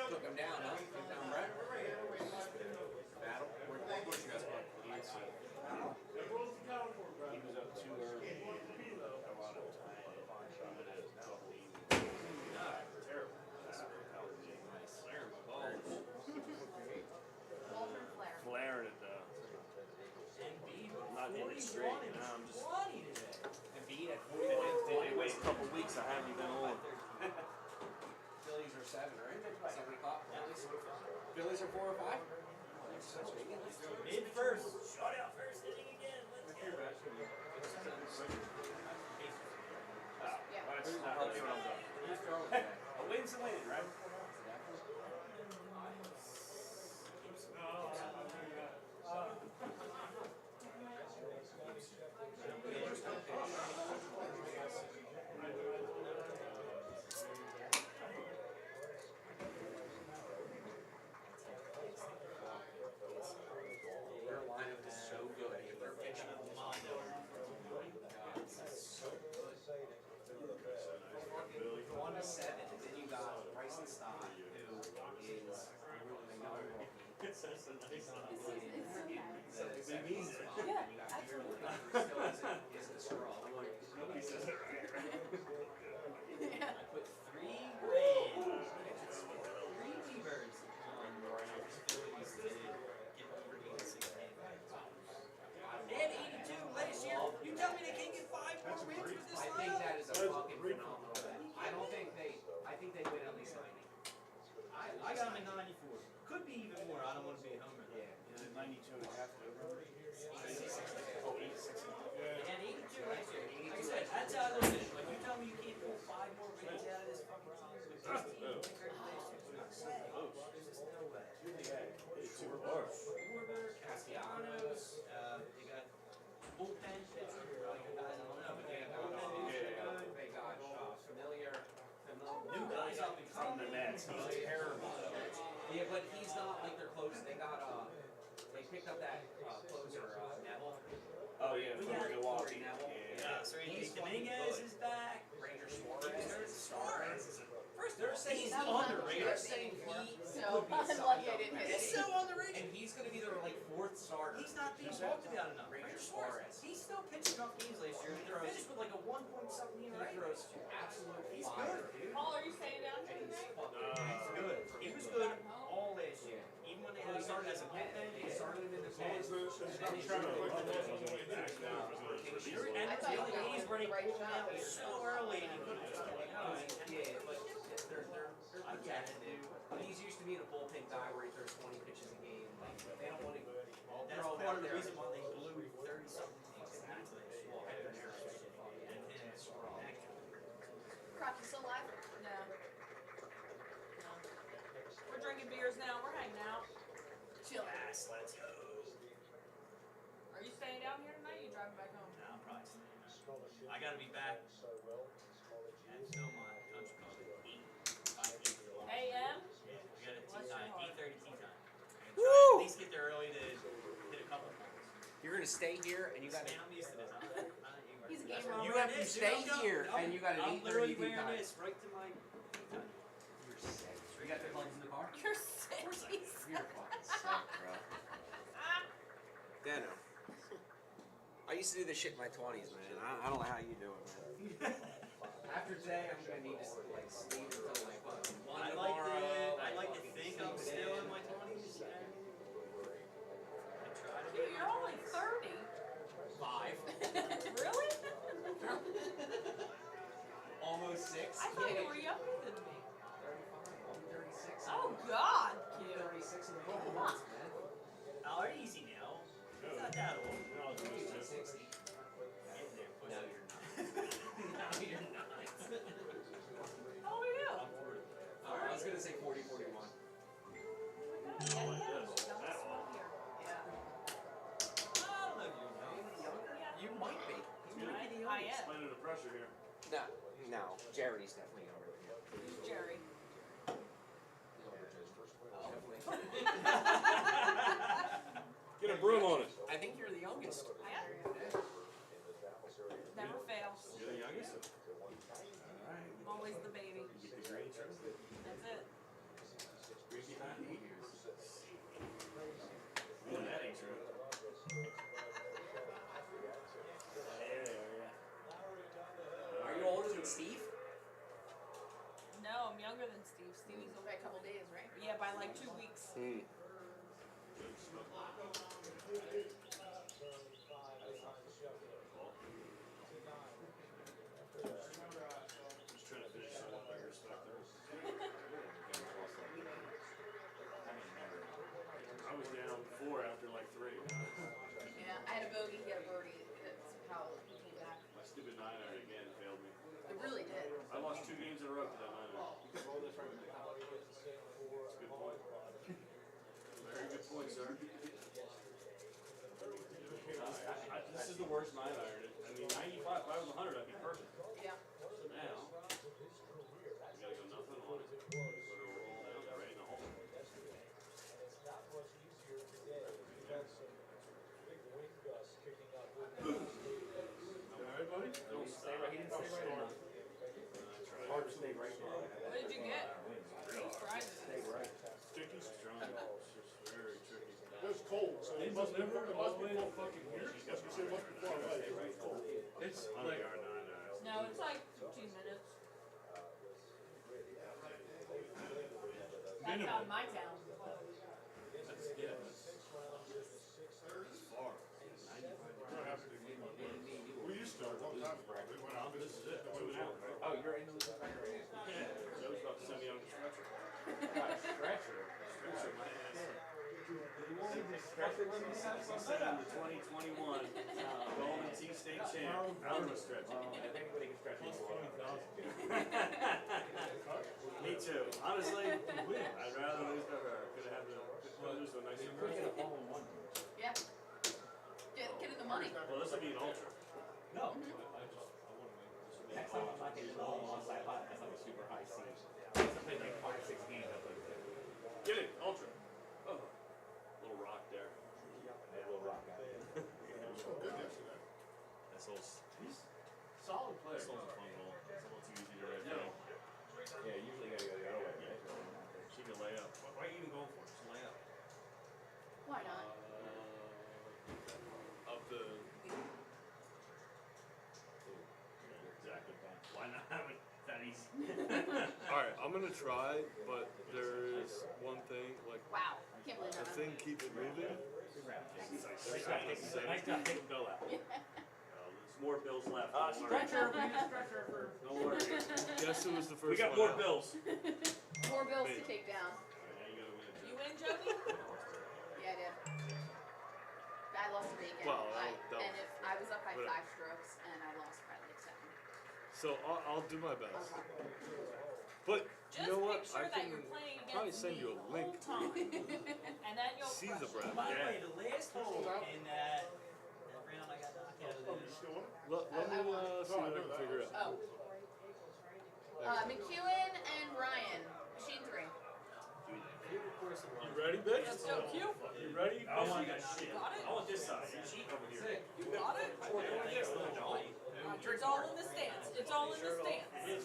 Took him down, huh? Took down Brett. Battle. What you guys play? He was up too early. A lot of time. Terrible. Flaring it though. Not hitting it straight. Now I'm just. Embiid at 40 Only wait a couple weeks. I haven't been on. Phillies are 7, right? 7 o'clock. Phillies are 4 or 5. Mid first. Shut out first inning again. Let's go. A win's a win, right? Their lineup is so good. If they're pitching a mono. So good. 1 to 7, and then you got Bryson Stott, who is Nobody says it. I put $3,000. 3 T-birds on Phillies to get over 86 games. They had 82 last year. You tell me they can't get 5 more wins with this lineup? I think that is a fucking phenomenal bet. I think they win at least 90. I got them at 94. Could be even more. I don't want to be a homer. Yeah. 92 and a half. Oh, 86. They had 82 last year. Like I said, that's how I look at it. Like, you tell me you can't pull 5 more wins out of this fucking team with this team compared to last year. There's just no way. Bourbon, Castellanos, they got bullpen pitcher. Like, you guys don't know, but they got bullpen pitcher good. They got familiar. New guys up and From the Nets. He's terrible. Yeah, but he's not like their close. They got they picked up that closer Neville. Oh yeah, from Milwaukee. Neville. Yeah, so Dominguez is back. Ranger Suarez is First, they're saying he's They're underrated. saying So unlucky I didn't hit He's it. so underrated. and he's gonna be their like 4th starter. He's not being talked about enough. Ranger Ranger Suarez. Suarez. He still pitched enough games last year. He finished with like a 1-point-something He ERA. throws absolute He's fire, good. dude. Paul, are you staying down here And he's today? fucking He's good. He was good all last year. Even when they had him started as a bullpen. They started him in the pen. And I thought the other you days got where they the right pulled him shot. out so early and he couldn't just get it out. Yeah, but they're competitive. But he's used to being a bullpen guy where he throws 20 pitches a game. Like, they don't want to That's throw him part out of the there. reason why they blew 30-something games in that last year. And him strong. Croc, you still alive? No. We're drinking beers now. We're hanging out. Chill. Yes, let's go. Are you staying down here tonight? Or you driving back home? No, I'm probably staying. I gotta be back. And still my country club at 8. AM? We got a tea time, 8:30 tea time. Woo! At least get there early to hit a couple points. You're gonna stay here and you got Man, I'm used to this. He's a gamer. You have to stay here and you got an I'm literally 8:30 tea wearing time. this right to my tea time. You're sick. You got the plugs in the car? You're sick. You're fucking sick, bro. Dano. I used to do this shit in my 20s, man. I don't know how you do it, man. After today, I'm gonna need to like sleep until like fucking 1 tomorrow. I like to think I'm still in my 20s. I try to be. Dude, you're only 30. 5. Really? Almost 6. I thought you were younger than me. 35. I'm 36. Oh, God, kid. 36 in a couple months, man. Oh, easy now. It's not that old. No, it's 60. Getting there, push No, it. you're not. No, you're not. How old are you? I was gonna say 40, 41. like 2 weeks. Just trying to finish some up. I respect her. I was down 4 after like 3. Yeah, I had a bogey, he had a birdie. That's how he came back. My stupid 9-iron again failed me. It really did. I lost 2 games in a row to that 9-iron. That's a good point. Very good point, sir. This is the worst 9-iron. I mean, 95. If I was 100, I'd be perfect. Yeah. So now, we gotta go nothing on it. Let her roll down there right in the hole. Alright, buddy? Don't stay right. He didn't stay right there. Hard to stay right there. What did you get? Who's prizes? Sticky strong. It's just very tricky. It was cold, so it must be fucking here. Yes, you said it must be far away. It was cold. It's like our 9-iron. No, it's like 15 minutes. That's out of my town. That's, yeah, that's far. 95 degrees. We used to, one time, we went out. This is it. 2 hours, right? Oh, you're in the loop right now. Yeah. Joe's about to send me on a stretcher. Stretcher. Stretcher my ass. Stretcher with me? The 2021 Golden Tee State Champ. I'm a stretcher. If anybody can stretch me, Me too. Honestly, I'd rather lose to her. Could have had to lose to a nicer person. Yeah. Get in the money. Well, this will be an ultra. No. Next time I'm not getting the whole onside line. That's like a super high seed. Something like 5 or 6 games. Get it, ultra. Oh, little rock there. A little rock guy. That's all. Solid player. This one's a fun ball. It's a little too easy to right now. Yeah, usually you gotta go the other way. Right? She can lay up. Why are you even going for it? Just lay up. Why not? Up the. Exactly. Why not have it that easy? Alright, I'm gonna try, but there is one thing, like, Wow. I can't believe the that. thing keep it moving. Nice job taking Bill out. There's more bills left. Stretcher, we need a stretcher for. No worries. Guess who was the first We got one more out? bills. More bills to take down. You win, Jody? Yeah, I did. I lost to Bacon. Well, And if I was up by whatever. 5 strokes and I lost by like 7. So I'll do my best. But Just you know what? make sure I that can you're playing probably against send me you a the link whole to time. And then you'll see crush the it. breath. By the way, the last hole in that round I got knocked out of Oh, you still want it? Let me see what I can figure out. Oh. McEwen and Ryan. Machine 3. You ready, bitch? Let's go, Q. You ready? I want that shit. Got it? I want this side. You cheat over here. You got it? It's all in the stance. It's all in the stance. It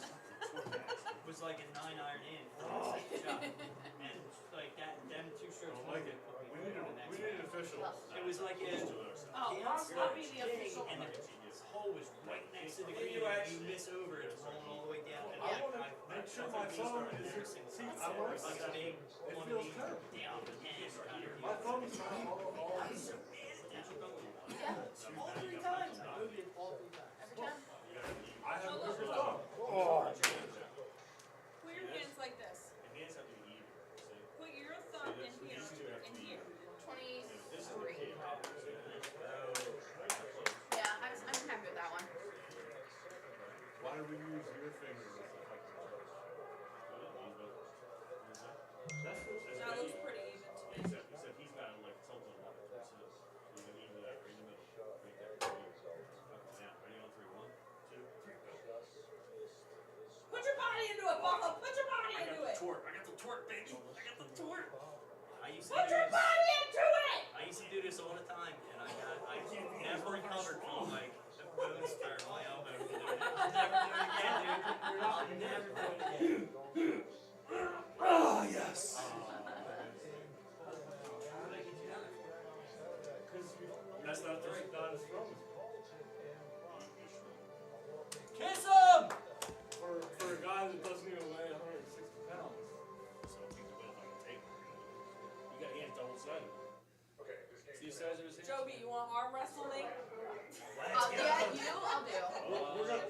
was like a 9-iron in for the second shot. And like that, them 2 strokes I like moved it. put me We over need the next we need round. an official. It was like a Oh, I'll be the official. and the hole was right next to the green and you miss over it, it's rolling all the way down. And I want to make sure my phone is. See, I want It's like a big It one of feels these terrible. down the end kind of My deal. phone is not. All 3 times. I moved it all 3 times. Every time? I have a good phone. Put your hands like this. Put your thumb in here and here. 23. Yeah, I'm happy with that one. Why do we use your fingers? That looks pretty even to me. Except he's got it like tilted a lot. So you can even that right in the middle. Right there. Now, ready on 3. 1, 2, 3, go. Put your body into it, Buffalo. Put your body I into got the it. torque. I got the torque, baby. I got the torque. I used to Put do your this. body into it. I used to do this all the time, and I never recovered from like the bones turn my elbow. I'll never do it again, dude. I'll never do it again. Oh, yes. That's not the right. Not as strong as Kiss him! for a guy that doesn't even weigh 160 pounds. So I think the best I can take. Joby, you want arm wrestle me? Let's Yeah, I'll do.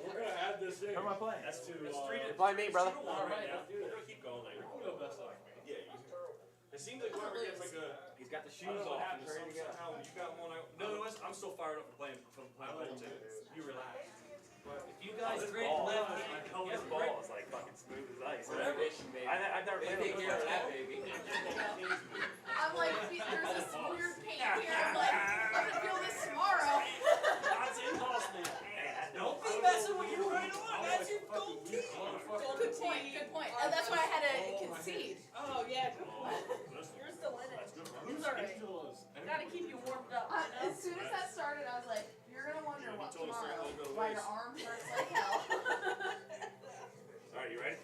We're gonna add this in. Who am I playing? That's to Play me, brother. All right, we're gonna keep going. Like, we're gonna go best luck. Yeah. It seems like whoever gets like a. He's got the shoes off. He's ready to go. Somehow when you got one. No, I'm still fired up from playing Bowl too. You relax. If you guys drink left hand, I know his ball is like fucking smooth as ice. Whatever. I've never played Take care of that baby. I'm like, there's this weird pain here. I'm like, I'm gonna feel this tomorrow. That's impossible. Don't be messing with you right on. That's your gold team. Good point, good point. And that's why I had to concede. Oh, yeah, good point. You're still in it. It's alright. Gotta keep you warmed up. As soon as that started, I was like, you're gonna wonder what tomorrow, why your arm hurts like hell. Alright, you ready?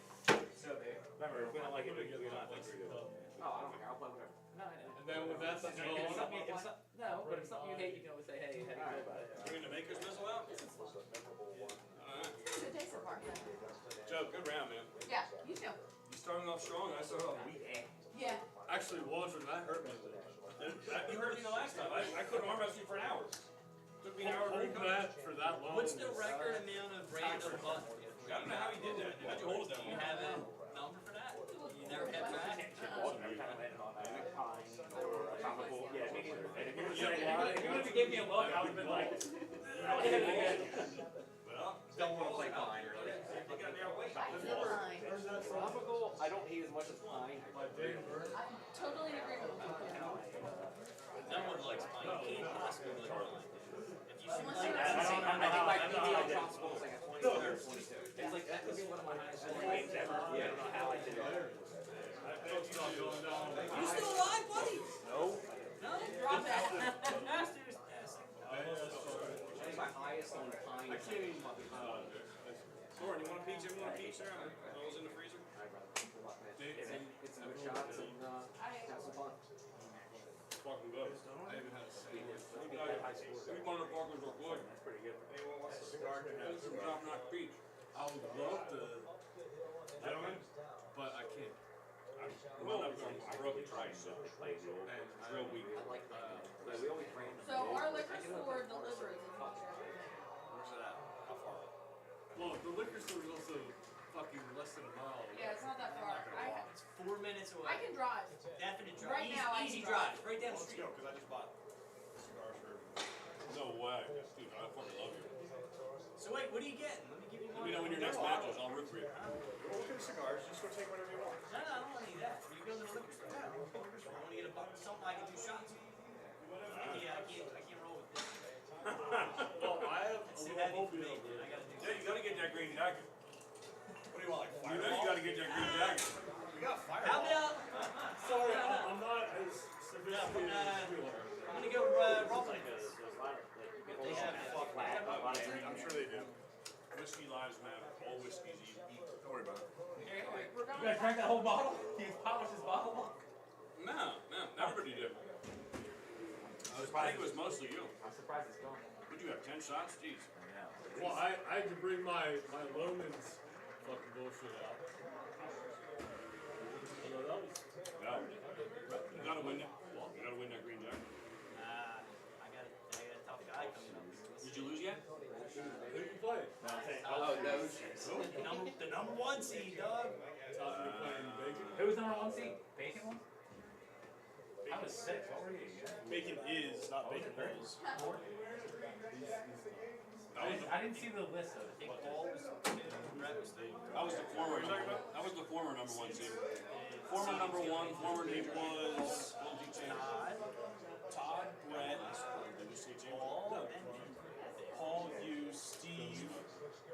So, babe. Remember, if we don't like it, we don't have to do it. Oh, I don't care. I'll play whatever. No, And then when that's no, but if something you hate, you can always say, hey, how do you feel about it? You're gonna make us missile out? Good day so far. Joe, good round, man. Yeah, you too. You starting off strong. I started off weak. Yeah. Actually, Waldron, that hurt me a little. You hurt me the last time. I couldn't arm wrestle you for an hour. Took me an hour to recover. For that long. What's the record amount of random buttons? I don't know how he did that. How'd you hold it down? Do you have a number for that? You never kept track? Even if you gave me a look, I would have been like, Don't want to play pine, really. Tropical, I don't hate as much as pine. I'm totally in agreement with you. No one likes pine. You can't possibly like pine. If you should Unless like you're that, at I think my PDL tropical is like a 23 or 22. It's like, that could be one of my highest games ever. Yeah, I don't know how I did it. You still alive, buddy? no. No? Drop that. That's my highest on pine. I can't even. Lauren, you want a pizza? You want a pizza? Those in the freezer? It's good shots and have some fun. Fucking good. I haven't had a steak. Every one of the burgers are good. That's pretty good. Anyone wants a cigar? This is top-notch beef. I would love to, gentlemen, but I can't. I broke it twice, so it's real weak. So our liquor store delivers in Montreal. Where's it at? How far? Well, the liquor store is also fucking less than a mile. Yeah, it's not that far. It's 4 minutes away. I can drive. Definite drive. Right now, I Easy can drive. drive. Right down the Let's street. go, because I just bought cigars for everybody. No way. Dude, I fucking love you. So wait, what are you getting? Let me give you Let one. me know when your next match is. I'll root for you. We'll look at the cigars, just go take whatever you want. No, I don't want any of that. You go to the liquor store. I want to get a bucket, something I can do shots. I can't roll with this. Well, I have a It's too little heavy hope for me, in man. I gotta do Yeah, you gotta get that green jacket. What do you want, like fire? You know you gotta get that green jacket. We got fire. How about? Sorry, I'm not as sophisticated as you are. I'm gonna go ruffling this. They have that. I'm sure they do. Whiskey lives matter. All whiskeys eat. Don't worry about it. You guys drank that whole bottle? He polished his bottle? No, everybody did. I think it was mostly you. I'm surprised it's gone. Would you have 10 shots? Jeez. Well, I had to bring my Loman's fucking bullshit out. Although that was. Yeah. You gotta win that. You gotta win that green jacket. I got a tough guy coming up. Did you lose yet? Who you play? Oh, no. The number one seed, dog. Who was number 1 seed? Bacon one? I was 6. What were you? Bacon is, not bacon is. I didn't see the list of it. That was the former. That was the former number 1 seed. Former number 1. Former name was Todd, Brett, Paul, you, Steve.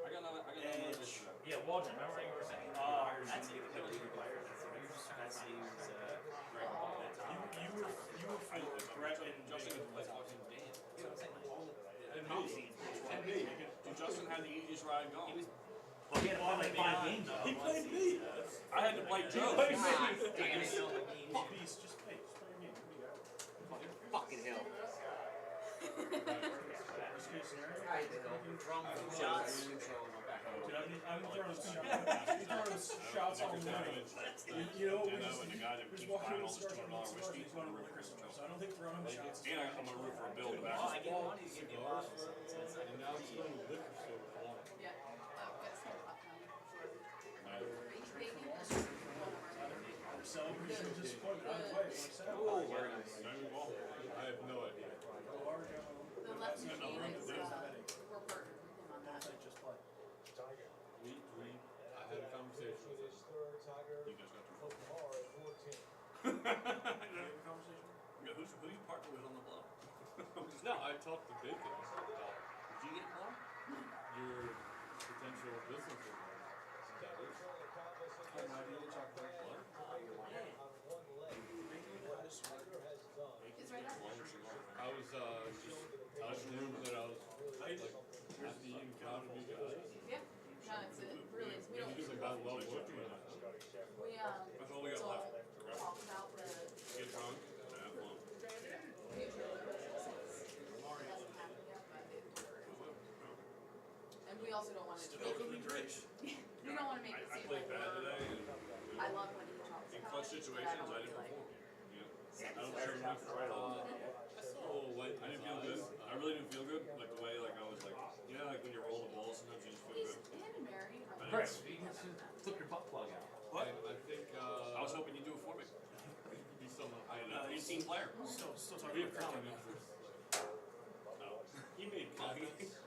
I got another. Edge. Yeah, Waldron. Remember you were saying? That's even better than players. You're just trying to see who's You were full. Brett and Justin was fucking damn. And me. Dude, Justin had the easiest ride going. He had to play like 5 games. He played me. I had to play Joe. Beast, just play me. Fucking hell. shots. I'm throwing shots on the You know, and the guy that keeps buying all this $200 whiskey, so I don't think throwing him shots. and I'm gonna root for a bill in the back. And now it's going to liquor store. Yeah. Celebration of disappointment. I'm playing. Oh, very nice. I have no idea. The left team is, we're partnered with him on that. I had a conversation with him. You guys got to You have a conversation? Yeah, who do you partner with on the blow? No, I talked to Bacon about Did you get a blow? your potential business with him. I was just telling him that I was like at the economy guys. Yeah. No, it's really, we don't. He's like, I love working with him. We, That's all we got left. talk about the Get drunk and have fun. future of the business. It hasn't happened yet, but and we also don't want to Still could be great. we don't want to make it I seem played like bad today. I love when he talks In about clutch it, but situations, don't I didn't feel like- perform. I don't care enough for it. I didn't feel good. I really didn't feel good. Like the way, like I was like, you know, like when you roll the ball, sometimes you just feel He's good. him and Mary. Chris, flip your butt plug out. What? I think I was hoping you'd do it for me. be someone. I had an 18 player. Still We talking have about common Christian. interest. No. He made coffee. Now it's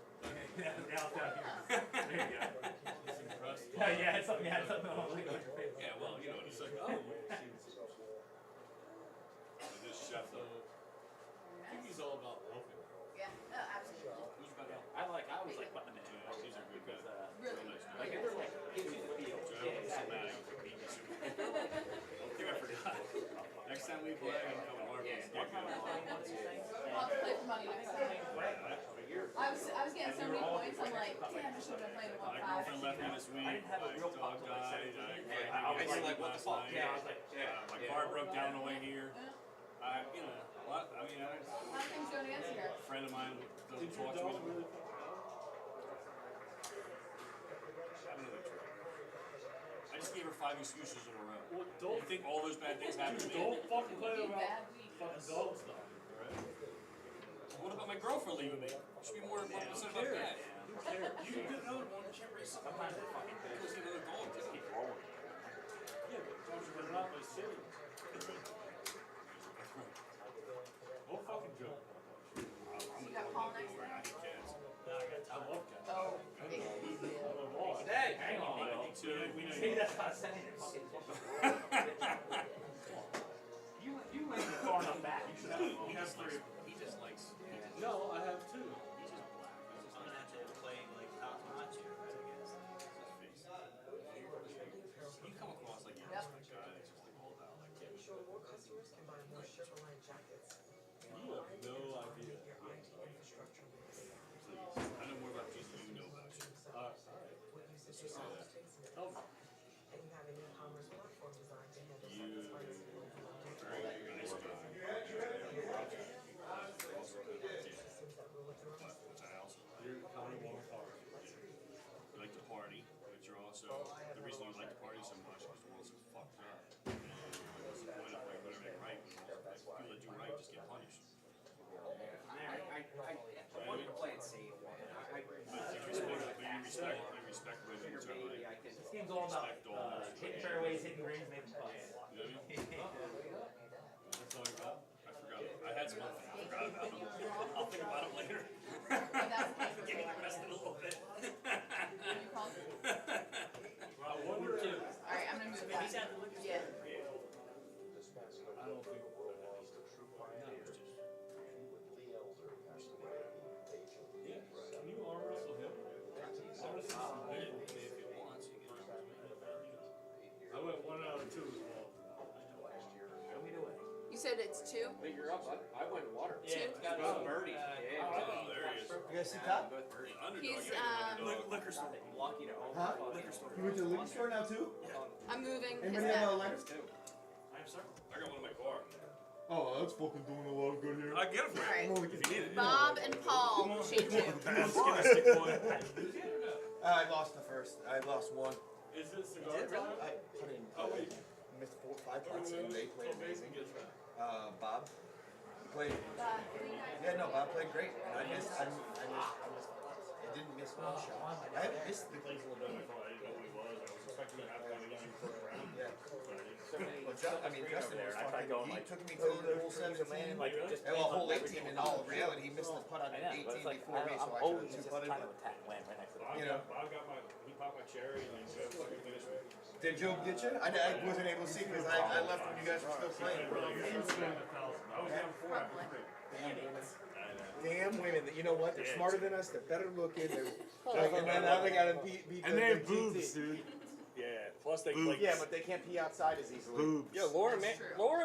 down here. There you go. He's impressed. Yeah, it's something on your face. Yeah, well, you know, He's he's like, like, oh, this chef, so I think he's all about helping. Yeah, absolutely. who's about help? I was like butting them in. He's a good guy. Really? Nice guy. Like, if they're like, gives you the feel. So I Yeah, was so exactly. mad I was beating you. I think I forgot. Next time we play, I'm coming hard. One time I played one of these things. We'll have to play for money next time. I was getting so many points, I'm like, damn, I should have been playing My 1-5. girlfriend left me this week. I didn't have a My real dog pop till like died. 17. I I was like, like, what the fuck? Yeah, I was like, my car broke down on the way here. You know, what? I mean, A lot of things going against you here. a friend of mine doesn't Did your talk to dog me. really I don't know the truth. I just gave her 5 excuses in a row. Well, You don't think all those bad things happen to me? don't fucking play Big about bad week. fucking dog stuff. What about my girlfriend leaving me? You should be more upset about that. Who cares? You can get another one. You can't raise something. Sometimes they fucking Let's get another dog. just keep rolling. Yeah, but don't you put it out by city? No fucking joke. So you got Paul next I time? hate cats. I love cats. Oh, Hey, hang on. So we know See, that's not saying it. Fucking. You went far enough back. You should have. He has 3. He just likes. No, I have 2. He's just black. I'm gonna have to play like top notch here, I guess. You come across like you're just a guy that's just like all about like. Ensure more customers can buy more Chevrolet jackets. You have no idea. Your IT infrastructure. Please. I know more about these than you know about you. What uses your knowledge takes in Tell me. and you have an e-commerce platform designed to handle You satisfying very nice guy. systems that will address Which I also like. You're kind of one hard. You like to party, but you're also the reason you like to party so much is the world's so fucked up. And what's the point of like doing everything right when people that do right just get punished? I wanted to play it safe, man. You respect women, which I like. This game's all about Respect all hitting fairways, hitting greens, making putts. You know what I mean? That's all you got? I forgot. I had some other things I forgot about them. I'll think about them later. Give me the rest in a little bit. I wonder if. Alright, I'm gonna move that. Yeah. I don't think. Yeah, can you arm wrestle him? I want to see some big. If it wants, you can. I went 1 out of 2 as well. Show me the way. You said it's 2? But you're up, I went water. Two? Both birdies. Yeah. Oh, there he is. You guys see Top? Both birdies. He's, Liquor store. I'm lucky to own Huh? a liquor store. You went to the liquor store now too? I'm moving his Anybody have a back. lighter? I'm sorry. I got one in my car. Oh, that's fucking doing a lot of good here. I get it for you. Alright. If you need it. Bob and Paul, shade 2. Let's get a stick boy. I lost the first. I lost one. Is it cigar Did it really? time? I put in. Oh, wait. Missed 4 or 5 putts and they played amazing. Bob played. Yeah, no, Bob played great. And I missed. I didn't miss one shot. I haven't missed the I didn't know who he was. I was expecting to have him again in the first round. Yeah. Well, Justin was fucking. He took me to the whole 17. And a whole 18 in all reality. He missed the putt on 18 before me, so I should have 2 putted. You know. Bob got he popped my cherry and then fucking finished me. Did Joe get you? I wasn't able to see because I left when you guys were still playing. I was down 4 after 3. Damn women! You know what? They're smarter than us. They're better looking. And then now they gotta beat. And they have boobs, dude. Yeah. Plus they like. Yeah, but they can't pee outside as easily. Boobs. Yeah, Lauren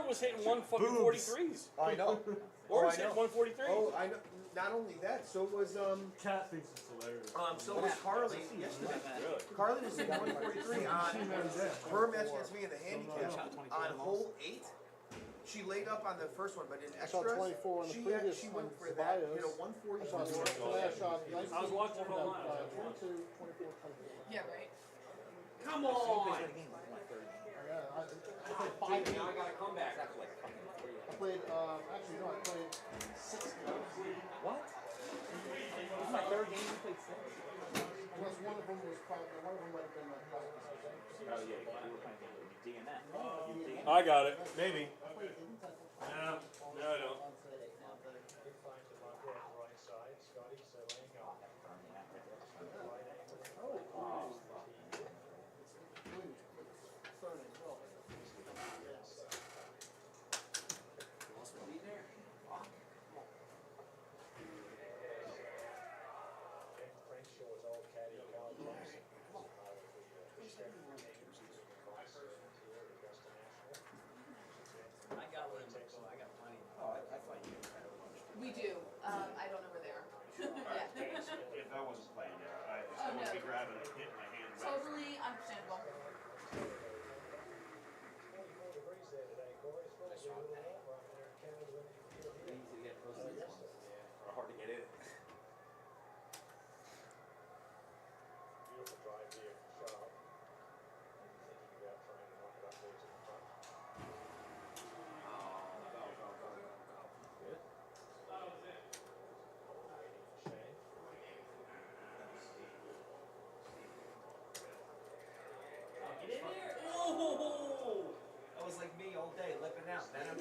was hitting 143s. I know. Lauren's hitting 143. Oh, I know. Not only that, so was Cat thinks it's hilarious. So was Carly yesterday. Really? Carly was hitting 143 on her match against me in the handicap on hole 8. She laid up on the first one, but in extras, on the she previous went one, for that, you know, Today 144. I shot 19, I was watching it online. 22, 24, 24. Yeah, right. Come on! Yeah, I played 5 games. Now I got a comeback. I played, actually, no, I played 6 games. What? This is my third game. You played 6. Unless one of them was probably, one of them might have been like practice. Oh yeah, you were playing DNF. I got it. Maybe. No, I don't. We do. I don't know where they are. Yeah. If I wasn't playing there, I wouldn't be grabbing it, hitting my hand. Totally understandable. Or hard to get in. Beautiful drive here, shot. Thinking about trying to knock it up there to the front. Good. That was it. Get in here! Oh! That was like me all day, lipping out. Then I'm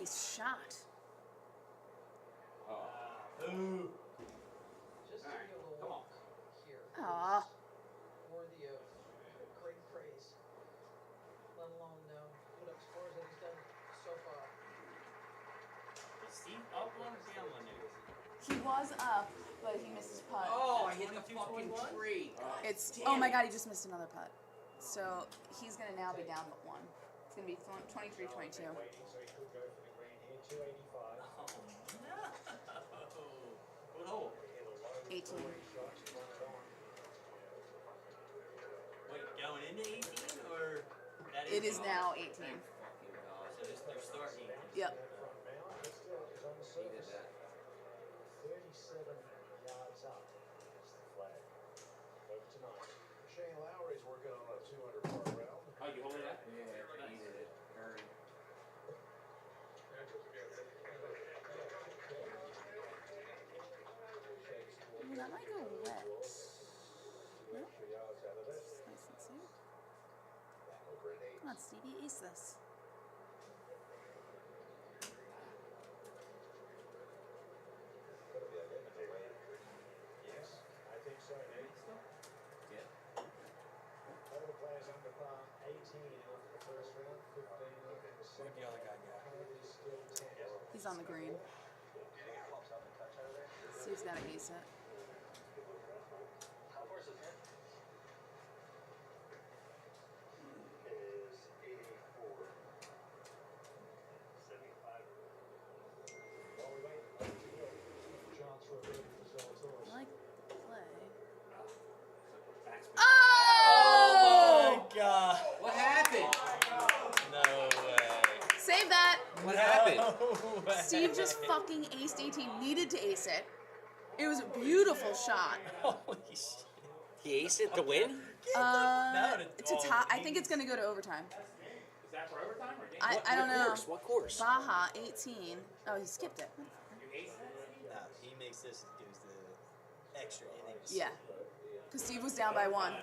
Nice shot. Ooh. Just to be able to walk here. Aw. Worthy of great praise. Let alone put up scores that he's done so far. Is Steve up one or down one there? He was up, but he missed his putt. Oh, I hit the fucking tree. It's oh my god, he just missed another putt. So he's gonna now be down but one. It's gonna be 23-22. What hole? 18. Wait, going into 18 or that It is now 18. So they're starting. Yep. Needed that. 37 yards up is the flag. Over tonight. Shane Lowry's working on a 200-yard round. Oh, you holding that? Yeah, needed it. Hurry. Ooh, that might go wet. No? It's nice and safe. Come on, Stevie, ace this. Yes, I think so. Yeah. Total players under par 18 after the first round, 15 after the second. The other guy got? Currently still 10. He's on the green. Steve's gotta ace it. How far is it, man? Is 84. 75. While we wait, chance for a bit of Zalatoris. I like play. Oh my god. What happened? No way. Save that! What happened? No way. Steve just fucking aced 18. Needed to ace it. It was a beautiful shot. Holy shit. He aced it to win? To tie. I think it's gonna go to overtime. Is that for overtime or game? I don't know. Course? What course? Baja 18. Oh, he skipped it. No, he makes this it goes to extra innings. Yeah. Because Steve was down by one.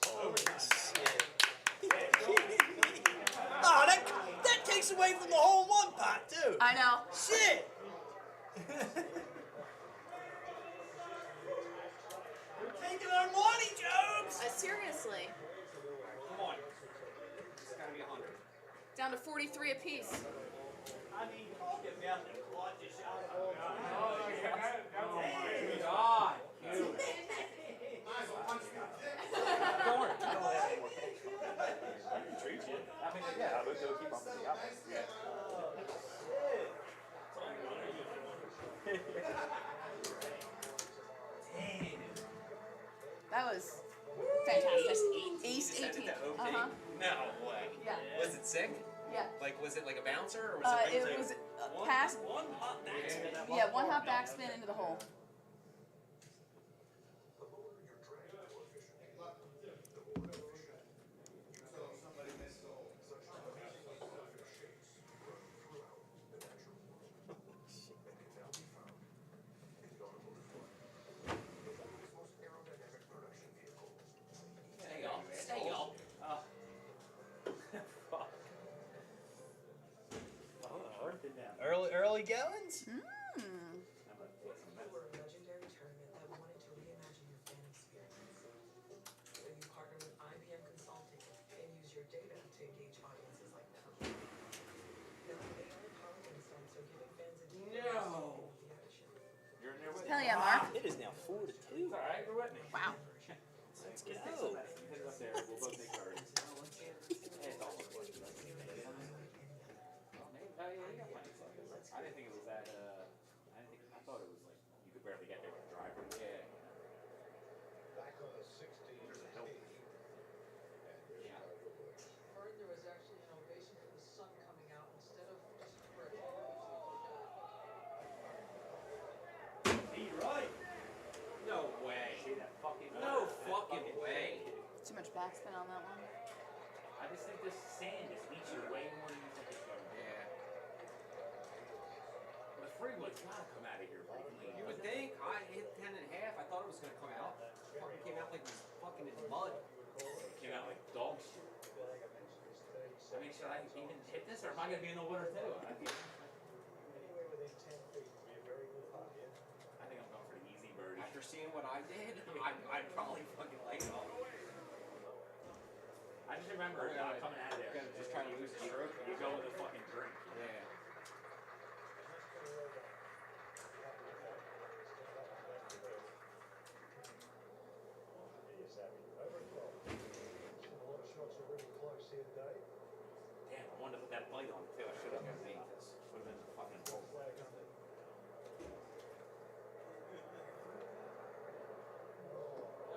Holy shit. Oh, that takes away from the whole one pot too. I know. Shit. We're taking our money, Jones. Seriously. Come on. It's gotta be 100. Down to 43 apiece. I mean, get me out there, clutch a shot. God. Yeah, but they'll keep on the up. That was fantastic. Ace 18. Uh-huh. No way. Yeah. Was it sick? Yeah. Like, was it like a bouncer or was it? It was past. One hot backspin. Yeah, one hop backspin into the hole. Stay up. Early goings? You were a legendary tournament that wanted to reimagine your fan experience. So you partner with IBM Consulting and use your data to engage audiences like them. Now AI-powered insights are giving fans a deeper understanding of the action. You're in there with Hell yeah, Mark. It is now 4-2. All right, you're with me. Wow. Let's go. Head up there. We'll both take ours. I didn't think it was that. I thought it was like you could barely get there with a driver. Yeah. Back on the 16. Heard there was actually an ovation for the sun coming out instead of just for a Right. No way. No fucking way. Too much backspin on that one. I just think this sand just eats you way more than you think it's going to. Yeah. The freeway's gotta come out of here pretty clean. You would think. I hit 10 and a half. I thought it was gonna come out. Fucking came out like it was fucking in mud. It came out like dog shit. I I mean, should I even hit this, or am I gonna be in the water too? I think I'm going for the easy birdie. After seeing what I did, I'd probably fucking like it all. I just remember coming out of there. Just trying to lose the stroke. You go with a fucking drink. Yeah. Damn, I wanted to put that bite on it too. I should have made this. Would have been a fucking hole.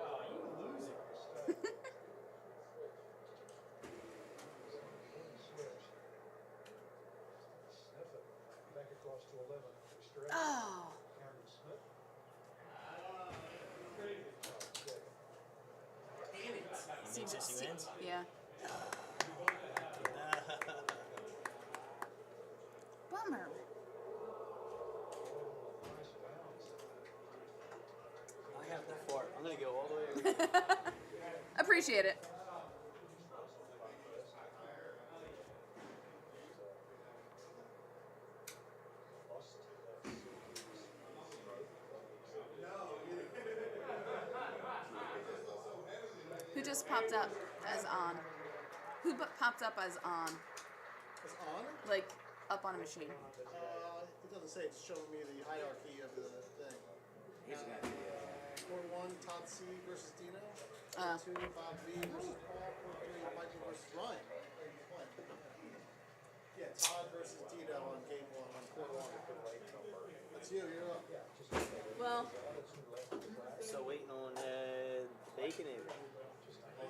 Oh, you loser. Oh. Damn it. Yeah. Bummer. I have that far. I'm gonna go all the way over. Appreciate it. Who just popped up as on? Who popped up as on? It's on? Like, up on a machine. It doesn't say. It's showing me the hierarchy of the thing. Court 1, Todd C versus Dino. Court 2, Bob V versus Paul. Court 3, Michael versus Ryan. Yeah, Todd versus Dino on game 1 on Court 1. That's you. You're up. Well. So waiting on bacon and. Oh,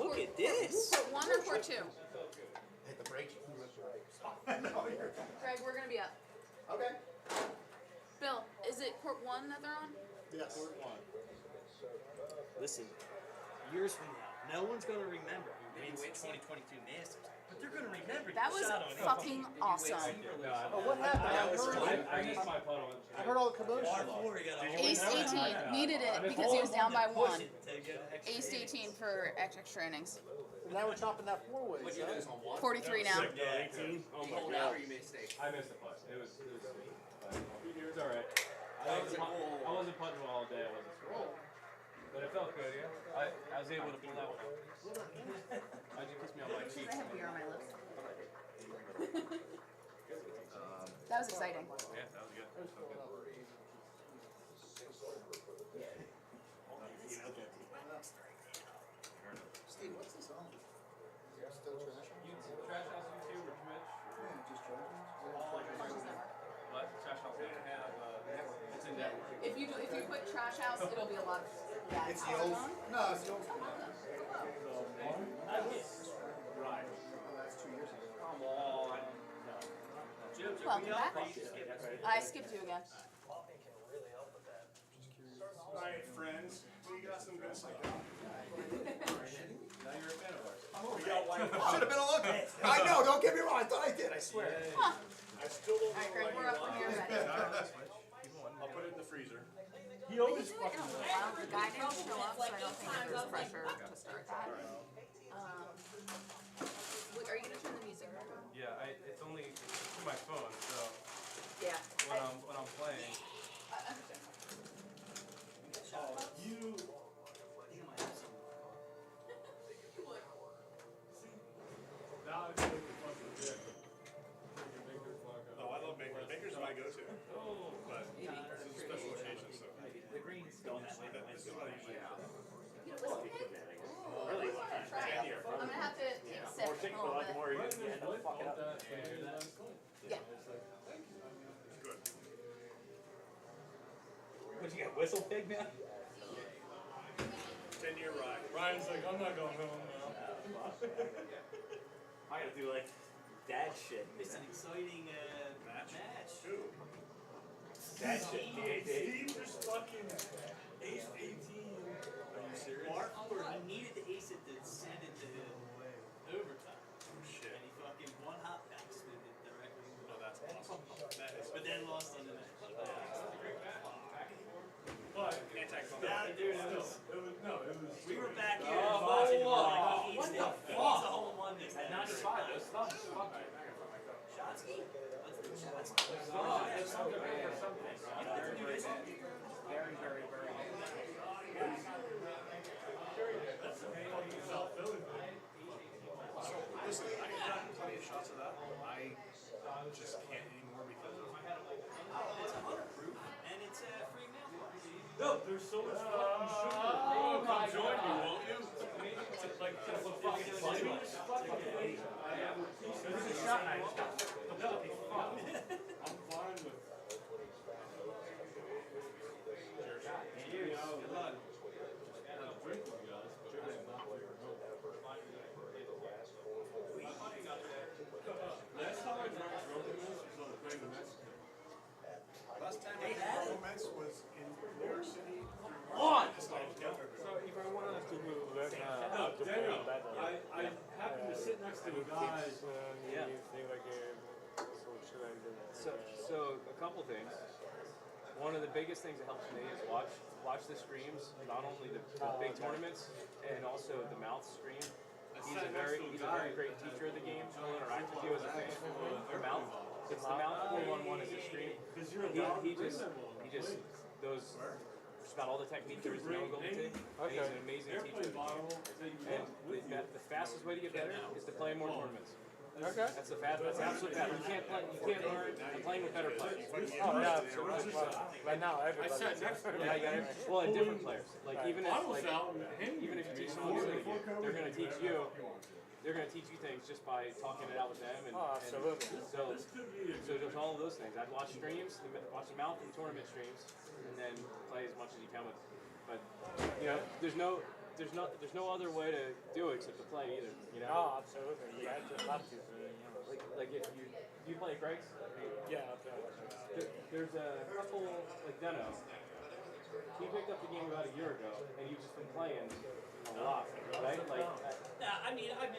Look at this. Court 1 or Court 2? Hit the brakes. Greg, we're gonna be up. Okay. Bill, is it Court 1 that they're on? Yes. Court 1. Listen, years from now, no one's gonna remember who wins the 2022 Masters, but they're gonna remember. That was fucking awesome. Oh, what happened? I missed my putt on. I heard all the commotion. Ace 18 needed it because he was down by 1. Ace 18 for extra innings. Now we're chopping that 4 ways. What'd you do this on one? 43 now. Yeah, 18. Oh You my hold god. out or you made a mistake? I missed the putt. It was sweet. It was alright. I wasn't putting well all day. I wasn't sure. But it felt good, yeah. I was able to pull that one out. Why'd you kiss me on my cheek? I have beer on my lips. That was exciting. Yeah, that was good. That was so good. Steve, what's this on? Still trash? Trash House YouTube or Twitch? Yeah, just trash. What? Trash House Network. It's in network. If you put Trash House, it'll be a lot of bad. It's the old. No, it's the old school. Right. That's 2 years ago. Come on. Jim, Welcome back. I skipped you again. Alright, friends, we got some good stuff. Now you're a fan of ours. Should have been a look. I know, don't get me wrong. I thought I did, I swear. Huh. I still don't Alright, know Greg, why we're you up when you're want. ready. I'll put it in the freezer. He always Well, the guy didn't show up, so I don't think there's pressure to start that. Look, are you gonna turn the music on? Yeah, it's only to my phone, so Yeah. when I'm playing. you. Now I feel like a fucking dick. Oh, I love Bakers. Bakers are my go-to. Oh, But this is a special occasion, so. The green's going that way. This is what I usually have. Really? Try it. I'm gonna have to take a sip a little bit. More you end up fucking up. Yeah. Good. What, you got whistle pig now? 10-year ride. Ryan's like, I'm not going home now. I gotta do like dad shit. It's an exciting match. Two. Dad shit. Steve just fucking Ace 18. Are you serious? Mark, he needed to ace it to send it to overtime. Oh, shit. And he fucking one hop backspin it directly. No, that's awesome. That is But then lost on the match. But anti-competitive. that, dude, it was, no, it was. We were back here Oh, watching the my Very, very, very. So listen, I have gotten plenty of shots of that. I just can't anymore because of. It's 100 proof and it's a free meal. No, there's so much fucking sugar. Oh, Come my join me, God. won't you? It's like just a fucking There's a shot and I just got completely fucked. I'm fine with Cheers. Good luck. drink with you guys, but I'm not like last time I drank drunkenness was on a plane to Mexico. Last time I had romance was in New York City. On! So if I want us to move, then Daniel, I happened to sit next to the guys. Yeah. So So a couple things. One of the biggest things that helps me is watch the streams, not only the big tournaments and also the mouth stream. He's a very great teacher of the game. He'll interact with you as a fan. The mouth, it's the mouth 411 is the stream. He just those just about all the technique there is to know in Golden Tee. And he's an amazing teacher. And the fastest way to get better is to play in more tournaments. Okay. That's the fast. That's absolute fast. You can't learn. I'm playing with better players. Oh yeah, right now everybody. I sat next to him. Yeah, you got it. Well, and different players. Like even if even if you teach someone really good, they're gonna teach you. They're gonna teach you things just by talking it out with them. And, absolutely. So there's all of those things. I'd watch streams, watch the mouth and tournament streams, and then play as much as you can with. But you know, there's no other way to do it except to play either. You know. Oh, absolutely. You have to. Like if you play Greg's? Yeah. There's a couple like Deno. He picked up the game about a year ago, and you've just been playing a lot, right? Like. I mean, I've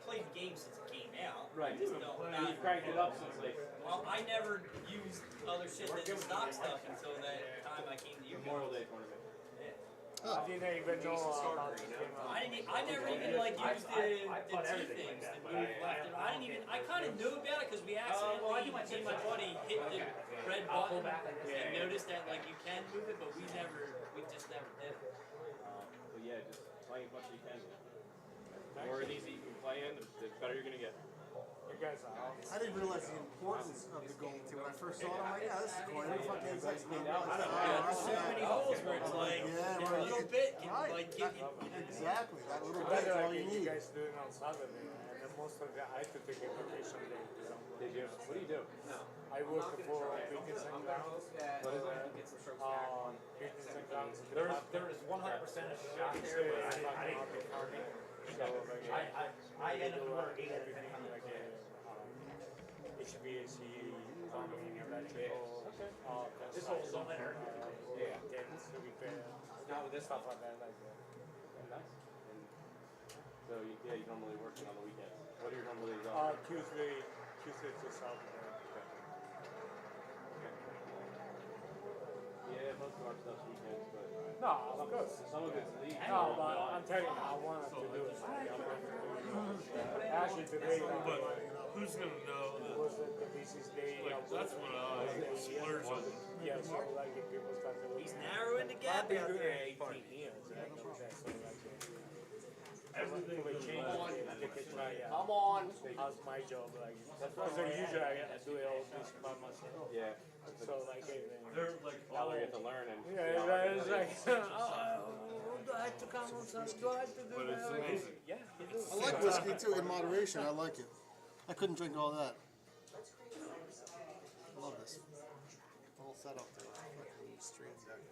played the game since it came out. Right. I just don't. You've cranked it up since like. Well, I never used other shit than the stock stuff until that time I came to you. Memorial Day tournament. I didn't even know about the game. I never even like used the T things that moved left and right. I kind of knew about it because we accidentally, me and my buddy hit the red button and noticed that like you can move it, but we just never did it. But yeah, just playing as much as you can. The more easy you can play in, the better you're gonna get. You guys are. I didn't realize the importance of the Golden Tee. When I first saw it, I'm like, yeah, this is cool. Who the fuck is this? There's so many holes where it's like a little bit can like give you. Exactly, that little bit is all you You need. guys do it on Saturday, and then most of the I have to take a vacation day. Did you? What do you do? I work for Business and Grounds. What is that? Business and Grounds. There is 100% a shot there, but I didn't. I ended up working everything like HVAC, plumbing, electrical. This whole zone there. Yeah, games to repair. Stuff like that. Nice. So you normally working on the weekends. What are your normal days off? Tuesday to Saturday. Yeah, most of our stuff's weekends, but No, of course. some of it's league. No, but I'm telling you, I wanted to do it. Actually, today, But who's gonna know that? was the busiest day. Like that's what I splurge on. Yeah, so like if people start to. He's narrowing the gap I've been out doing there. it 18 years. So like, everything will change. They can try. Come on. How's my job? Like, because usually I do it all this by myself. Yeah. So like, They're like, now they get to learn and. yeah, it's like, do I have to come on Sunday? Do I have to do But it's that? amazing. Yeah, you do. I like whiskey too, in moderation. I like it. I couldn't drink all that. I love this. The whole setup there. Fucking streams there. I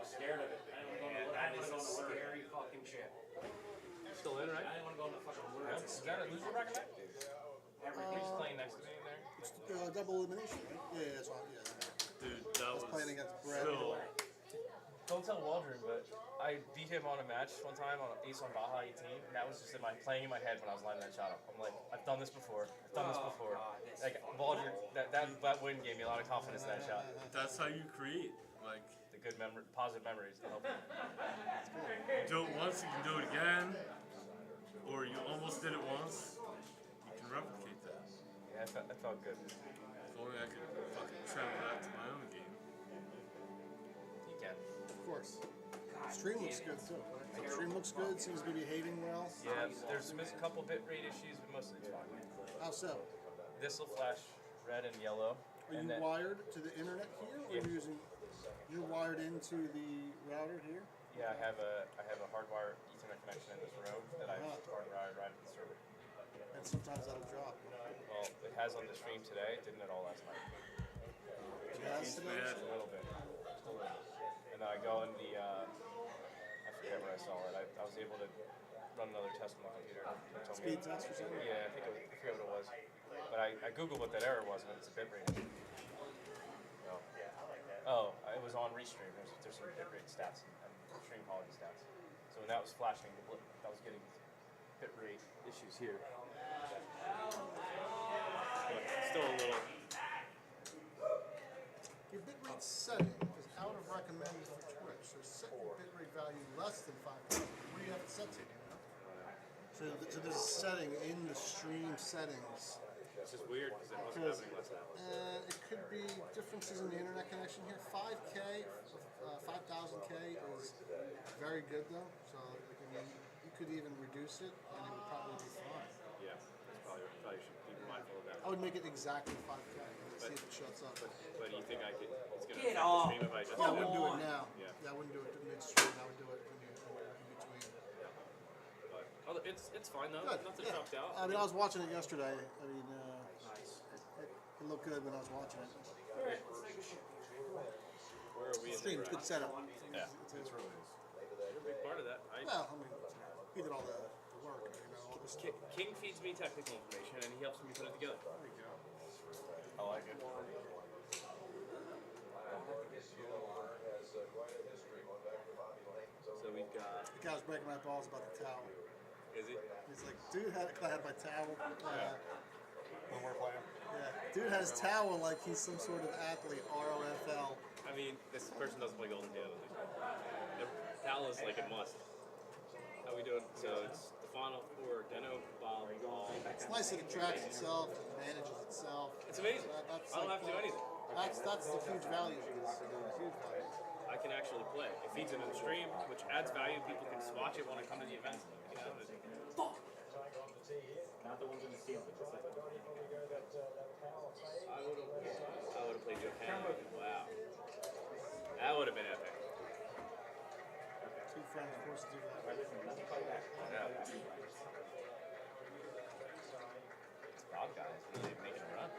was scared of it. I didn't want to go that is a scary fucking shit. Still in, right? I didn't want to go in the fucking woods. Is that a loser bracket match? He's playing next to me in there. It's double elimination, right? Yeah, that's right. Yeah. Dude, that was playing against Brad. still. Don't tell Waldron, but I beat him on a match one time on Ace on Baja 18, and that was just playing in my head when I was lining that shot up. I'm like, I've done this before. Like Waldron, that win gave me a lot of confidence in that shot. That's how you create. Like, The good positive memories to help. you do it once, you can do it again, or you almost did it once. You can replicate that. Yeah, that felt good. So only I could fucking channel that to my own game. You can. Of course. Stream looks good too. Right? Stream looks good. Seems to be behaving well. Yeah, there's a couple bit rate issues, but mostly it's fine. How so? This will flash red and yellow. Are you wired to the internet here, or are you using? You're wired into the router here. Yeah, I have a hardwire Ethernet connection in this room that I've hardwired right at the server. And sometimes that'll drop. Well, it has on the stream today. It didn't at all last night. Just a little bit. Just a little. And then I go in the. I forget where I saw it. I was able to run another test on the computer. Speed test or something? Yeah, I forget what it was. But I googled what that error was, and it's a bitrate. No. Oh, it was on Restream. There's some bitrate stats and stream quality stats. So when that was flashing, I was getting bitrate issues here. But still a little. Your bitrate setting is out of recommended for Twitch. So set your bitrate value less than 5,000. What do you have it set to? Do you know? So there's a setting in the stream settings. It's just weird because it wasn't happening last night. It could be differences in the internet connection here. 5K, 5,000K is very good though. So I mean, you could even reduce it and it would probably be fine. Yeah, that's probably should be mindful of that. I would make it exactly 5K and see if it shuts up. But you think I could? It's gonna Get affect off! the stream if I just. Yeah, I wouldn't do it now. Yeah. I wouldn't do it midstream. I would do it in between. But it's fine though. Good. Nothing Yeah. dropped out. I mean, I was watching it yesterday. I mean, it looked good when I was watching it. Where are we? Stream, good setup. Yeah, it's really nice. You're a big part of that. Well, I mean, he did all the work. You know, all this stuff. King feeds me technical information and he helps me put it together. There you go. I like it. So we've got. The guy was breaking my balls about the towel. Is he? He's like, dude, I had my towel. When we're playing. Yeah, dude has towel like he's some sort of athlete, ROFL. I mean, this person doesn't play Golden Tee. Towel is like a must. How we doing? So it's the final four: Deno, Bob, Ball. It's nice that it tracks itself, it manages itself. It's amazing. That's I don't have to do anything. That's the huge value of this. Huge value. I can actually play. It feeds into the stream, which adds value. People can just watch it when I come to the events. You know, fuck. Not the ones in the ceiling. I would have played Japan. Wow. That would have been epic. Two friends forced to do that. Yeah. It's Bob guys. Really making a run.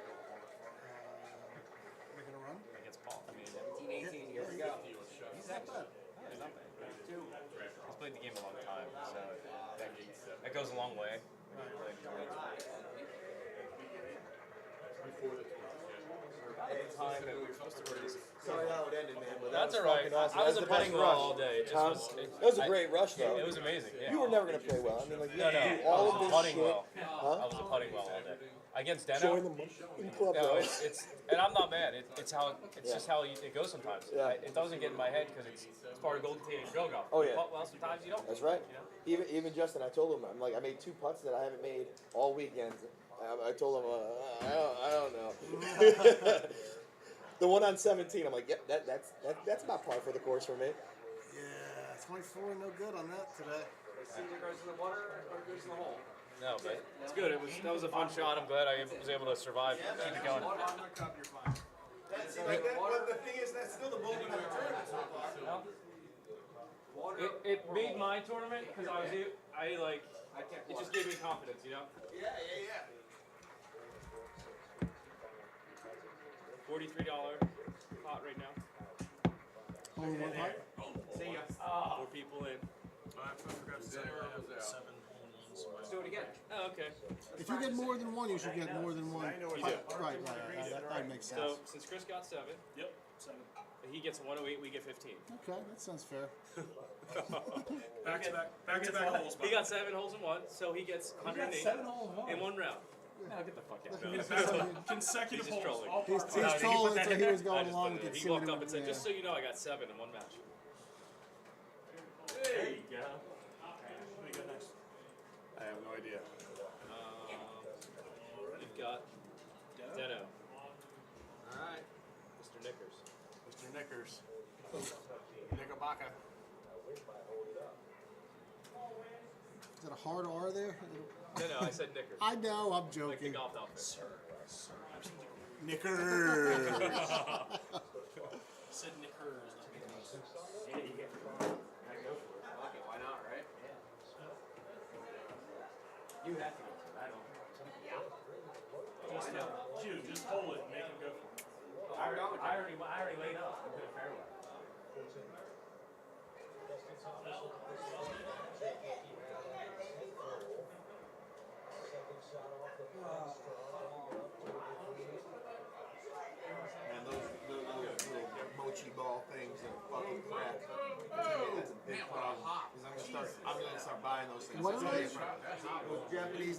Making a run? Against Paul. I mean, 17, 18 years ago. He's not bad. He's not bad. He's played the game a long time, so that goes a long way. At the time that we were supposed to release. Sorry how it ended, man. But That's that was alright. fucking awesome. I was That a the best putting well rush. all day. It just Huh? was. That was a great rush, though. It was amazing. Yeah. You were never gonna play well. I mean, like you No, had to do I all was of this putting shit. well. Huh? I was a putting well all day. Against Deno. Join the club, No, though. it's and I'm not mad. It's how it's just how it goes sometimes. Yeah. It doesn't get in my head because it's part of Golden Tee and real golf. Oh, yeah. Well, sometimes you don't. That's right. You know? Even Justin, I told him, I'm like, I made 2 putts that I haven't made all weekend. I told him, I don't know. The one on 17, I'm like, yep, that's about par for the course for me. Yeah, 24, no good on that today. See what goes in the water or goes in the hole. No, but it's good. That was a fun shot. I'm glad I was able to survive. Keep it going. But the thing is, that's still the moment of the tournament so far. It made my tournament because it just gave me confidence, you know. Yeah. $43 pot right now. Only one pot? See ya. 4 people in. I forgot to say I have 7 hole-in-ones. Let's do it again. Oh, okay. If you get more than one, you should get more than one. You do. Right. That makes sense. So since Chris got 7, Yep, 7. he gets 108. We get 15. Okay, that sounds fair. Back to back holes. He got 7 holes in one, so he gets 108 7 holes in one? in 1 round. No, get the fuck out. Consecutive He's just holes. trolling. He's trolling until he was going along with it. He walked up and said, "Just so you know, I got 7 in 1 match." There you go. What do you got next? I have no idea. We've got Deno. Knickers. Knickerbocker. Is that a hard R there? No, I said knickers. I know, I'm Like the joking. golf outfit. Knickers. Said Knickers. Yeah, you get I go for it. Fuck it, why not, right? Yeah. You have to go for it. I don't. Yeah. Just hold it and make him go for it. I already laid up. I'm good fairway. Man, those little mochi ball things are fucking crap. That's a big problem. I'm gonna start buying those things. What are they? Those Japanese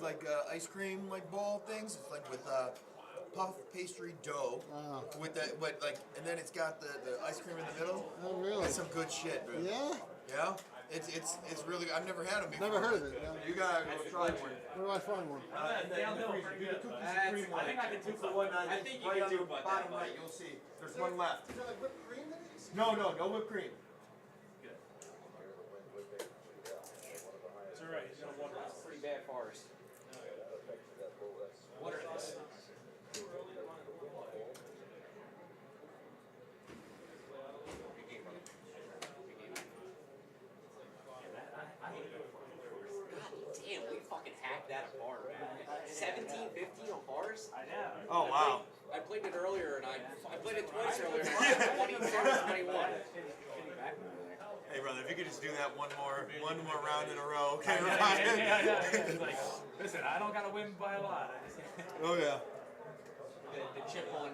ice cream ball things. It's like with puff pastry dough with that, and then it's got the ice cream in the middle. Oh, really? That's some good shit, bro. Yeah? Yeah. It's really. I've never had them before. Never heard of it. No. You gotta go try one. Where do I find one? Do the cookies and cream one. I think I can do one. I think you can do it, but bottom right, you'll see. There's one left. Is there like whipped cream in it? No whipped cream. It's alright. He's gonna water. That's pretty bad for us. What are these? Damn, we fucking hacked that apart, man. 17, 15 on bars? I know. Oh, wow. I played it earlier, and I played it twice earlier. 27, 21. Hey brother, if you could just do that one more round in a row, okay? Yeah. It's like, listen, I don't gotta win by a lot. Oh yeah. The chip on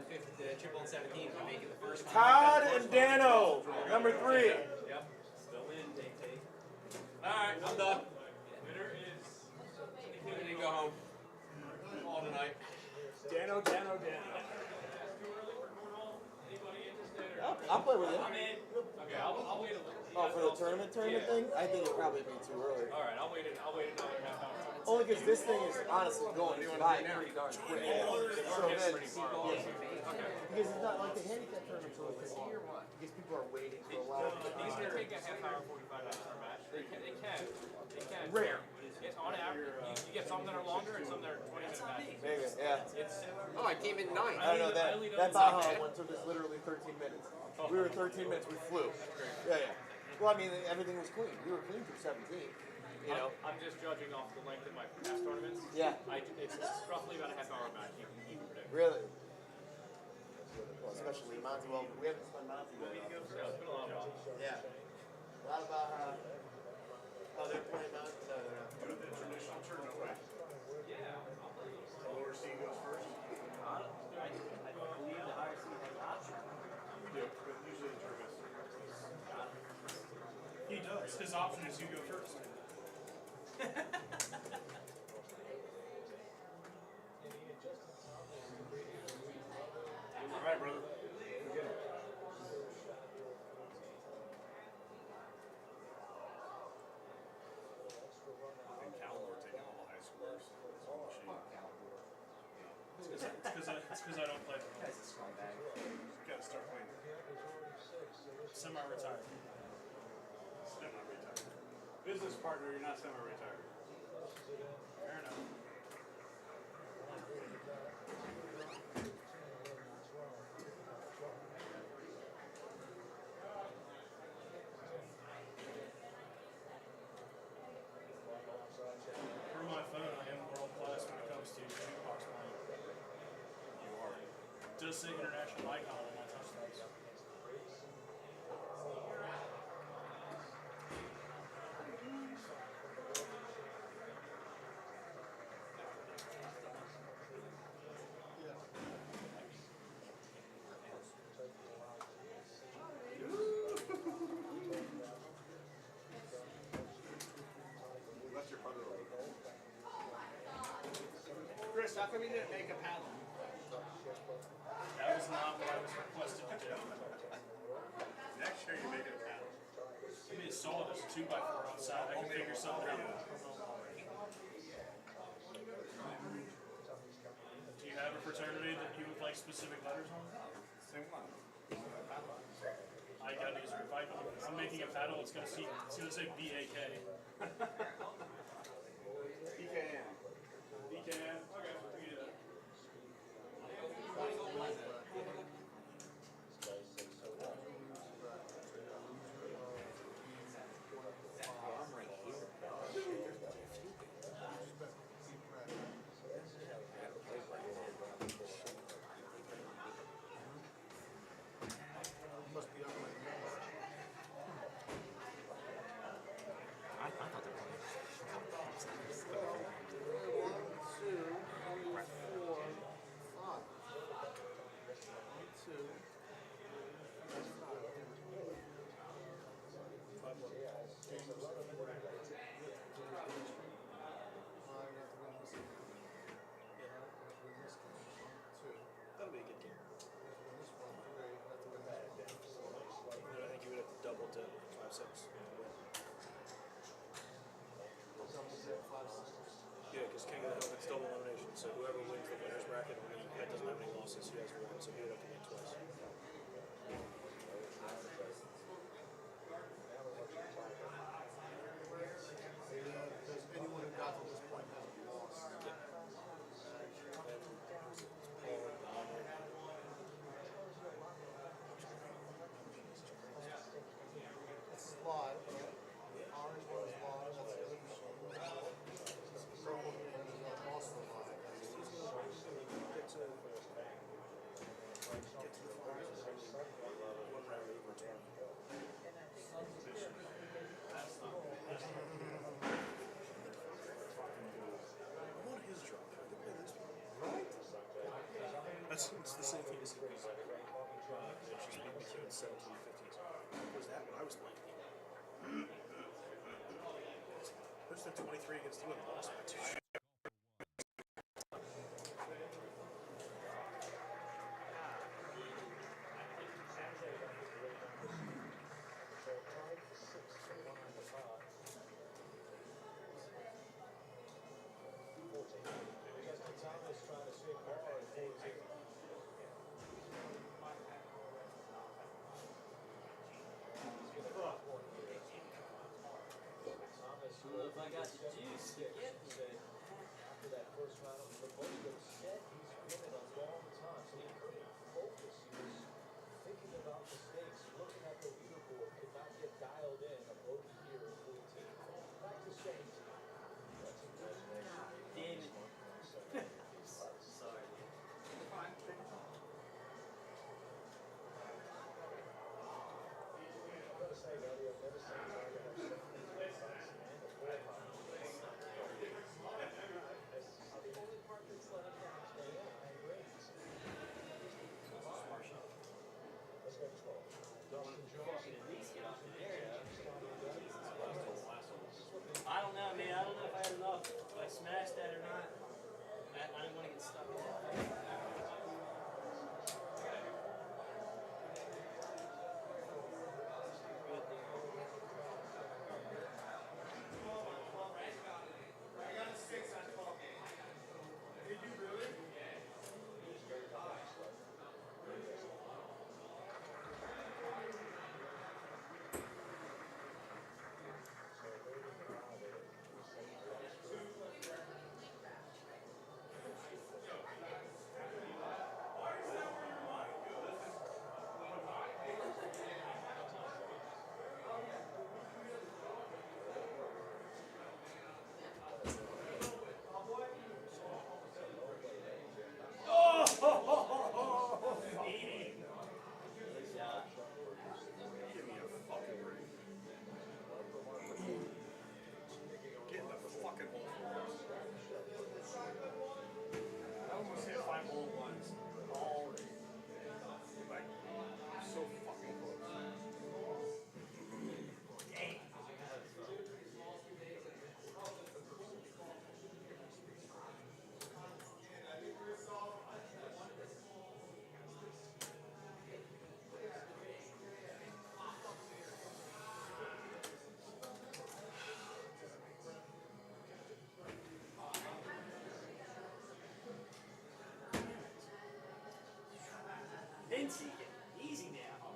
17 if I make it the first time. Todd and Dano, number 3. Yep. Still in, take. Alright, I'm done. Winner is. We need to go home. All tonight. Dano. I'll play with you. I'm in. Okay, I'll wait a little. Oh, for the tournament thing? I think it'll probably be too early. All right, I'll wait another half hour. Only because this thing is honestly going by pretty darn quick. So then, because it's not like the handicap tournament so it's long. Because people are waiting for a while. These can take a half hour, 45 minutes per match. They can. Rare. It's on average, you get some that are longer and some that are 20 minute matches. Maybe, yeah. Oh, I came in 9. I don't know, that Baja one took us literally 13 minutes. We were 13 minutes, we flew. Yeah. Well, I mean, everything was clean. We were clean through 17. You know? I'm just judging off the length of my past tournaments. Yeah. It's roughly about a half hour match. You can predict. Really? Well, especially Monty. Well, we haven't spent Monty yet. Yeah. A lot about how they're playing Monty. No. Do the traditional tournament way. Yeah. Lower seed goes first. I believe the higher seed has option. Yeah, but usually the tournament. He does. His option is you go first. All right, brother. And Caldor taking all the high scores. It's all machine. It's because I don't play. That's a scumbag. Gotta start playing. Semi-retired. Semi-retired. Business partner, you're not semi-retired. Fair enough. For my phone, I am world class when it comes to jukebox playing. You are. It does say international icon on my touchdown. Left your brother over. Chris, how come you didn't make a paddle? That was not what I was requested to do. Next year you make it a paddle. I mean, it's solid as a 2x4 outside. I can figure something out. Do you have a fraternity that you would like specific letters on? Same one. I got news. If I'm making a paddle, it's gonna say BAK. BKN. BKN. Okay, we can do that. That'll be a good game. I think you would have to double to 5-6 to win. Yeah, because King of the Hill, it's double elimination, so whoever wins the winner's bracket only that doesn't have any losses, he has one, so he would have to win twice. Because anyone who got to this point hasn't lost. It's live. Orange one is live. That's the other machine. Purple one is also live. Get to the finals. One round over 20. I want his drop. I could play this one. Right? It's the same thing as he was. She's beat me to in 17, 15. Was that what I was playing? What's the 23 against you and lost by 2? Well, if I got the juice to get after that first round, the Bourbon said he's winning a long time, so he couldn't focus. He was thinking about mistakes, looking at the leaderboard, could not get dialed in. A bogey here at 14. Back to 17. That's a good man. Damn it. Sorry. I've got to say, Roddy, I've never seen Tiger have so many I don't know, man. I don't know if I had enough. If I smashed that or not. I didn't want to get stuck in that. Easy now.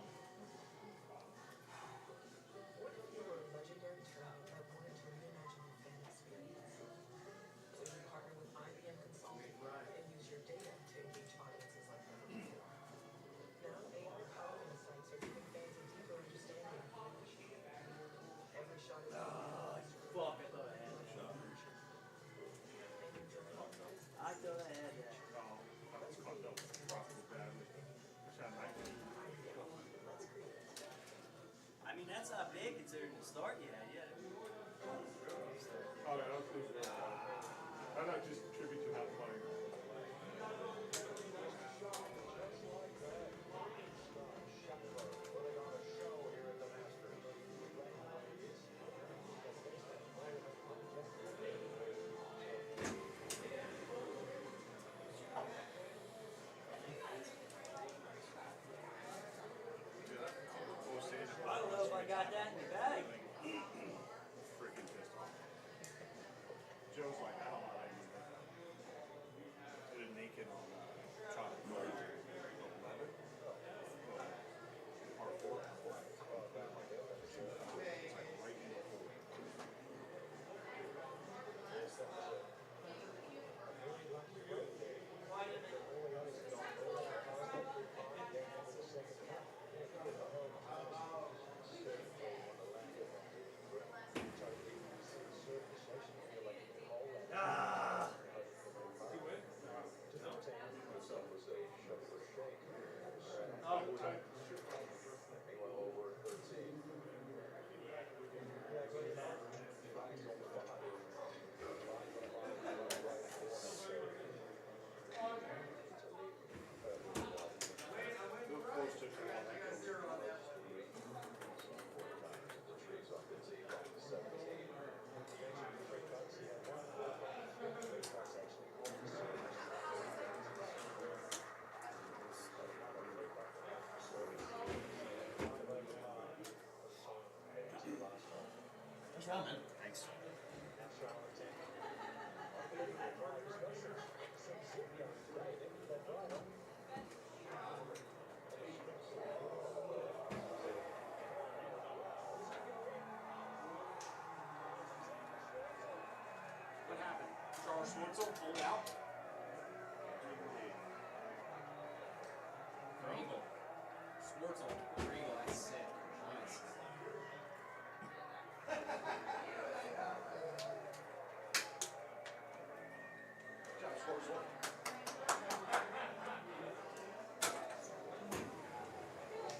start yet. Yeah. Oh, yeah, that's good. Why not just tribute to how funny? I don't know if I got that in the bag. Freaking pissed off. Joe's like, I don't know how you do that. Did it naked on chocolate bar. 11. Or 4. It's like right in the hole. Ah. Oh. What's wrong, man? Thanks. What happened? Charles Schwartzel pulled out. Regal. Schwartzel. Regal. That's sick. Nice.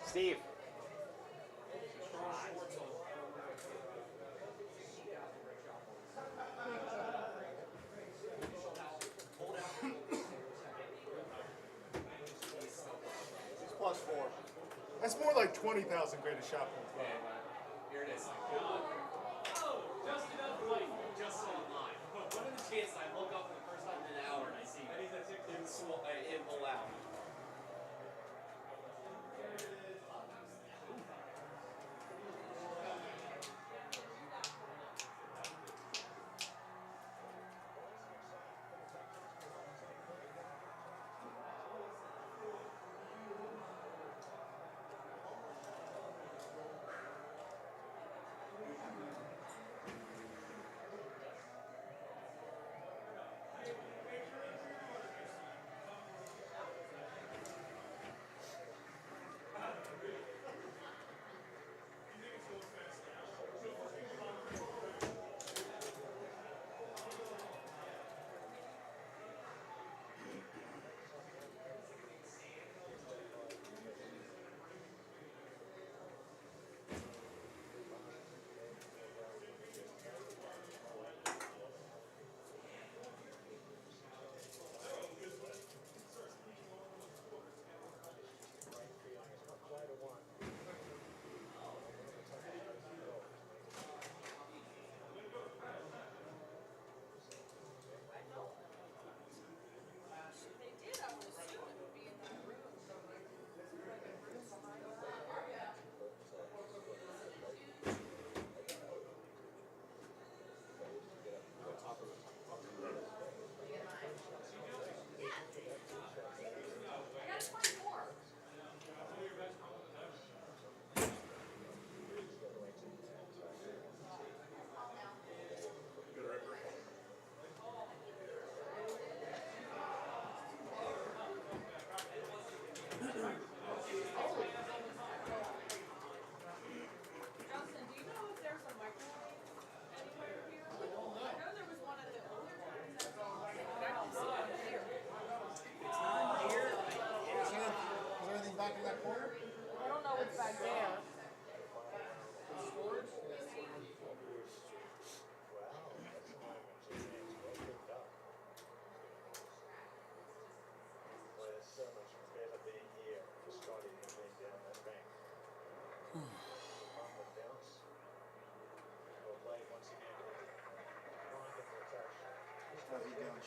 Steve. He's plus 4. That's more like 20,000 greatest shot points. Here it is. Oh, just enough light. Just online. What are the chances I look up for the first time in an hour and I see him pull out?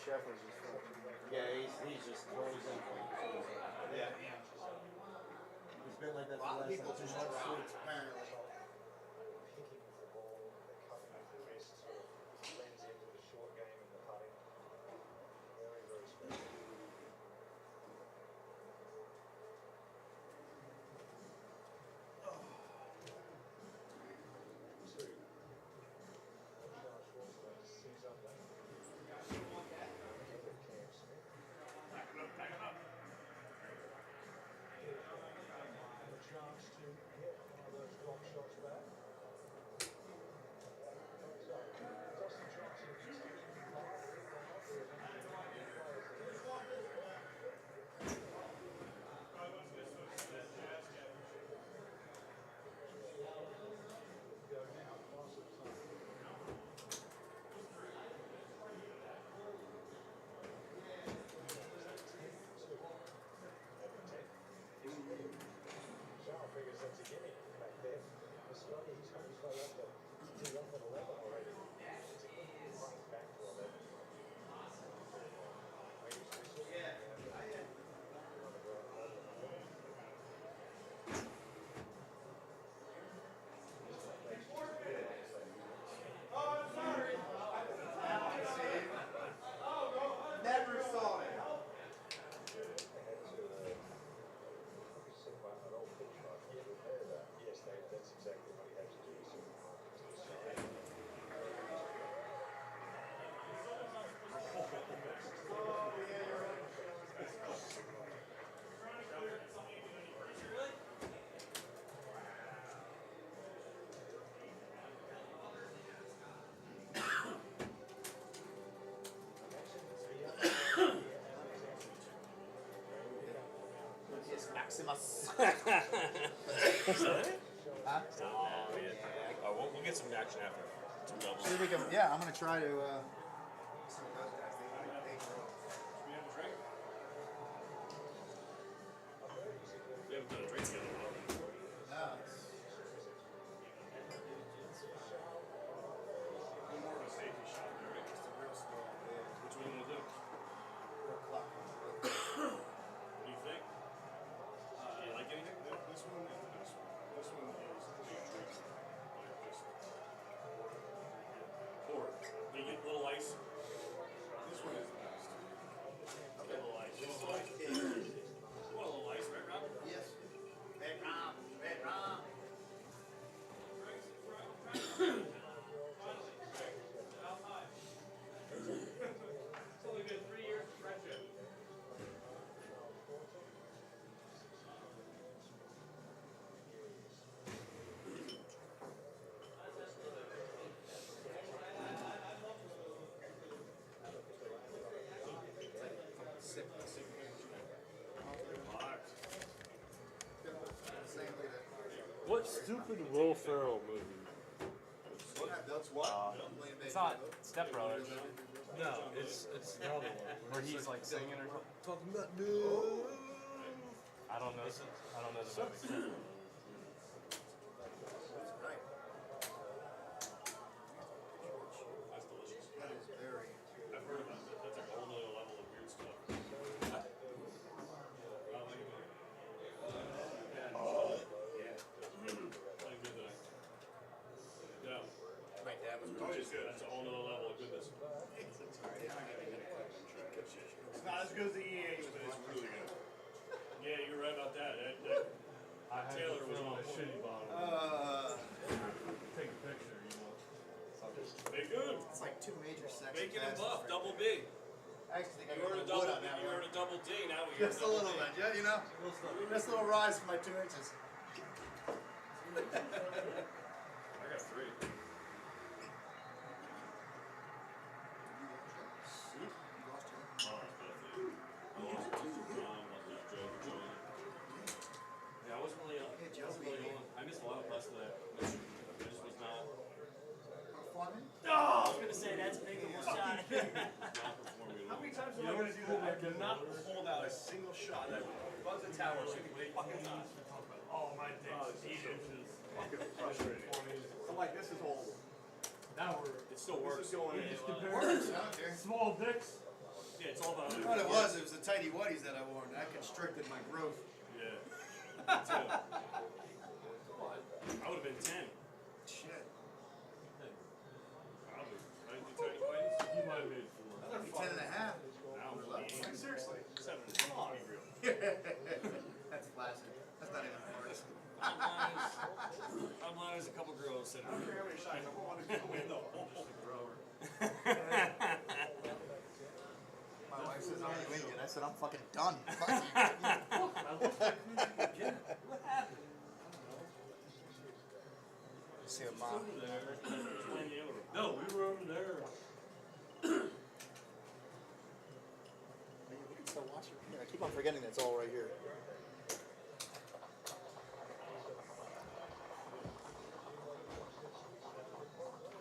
Scheffler's just fucking. Yeah, he's just frozen. Yeah. He's been like that A for lot the of last people like 2 just love months. suits, apparently. Never saw it. Yes, Maximus. Huh? Oh, man. We'll get some action after. Some doubles. See if we can, yeah, I'm going to try to. We haven't done a drink together in a while. More of a safety shot there, right? Just a real slow. Which one will do? What do you think? Do you like anything? This one is the best one. This one is a drink. Like just pour it. Do you get a little ice? This one is the best. A little ice. You want a little ice? You want a little ice, right, Rob? Yes. Red Rom. Red Rom. It's only been 3 years of friendship. What stupid Will Ferrell movie? That's what? It's not Step Brothers. No, it's the other one. Where he's like singing or something. Talking about no. I don't know the movie. That's delicious. That is very. I've heard about that. That's a whole nother level of weird stuff. I like it. Yeah. My dad was It's good. That's a whole nother level of goodness. It's not as good as the EH, but it's really good. Yeah, you're right about that. I had Taylor to was fill on a point. shitty bottle. Take a picture, you know. Bacon. It's like 2 major sections. Bacon and buff, double B. I actually think I You earned a got double wood on that you one. earned a double D, now we Just a little bit, yeah, you know? Just a little rise for my 2 inches. I got 3. Yeah, I wasn't really on. I missed a lot of less of that. I just was not. Oh, I was gonna say that's a big shot. Not performing. How many times am I going to do that? I do not hold out a single shot. I buzz the tower 60 fucking times. Oh, my dick's 8 inches. Fucking frustrating. I'm like, this is old. Now we're. It still works. This is going We in. just compared small dicks. Yeah, it's all about. What it was the tighty whities that I wore, and that constricted my growth. Yeah. Me too. I would have been 10. Shit. Probably. I didn't do tighty whities. You might have made 4. I thought it'd be 10 and a half. Now I'm like, Seriously. 7. Come on. Be real. That's classic. That's not even hard. I'm lying. There's a couple girls sitting there. How many shots? I want to win the whole grower. My wife says, "Are you in yet?" I said, "I'm fucking done." See a mom. No, we were over there. We can still watch it. I keep on forgetting that's all right here.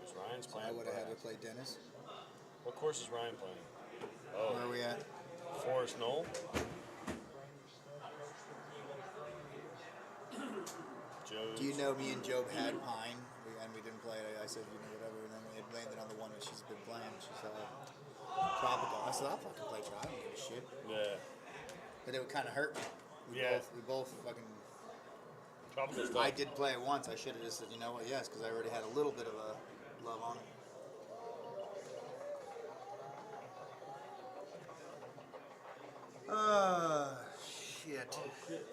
Is Ryan's So playing? I would have had to play Dennis. What course is Ryan playing? Oh. Where are we at? Forest Knoll? Joe. Do you know me and Job had Pine, and we didn't play it. I said, you know, whatever, and then it landed on the one that she's been playing. She said, Tropical. I said, I'll fucking play Tropical. I don't give a shit. Yeah. But it would kind of hurt me. We both fucking. Tropical stuff. I did play it once. I should have just said, you know what, yes, because I already had a little bit of a love on it. Shit. Oh, shit.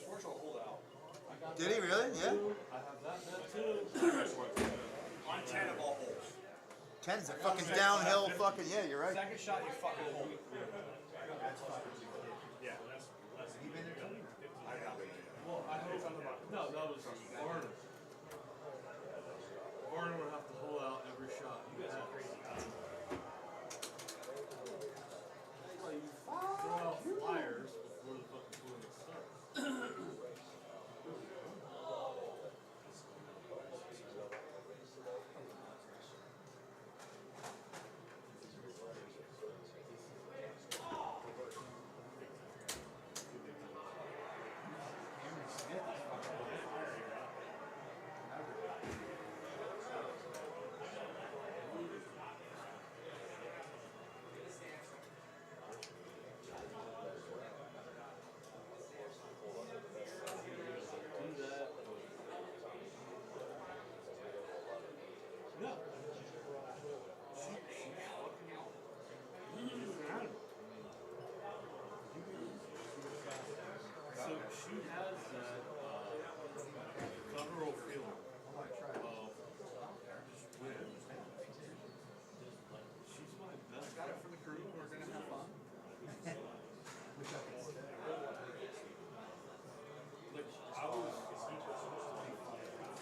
Schwartz will hold out. Did he really? Yeah? I have that too. On 10 of all holes. 10's a fucking downhill fucking, yeah, you're right. Second shot, you fucking hold. Yeah, that's You been there too? well, I hope I'm about. No, that was Barnum. Barnum would have to hold out every shot. You guys are crazy. Well, you throw out flyers before the fucking tournament starts. So she has that guttural feeling of just win. She's my best. Got it for the crew. We're going to have fun. Like, I was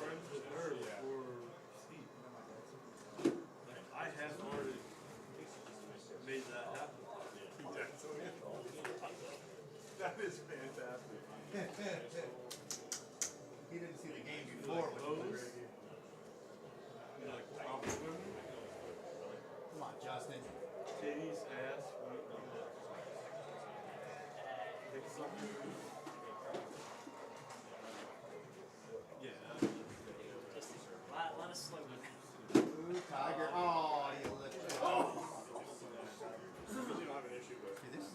friends with her before Steve. Like, I had already made that happen. That is fantastic. He didn't see the game before. Come on, Justin. Titties, ass, pick something. Yeah. Just let us slow it. Ooh, Tiger. Oh, you look. You don't have an issue with See, this is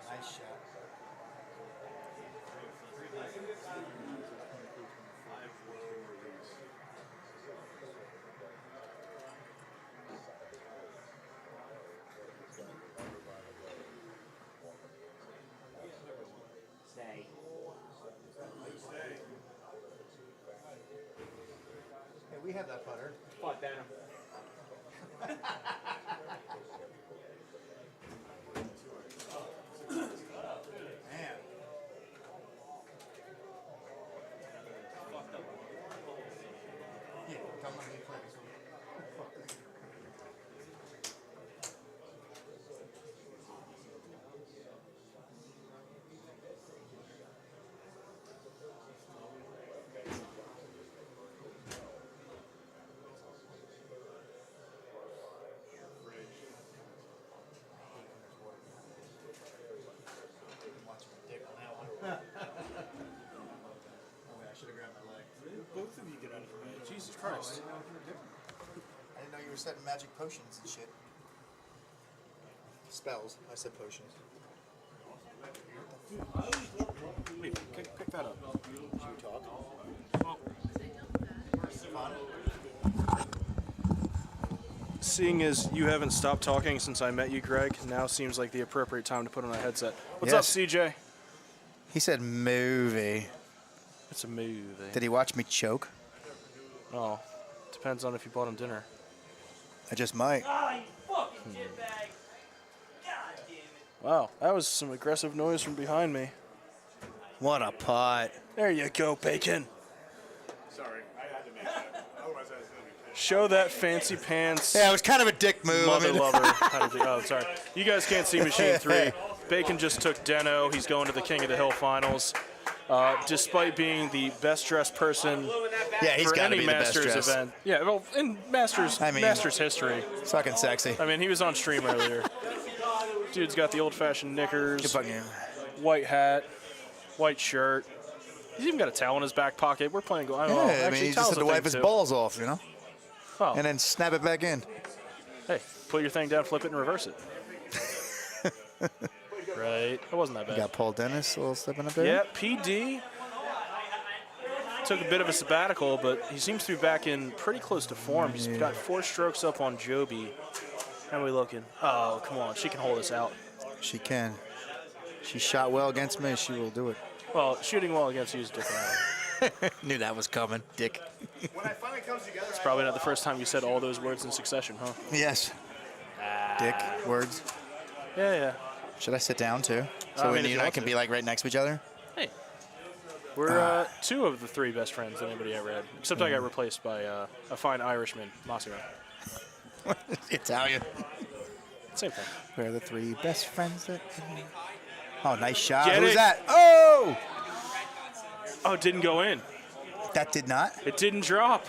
nice shot. Stay. Hey, we have that putter. Fuck Banner. Man. Yeah, come on, you play this one. both of you get out of your way. Jesus Christ. I didn't know you were setting magic potions and shit. Spells. I said potions. Wait, pick that up. Should we talk? Seeing as you haven't stopped talking since I met you, Greg, now seems like the appropriate time to put on a headset. What's up, CJ? He said movie. It's a movie. Did he watch me choke? Oh, depends on if you bought him dinner. I just might. Wow, that was some aggressive noise from behind me. What a pot. There you go, Bacon. Sorry, I had to make that. Otherwise, I was going to be Show that fancy pants. Yeah, it was kind of a dick move. Mother lover. Oh, sorry. You guys can't see Machine 3. Bacon just took Deno. He's going to the King of the Hill finals. Despite being the best dressed person he's for any be the best Masters dressed. event. Yeah, well, in Masters history. It's fucking sexy. I mean, he was on stream earlier. Dude's got the old-fashioned knickers, white hat, white shirt. He's even got a towel in his back pocket. We're playing. I mean, he just had to wipe his balls off, you know? Oh. And then snap it back in. Hey, put your thing down, flip it, and reverse it. Right. It wasn't that bad. You got Paul Dennis a little stepping up there? Yeah, PD took a bit of a sabbatical, but he seems to be back in pretty close to form. He's got 4 strokes up on Joby. How are we looking? Oh, come on. She can hold us out. She can. She shot well against me. She will do it. Well, shooting well against you is different. Knew that was coming, dick. When it finally comes together, It's probably not the first time you said all those words in succession, huh? Yes. Dick, words. Yeah. Should I sit down too? So I mean, when if you you and I want can to. be like right next to each other? Hey. We're 2 of the 3 best friends that anybody ever had. Except I got replaced by a fine Irishman, Massimo. Italian. Same thing. We're the 3 best friends that. Oh, nice shot. Get Who's it. that? Oh! Oh, it didn't go in. That did not? It didn't drop.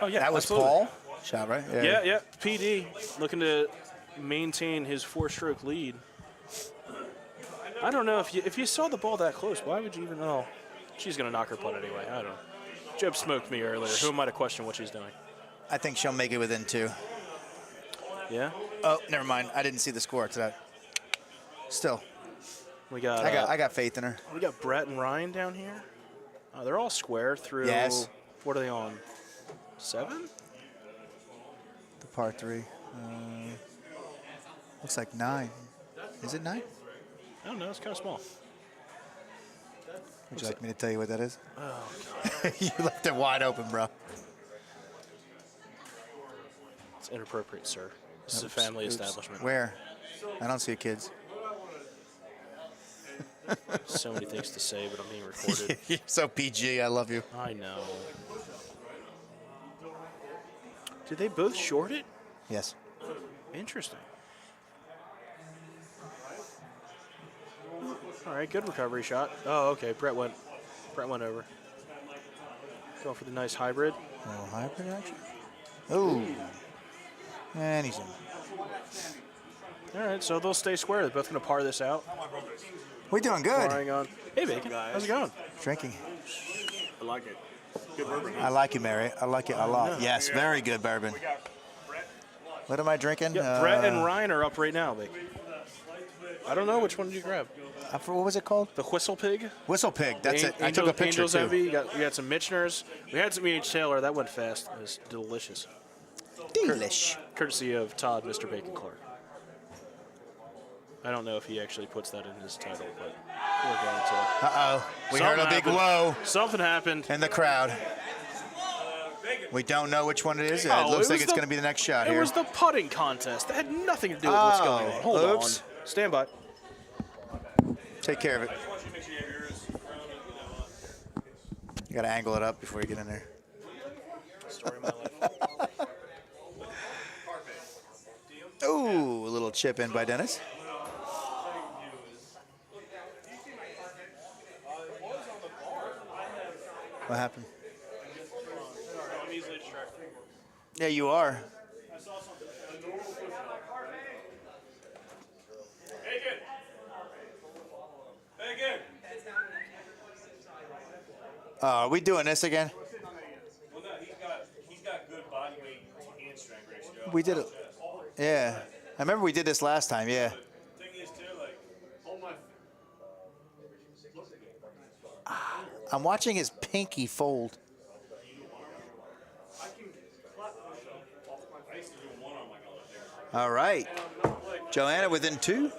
Oh, yeah. That was absolutely. Paul? Shot, right? Yeah. PD looking to maintain his 4-stroke lead. I don't know if you saw the ball that close, why would you even know? She's gonna knock her putt anyway. I don't know. Jeb smoked me earlier. Who am I to question what she's doing? I think she'll make it within 2. Yeah. Oh, never mind. I didn't see the score to that. Still, We got. I got faith in her. We got Brett and Ryan down here. They're all square through. Yes. What are they on? 7? The par 3. Looks like 9. Is it 9? I don't know. It's kind of small. Would you like me to tell you what that is? Oh, God. You left it wide open, bro. It's inappropriate, sir. This is a family establishment. Where? I don't see kids. So many things to say, but I'm being recorded. You're so PG. I love you. I know. Did they both short it? Yes. Interesting. All right, good recovery shot. Oh, okay. Brett went over. Going for the nice hybrid. Oh, hybrid action. Oh. And he's in. All right, so they'll stay square. They're both going to par this out. We're doing good. Parring on. Hey, Bacon. How's it going? Drinking. I like it. Good bourbon. I like you, Mary. I like it a lot. Yes, very good bourbon. What am I drinking? Yeah, Brett and Ryan are up right now, Bacon. I don't know. Which one did you grab? What was it called? The Whistle Pig. Whistle Pig. That's it. I took a picture Angels too. Envy. We got some Mitchners. We had some E.H. Taylor. That went fast. It was delicious. Delish. Courtesy of Todd, Mr. Bacon Clark. I don't know if he actually puts that in his title, but we're going to. Uh-oh. We heard a big whoa. Something happened. In the crowd. We don't know which one it is. It Oh, looks it like was it's going to be the next shot It here. was the putting contest. That had nothing to do with what's going on. Hold oops. on. Stand by. Take care of it. You got to angle it up before you get in there. Story of my life. Ooh, a little chip in by Dennis. What happened? I'm easily distracted. Yeah, you are. Are we doing this again? Well, no, he's got good body weight to hand strength ratio. We did it. Yeah. I remember we did this last time, yeah. Thing is too, like, hold my. I'm watching his pinky fold. I can clap myself off my face to do one arm like all that. All right. Joanna within 2,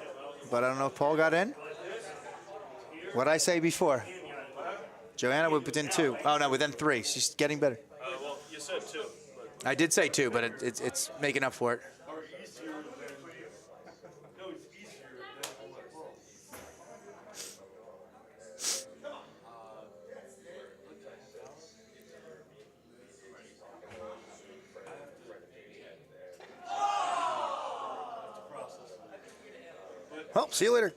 but I don't know if Paul got in. What'd I say before? Joanna within 2. Oh, no, within 3. She's getting better. Well, you said 2. I did say 2, but it's making up for it. Or easier than. No, it's easier than on my phone. Oh, see you later.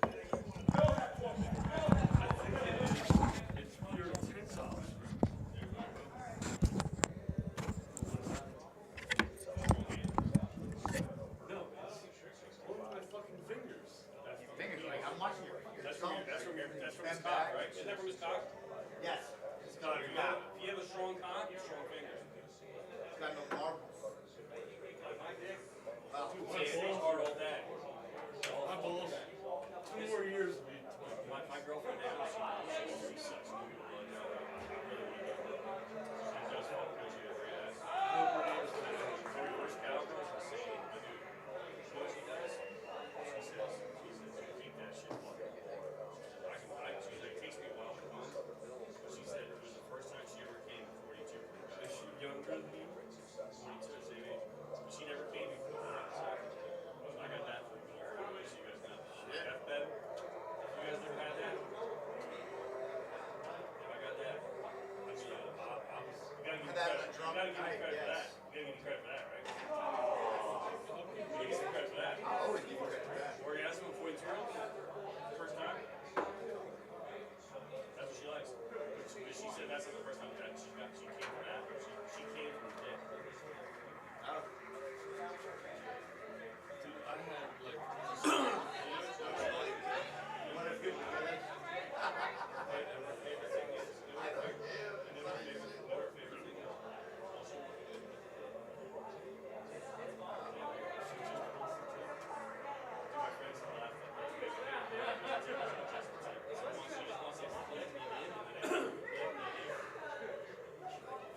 That's from his cock, right? Isn't that from his cock? Yes. It's cock. If you have a strong cock, you have strong fingers. It's got no marbles. It's hard all day. My balls. 2 more years of being 20. My girlfriend now, she sucks. She never came before. I got that from her. So you guys know. Deathbed. You guys ever had that? I got that. I mean, you gotta give me credit. You gotta give me credit for that. You gotta give me credit for that, right? You gotta give me credit for that. I'll always give you credit for that. Orgasm with 42-year-old? First time? That's what she likes. But she said that's not the first time that she came from that. She came from the dick. Dude, I had like.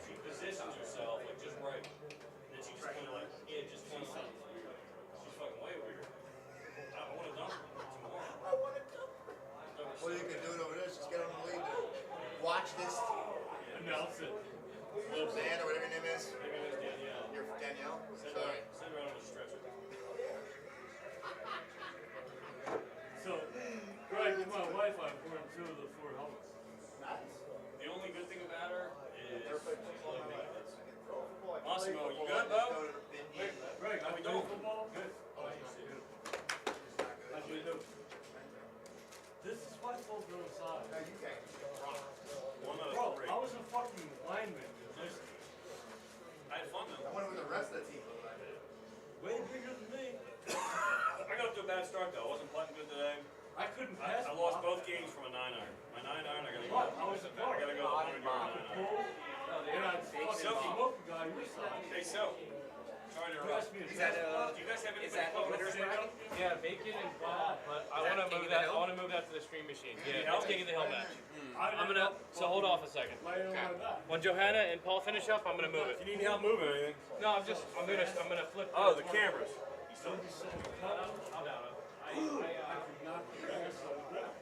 She positions herself like just right. Then she just kind of like, yeah, just kind of like, she's fucking way weird. I want to dump her tomorrow. What are you gonna do it over there? Just get on the lead and watch this. Announce it. Suzanne or whatever your name is. Maybe it was Danielle. You're Danielle? Send her on a stretcher. So, Greg, with my wife, I poured 2 of the 4 helmets. Nice. The only good thing about her is she's like me. Massimo, you good, Bo? Greg, How I we play doing? football. Good. Oh, you see. How'd you do? This is why folks go inside. No, you can't. One of Bro, 3. I was a fucking lineman. I had fun I though. wonder what the rest of the team look like. Way bigger than me. I got off to a bad start though. I wasn't playing good today. I couldn't pass. I lost both games from a 9-iron. My 9-iron, I gotta go. What? I was a I gotta go with 100-yard 9-iron. And I'd fucking smoke a guy your size. Hey, so. Sorry to You interrupt. asked me to Do say that. you guys have anything called winner's Winner's bracket? Yeah, bacon and ball, but I want to move that. I want to move that to the stream machine. Yeah, it's King of the Hill match. I'm gonna. So hold off a second. When Johanna and Paul finish up, I'm gonna move it. If you need help moving or anything. No, I'm gonna flip. Oh, the cameras. I'm down. I could not get ass on the ground.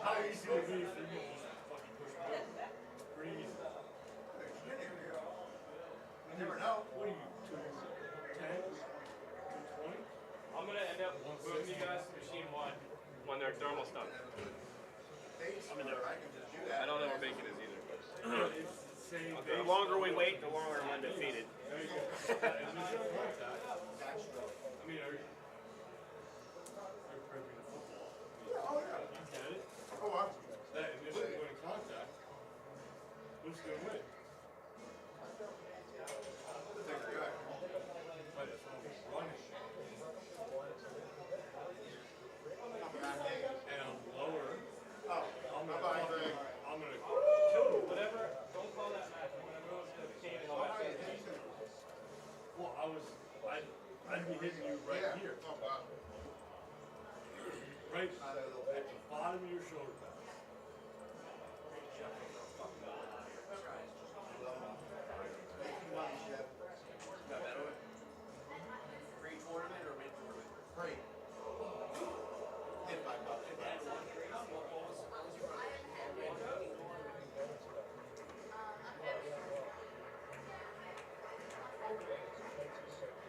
How easy would it be for you to just fucking push me? Pretty easy. You never know. What are you, 210? 220? I'm gonna end up moving you guys to machine 1 when they're thermal stuck. I mean, I can just do that. I don't know where bacon is either. It's the same. The longer we wait, the longer I'm undefeated. There you go. I mean, are you prepping the football? bottom of your shoulder pads. Pre-tournament or mid-tournament? Great. Hit by about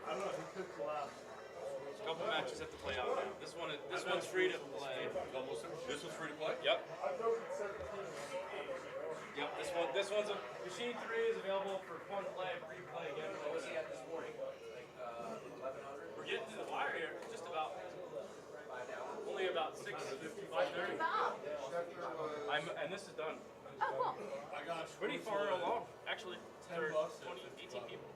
I don't know if he could collapse. A couple matches have to play out now. This one's free to play. This one's free to play? Yep. Yep. This one's a machine 3 is available for fun play, free play again. What was he at this morning? Like 1100? We're getting to the wire here. Just about. Only about 5:30. And this is done. Oh, cool. I got Pretty far along, actually. $10 20, 18 people.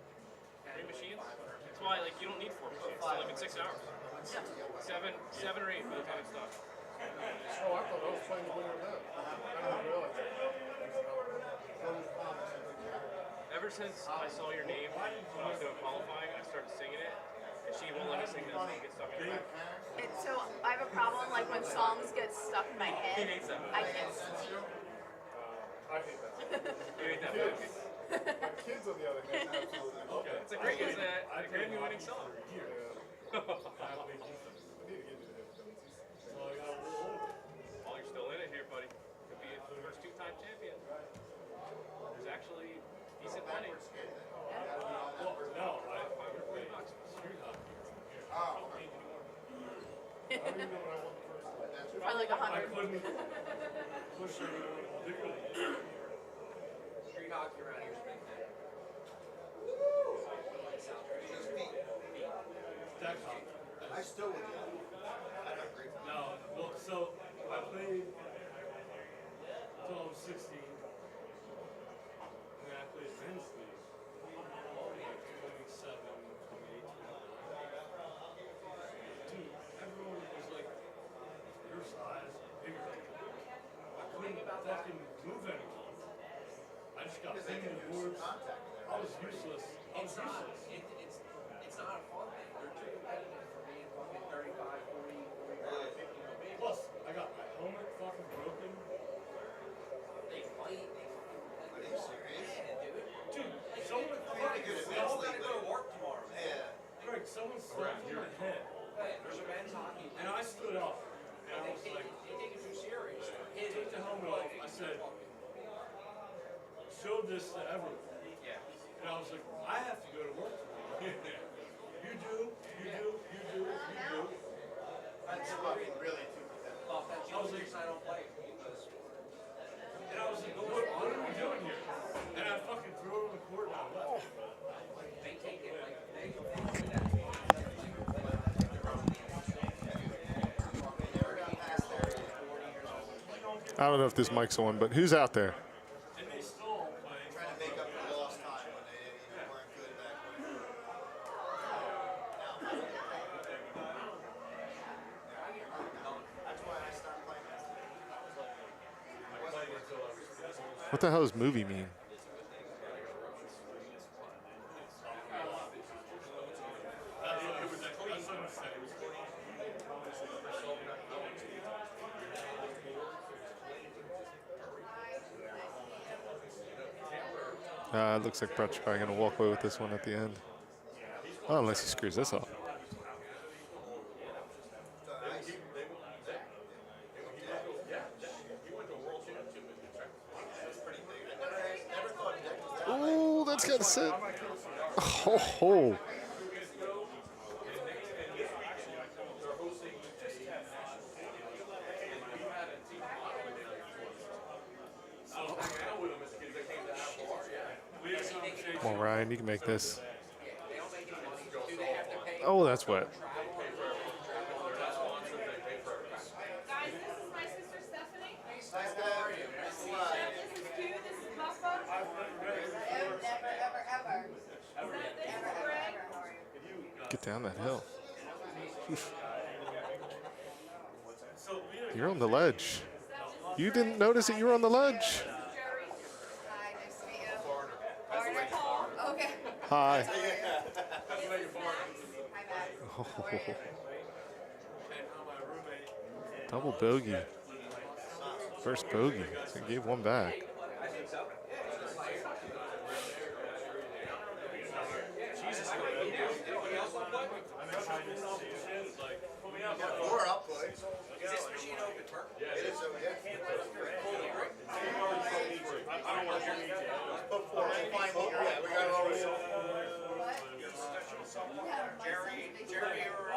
3 machines. That's why, like, you don't need 4 machines. It's only been 6 hours. Seven or 8 by the time it's done. Oh, I thought I was playing the winner of that. I didn't realize that. Ever since I saw your name when I was doing qualifying, I started singing it, and she won't let me sing that, so it gets stuck in her head. So I have a problem, like when songs get stuck in my head, I can't sing. I hate that. You hate that movie? Kids, on the other hand, absolutely love it. It's a Grammy-winning song. I need to get into him. While you're still in it here, buddy, could be the first 2-time champion. There's actually decent money. No, $520 street hockey. I don't even know what I won the first time. Probably like 100. I couldn't push anyone particularly. Street hockey around here is big thing. Stack hockey. I still would. I don't agree. No, well, so I played until I was 16. And then I played men's league. Like 27, 28. Dude, everyone was like your size, bigger. I couldn't fucking move anymore. I just got big in the boards. I was useless. It's not a fun thing. They're too competitive for being fucking 35, 40, 45, 50. Plus, I got my helmet fucking broken. They fight. Are you serious? Dude, someone We all gotta go to work tomorrow, man. Yeah. Greg, someone slapped my head. Hey, there's a men's hockey. And I stood up. And I was like, They take it too serious. I took the helmet off. I said, show this to everyone. Yeah. And I was like, I have to go to work tomorrow. You do. That's fucking really too competitive. Well, that's the I was only like, reason I don't play. Because and I was like, what are we doing here? And I fucking threw it on the court and I left. they take it like they do that. I don't know if this mic's on, but who's out there? And they still play. Trying to make up for lost time when they weren't good back when. That's why I started playing that. What the hell does movie mean? It looks like Brett's probably going to walk away with this one at the end. Oh, unless he screws this up. Oh, that's got to sit. Oh. Come on, Ryan, you can make this. Oh, that's wet. Guys, this is my sister Stephanie. Nice to have you. This is Q. This is Muffo. Get down that hill. Oof. You're on the ledge. You didn't notice that you were on the ledge. Okay. Hi. Oh. Double bogey. First bogey. So he gave one back. Or I'll put. Is this machine open, Mark? Yeah, it is over here. I don't want to hear put four. Yeah, we got it all. Jerry or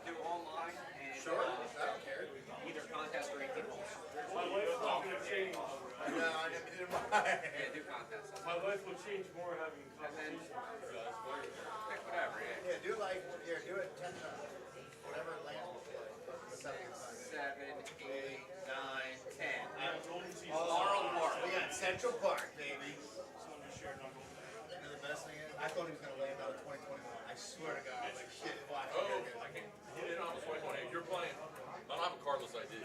do online and sure. I don't care. Either contest or 18 holes. My life will change. No, I didn't do mine. Yeah, do contests. My life will change more having competition. Pick whatever. Yeah, do like do it 10 times. Whatever it lands. 7, 8, 9, 10. Laurel Park. We got Central Park, baby. And the best thing is, I thought he was gonna land out of 2021. I swear to God, I was like, shit, watch. I can't hit it on the 2020. You're playing. I don't have a cardless ID.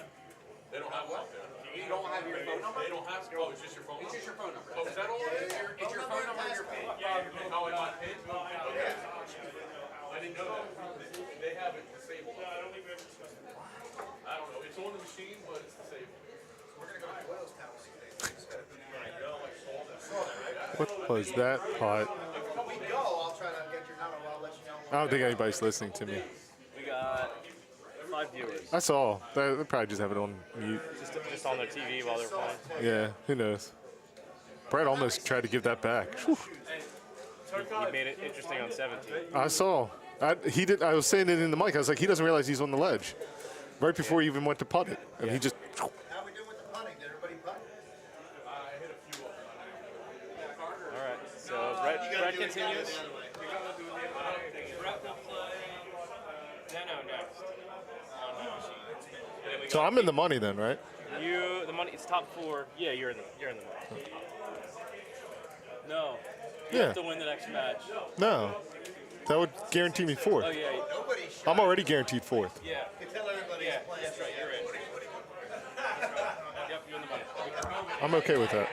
They don't have one. You don't have your phone number? They don't have. Oh, it's just your phone number. It's just your phone number. Oh, is that all it is? It's your phone number and your pin. Yeah, your pin. Oh, and my pin. I didn't know that. They have it disabled. I don't think we ever discussed it. I don't know. It's on the machine, but it's disabled. We're gonna go to Wales Town. What was that putt? When we go, I'll try to get your number. I'll let you know. I don't think anybody's listening to me. We got 5 viewers. That's all. They probably just have it on mute. Just on their TV while they're playing. Yeah, who knows? Brett almost tried to give that back. Whew. He made it interesting on 17. I saw. He did. I was saying it in the mic. I was like, he doesn't realize he's on the ledge. Right before he even went to putt it, and he just. How we doing with the punting? Did everybody putt? I hit a few of them. All right, so Brett continues. Brett will play Deno next. So I'm in the money then, right? The money. It's top 4. Yeah, you're in the money. No. You Yeah. have to win the next match. No, that would guarantee me 4th. Oh yeah. I'm already guaranteed 4th. Yeah. Tell everybody. Yeah, that's right. You're in. Yep, you're in the money. I'm okay with that.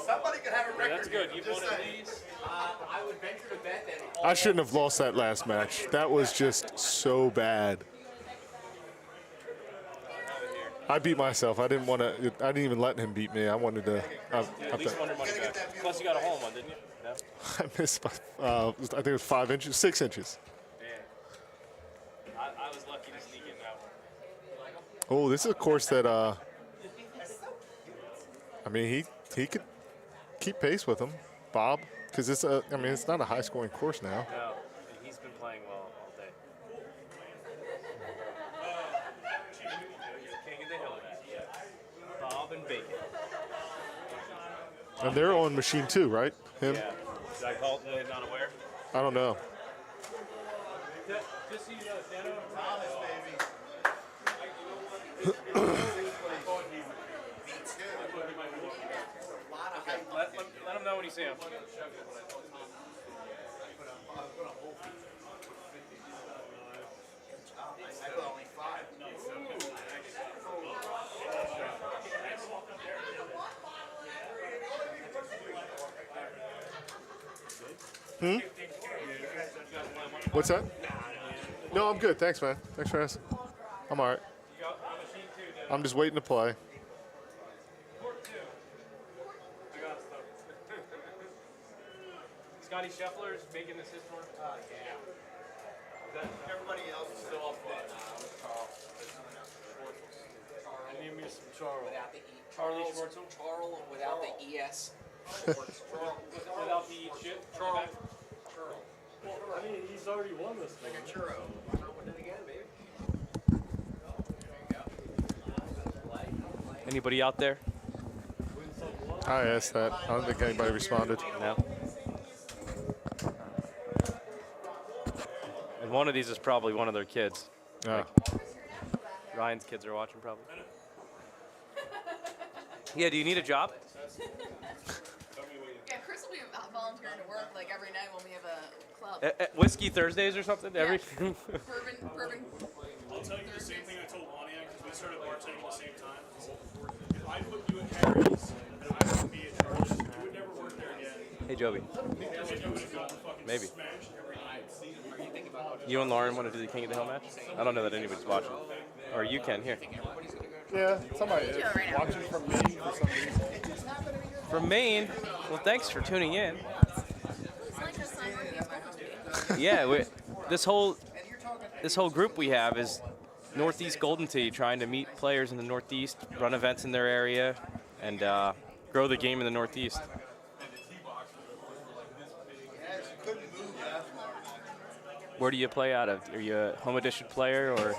Somebody could have a record. That's good. here. You've Just won at saying. least. I would venture to bet that I shouldn't have lost that last match. That was just so bad. I beat myself. I didn't want to. I didn't even let him beat me. I wanted to. At least won your money back. Plus, you got a hole in one, didn't you? No. I missed by. I think it was 5 inches, 6 inches. Man. I was lucky to sneak in that one. Oh, this is a course that. I mean, he could keep pace with him, Bob, because it's a. I mean, it's not a high-scoring course now. No, he's been playing well all day. King of the Hill, Bob and Bacon. And they're on machine 2, right? Him. Yeah. Did I call it not aware? I don't know. Just so you know, Deno. Thomas, Let him know when you see him. I put only 5. Hmm? What's that? No, I'm good. Thanks, man. Thanks for asking. I'm all right. I'm just waiting to play. Scotty Scheffler is making this his tour. Yeah. Everybody else is still off foot. I need me some Charles. without the E. Charlie Charles, Schwartzel? Charles without the ES. Without the shit. Charles. I mean, he's already won this thing. Like a churro. Win it again, baby. Anybody out there? I asked that. I don't think anybody responded. No. And one of these is probably one of their kids. Yeah. Ryan's kids are watching probably. Yeah, do you need a job? Yeah, Chris will be volunteering to work like every night when we have a club. Whiskey Thursdays or something? Yeah. Every Bourbon. I'll tell you the same thing I told Wanya because we started bartending at the same time. If I put you in Harry's and I would be in charge, you would never work there again. Hey, Joby. Because you would have got the fucking Maybe. You and Lauren want to do the King of the Hill match? I don't know that anybody's watching. Or you can, here. Yeah, somebody is watching from Maine for some reason. From Maine? Well, thanks for tuning in. Yeah, this whole group we have is Northeast Golden Tee, trying to meet players in the Northeast, run events in their area, and grow the game in the Northeast. Where do you play out of? Are you a home edition player or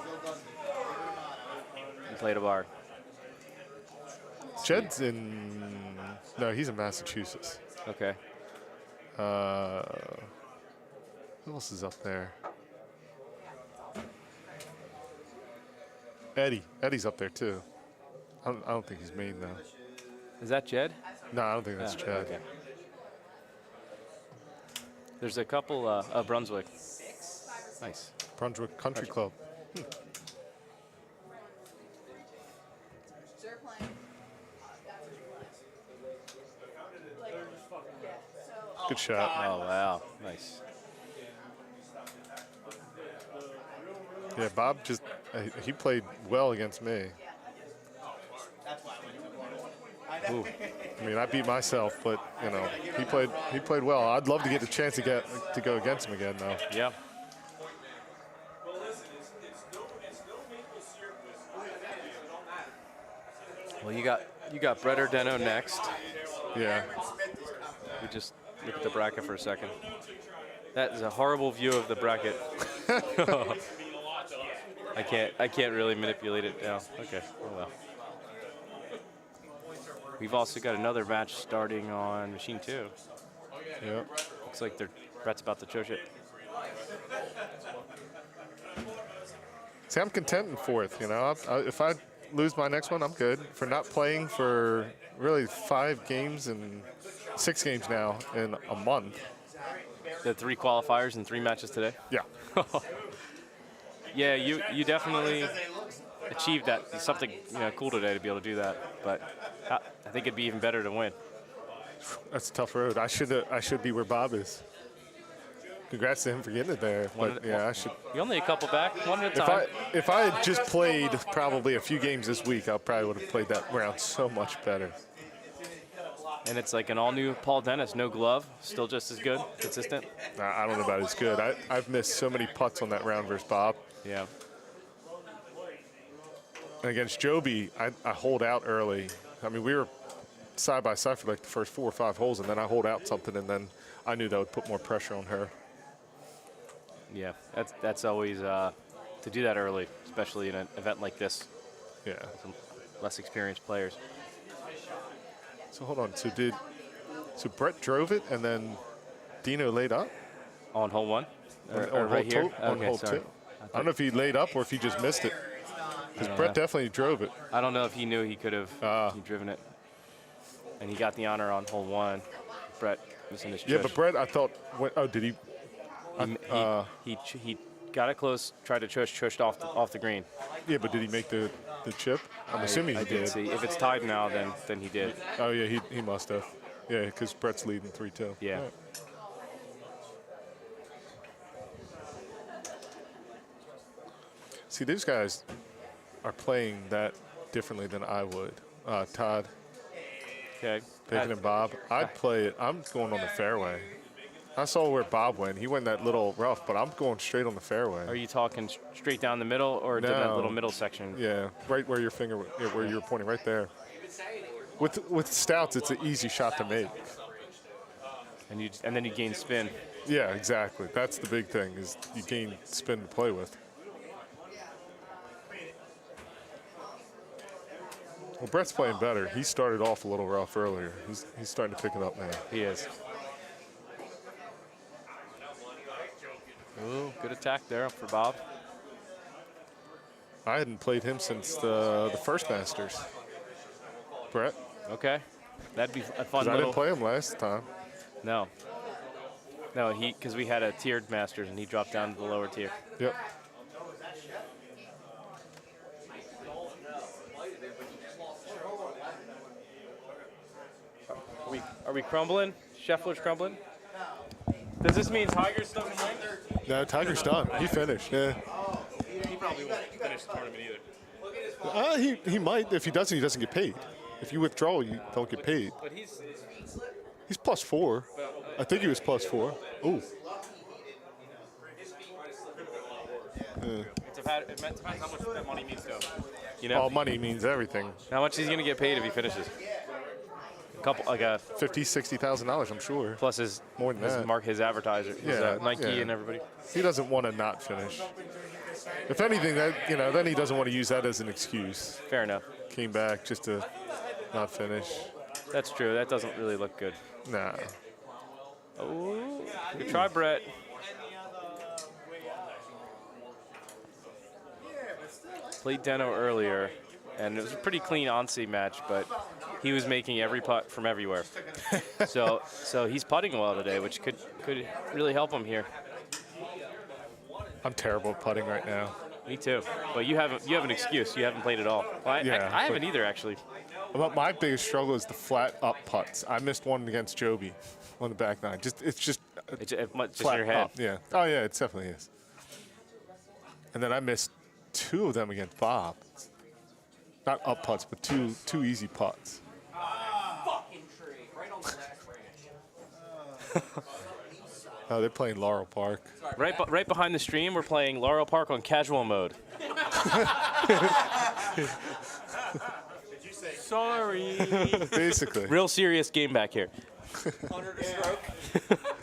you play at a bar? Jed's no, he's in Massachusetts. Okay. Who else is up there? Eddie's up there too. I don't think he's Maine though. Is that Jed? No, I don't think that's Jed. Okay. There's a couple of Brunswick. Nice. Brunswick Country Club. Good shot. Oh, wow. Nice. Yeah, Bob he played well against me. Ooh. I mean, I beat myself, but you know, he played well. I'd love to get the chance to go against him again, though. Yeah. Well, you got Brett Ordeno next. Yeah. We just look at the bracket for a second. That is a horrible view of the bracket. I can't really manipulate it now. Okay. Oh well. We've also got another match starting on Machine 2. Yeah. Looks like Brett's about to choke it. See, I'm content in fourth. You know, if I lose my next one, I'm good. For not playing for really 5 games and 6 games now in a month. The 3 qualifiers and 3 matches today? Yeah. Yeah, you definitely achieved that. Something cool today to be able to do that. But I think it'd be even better to win. That's a tough road. I should be where Bob is. Congrats to him for getting it there. But yeah, I should. You're only a couple back, one at a time. If I had just played probably a few games this week, I probably would have played that round so much better. And it's like an all-new Paul Dennis, no glove, still just as good, consistent. I don't know about as good. I've missed so many putts on that round versus Bob. Yeah. And against Joby, I hold out early. I mean, we were side by side for like the first 4 or 5 holes, and then I hold out something, and then I knew that would put more pressure on her. Yeah, that's always to do that early, especially in an event like this. Yeah. Some less experienced players. So hold on. So Brett drove it, and then Dino laid up on hole 1, or right here. On hole 2. I don't know if he laid up or if he just missed it. Because Brett definitely drove it. I don't know if he knew he could have driven it. And he got the honor on hole 1. Brett was in his Yeah, but Brett, I thought, did he? He got it close, tried to chushed off the green. Yeah, but did he make the chip? I'm assuming he did. I didn't see. If it's tied now, then he did. Oh, yeah, he must have. Yeah, because Brett's leading 3-2. Yeah. Right. See, these guys are playing that differently than I would. Todd. Okay. Bacon and Bob. I'd play it. I'm going on the fairway. I saw where Bob went. He went that little rough, but I'm going straight on the fairway. Are you talking straight down the middle or to that little middle section? Yeah, right where your finger, where you were pointing, right there. With stouts, it's an easy shot to make. And then you gain spin. Yeah, exactly. That's the big thing, is you gain spin to play with. Well, Brett's playing better. He started off a little rough earlier. He's starting to pick it up now. He is. Ooh, good attack there for Bob. I hadn't played him since the first Masters. Brett. Okay. That'd be a fun I didn't play him last time. No. No, because we had a tiered Masters, and he dropped down to the lower tier. Yep. Are we crumbling? Scheffler's crumbling? Does this mean Tiger's still going to win? No, Tiger's done. He finished. Yeah. He probably won't finish the tournament either. He might. If he doesn't, he doesn't get paid. If you withdraw, you don't get paid. But he's +4. I think he was +4. Ooh. It depends how much that money means to him. You know? All money means everything. How much he's going to get paid if he finishes? A couple, like a $50,000-$60,000, I'm sure. Plus his more than that. his advertiser, Nike and everybody. He doesn't want to not finish. If anything, then he doesn't want to use that as an excuse. Fair enough. Came back just to not finish. That's true. That doesn't really look good. Nah. Oh, good try, Brett. Played Deno earlier, and it was a pretty clean on-seat match, but he was making every putt from everywhere. so he's putting well today, which could really help him here. I'm terrible at putting right now. Me too. But you have an excuse. You haven't played at all. Well, I haven't either, actually. My biggest struggle is the flat up putts. I missed one against Joby on the back nine. It's just just flat in your head. up. Yeah. Oh yeah, it definitely is. And then I missed 2 of them against Bob. Not up putts, but two easy putts. Fucking tree, right on the last branch. Oh, they're playing Laurel Park. Right behind the stream, we're playing Laurel Park on casual mode. Sorry. Basically. Real serious game back here. 100 a stroke.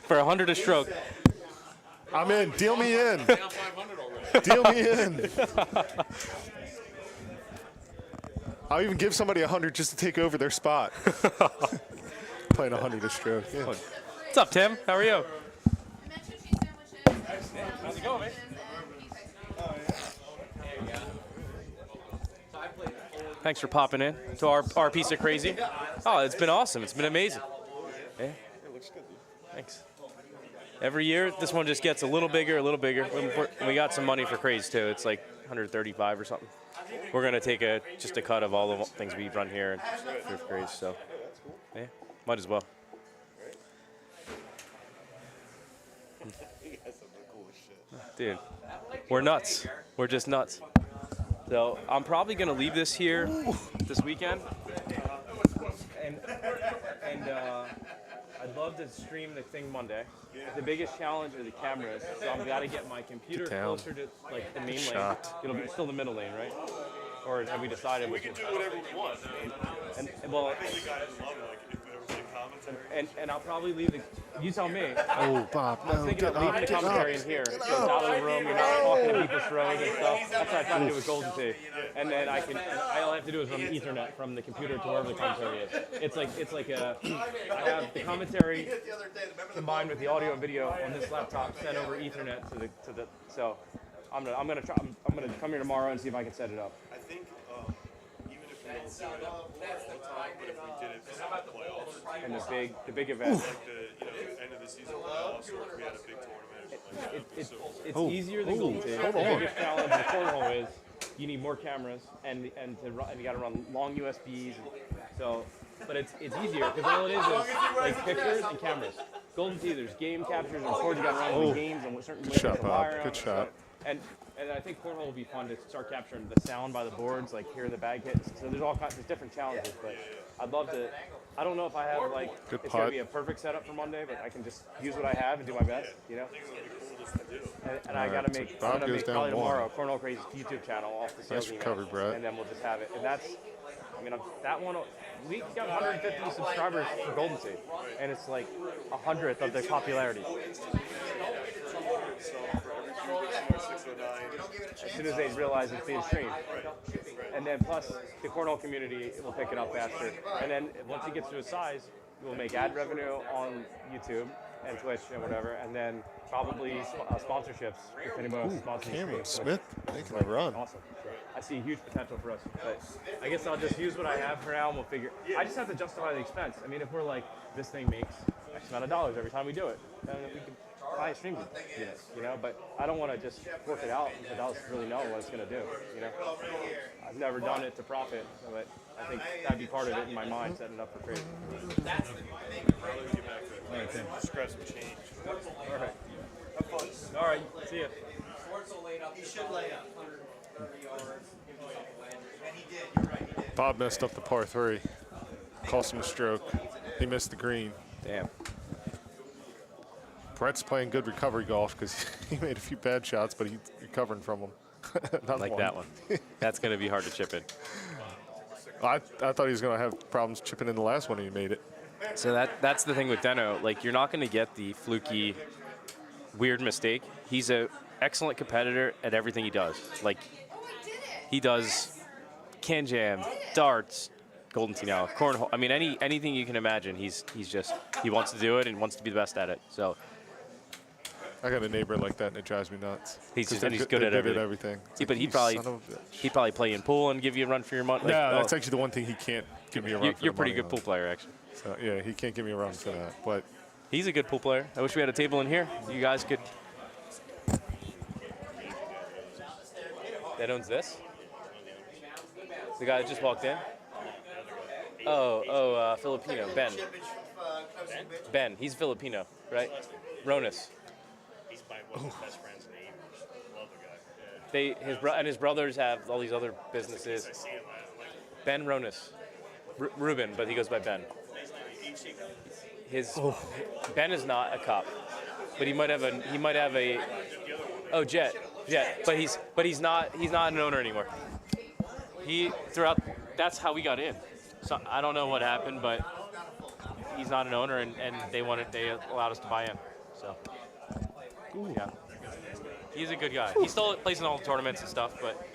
For 100 a stroke. I'm in. Deal me in. Deal me in. I'll even give somebody 100 just to take over their spot. Playing 100 a stroke. Yeah. What's up, Tim? How are you? How's it going, man? Thanks for popping in to our piece of crazy. Oh, it's been awesome. It's been amazing. Yeah. It looks good, dude. Thanks. Every year, this one just gets a little bigger, a little bigger. We got some money for craze too. It's like 135 or something. We're gonna take just a cut of all the things we run here and do for craze. So, yeah, might as well. Dude, we're nuts. We're just nuts. So I'm probably gonna leave this here this weekend, and I'd love to stream the thing Monday. The biggest challenge are the cameras, so I've got to get my computer closer to like the main lane. It'll be still the middle lane, right? Or have we decided? We can do whatever we want. And well, I think the guys love it. Like if everybody comments. And I'll probably leave the. You tell me. Oh, Bob, I was thinking of leaving the commentary in here. So it's out of the room. You're not talking to people's throws and stuff. That's what I tried to do with Golden Tee. And then all I have to do is run Ethernet from the computer to wherever the commentary is. It's like I have the commentary combined with the audio and video on this laptop sent over Ethernet to the. So I'm gonna come here tomorrow and see if I can set it up. I think even if we don't do it all the time, but if we did it for the playoffs And the big event. like the end of the season playoffs, or if we had a big tournament. It's easier than Golden Tee. The biggest challenge with Cornhole is you need more cameras and you got to run long USBs. But it's easier because all it is like pictures and cameras. Golden Tee, there's game captures and records. You got to run the games and certain ways to wire Good shot. And I think Cornhole will be fun to start capturing the sound by the boards, like hear the bag hits. So there's all kinds of different challenges, but I'd love to. I don't know if I have it's going to be a perfect setup for Monday, but I can just use what I have and do my best, you know. And I got to make. I'm going to make probably tomorrow Cornhole Crazy's YouTube channel off the sales email, and then we'll just have it. And that's, I mean, that one. We got 150 subscribers for Golden Tee, and it's like 100th of their popularity. As soon as they realize it's being streamed. And then plus the Cornhole community will pick it up faster. And then once it gets to a size, we'll make ad revenue on YouTube and Twitch and whatever, and then probably sponsorships if anyone else sponsors the stream. Smith making a run. Awesome. I see huge potential for us. But I guess I'll just use what I have for now and we'll figure. I just have to justify the expense. I mean, if we're like, this thing makes X amount of dollars every time we do it, then we can nice thing to do this, you know. But I don't want to just work it out without really knowing what it's going to do, you know. I've never done it to profit, but I think that'd be part of it in my mind, setting it up for free. Just grab some change. All right. Have fun. All right. See ya. He should lay up 130 yards. And he did. You're right. He did. Bob messed up the par 3. Cost him a stroke. He missed the green. Damn. Brett's playing good recovery golf because he made a few bad shots, but he's recovering from them. Like that one. That's going to be hard to chip in. I thought he was going to have problems chipping in the last one and he made it. So that's the thing with Deno. Like, you're not going to get the fluky, weird mistake. He's an excellent competitor at everything he does. Like, he does can jam, darts, Golden Tee now, cornhole. I mean, anything you can imagine. He wants to do it and wants to be the best at it. So I got a neighbor like that and it drives me nuts. He's good at everything. Like, but he'd probably play in pool and give you a run for your money. Like, no, that's actually the one thing he can't give me a run for. You're a pretty good pool player, actually. So yeah, he can't give me a run for that. But he's a good pool player. I wish we had a table in here. You guys could. That owns this? The guy that just walked in? Filipino, Ben. Ben, he's Filipino, right? Ronis. He's one of his best friends' neighbors. Love the guy. His brothers have all these other businesses. Ben Ronis. Ruben, but he goes by Ben. Ben is not a cop, but he might have a Jet, but he's not an owner anymore. That's how we got in. So I don't know what happened, but he's not an owner, and they allowed us to buy in. So yeah, he's a good guy. He still plays in all the tournaments and stuff, but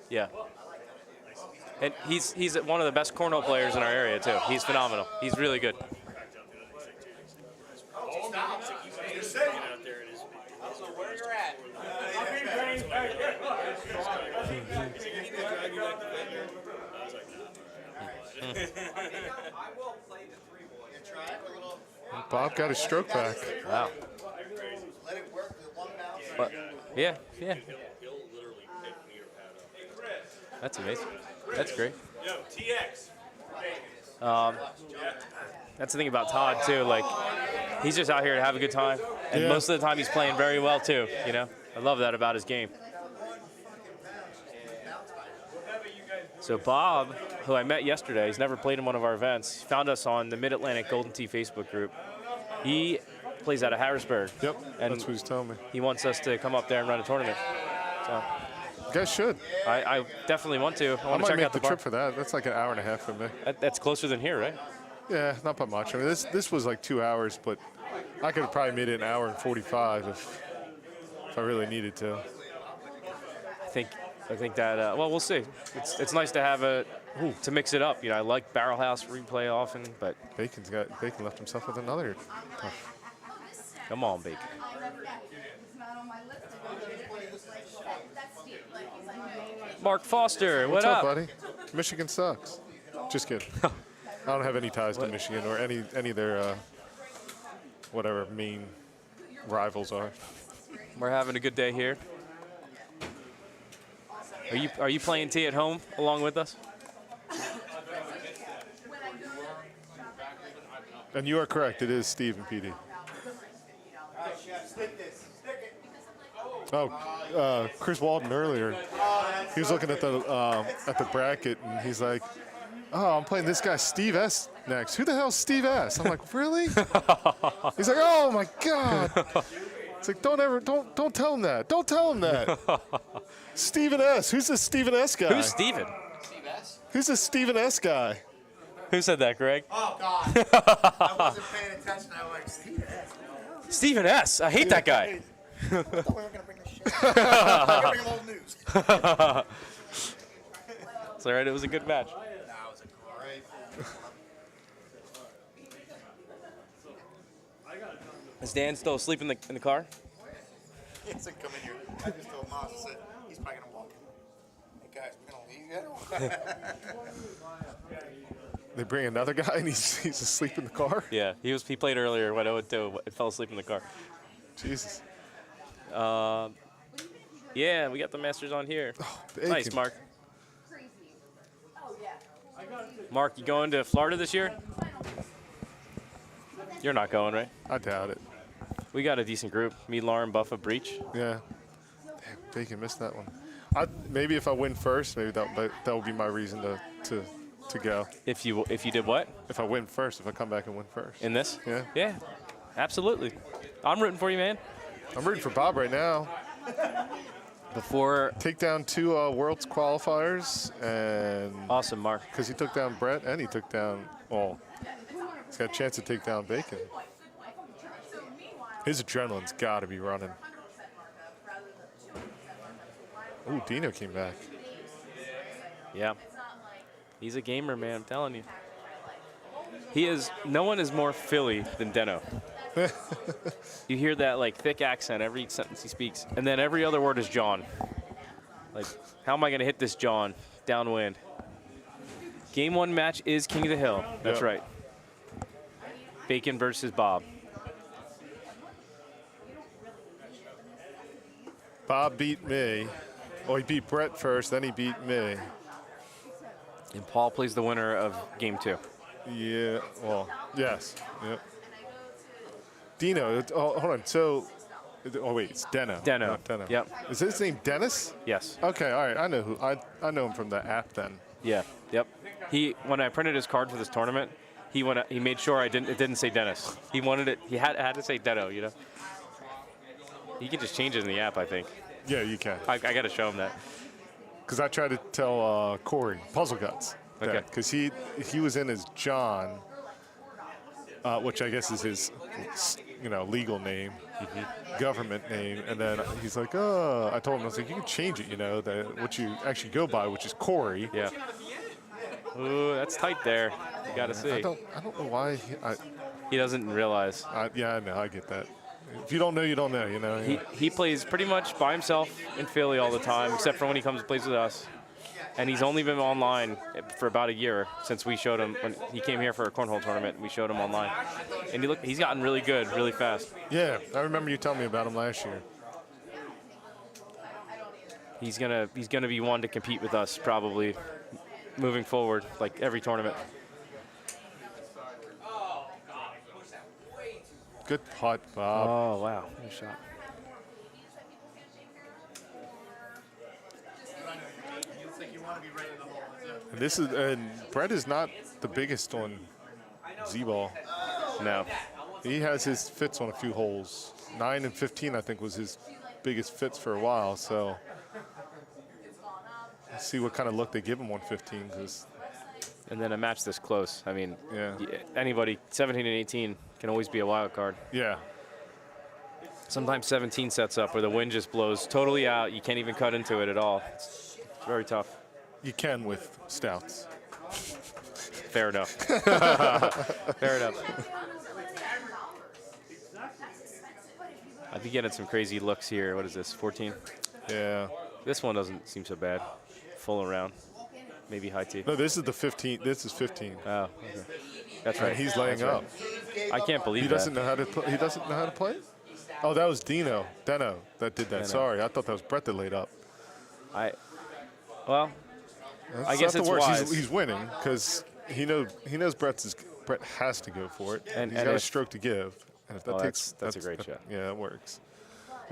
yeah. And he's one of the best cornhole players in our area too. He's phenomenal. He's really good. Where you're at. Bob got his stroke back. Wow. Let it work with one bounce. But, yeah. That's amazing. That's great. Yo, TX. That's the thing about Todd too. Like, he's just out here to have a good time, and most of the time he's playing very well too. You know, I love that about his game. So Bob, who I met yesterday, he's never played in one of our events. He found us on the Mid-Atlantic Golden Tee Facebook group. He plays out of Harrisburg. Yep, and that's what he's telling me. He wants us to come up there and run a tournament. So you guys should. I definitely want to. I want to might check make out the bar. trip for that. That's like an hour and a half from me. That's closer than here, right? Yeah, not by much. I mean, this was like 2 hours, but I could have probably made it an hour and 45 if I really needed to. I think that well, we'll see. It's nice to have to mix it up. You know, I like Barrel House replay often, but Bacon left himself with another tough. Come on, Bacon. Mark Foster, What's what up, buddy? Michigan sucks. Just kidding. I don't have any ties to Michigan or any of their whatever main rivals are. We're having a good day here. Are you playing tee at home along with us? And you are correct. It is Steve and PD. Oh, Chris Walden earlier. He was looking at the bracket and he's like, "Oh, I'm playing this guy Steve S next. Who the hell's Steve S?" I'm like, "Really?" He's like, "Oh my God." It's like, don't tell him that. Don't tell him that. Steven S. Who's this Steven S guy? Who's Steven? Steve S? Who's this Steven S guy? Who said that, Greg? Oh, God. I wasn't paying attention. I was like, Steve S. Steven S. I hate that guy. I thought we were going to bring this shit. We're going to bring a little news. It's all right. It was a good match. That was a great. Is Dan still asleep in the car? He hasn't come in here. I just told Miles, I said, he's probably going to walk in. Hey, guys, we're going to leave yet? They bring another guy and he's asleep in the car. Yeah, he played earlier, went 0-2, fell asleep in the car. Jesus. Yeah, we got the Masters on here. Nice, Mark. Mark, you going to Florida this year? You're not going, right? I doubt it. We got a decent group. Me, Lauren, Buffa, Breach. Yeah. Damn, Bacon missed that one. Maybe if I win first, maybe that would be my reason to go. If you did what? If I win first, if I come back and win first. In this? Yeah. Yeah, absolutely. I'm rooting for you, man. I'm rooting for Bob right now. Before take down 2 Worlds qualifiers and awesome, Mark. Because he took down Brett and he took down he's got a chance to take down Bacon. His adrenaline's got to be running. Ooh, Dino came back. Yeah, he's a gamer, man. I'm telling you. He is. No one is more Philly than Deno. You hear that like thick accent every sentence he speaks, and then every other word is John. Like, how am I going to hit this John downwind? Game 1 match is King of the Hill. That's Yep. right. Bacon versus Bob. Bob beat me. Oh, he beat Brett first, then he beat me. And Paul plays the winner of Game 2. Yeah. Well, yes. Yep. Dino. Oh, hold on. So. Oh wait, it's Deno. Deno. Not Deno. Yep. Is his name Dennis? Yes. Okay. All right. I know who. I know him from the app then. Yeah. Yep. When I printed his card for this tournament, he made sure it didn't say Dennis. He wanted it. He had to say Deno. You know. You can just change it in the app, I think. Yeah, you can. I got to show him that. Because I tried to tell Corey Puzzle Guts. Okay. Because he was in as John, which I guess is his legal name, government name, and then he's like, oh, I told him, I was like, you can change it, what you actually go by, which is Corey. Yeah. Ooh, that's tight there. You got to see. I don't know why he doesn't realize. Yeah, I know. I get that. If you don't know, you don't know. He plays pretty much by himself in Philly all the time, except for when he comes and plays with us. And he's only been online for about a year since we showed him when he came here for a cornhole tournament. We showed him online, and he's gotten really good, really fast. Yeah, I remember you telling me about him last year. He's gonna be one to compete with us probably moving forward, like every tournament. Good putt, Bob. Oh wow, nice shot. And Brett is not the biggest on Z-ball. No. He has his fits on a few holes. 9 and 15, I think, was his biggest fits for a while. So let's see what kind of look they give him on 15. And then a match this close. I mean, yeah. Anybody 17 and 18 can always be a wild card. Yeah. Sometimes 17 sets up where the wind just blows totally out. You can't even cut into it at all. It's very tough. You can with stouts. Fair enough. Fair enough. I'd be getting some crazy looks here. What is this, 14? Yeah. This one doesn't seem so bad. Full around. Maybe high tee. No, this is the 15. This is 15. Oh, okay. That's right. And he's laying That's up. Right. I can't believe he doesn't know how to. He doesn't know how to play. Oh, that was Deno that did that. Deno. Sorry, I thought that was Brett that laid up. Well, I guess it's wise. He's winning because he knows Brett has to go for it, and he's got a stroke to give. And if that that's a great shot. Yeah, it works.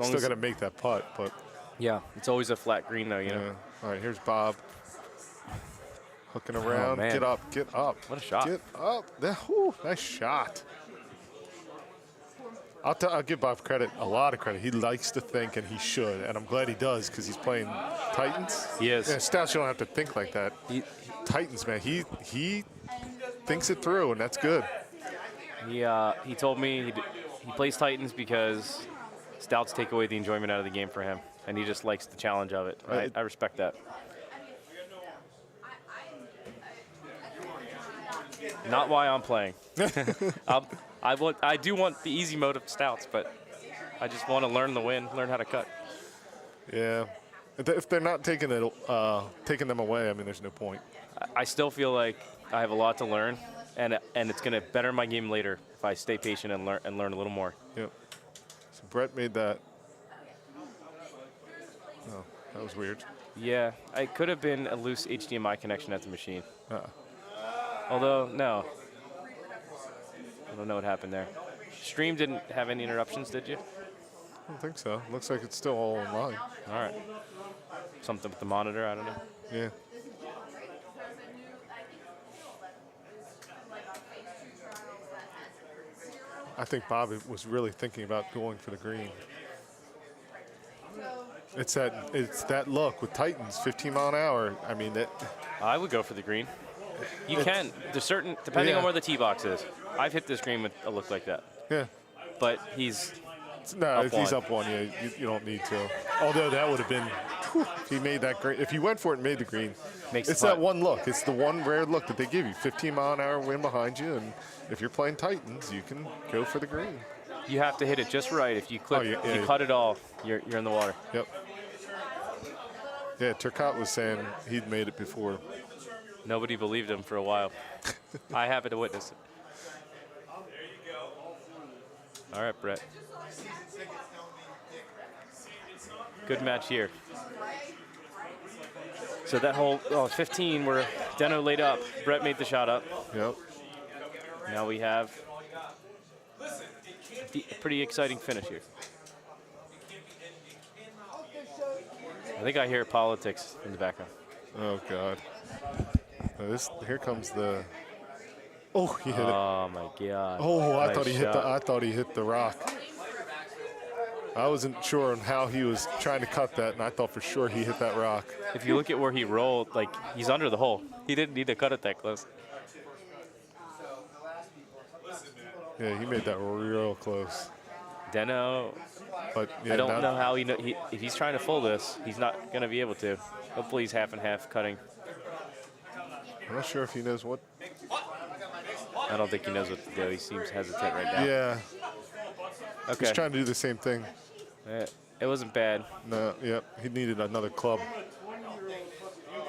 Still got to make that putt, but yeah, it's always a flat green though, you know. All right, here's Bob. Hooking around. Man. Get up. Get up. What a shot. Get up. Nice shot. I'll give Bob a lot of credit. He likes to think, and he should, and I'm glad he does because he's playing Titans. He is. Yeah, Stouts, you don't have to think like that. Titans, man, he thinks it through, and that's good. He told me he plays Titans because Stouts take away the enjoyment out of the game for him, and he just likes the challenge of it. I respect that. Not why I'm playing. I do want the easy mode of Stouts, but I just want to learn the win, learn how to cut. Yeah. If they're not taking them away, I mean, there's no point. I still feel like I have a lot to learn, and it's going to better my game later if I stay patient and learn a little more. Yep. So Brett made that. Oh, that was weird. Yeah, it could have been a loose HDMI connection at the machine. Although, no. I don't know what happened there. Stream didn't have any interruptions, did you? I don't think so. Looks like it's still all online. All right. Something with the monitor, I don't know. Yeah. I think Bob was really thinking about going for the green. It's that look with Titans, 15 mile an hour. I mean, I would go for the green. You can. There's certain, depending on where the tee box is. I've hit this green with a look like that. Yeah. But he's if he's up one, yeah, you don't need to. Although that would have been, if he made that green, if he went for it and made the green, it's that one look. It's the one rare look that they give you. 15 mile an hour wind behind you, and if you're playing Titans, you can go for the green. You have to hit it just right. If you clip, if you cut it all, you're in the water. Yep. Yeah, Turcotte was saying he'd made it before. Nobody believed him for a while. I happened to witness it. All right, Brett. Good match here. So that whole 15 where Deno laid up, Brett made the shot up. Yep. Now we have a pretty exciting finish here. I think I hear politics in the background. Oh God. Here comes the. Oh, he hit it. Oh my God. Oh, I Nice thought he shot. hit the rock. I wasn't sure on how he was trying to cut that, and I thought for sure he hit that rock. If you look at where he rolled, like he's under the hole. He didn't need to cut it that close. Yeah, he made that real close. Deno. But yeah, I don't know how if he's trying to full this, he's not going to be able to. Hopefully he's half and half cutting. I'm not sure if he knows what. I don't think he knows what to do. He seems hesitant right now. Yeah. Okay. He's trying to do the same thing. It wasn't bad. No, yep. He needed another club.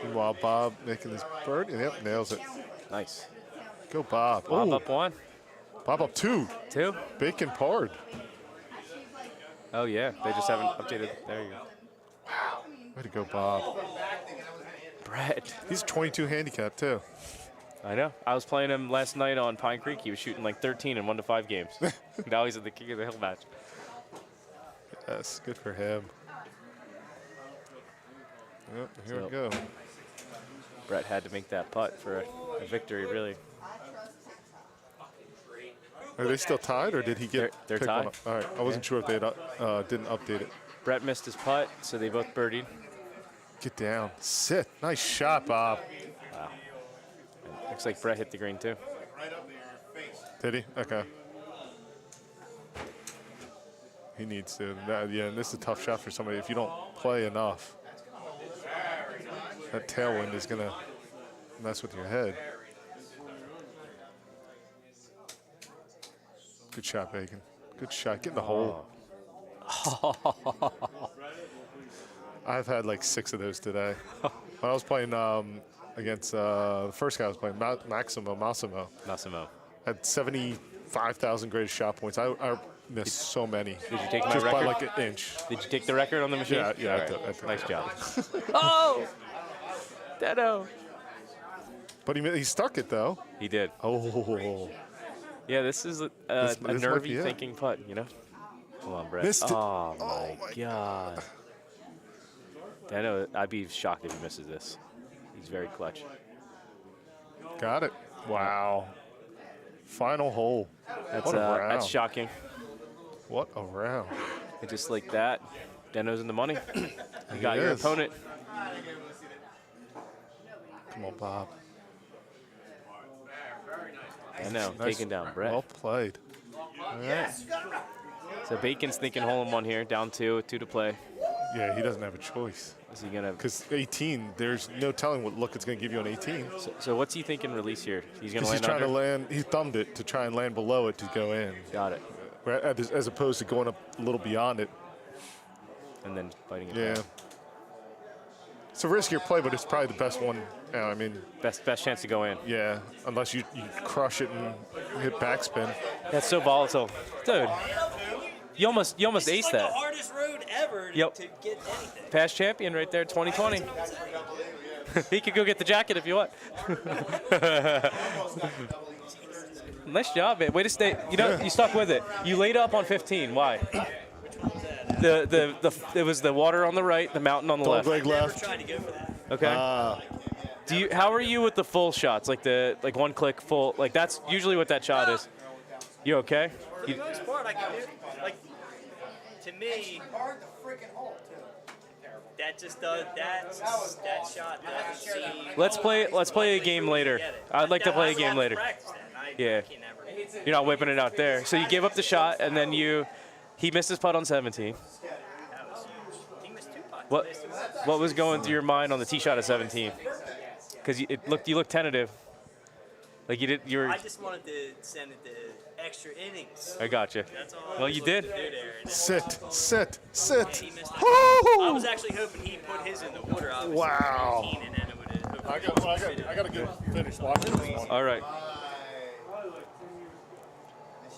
Meanwhile, Bob making his bird. Yep, nails it. Nice. Go, Bob. Bob up one. Bob up two. Two? Bacon pard. Oh, yeah. They just haven't updated. There you go. Wow. Way to go, Bob. Brett. He's 22 handicap, too. I know. I was playing him last night on Pine Creek. He was shooting like 13 in 1-5 games. Now he's at the King of the Hill match. Yes, good for him. Yep, here we go. Brett had to make that putt for a victory, really. Are they still tied, or did he get? They're pick tied. one up? All right, I wasn't sure if they didn't update it. Brett missed his putt, so they both birdied. Get down, sit. Nice shot, Bob. Wow. Looks like Brett hit the green too. Did he? Okay. He needs to. Yeah, and this is a tough shot for somebody. If you don't play enough, that tailwind is gonna mess with your head. Good shot, Bacon. Good shot. Get in the hole. I've had like 6 of those today. When I was playing against the first guy I was playing, Massimo. Had 75,000 greatest shot points. I missed so many. Did you take my just record? by like an inch. Did you take the record on the machine? Yeah, All I right. took Nice it. job. Oh! Deno. But he stuck it though. He did. Oh. Yeah, this is a This might nervy be it. thinking putt, you know? Come on, Brett. Missed it. Oh, my God. Deno, I'd be shocked if he misses this. He's very clutch. Got it. Wow. Final hole. That's, what a round. that's shocking. What a round. And just like that, Deno's in the money. You got He your is. opponent. Come on, Bob. I know, Nice. taking down Brett. Well played. All right. So Bacon's thinking hole in one here, down 2 to play. Yeah, he doesn't have a choice. Is he gonna? Because 18, there's no telling what look it's going to give you on 18. So what's he thinking release here? He's gonna He's land trying under? to land. He thumbed it to try and land below it to go in. Got it. As opposed to going up a little beyond it. And then biting it Yeah. down. It's a riskier play, but it's probably the best one. I mean, best chance to go in. Yeah, unless you crush it and hit backspin. That's so volatile, dude. You almost aced that. The hardest road ever Yep. to get anything. Past champion right there, 2020. He could go get the jacket if you want. Nice job, man. Way to stay. You stuck with it. You laid up on 15. Why? It was the water on the right, the mountain on the left. Dog leg left. Okay. How are you with the full shots? Like one click full. Like that's usually what that shot is. You okay? For the most part, I can do. Like, to me, that just does that shot doesn't seem. Let's play a game later. I'd like to play a game later. Yeah. You're not whipping it out there. So you gave up the shot, and then he missed his putt on 17. He missed 2 putts. What was going through your mind on the tee shot at 17? Because you looked tentative. Like you were. I just wanted to send it to extra innings. I got you. That's all. Well, you did. Sit. I was actually hoping he put his in the water. Wow. 18, and then it would have. I got to get finished watching this one. All right.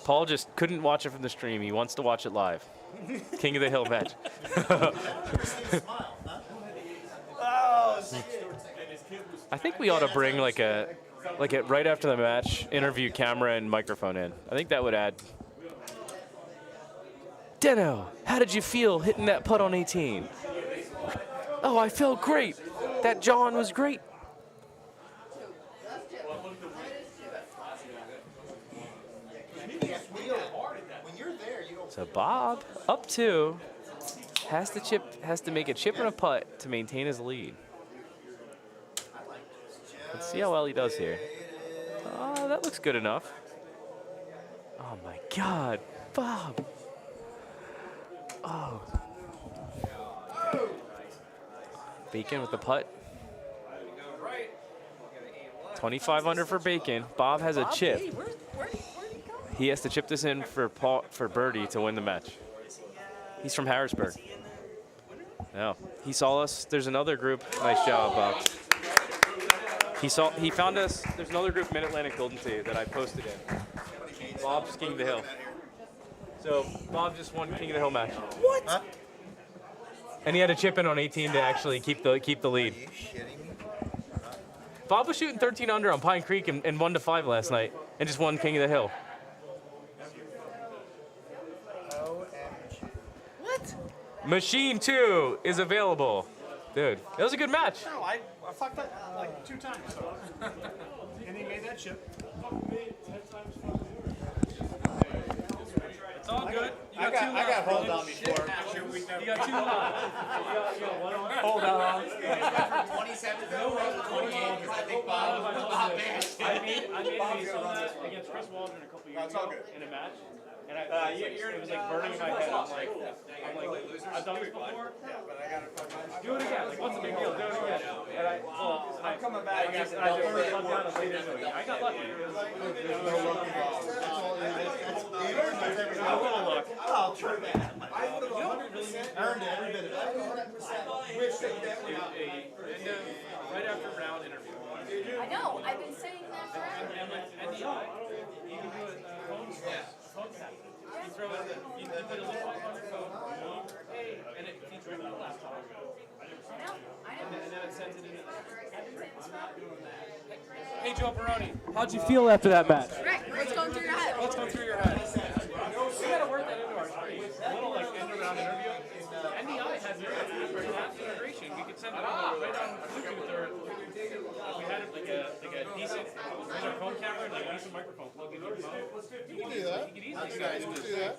Paul just couldn't watch it from the stream. He wants to watch it live. King of the Hill match. I think we ought to bring like a right after the match interview camera and microphone in. I think that would add. Deno, how did you feel hitting that putt on 18? Oh, I felt great. That John was great. So Bob, up 2, has to make a chip and a putt to maintain his lead. Let's see how well he does here. Oh, that looks good enough. Oh my God, Bob. Oh. Bacon with the putt. 25 under for Bacon. Bob has a chip. He has to chip this in for birdie to win the match. He's from Harrisburg. No, he saw us. There's another group. Nice job, Bob. He found us. There's another group, Mid-Atlantic Golden Tee, that I posted in. Bob's King of the Hill. So Bob just won King of the Hill match. What? Huh? And he had a chip in on 18 to actually keep the lead. Are you shitting me? Bob was shooting 13 under on Pine Creek and 1 to 5 last night, and just won King of the Hill. What? Machine 2 is available. Dude, that was a good match. No, I fucked up like 2 times. So. And he made that chip. It's all good. I got hold on before. You got 2 on. You got 1 on. Hold on. 27 to 28 because I think Bob bashed. I made a ace on that against Chris Waldron a couple years ago in a match. And it was like burning in my head. I'm like, I've done this before. Do it again. Like, what's the big deal? Do it again. And I'm coming back. I just down and laid into it. I got lucky. Oh, true, man. I would have earned every bit of it. Right after round interview. I know. I've been saying that forever. And with NDI, you can do it phone tap. You throw it, you put a little on your phone, hey, and it feeds right to the laptop. And then it sends it in. Hey, Joe Baroni, how'd you feel after that match? Right. What's going through your head? What's going through your head? We gotta work that into our screen. A little like end around interview. NDI has integration. You can send it right on Bluetooth or we had like a decent phone camera and like a decent microphone plug in your phone. You can do that. You can easily do that.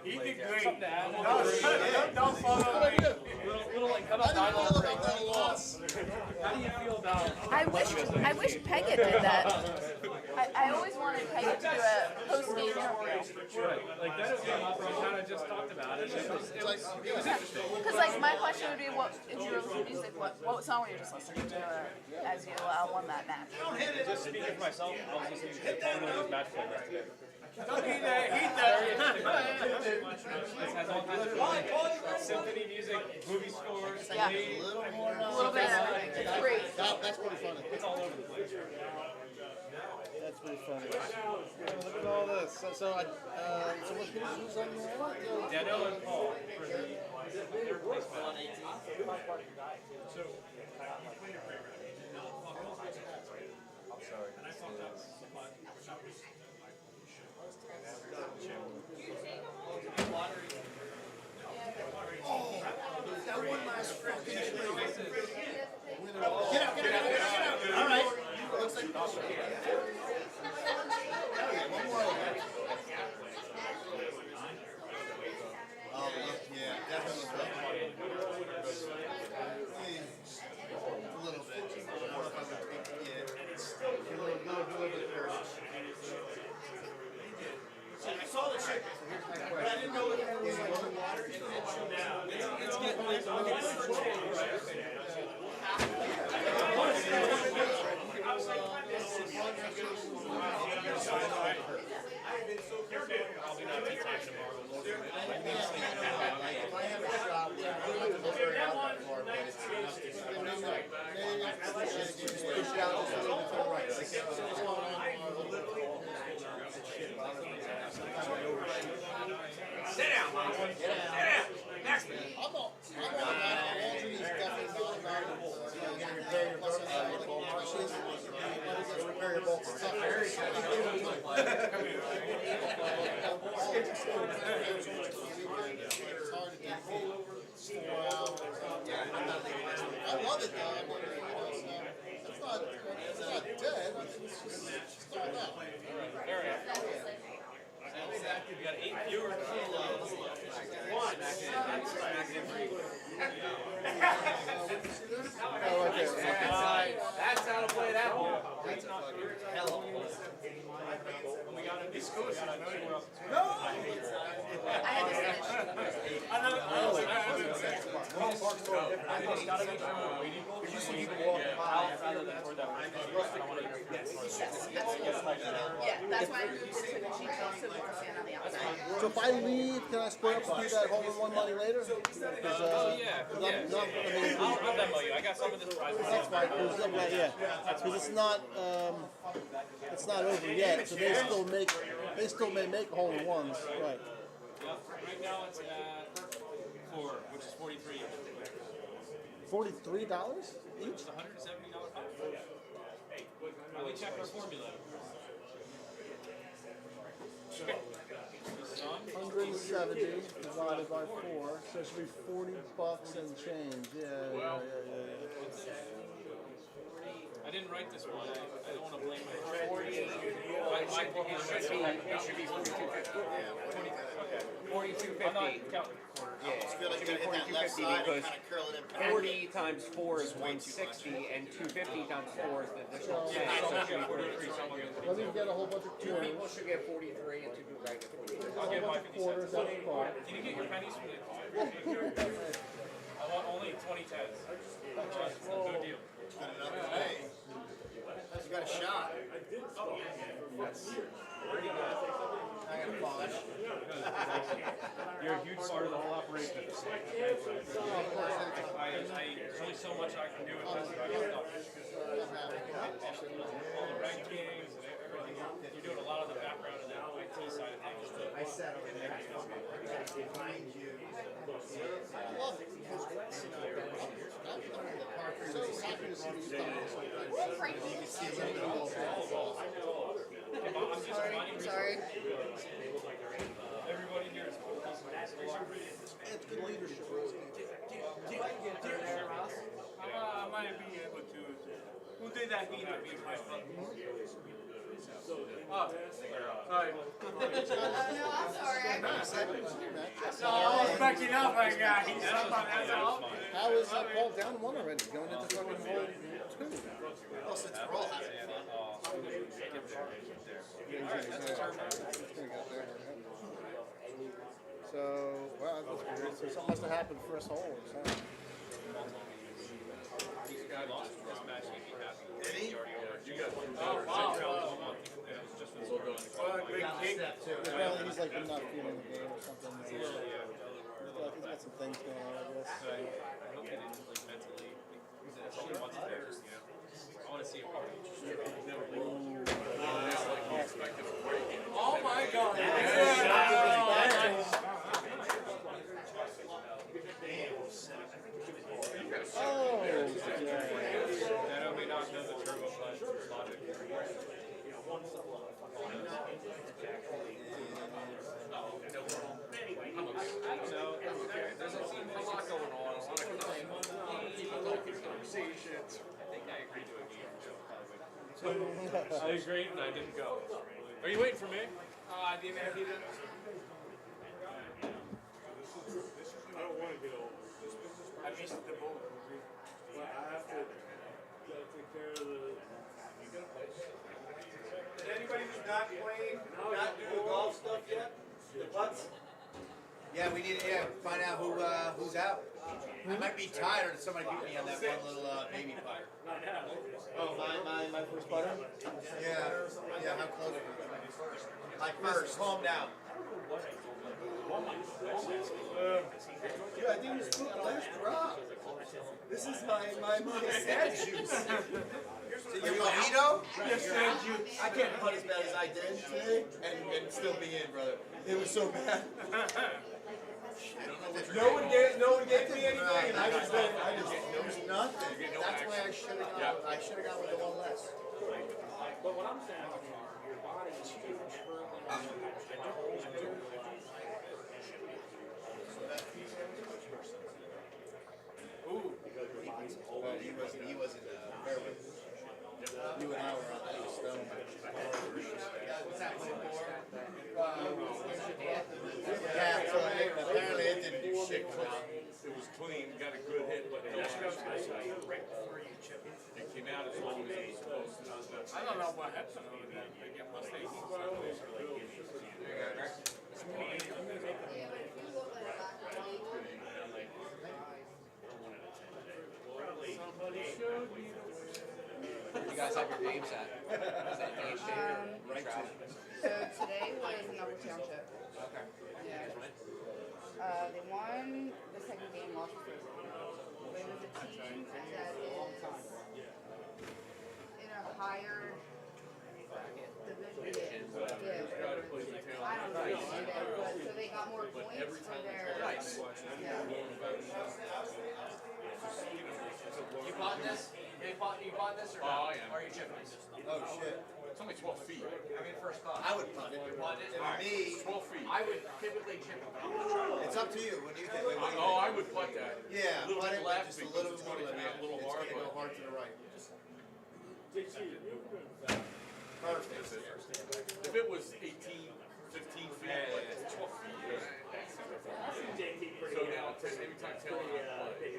He did great. Something to add. Don't follow me. Little like cut off dialogue. How do you feel about? I wish Peggy did that. I always wanted Peggy to do a post-game interview. Right. Like that came up and we kind of just talked about it. It was interesting. Because like my question would be, what if you were listening to music? What song were you just listening to as you won that match? Just speaking for myself, I was listening to Cornhole's match play yesterday. Don't eat that. It has all kinds of symphony music. music, movie scores, Yeah. lead. A little more. A little bit of everything. It's great. That's pretty funny. It's all over the place. That's pretty funny. Look at all this. So who's on there? Daniel and Paul for the third place match. So, I'm sorry. And I thought that was That one last fucking tree. Get out. All right. Looks like one more. Oh, yeah, definitely. A little bit. I don't know if I would take, yeah. A little bit first. I saw the chick, but I didn't know if it was like water in it. It's getting like sit down, Mom. Sit down. Next. I love it though. It's not dead. It's just stalled out. We got 8 viewers. That's how to play that one. That's a fucking hell of a one. We got a East Coast. No! I had to finish. Yeah, that's why I moved it so that she can also more stand on the outside. So if I leave, can I split up and do that hole-in-one money later? Because I'll demo you. I got some of this prize. that's fine. Because it's not over yet. So they still may make hole-in-ones, right? Right now it's at 4, which is 43. $43 each? It's $170 pack. Let me check our formula. 170 divided by 4, so it should be $40 and change. Yeah. I didn't write this one. I don't want to blame my It should be 42.50. Okay. 42.50. I'm not counting. Yeah, it should be 42.50 because 40 times 4 is 160 and 250 times 4 is the additional 10. So it should be 43 something. Let me get a whole bunch of Two quarters. people should get 43 and 2 people right at 43. I'll get my 50 Quarters cents. out of car. Can you get your pennies from the car? I want only 20 tens. No deal. You got a shot. You're a huge part of the whole operation. There's only so much I can do with this. All the rankings and everything. You're doing a lot of the background and the IT side of things. I sat over there behind you. Sorry. Everybody here is cool. It's good leadership. I might be able to. Who did that heat to be my friend? Oh, sorry. No, I'm sorry. No, I was backing up. I got heat up on that. How is Paul down one already? Going into fucking hole 2. Well, since we're all So, wow, that's weird. So something must have happened first hole or something. Apparently he's like not feeling the game or something. He's got some things going on, I guess. I agreed and I didn't go. Are you waiting for me? I didn't have you. I don't want to get old. I missed the boat. But I have to take care of the. Is anybody who's not playing, not doing golf stuff yet? The putts? Yeah, we need to find out who's out. I might be tired if somebody beat me on that one little baby putter. Oh, my first putter? Yeah, how close were you? My first. Calm down. Yeah, I think you spoke last drop. This is my sad juice. Your mojito? Yes, sad juice. I can't putt as bad as I did today and still be in, brother. It was so bad. No one gave me anything, and I just there was nothing. That's why I should have gone. I should have gone with the one less. But what I'm saying is, your body is huge. Ooh. He wasn't fairway. You and I were on that stone. What's that for? Yeah, so apparently it didn't do shit. It was clean, got a good hit, but it came out as long as it was supposed to. I don't know what happened over there. Must they Where do you guys have your games at? Is that game day or travel? So today was in Upper Township. Okay. Yeah. They won the second game, lost the first game. But it was a team that is in a higher division. Yeah. I don't know but so they got more points for their. Nice. Yeah. You bought this? You bought this or Oh, not? yeah. Or are you chipping? Oh shit. It's only 12 feet. I mean, first thought. I would putt it. You bought it? And All right. me, 12 feet. I would typically chip it, but I'm gonna try. it's up to you. What do you think? What do you Oh, think? I would putt that. Yeah, A little putt bit it, left just a because little it's more gonna left. be a little It's hard, gonna go but hard to the right. perfect. If it was 18, 15 feet, like it's 12 feet. So now, every time Taylor and I play,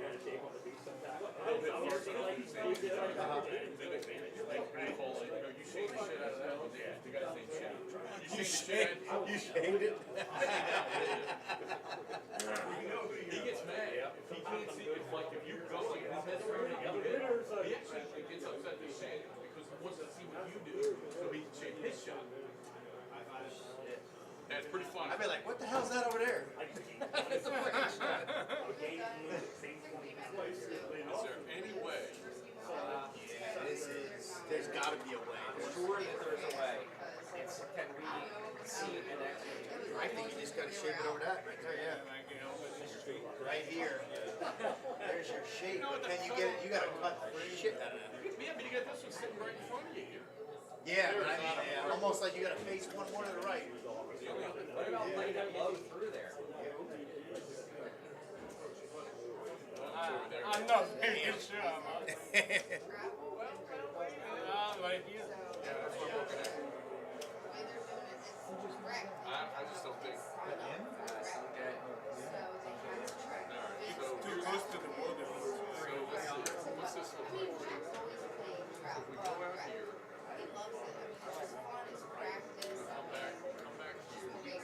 they'll hit hard enough to say, they call it, you shake the shit out of that one, the guy's name Shane. You shake the shit out of You shamed it? He gets mad if he can't see, if you go like his head's right and you hit, he actually gets upset to Shane because he wants to see what you do so he can shake his shot. That's pretty fun. I'd be like, what the hell's that over there? Is there any way? There's gotta be a way. Sure that there's a way. It's, can we see an exit? I think you just gotta shape it over that right there, yeah. Right here. There's your shape, but then you get it, you gotta cut the shit out of that. Yeah, but you got this one sitting right in front of you here. Yeah, but I mean, almost like you gotta face one more to the right. What about laying it low through there? I'm not very sure. Right here. Yeah, that's what I'm looking at. I just don't think. Okay. Alright, Too close to the border. so what's this look like? If we go out here, come back here.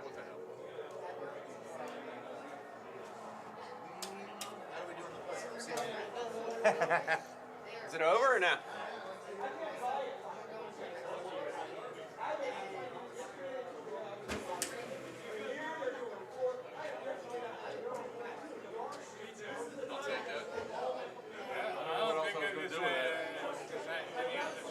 What the hell? Is it over or no? I'll take that. I don't think it is any other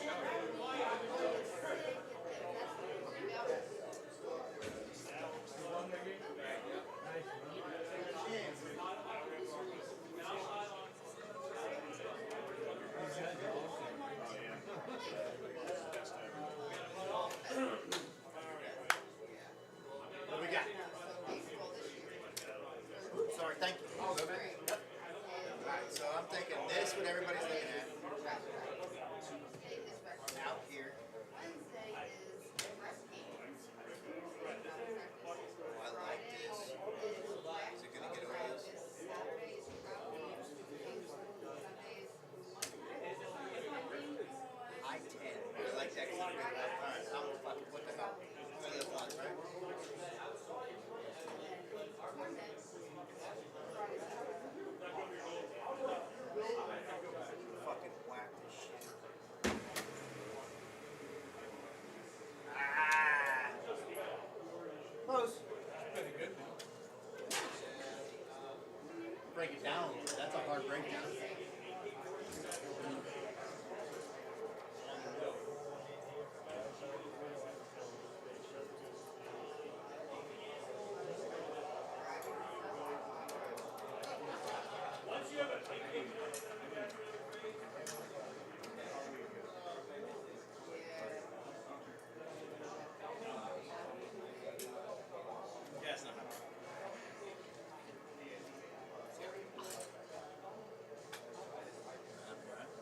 show. down. That's a hard breakdown.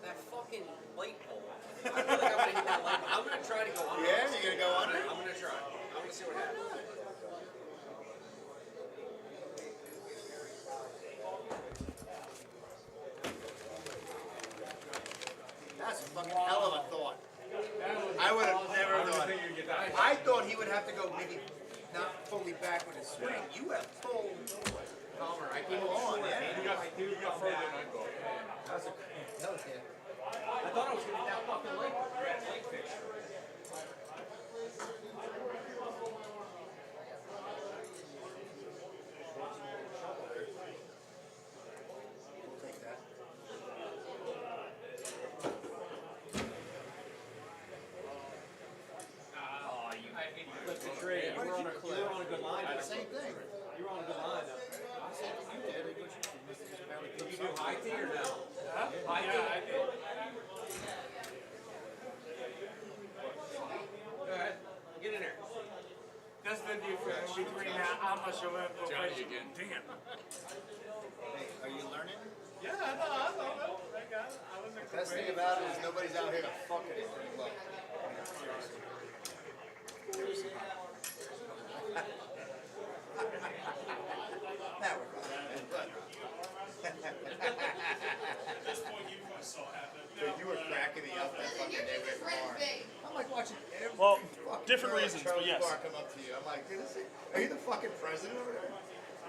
That fucking light pole. I feel like I'm gonna hit that light pole. I'm gonna try to go under. Yeah, you gonna go under? I'm gonna try. I'm gonna see what happens. That's a fucking hell of a thought. I would have never thought. I thought he would have to go maybe not fully back with his swing. You have full Palmer. I came along, yeah. You got further than I thought. That's a hell yeah. I thought I was gonna hit that fucking light fixture. Oh, you flipped the tree. You were on a good line. Same thing. You were on a good line, though. Did you do high tee or no? High tee? I did. Go ahead. Get in there. That's the difference between how much of a professional. Damn. Hey, are you learning? Yeah, I know. I got it. I was The best thing about it is nobody's out here to fuck it in. Look. Now we're Dude, you were cracking me up that fucking day with Bar. I'm like watching every fucking different girl at reasons, but Charlie yes. Bar come up to you. I'm like, dude, are you the fucking president over there?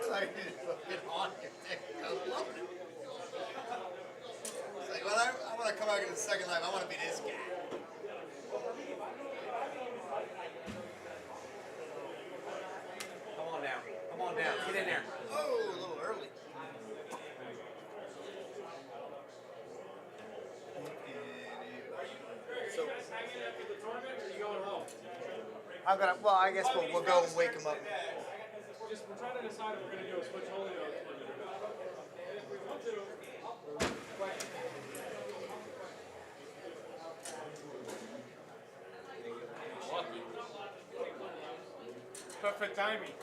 You're like, you're fucking on your thing. I love it. It's like, well, I want to come out here to the second life. I want to be this guy. Come on down. Come on down. Get in there. Oh, a little early. So, Hanging after the tournament, or are you going home? I'm gonna. Well, I guess we'll go and wake him up. Just we're trying to decide if we're gonna do a switch holy or a split or not. If we want to, Perfect timing.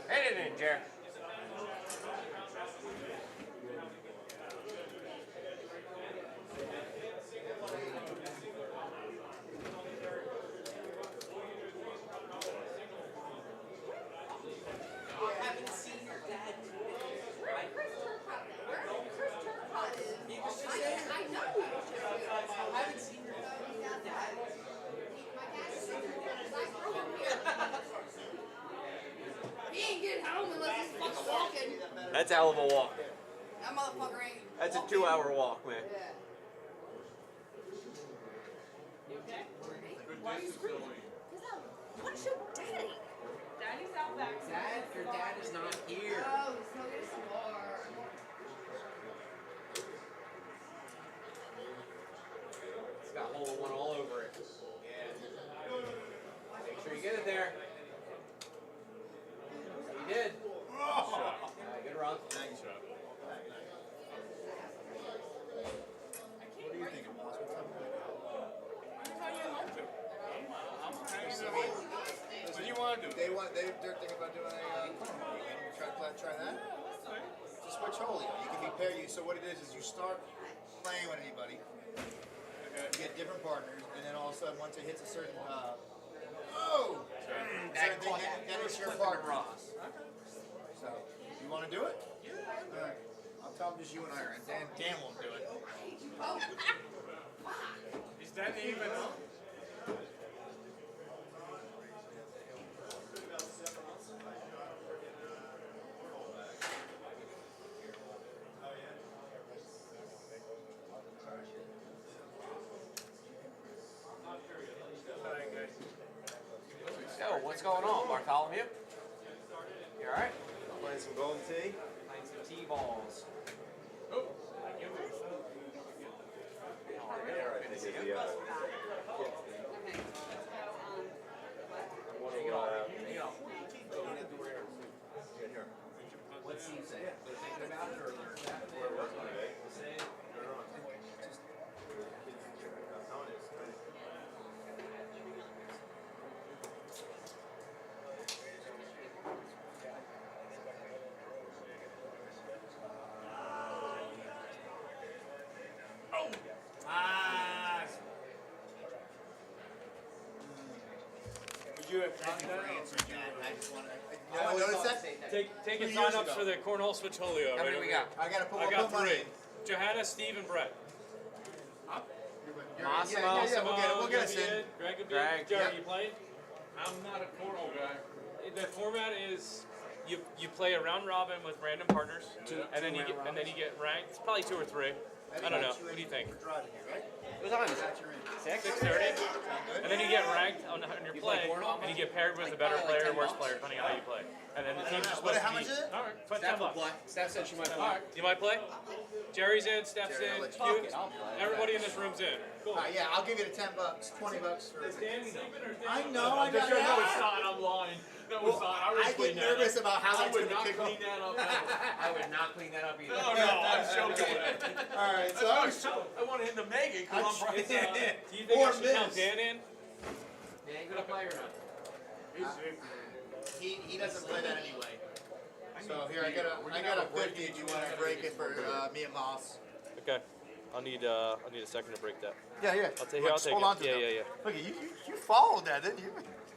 Hit it in, Jared. I haven't seen your dad today. Chris Turcotte. Chris Turcotte is. He was just there. I know. I haven't seen your dad. My dad's sitting here. I grew up here. He ain't getting home unless he's fucking walking. That's a hell of a walk. That motherfucker ain't. That's a walking. 2-hour walk, man. Yeah. You okay? Why are you screaming? What's your daddy? Daddy's out back. Dad, your dad is not here. Oh, he's still getting some more. It's got hole in one all over it. Yeah. Make sure you get it there. You did. Good run. Thanks. What are you thinking, boss? What's up? What do you want to do? They're thinking about doing a cornhole. You want to try that? Just switch holy. You can be paired. So what it is you start playing with anybody. You get different partners, and then all of a sudden, once it hits a certain certain thing, then it's your partner. So you want to do it? Yeah. All right. I'll tell them just you and I are in. Dan won't do it. Is that even up? Yo, what's going on, Bartholomew? You alright? Playing some golden tea. Playing some balls. Oh. What's he saying? They're thinking about it, or they're working on it? I noticed that. Taking 2 years sign-ups ago. for the Cornhole Switch Holio. How many we got? I gotta put I one got money 3. in. Johanna, Steve, and Brett. Yeah, we'll get us in. Greg will be Greg, in. Jerry, yep. you playing? I'm not a cornhole guy. The format is you play a round robin with random partners, and then you get ranked. It's probably 2 or 3. I don't know. What do you think? What time is it? 6:30. And then you get ranked on your play, and you get paired with a better player or worse player, depending on how you play. And then the team's just supposed to How much is it? All right, put $10. Steph said she might All play. right, you might play? Jerry's in, Steph's in, you, everybody in this room's in. Cool. Yeah, I'll give you the $10, $20 for. Is Dan sleeping or is Dan I sleeping? know, I got No, it. it's not. I'm lying. No, it's not. I get nervous about how I that's would gonna not kick clean off. that up. I would not clean that up either. No, I'm joking. All right, so I want to hit the Megan because I'm right Do there. you think I should count Dan in? Dan, you gonna play or not? he doesn't play that anyway. So here, I got a 50 if you want to break it for me and Moss. Okay. I'll need a second to break that. Yeah, yeah. I'll take it. Hold on to Yeah, them. yeah. Look, you followed that, didn't you?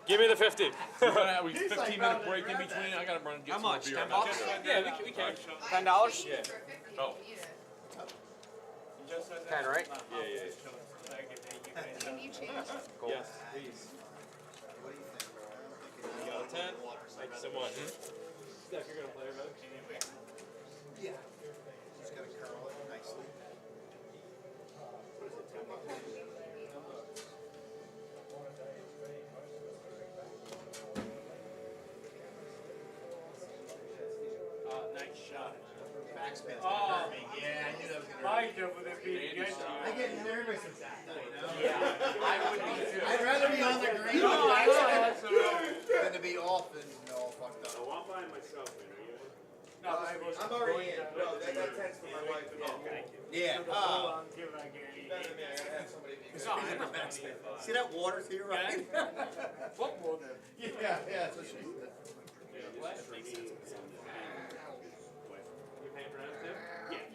Give me the 50. We 15-minute break in between. I gotta run and get How some much? beer. 10 bucks? Yeah, we can. $10? Yeah. Oh. 10, right? Yeah. Can you change? Cool. Yes, please. You got a 10? Thank you so much. Steph, you're gonna play, right? Yeah. Just gotta curl it nicely. Nice shot. Backspin's Oh. gonna hurt me. Yeah, I knew that was gonna hurt me. Right over the beat against you. I get nervous at that, you know? Yeah, I would be too. I'd rather be on the green No, with I know, backspin that's all right. than to be off and all fucked up. I'm by myself, man. Are you? No, I'm already in. No, that tends for my wife. Yeah. Hold on, give it again. It's not in the backspin. See that water to your right? Football then. Yeah, that's what she said.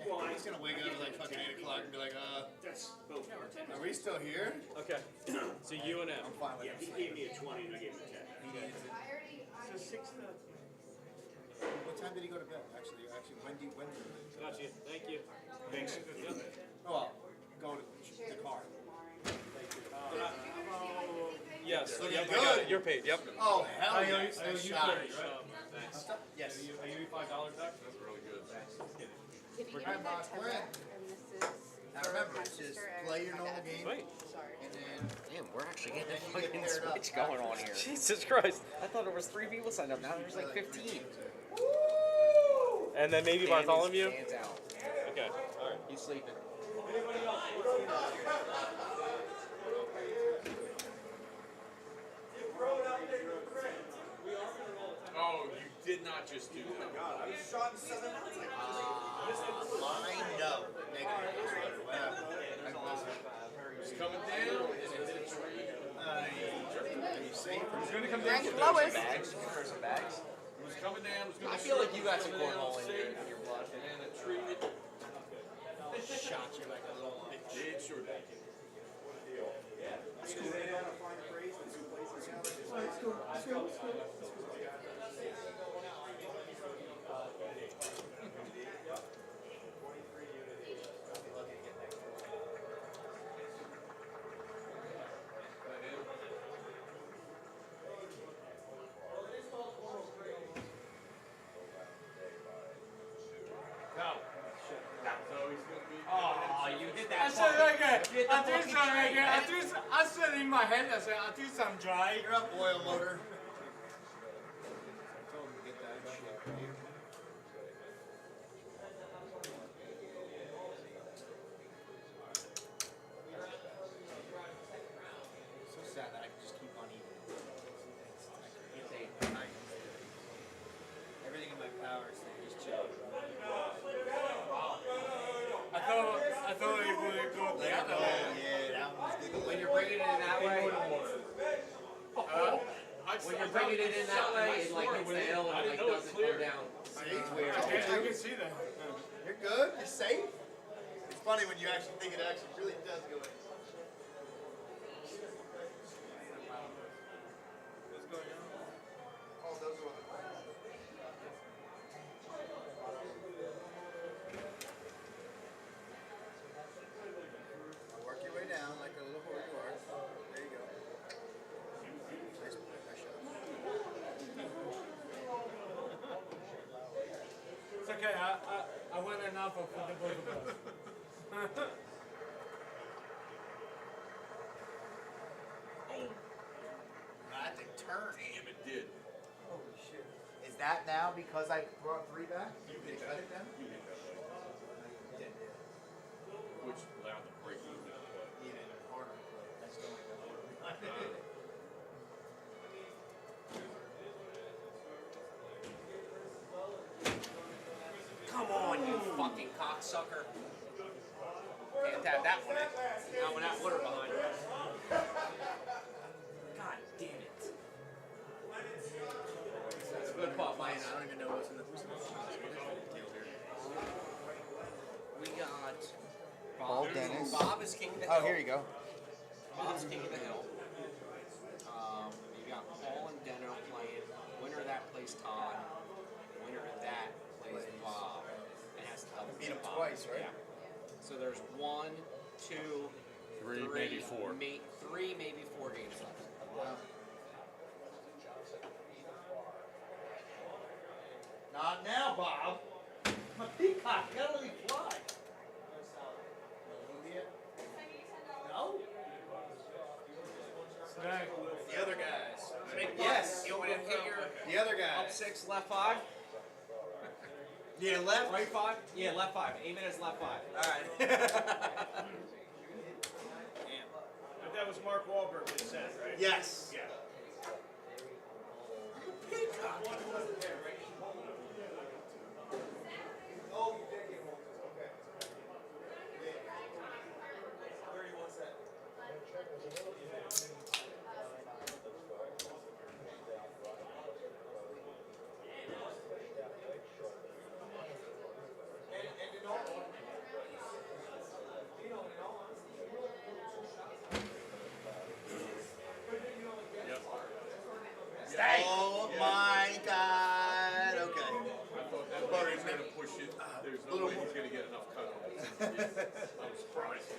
Well, He's gonna wake up at like fucking 8 o'clock and be like, that's both. are we still here? Okay. So you and him. I'm fine with Yeah, it. he gave me a 20 and I gave him a 10. He needs it. So 6:30. What time did he go to bed? Actually, when did he? Got you. Thank you. Thanks. Oh, well, go to the car. Yes. Looking Yep, I good. got it. You're paid. Yep. Oh, hell I owe yes. you Nice 30, shot. right? Yes. Are you $5 back? That's really good. Did he give Hi, me Boss. that We're in. and this is Now for remember, my it's just sister and play your my normal dad. game. Sweet. Sorry. And then Damn, we're actually getting a then you get fucking paired up. switch going on here. Jesus Christ. I thought there was 3 people signed up. Now there's like 15. And then maybe Dan Bartholomew? Dan's out. Okay. All right. He's sleeping. Oh, you did not just do that. Line, no. Negative. He's coming down and it hit a tree. Are you safe? He's gonna come Rank down. Lois. Bags? You can throw some bags? It was coming down. It was gonna I feel like you got some coming down cornhole in safe, your blood. and then a tree hit. Shot you like a little bitch. It sure did. Oh, you did I that. said, part. okay, You did the I do fucking some, tree, okay, man. I said in my head, I said, I do some dry. You're up, oil motor. Told him to get that shit here. bringing it in that way, when you're bringing it in that way, it like hits the hill and like doesn't come down. It's weird. I can see that. You're good. You're safe. It's funny when you actually think it actually really does go in. What's going on? Oh, those are all the work your way down like a little whore you are. There you go. Nice shot. It's okay. I went enough for the both of us. That thing turned. Damn, it did. Holy shit. Is that now because I brought 3 back? You hit cut it down? You hit that way. Which allowed the break movement, but even harder. I still like that harder. Come on, you fucking cocksucker. Can't tap that one in. Not when that water behind it. God damn it. That's a good putt, Mike. I don't even know who's in the deal here. We got Paul Dennis. Bob is king of the hill. Oh, here you go. Bob's king of the hill. You got Paul and Deno playing. Winner of that plays Todd. Winner of that plays Bob. It has to double Beat him Bob. twice, right? Yeah. So there's 1, 2, Three, maybe 4. 3, maybe 4 games left. Wow. Not now, Bob. My peacock, you gotta let me fly. No? The other guys. Yes. You want me to hit your The other guys. up 6, left 5? Yeah, left. Right 5? Yeah, left 5. Aim it as left 5. Alright. But that was Mark Wahlberg that said, right? Yes. Yeah. Peacock. Oh, you did get one. Okay. Where do you want that? Oh my God! Okay. I thought that way he's going to push it. There's no way he's going to get enough cut off. I was surprised.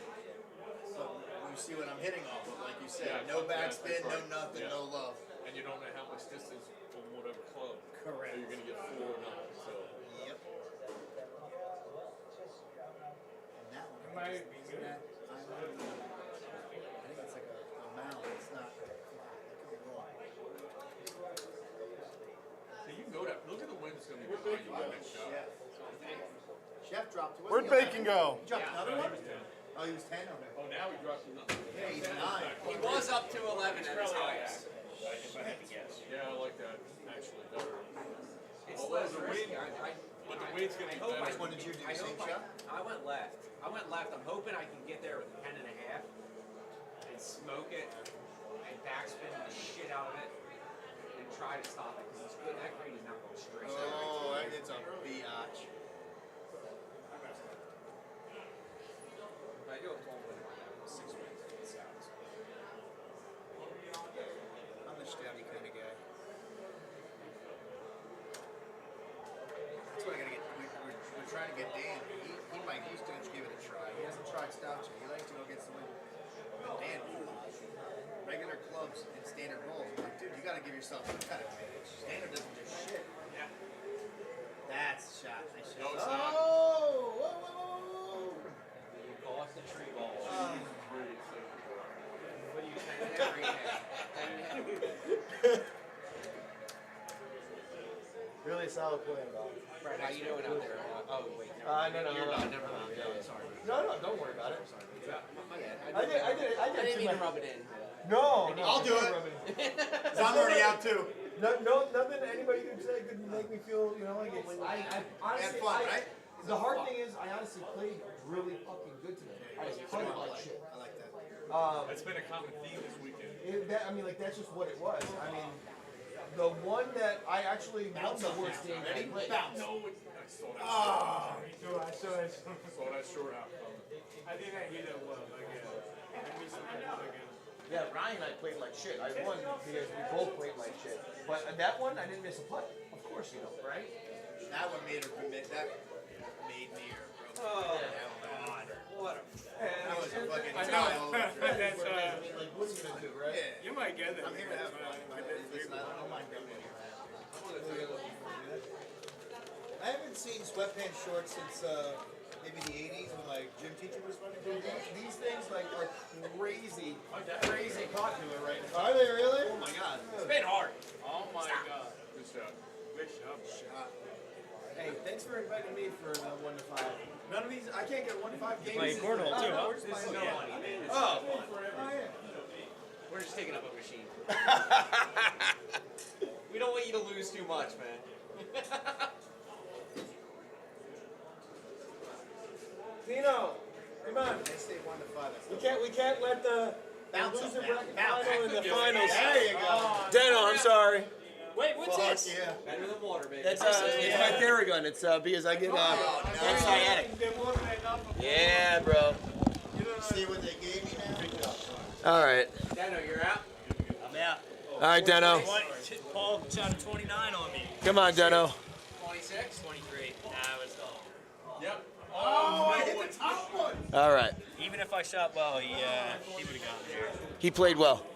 So you see what I'm hitting off of, like you said. Yeah, No that's backspin, right. no nothing, Yeah. no love. And you don't know how much distance from whatever club. Correct. So you're going to get 4 or nothing. So. Yep. And that one, Am I- see that? I think it's like a mound. It's not flat. It could be wrong. So you can go down. Look at the wind that's going to be behind you on that shot. Chef dropped. Where'd Bacon go? He dropped another No, one? he was 10. Oh, he was 10? Okay. Oh, now he dropped another. Yeah, he's 9. He was up to 11 at his highest. If I had to guess. Yeah, I like that, actually, better. It's Although less the risky. wind, but the wind's going to be better. Which one did you do? I Same hope shot? I went left. I'm hoping I can get there with a 10.5 and smoke it and backspin the shit out of it and try to stop it because it's good. That green is not going straight. Oh, it's a biatch. But I do have 12 wins on that. 6 wins. It sounds. I'm the stabby kind of guy. That's what I gotta get. We're trying to get Dan. He's going to give it a try. He hasn't tried stout yet. He likes to go get some. But Dan, regular clubs and standard balls. I'm like, dude, you gotta give yourself some kind of advantage. Standard doesn't do shit. Yeah. That's a shot. Nice shot. No, it's not. Oh! Whoa, whoa, whoa, whoa. You call it the tree ball. Ah. What are you saying? Every Really solid play, Bob. Brad, how you doing out there? Oh, wait. No. You're not. Never mind. Yeah. Sorry. No, don't worry about it. My bad. I did I didn't mean too to much. rub it in. No, I'll do it. rub in. 'Cause I'm already out too. No, nothing anybody could say could make me feel, like it's. I honestly, Had fun, right? The hard thing is, I honestly played really fucking good today. I just played like shit. I like that. That's been a common theme this weekend. That's just what it was. I mean, the one that I actually won the worst game I played. No, I saw that. Ah! I saw that. Saw that short out. I think I hit it well again. I missed it again. Yeah, Ryan and I played like shit. I won because we both played like shit. But that one, I didn't miss a putt. Of course you don't, right? That one made her commit. That made me her, bro. Oh, God. What a. That was a fucking I tile. know. That's like, what are you gonna do, right? Yeah. You might get it. I'm here to have fun. Listen, I don't mind being here. I haven't seen sweatpants shorts since maybe the 80s when my gym teacher was running. These things like are crazy popular right now. Are they really? Oh my god. It's been hard. Oh my god. Good shot. Good shot. Hey, thanks for inviting me for the 1 to 5. None of these, I can't get 1 to 5 games. Playing cornhole too, huh? Where's my No money, man. It's Oh, fun. yeah. We're just taking up a machine. We don't want you to lose too much, man. Dino, come on. They say 1 to 5. We can't let the Bounce loser up, bracket bounce. final in the There finals. you go. Dino, I'm sorry. Wait, what's Fuck this? yeah. Better than water, baby. It's my Theragun. It's because I get sciatic. Yeah, bro. See what they gave me now? All right. Dano, you're out? I'm out. All right, Deno. Paul shot a 29 on me. Come on, Deno. 26? 23. Nah, it was all. Yep. Oh, I hit the top one. All right. Even if I shot well, he would have gotten there. He played well.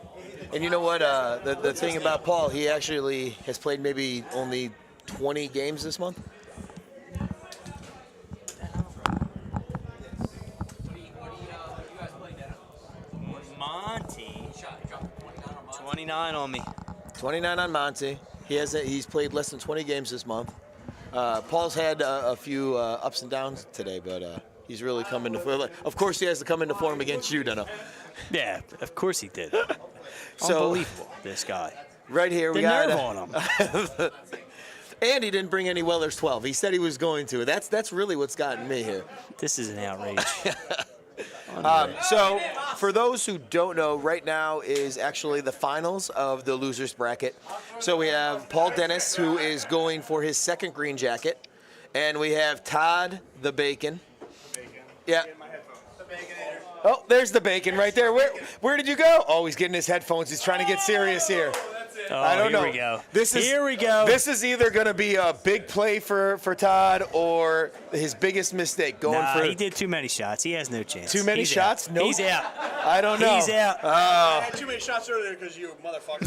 And you know what? The thing about Paul, he actually has played maybe only 20 games this month. Monty. 29 on me. 29 on Monty. He's played less than 20 games this month. Paul's had a few ups and downs today, but he's really come into form. Of course, he has to come into form against you, Deno. Yeah, of course he did. So- Unbelievable, this guy. Right here, we The got nerve on him. And he didn't bring any Weller's 12. He said he was going to. That's really what's gotten me here. This is an outrage. So, for those who don't know, right now is actually the finals of the losers bracket. So we have Paul Dennis, who is going for his second green jacket, and we have Todd the Bacon. Yeah. Oh, there's the Bacon right there. Where did you go? Oh, he's getting his headphones. He's trying to get serious here. Oh, I don't know. Here we go. Here we go. This is either going to be a big play for Todd or his biggest mistake. He did too many shots. He has no chance. Too many He's shots? Out. No. He's out. I don't know. He's out. Oh. I had too many shots earlier because you motherfucker.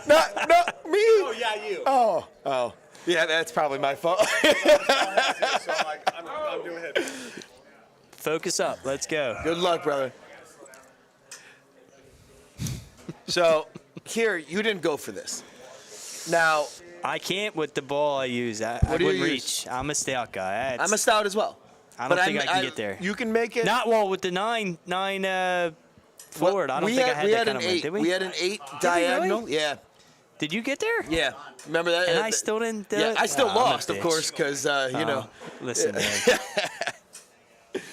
Not me. Oh, yeah, you. Oh. Yeah, that's probably my fault. So I'm like, I'm doing it. Focus up. Let's go. Good luck, brother. So, here, you didn't go for this. Now, I can't with the ball I use. I What do you wouldn't use? reach. I'm a stout guy. I'm a stout as well. I But don't think I can get there. You can make it. Not well with the nine forward. I don't think I had that kind of win. Did we? We had an 8 Did we diagonal. really? Yeah. Did you get there? Yeah. Remember that? And I still didn't do Yeah, it? I still Oh, I'm a lost, of bitch. course, because, you know. Listen, man.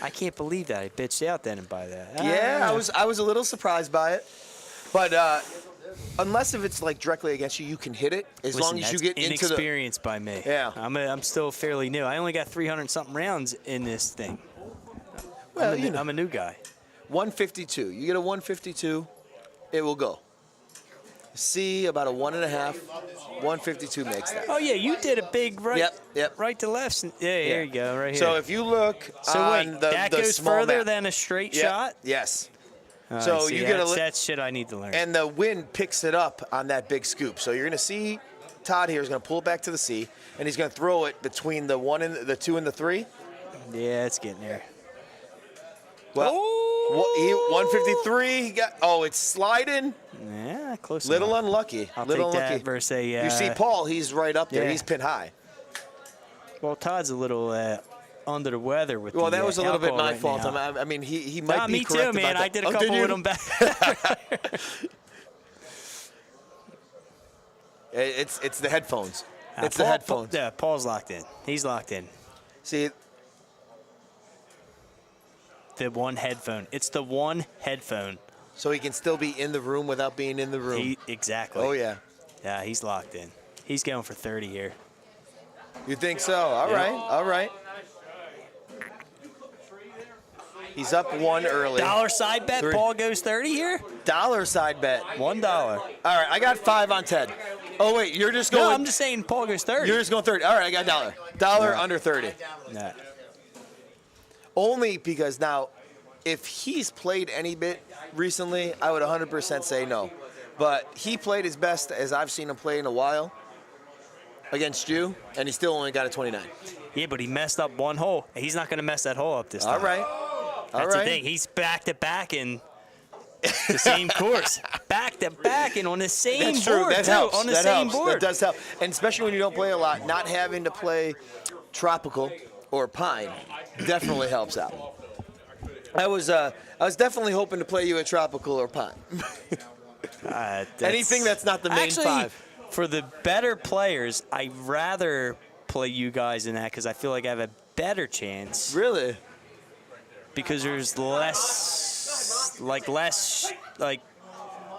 I can't believe that I bitched out then and by that. Yeah, I was a little surprised by it. But unless if it's like directly against you, you can hit it as long as you get into the. Inexperienced by me. Yeah. I'm still fairly new. I only got 300 something rounds in this thing. Well, I'm a new guy. 152. You get a 152, it will go. C about a 1.5. 152 makes that. Oh yeah, you did a big right. Yep. Right to left. Yeah, here you go, right here. So if you look So on wait, the that the goes small further map. than a straight Yep, shot. Yes. Oh, So I see. you get that's shit I need to learn. and the wind picks it up on that big scoop. So you're gonna see Todd here is gonna pull it back to the C, and he's gonna throw it between the 1 and the 2 and the 3. Yeah, it's getting there. Well, 153. He got. Oh, it's sliding. Yeah, close. Little enough. unlucky. I'll little take unlucky. that versus a. You see Paul? He's right up there. yeah. He's pin high. Well, Todd's a little under the weather with. Well, the, that was a little bit alcohol my right fault. now. I mean, he might Nah, be me correct too, man. about that. I did a Oh, couple you? with him back. It's the headphones. It's the headphones. Yeah, Paul's locked in. He's locked in. See, the one headphone. It's the one headphone. So he can still be in the room without being in the room. Exactly. Oh, yeah. Yeah, he's locked in. He's going for 30 here. You think so? All right. All right. He's up one early. Dollar side bet. Paul goes 30 here. Dollar side bet. $1. All right, I got 5 on Ted. Oh wait, you're just going. No, I'm just saying Paul goes 30. You're just going 30. All right, I got $1. Dollar under 30. Nah. Only because now, if he's played any bit recently, I would 100% say no. But he played his best as I've seen him play in a while against you, and he still only got a 29. Yeah, but he messed up one hole. He's not going to mess that hole up this time. All right. That's the thing. He's back to back in the same course. Back to back and on the same That's true. board. That too, helps. On the that same helps. board. That does help. And especially when you don't play a lot, not having to play tropical or pine definitely helps out. I was definitely hoping to play you at tropical or pine. Anything that's not the main Actually, 5. For the better players, I'd rather play you guys in that because I feel like I have a better chance. Really? Because there's less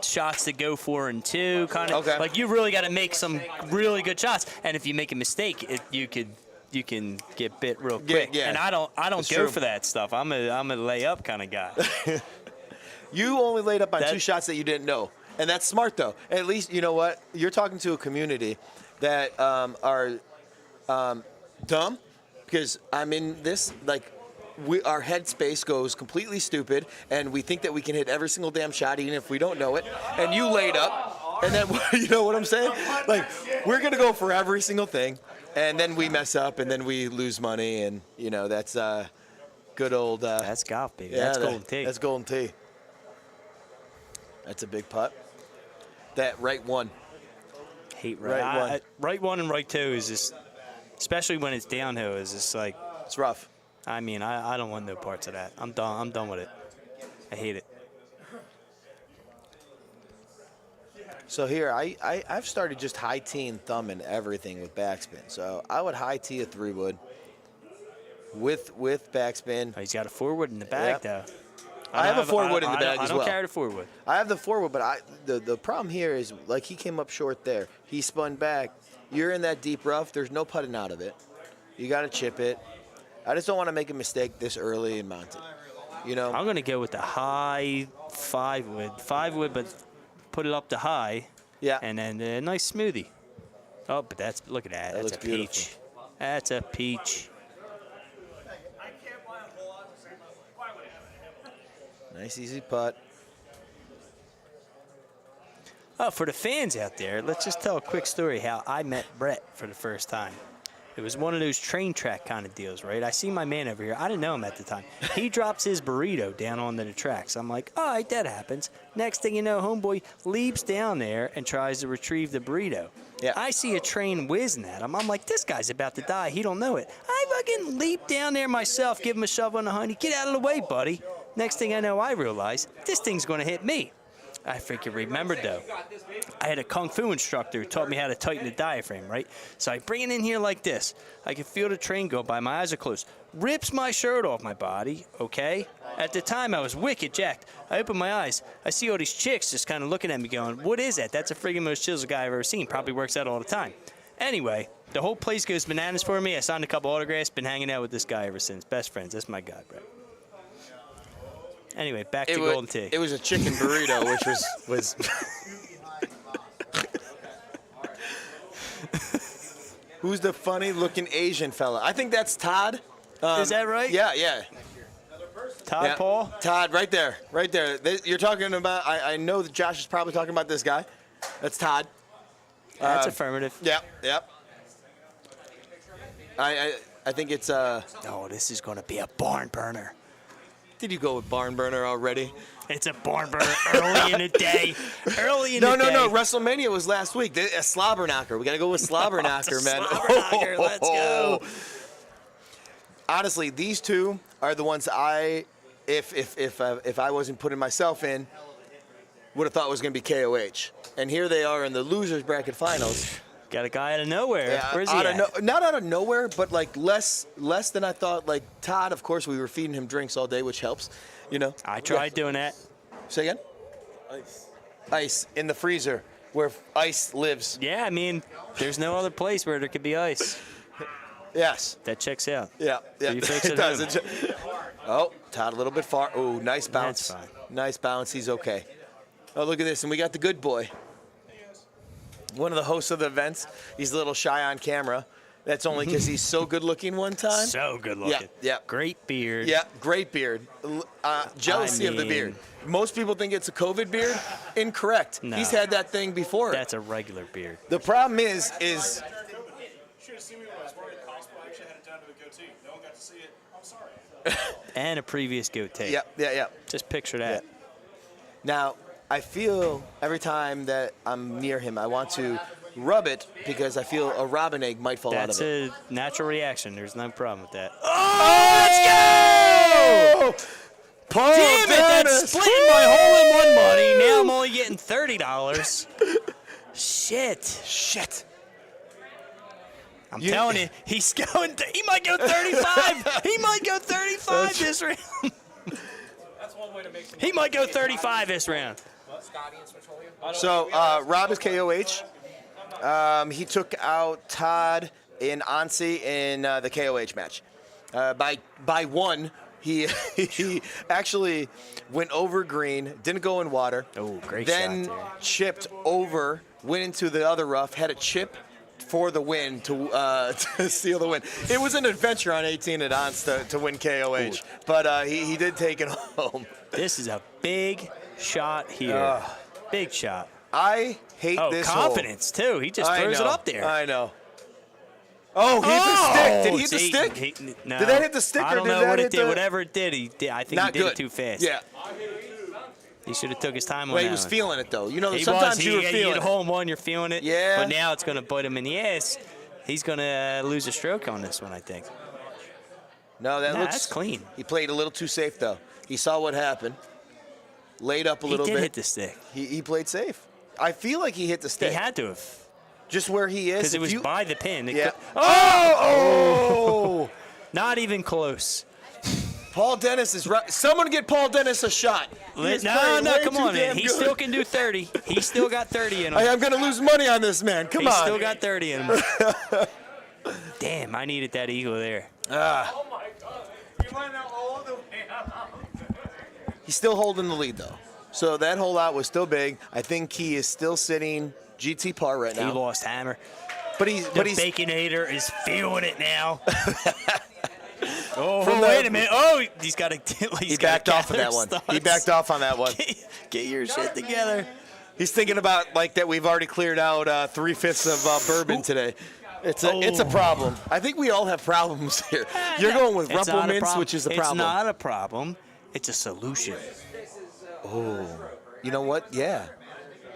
shots to go for in 2, kind of. Okay. Like you really got to make some really good shots, and if you make a mistake, you can get bit real quick. Yeah. And I don't That's go true. for that stuff. I'm a lay up kind of guy. You only laid up on 2 shots that you didn't know. And that's smart, though. At least, you know what? You're talking to a community that are dumb, because I'm in this, like, our headspace goes completely stupid, and we think that we can hit every single damn shot, even if we don't know it. And you laid up, and then, you know what I'm saying? Like, we're going to go for every single thing, and then we mess up, and then we lose money, and, you know, that's good old... that's golf, baby. Yeah, That's golden tee. That's golden tee. That's a big putt. That right one. Hate right one. Right 1 and right 2 is just, especially when it's downhill, is just like... It's rough. I mean, I don't want no parts of that. I'm done with it. I hate it. So here, I've started just high teeing thumbing everything with backspin. So I would high tee a 3-wood with backspin. Oh, he's got a 4-wood in the bag, though. I have a 4-wood in the bag as well. I don't carry the 4-wood. I have the 4-wood, but the problem here is, like, he came up short there. He spun back. You're in that deep rough. There's no putting out of it. You got to chip it. I just don't want to make a mistake this early and mount it. You know? I'm going to go with the high 5-wood. 5-wood, but put it up to high. Yeah. And then a nice smoothie. Oh, but look at that. That's a beautiful. peach. That's a peach. Nice, easy putt. Oh, for the fans out there, let's just tell a quick story how I met Brett for the first time. It was one of those train track kind of deals, right? I see my man over here. I didn't know him at the time. He drops his burrito down onto the tracks. I'm like, all right, that happens. Next thing you know, homeboy leaps down there and tries to retrieve the burrito. Yeah. I see a train whizzing at him. I'm like, this guy's about to die. He don't know it. I fucking leap down there myself, give him a shovel and a honey. Get out of the way, buddy. Next thing I know, I realize this thing's going to hit me. I freaking remembered, though. I had a kung fu instructor who taught me how to tighten the diaphragm, right? So I bring it in here like this. I can feel the train go by. My eyes are closed. Rips my shirt off my body, okay? At the time, I was wicked jacked. I open my eyes. I see all these chicks just kind of looking at me going, what is that? That's the friggin' most chiseled guy I've ever seen. Probably works out all the time. Anyway, the whole place goes bananas for me. I signed a couple autographs. Been hanging out with this guy ever since. Best friends. That's my guy, bro. Anyway, back to golden tee. It was a chicken burrito, which was Who's the funny-looking Asian fella? I think that's Todd. Is that right? Yeah. Todd Paul? Todd, right there. You're talking about, I know that Josh is probably talking about this guy. That's Todd. That's affirmative. Yep. I think it's... Oh, this is going to be a barn burner. Did you go with barn burner already? It's a barn burner early in the day. No. WrestleMania was last week. A slobber knocker. We got to go with slobber knocker, man. Slobber knocker. Let's go. Honestly, these two are the ones if I wasn't putting myself in, would have thought was going to be KOH. And here they are in the losers bracket finals. Got a guy out of nowhere. Yeah, Where's he at? not out of nowhere, but like less than I thought. Like Todd, of course, we were feeding him drinks all day, which helps. You know. I tried doing that. Say again. Ice in the freezer where ice lives. Yeah, I mean, there's no other place where there could be ice. Yes. That checks out. Yeah. So you fix it it does. home. Oh, Todd a little bit far. Oh, nice bounce. That's fine. Nice bounce. He's okay. Oh, look at this. And we got the good boy. One of the hosts of the events. He's a little shy on camera. That's only because he's so good looking one time. So good looking. Yeah. Great beard. Yeah, great beard. Jealousy of the beard. Most people think it's a COVID beard. Incorrect. No. He's had that thing before. That's a regular beard. The problem is Should have seen me when I was wearing the cosplay. I actually had it down to a goatee. No one got to see it. I'm sorry. And a previous goatee. Yeah. Just picture that. Yeah. Now, I feel every time that I'm near him, I want to rub it because I feel a robin egg might fall out of it. That's a natural reaction. There's no problem with that. Oh, let's go! Paul Damn it, Dennis. that's splitting my hole-in-one money. Now I'm only getting $30. Shit. I'm telling you, he's going. He might go 35. He might go 35 this round. That's one way to make some. He might go 35 this round. So, Rob is KOH. He took out Todd in Ansi in the KOH match. By one, he actually went over green, didn't go in water. Oh, great then shot there. chipped over, went into the other rough, had a chip for the win to steal the win. It was an adventure on 18 at Ons to win KOH, but he did take it home. This is a big shot here. Big shot. I hate this confidence, too. He just throws it up there. I know. Oh, he hit the stick. Did he hit the stick? No. Did that hit the stick I or don't did know that what hit it did. the... Whatever it did, I think Not he did good. it too fast. Yeah. He should have took his time on Well, that he was one. feeling it, though. You know, He sometimes was. you were You feeling get it. hole in one, you're feeling it. Yeah. But now it's going to bite him in the ass. He's going to lose a stroke on this one, I think. No, that looks that's clean. He played a little too safe, though. He saw what happened. Laid up a little bit. He did hit the stick. He played safe. I feel like he hit the stick. He had to have. Just where he is. Because it was by the pin. Yeah. Oh! Not even close. Paul Dennis is right. Someone get Paul Dennis a shot. No, come on, man. He still can do 30. He still got 30 in him. I'm going to lose money on this, man. Come on. He still got 30 in him. Damn, I needed that eagle there. Oh, my God. You went out all the way out. He's still holding the lead, though. So that hole out was still big. I think he is still sitting GT par right now. He lost hammer. But he's Baconator is feeling it now. From wait a minute. Oh, he's got a. He backed off on that one. He backed off on that one. Get your shit together. He's thinking about like that. We've already cleared out 3/5 of bourbon today. It's a problem. I think we all have problems here. You're going with It's not a Rumplemintz, problem. which is the problem. It's not a problem. It's a solution. Oh, you know what? Yeah.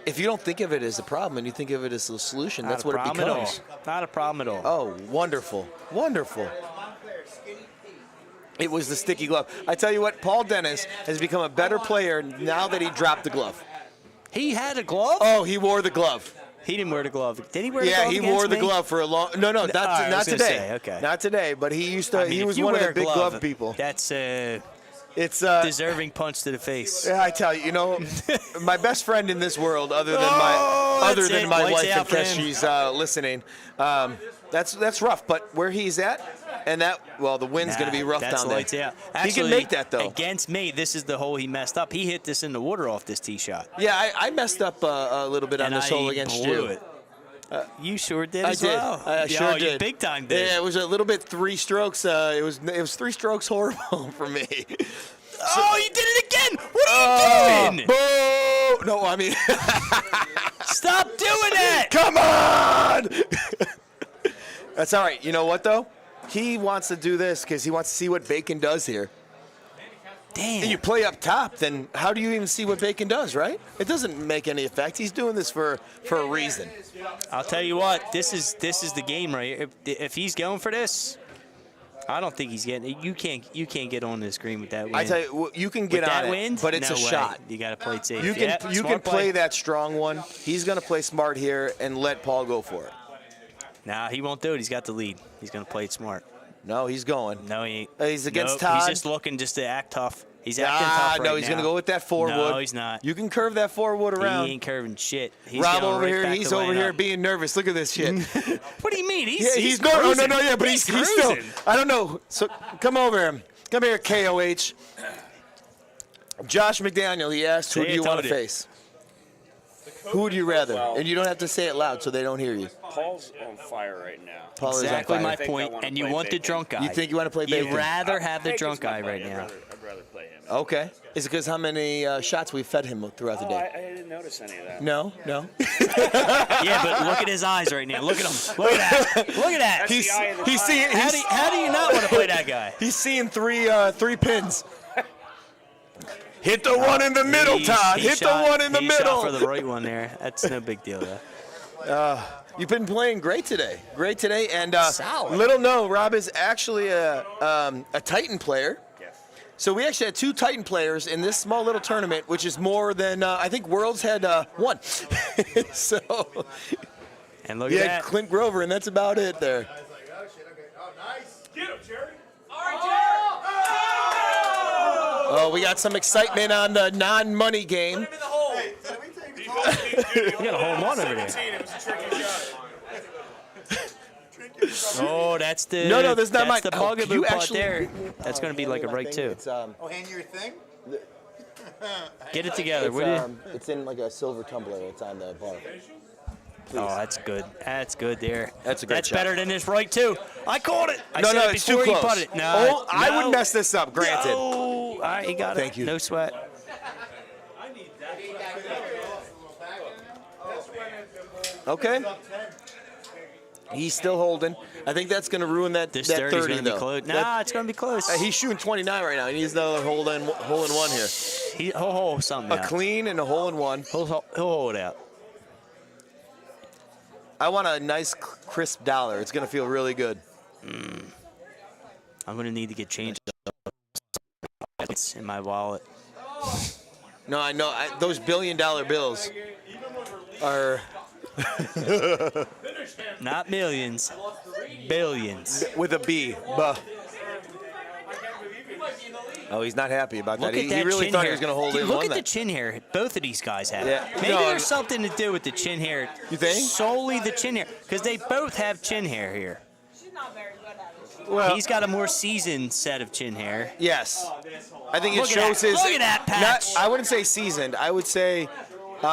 If you don't think of it as a problem and you think of it as a solution, that's what it becomes. Not a problem at all. Oh, wonderful. Wonderful. It was the sticky glove. I tell you what, Paul Dennis has become a better player now that he dropped the glove. He had a glove? Oh, he wore the glove. He didn't wear the glove. Did he wear the glove? Yeah, he wore the glove for a long. No, All right, I not was gonna today. say, okay. Not today, but he used to. I mean, he if was you one of wear the a big glove people. That's It's deserving punch to the face. Yeah, I tell you, my best friend in this world, other than that's it. my Lights wife, in out for case him. she's listening. That's rough. But where he's at, and the wind's going to be rough that's down there. lights out. He Actually, can make that though. Against me, this is the hole he messed up. He hit this in the water off this tee shot. Yeah, I messed up a little bit on And this hole against blew you. It. You sure did I as did. well. I sure You did. big time did. Yeah, it was a little bit 3 strokes. It was 3 strokes horrible for me. Oh, you did it again! What are you doing? Boo! No, I mean, stop doing that! Come on! That's all right. You know what though? He wants to do this because he wants to see what Bacon does here. Damn. And you play up top, then how do you even see what Bacon does, right? It doesn't make any effect. He's doing this for a reason. I'll tell you what. This is the game right here. If he's going for this, I don't think he's getting it. You can't get on this green with that wind. I tell you, you can get with on that it, wind, but it's no a way. shot. You got to play it safe. You can Yeah, you smart can play that strong one. He's going to play smart here and let Paul go for it. Nah, he won't do it. He's got the lead. He's going to play it smart. No, he's going. No, he ain't. He's against Nope, Todd. He's just looking just to act tough. He's acting tough right no, he's now. going to go with that 4 wood. No, he's not. You can curve that 4 wood around. He ain't curving shit. He's Rob going over right here, back he's to over laying here up. being nervous. Look at this shit. What do you mean? He's cruising. yeah, but he's still. cruising. I don't know. So come over here. Come here, KOH. Josh McDaniel, he asked, who do you want to face? Who would you rather? And you don't have to say it loud so they don't hear you. Paul's on fire right now. Paul is on Exactly fire. my point. And you want the drunk guy. You think you want to play Bacon? You'd rather have the drunk guy right now. I'd rather play him. Okay. Is it because how many shots we fed him throughout the day? I didn't notice any of that. No. Yeah, but look at his eyes right now. Look at him. Look at that. Look at that. He's seeing. How do you not want to play that guy? He's seeing three pins. Hit the one in the middle, Todd. Hit the one in the he middle. Shot for the right one there. That's no big deal, though. You've been playing great today. And Solid. little no, Rob is actually a Titan player. Yes. So we actually had 2 Titan players in this small little tournament, which is more than I think Worlds had 1. So. And look you at had that. Clint Grover, and that's about it there. Get him, Jerry. Oh, we got some excitement on the non-money game. You got a home run over there. Oh, that's the No, that's not mine. the Oh, bugaboo you part actually- there. That's going to be like a right too. It's, Oh, hand you your thing? Get it together, it's, would you? it's in like a silver tumbler. It's on the bar. Oh, that's good. That's good there. That's a great That's shot. better than this right too. I called it. I No, said it it's too before he close. put it. No, I no. would mess this up, granted. No. All right, he got it. Thank you. No sweat. Okay. He's still holding. I think that's going to ruin that, This that 30's 30, gonna be though. close. Nah, it's going to be close. He's shooting 29 right now. He needs another hole in one here. He'll hold something A out. clean and a hole in one. He'll hold out. I want a nice, crisp dollar. It's going to feel really good. I'm going to need to get change in my wallet. No, I know. Those $1 billion bills are... Not millions, billions. With a B. Buh. Oh, he's not happy about that. Look at that He really chin thought hair. he was going to hold Dude, in look one at the then. chin hair both of these guys have. Yeah. Maybe No, there's something to do with the chin hair. You think? Solely the chin hair. Because they both have chin hair here. She's not very good at it. Well, He's got a more seasoned set of chin hair. yes. I think it Look at shows that. his... Look at that patch. I wouldn't say seasoned. I would say...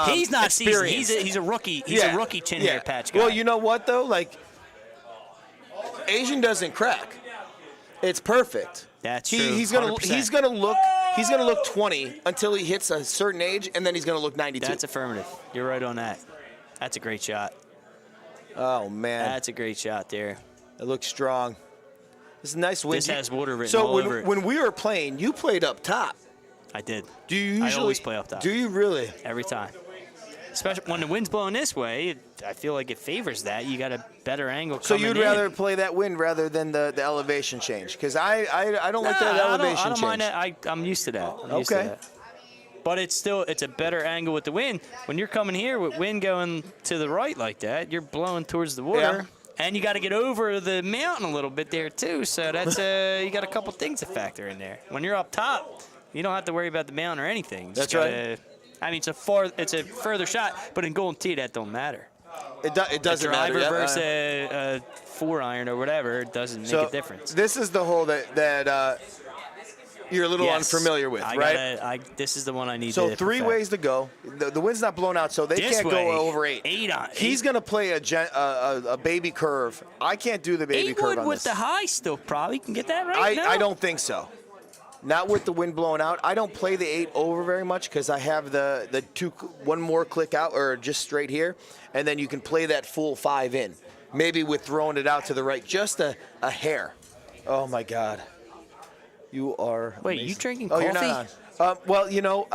He's not seasoned. experienced. He's a rookie. He's a rookie chin hair patch guy. Well, you know what though? Like, Asian doesn't crack. It's perfect. That's He- true. He's gonna 100%. he's gonna look 20 until he hits a certain age, and then he's gonna look 92. That's affirmative. You're right on that. That's a great shot. Oh man, That's a great shot there. it looks strong. This is a nice wind. This has water written so all when, over it. when we were playing, you played up top. I did. Do you usually? I always play up top. Do you really? Every time. Especially when the wind's blowing this way, I feel like it favors that. You got a better angle So coming you'd in. rather play that wind rather than the elevation change? Because I don't like that Nah, elevation I don't change. mind that. I'm used to that. I'm used to Okay. that. But it's a better angle with the wind. When you're coming here with wind going to the right like that, you're blowing towards the water. Yeah. And you got to get over the mountain a little bit there too. So that's you got a couple things to factor in there. When you're up top, you don't have to worry about the mountain or anything. You just That's gotta, right. I mean, it's a further shot, but in Golden Tee that don't matter. It doesn't a matter. driver yeah. versus a 4-iron or whatever, it doesn't make a difference. This is the hole that you're a little Yes. unfamiliar with, right? This is the one I need So to 3 perfect. ways to go. The wind's not blown out, so they This can't way, go over 8. 8 on. He's going to play a baby curve. I can't do the baby 8 curve wood on with this. the high still probably can get that right now. I don't think so. Not with the wind blowing out. I don't play the 8 over very much because I have the 2, one more click out or just straight here, and then you can play that full 5 in. Maybe with throwing it out to the right, just a hair. Oh my God. You are. Wait, amazing. you drinking Oh, you're coffee? not on. Well, you know.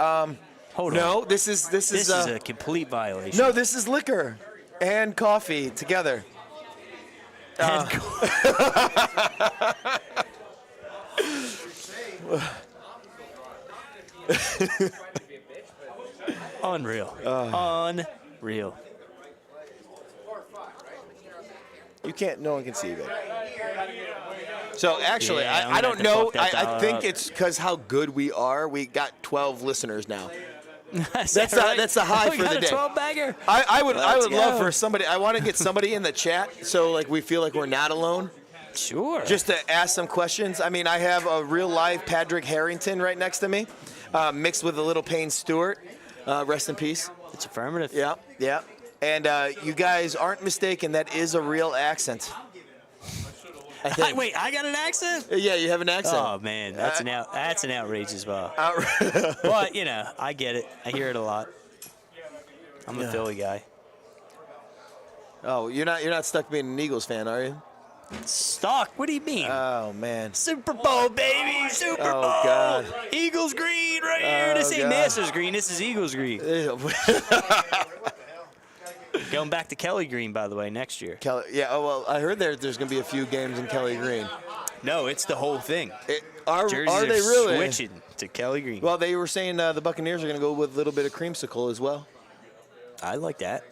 Hold no, on. this is This is a complete violation. no, this is liquor and coffee together. Unreal. Unreal. You can't. No one can see you, babe. So actually, Yeah, I'm I gonna don't have to know. fuck that I dial think up. it's because how good we are. We got 12 listeners now. That's That's right? the high We for got the a day. 12-bagger. I would Let's love go. for somebody. I want to get somebody in the chat so like we feel like we're not alone. Sure. Just to ask some questions. I mean, I have a real live Patrick Harrington right next to me, mixed with a little Payne Stewart. Rest in peace. It's affirmative. Yeah, yeah. And you guys aren't mistaken. That is a real accent. I think. Wait, I got an accent? Yeah, you have an accent. Oh man, that's an outrage as well. But you know, I get it. I hear it a lot. I'm a Philly guy. Oh, you're not stuck being an Eagles fan, are you? Stuck? What do you mean? Oh man. Super Bowl, baby! Super Bowl! Oh God. Eagles green right here. This ain't God. Masters green. This is Eagles green. Going back to Kelly Green, by the way, next year. Kelly, yeah. Oh well, I heard there's going to be a few games in Kelly Green. No, it's the whole thing. Jerseys are they really switching to Kelly Green? Well, they were saying the Buccaneers are going to go with a little bit of creamsicle as well. I like that.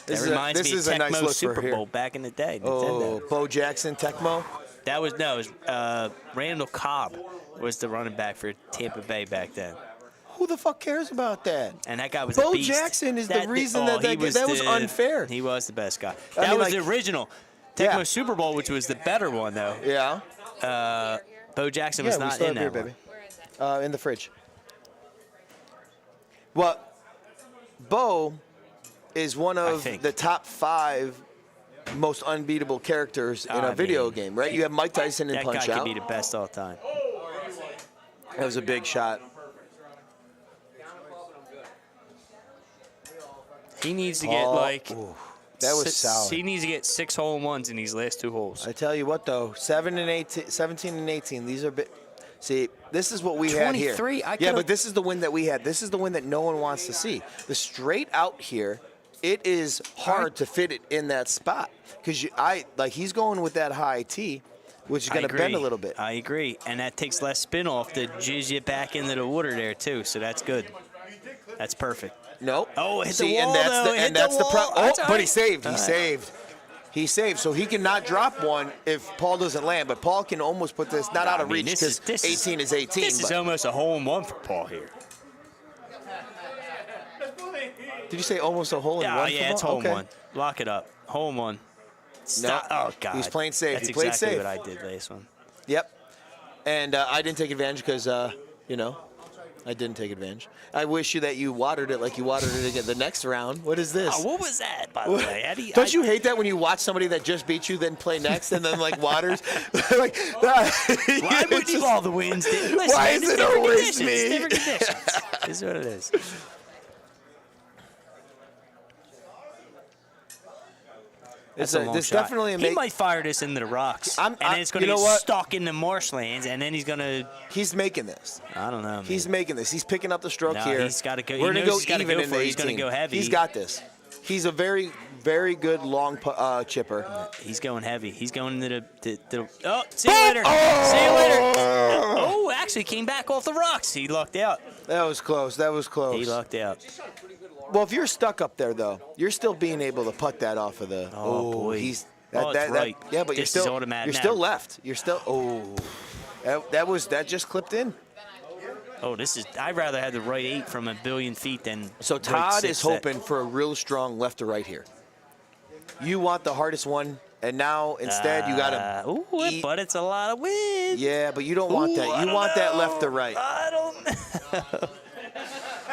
This That reminds me of a nice Tecmo look Super for here. Bowl back in the day. Oh, Nintendo. Bo Jackson, Tecmo. That was it was Randall Cobb was the running back for Tampa Bay back then. Who the fuck cares about that? And that guy was Bo a beast. Jackson is the reason that he was unfair. He was the best guy. I That mean, was like- the original Tecmo Super Bowl, which was the better one though. Yeah. Bo Jackson Yeah, was we not still in have that beer, one. baby. In the fridge. Well, Bo is one of the top 5 most unbeatable characters in a video game, right? You have Mike Tyson in That Punch guy Out. could be the best all time. That was a big shot. He needs to get Paul- like. Ooh, that was solid. He needs to get 6 hole-in-ones in these last 2 holes. I tell you what, though, 17 and 18, these are see, this is what we had here. 23? Yeah, but this is the win that we had. This is the win that no one wants to see. The straight out here, it is hard to fit it in that spot because he's going with that high tee, which is going to bend a little bit. I agree, and that takes less spin off to jizz you back into the water there too. So that's good. That's perfect. Nope. Oh, it hit See, the wall, and that's the problem. Oh, That's all but he right. saved. He All right. saved. He saved. So he cannot drop one if Paul doesn't land. But Paul can almost put this not out of reach because 18 is 18. This is almost a hole-in-one for Paul here. Did you say almost a hole in one? Yeah, for it's Paul? hole-in-one. Lock it up. Hole-in-one. Stop. Oh God. He's playing safe. That's He played exactly safe. what I did last one. Yep. And I didn't take advantage because, I didn't take advantage. I wish you that you watered it like you watered it again the next round. What is this? Oh, what was that, by the way? How do you, Don't you hate that when you watch somebody that just beat you then play next and then like waters? Like, why would you all the wins? Listen, Why man, is it's it different always conditions. me? It's different conditions. This is what it is. That's a long there's shot. definitely a He make- might fire this into the rocks, and then it's going to you get know what? stuck in the marshlands, and then he's going to. He's making this. I don't know. Man. He's making this. He's picking up the stroke No, here. he's gotta go- he We're gonna knows go he's gotta even go in for the it. He's gonna 18. go heavy. He's got this. He's a very, very good long chipper. He's going heavy. He's going into the oh, see you later. See you later. Oh, actually came back off the rocks. He lucked out. That was close. That was close. He lucked out. Well, if you're stuck up there, though, you're still being able to putt that off of the. Oh, boy. He's Oh, it's right. yeah, but This you're is still automatic you're now. still left. You're still. Oh, that just clipped in. Oh, this is. I'd rather have the right 8 from a billion feet than. So right Todd 6 is hoping for a real strong left to right here. You want the hardest one, and now instead you got to. Ooh, but it's a lot of wind. Yeah, but you don't want that. You want that left to right. I don't.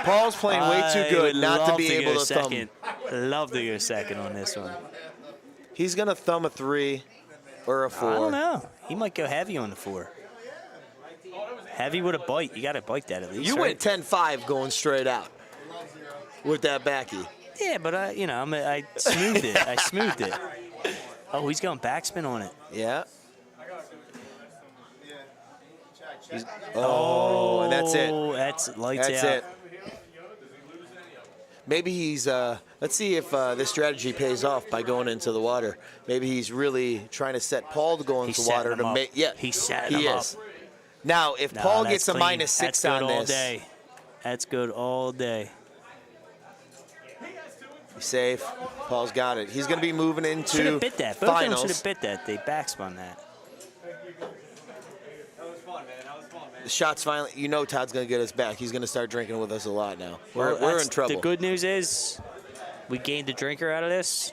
Paul's playing way too I good would not to love be able go to thumb. second. Love to go second on this one. He's gonna thumb a 3 or a 4. I don't know. He might go heavy on the 4. Heavy with a bite. You got to bite that at least. You right? went 10-5 going straight out with that backy. Yeah, but I smoothed it. I smoothed it. Oh, he's going backspin on it. Yeah. Oh, and that's it. That's lights That's out. it. Maybe he's. Let's see if this strategy pays off by going into the water. Maybe he's really trying to set Paul to go into He's water setting to him make. up. Yeah, He's setting he him is. up. Now, if No, Paul that's gets a clean. -6 that's good on all this, day. That's good all day. He's safe. Paul's got it. He's going to be moving Should into have bit that. Both of them should finals. have bit that. They backspun that. The shot's finally. You know Todd's going to get us back. He's going to start drinking with us a lot now. We're Well, in trouble. The good news is we gained a drinker out of this.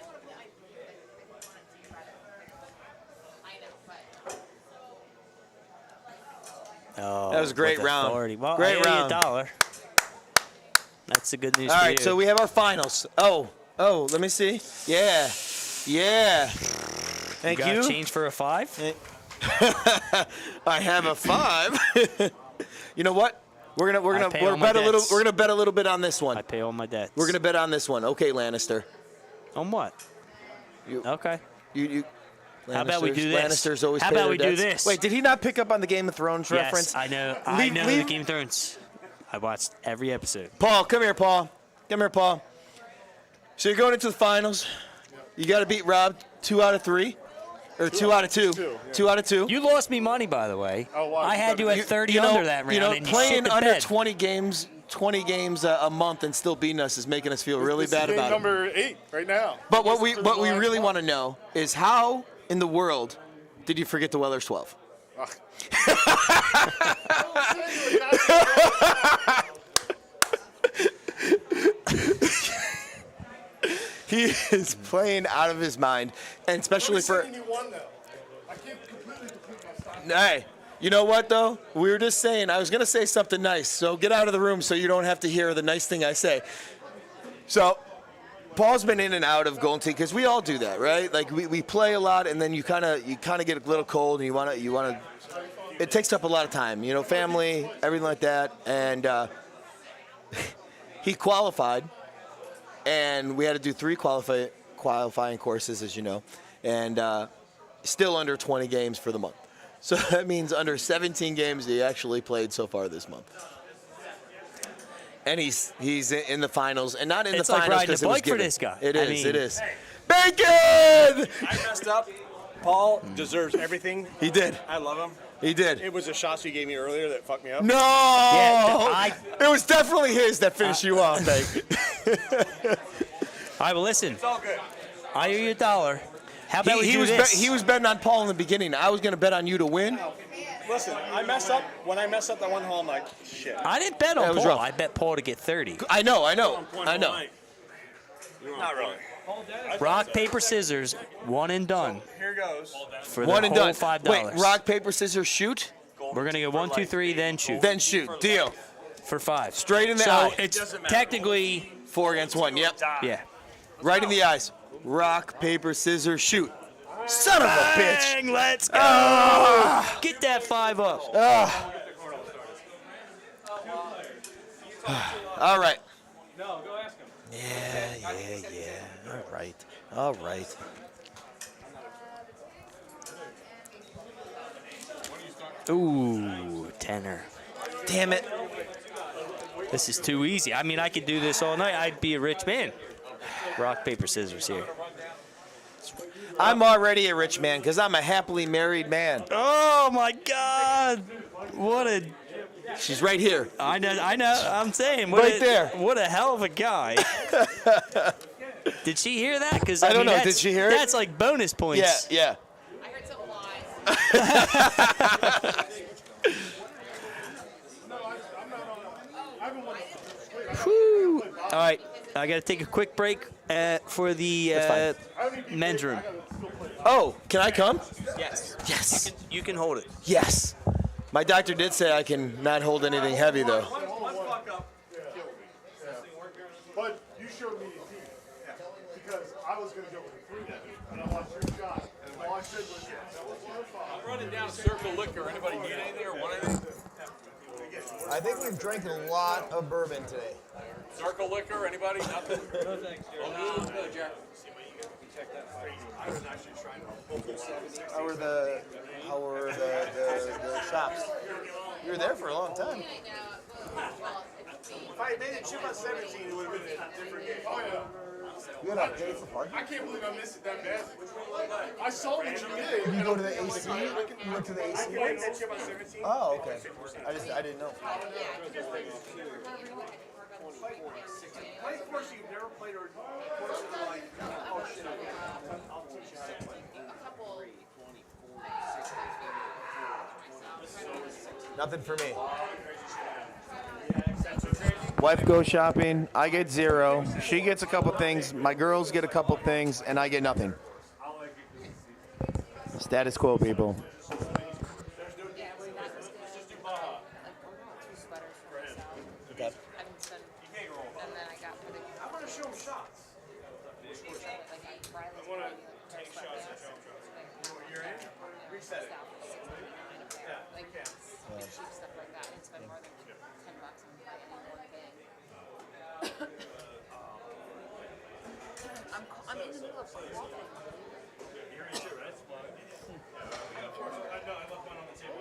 Oh, That was a great with round. authority. Well, Great I owe you round. $1. That's the good news All for right, you. so we have our finals. Oh, let me see. Yeah. Thank you. you. Got change for a 5? I have a 5. You know what? We're gonna pay all my bet a little. debts. We're gonna bet a little bit on this one. I pay all my debts. We're gonna bet on this one. Okay, Lannister. On what? Okay. You. How about we do this? Lannisters always How pay about their we do debts. this? Wait, did he not pick up on the Game of Thrones Yes, reference? I know. I know the Game of Thrones. I watched every episode. Paul, come here, Paul. Come here, Paul. So you're going into the finals. You got to beat Rob 2 out of 3, or 2 out of 2. 2 out of 2. You lost me money, by the way. Oh, wow. I had you at 30 under that round. And you playing shit the under bed. 20 games a month and still beating us is making us feel really bad This is about game it. number 8 right now. But what we really want to know is how in the world did you forget the Weller's 12? He is playing out of his mind, and especially for. Hey, you know what though? We were just saying. I was gonna say something nice, so get out of the room so you don't have to hear the nice thing I say. So, Paul's been in and out of Golden Tee because we all do that, right? Like we play a lot, and then you kind of get a little cold, and you wanna. It takes up a lot of time, family, everything like that, and he qualified. And we had to do 3 qualifying courses, as you know, and still under 20 games for the month. So that means under 17 games he actually played so far this month. And he's in the finals, and not in It's the like finals riding a because it was bike for given. this guy. It I is. mean- It is. Bacon! I messed up. Paul deserves everything. He did. I love him. He did. It was the shots you gave me earlier that fucked me up. No! It was definitely his that finished you off, mate. All right, well, listen. It's all good. I owe you $1. How about we he do was this? he was betting on Paul in the beginning. I was going to bet on you to win. Listen, I messed up. When I messed up that one hole, I'm like, shit. I didn't bet Yeah, it on was Paul. rough. I bet Paul to get 30. I know. Not really. Rock, paper, scissors, one and done. Here goes. For One the and whole done. $5. Wait, rock, paper, scissors, shoot? We're gonna go 1, 2, 3, then shoot. Then shoot. Deal. For 5. Straight in the so eye. it's technically 4 against 1. Yep. Yeah. Right in the eyes. Rock, paper, scissors, shoot. Son of a bitch. Bang, let's go. Ah. Get that 5 up. All right. No, go ask him. Yeah. All right. Ooh, tenor. Damn it. This is too easy. I mean, I could do this all night. I'd be a rich man. Rock, paper, scissors here. I'm already a rich man because I'm a happily married man. Oh, my God. What a... She's right here. I know. I'm saying. Right there. What a hell of a guy. Did she hear that? Because I don't know. That's, Did she hear it? That's like bonus points. Yeah. I heard some lies. Whew. All right. I got to take a quick break for the men's room. Oh, can I come? Yes. Yes. You can hold it. Yes. My doctor did say I can not hold anything heavy, though. But you showed me the team. Because I was going to go with 3, and I watched your shot. And all I said was, I'm running down Circle Liquor. Anybody need anything or want anything? I think we've drank a lot of bourbon today. Circle Liquor, anybody? Nothing? No thanks, Jerry. No, Jack. How were the shops? You were there for a long time. if I had made it chip on 17, it would have been a different game. Oh, yeah. You had to pay for parking? I can't believe I missed it that bad. I saw what you did. Did you go to the AC? You went to the AC? I made that chip on 17. Oh, okay. I didn't know. Play course you've never played or course Nothing for me. Wife goes shopping. I get 0. She gets a couple things. My girls get a couple things, and I get nothing. Status quo, people. Okay. And then I got for the. I want to show him shots. I want to take shots and show him shots. You're in? Reset it. Like cheap stuff like that, and spend more than $10 on buy any one thing. I'm in the middle of walking. You're in too, right? I know, I left mine on the table.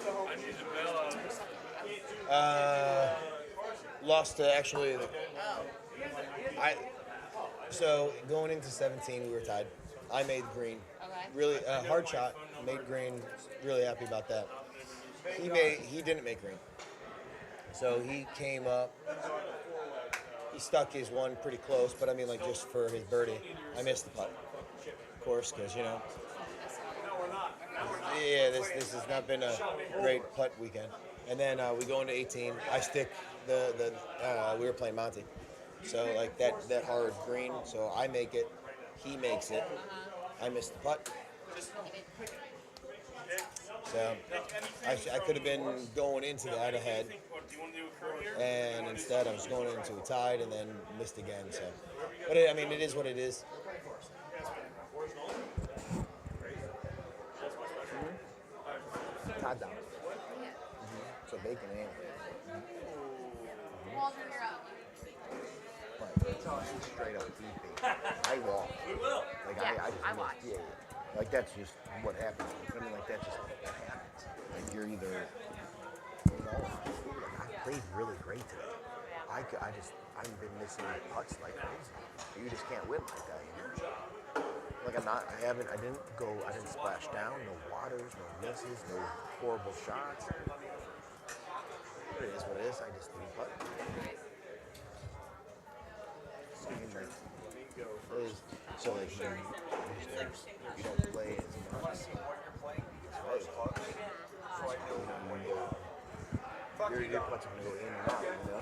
So I need to bail out. Lost to actually. So going into 17, we were tied. I made green. Okay. Really hard shot. Made green. Really happy about that. He didn't make green. So he came up. He stuck his one pretty close, but I mean, like, just for his birdie, I missed the putt, of course, because, you know. Yeah, this has not been a great putt weekend. And then we go into 18. I stick we were playing Monty, so like that hard green. So I make it, he makes it. I missed the putt. So I could have been going into that ahead, and instead I was going into a tied and then missed again. So, but I mean, it is what it is. Todd down. So bacon and Waldron, you're up. straight up beef. I walk. Like I walk. Yeah. Like that's just what happens. I mean, like that's just what happens. Like you're either, you know, like I played really great today. I've been missing putts like crazy. You just can't win like that, you know? Like I didn't splash down, no waters, no misses, no horrible shots. It is what it is, I just didn't putt. So like you don't play as much. Your putts are gonna go in and out, you know?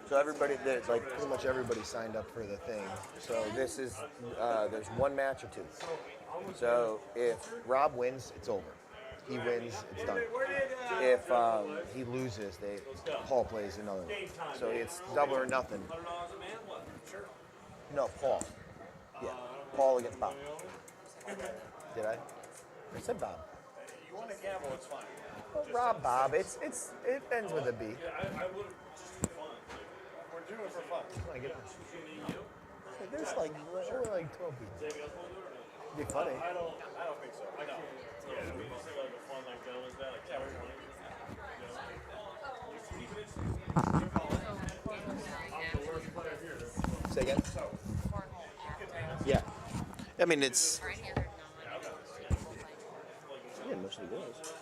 So everybody, like pretty much everybody signed up for the thing. So this is, there's one match or two. So if Rob wins, it's over. He wins, it's done. If he loses, Paul plays another one. So it's double or nothing. No, Paul. Yeah, Paul against Bob. Did I? I said Bob. You want to gamble, it's fine. Well, Rob, Bob. It ends with a B. Yeah, I would have just for fun. We're doing it for fun. I get this. There's like 12 people. Be funny. I don't think so. I know. Yeah, we must say like a fun like gentleman's bad, like tower twenty. I'm the worst player here. Say again? Yeah. I mean, it's. Yeah, mostly was.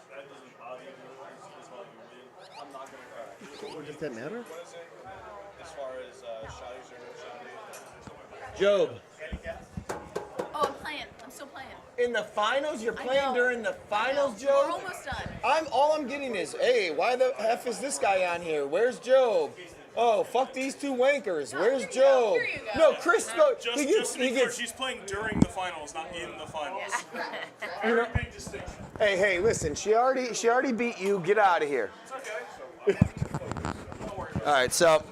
I'm not gonna cry. Does that matter? As far as shotties or Job. Oh, I'm playing. I'm still playing. In the finals? You're playing during the finals, We're Job? almost done. All I'm getting is, hey, why the F is this guy on here? Where's Job? Oh, fuck these two wankers. Where's Job? No, Chris goes. Just to be clear, she's playing during the finals, not in the finals. Very big distinction. Hey, listen. She already beat you. Get out of here. It's okay. All right, so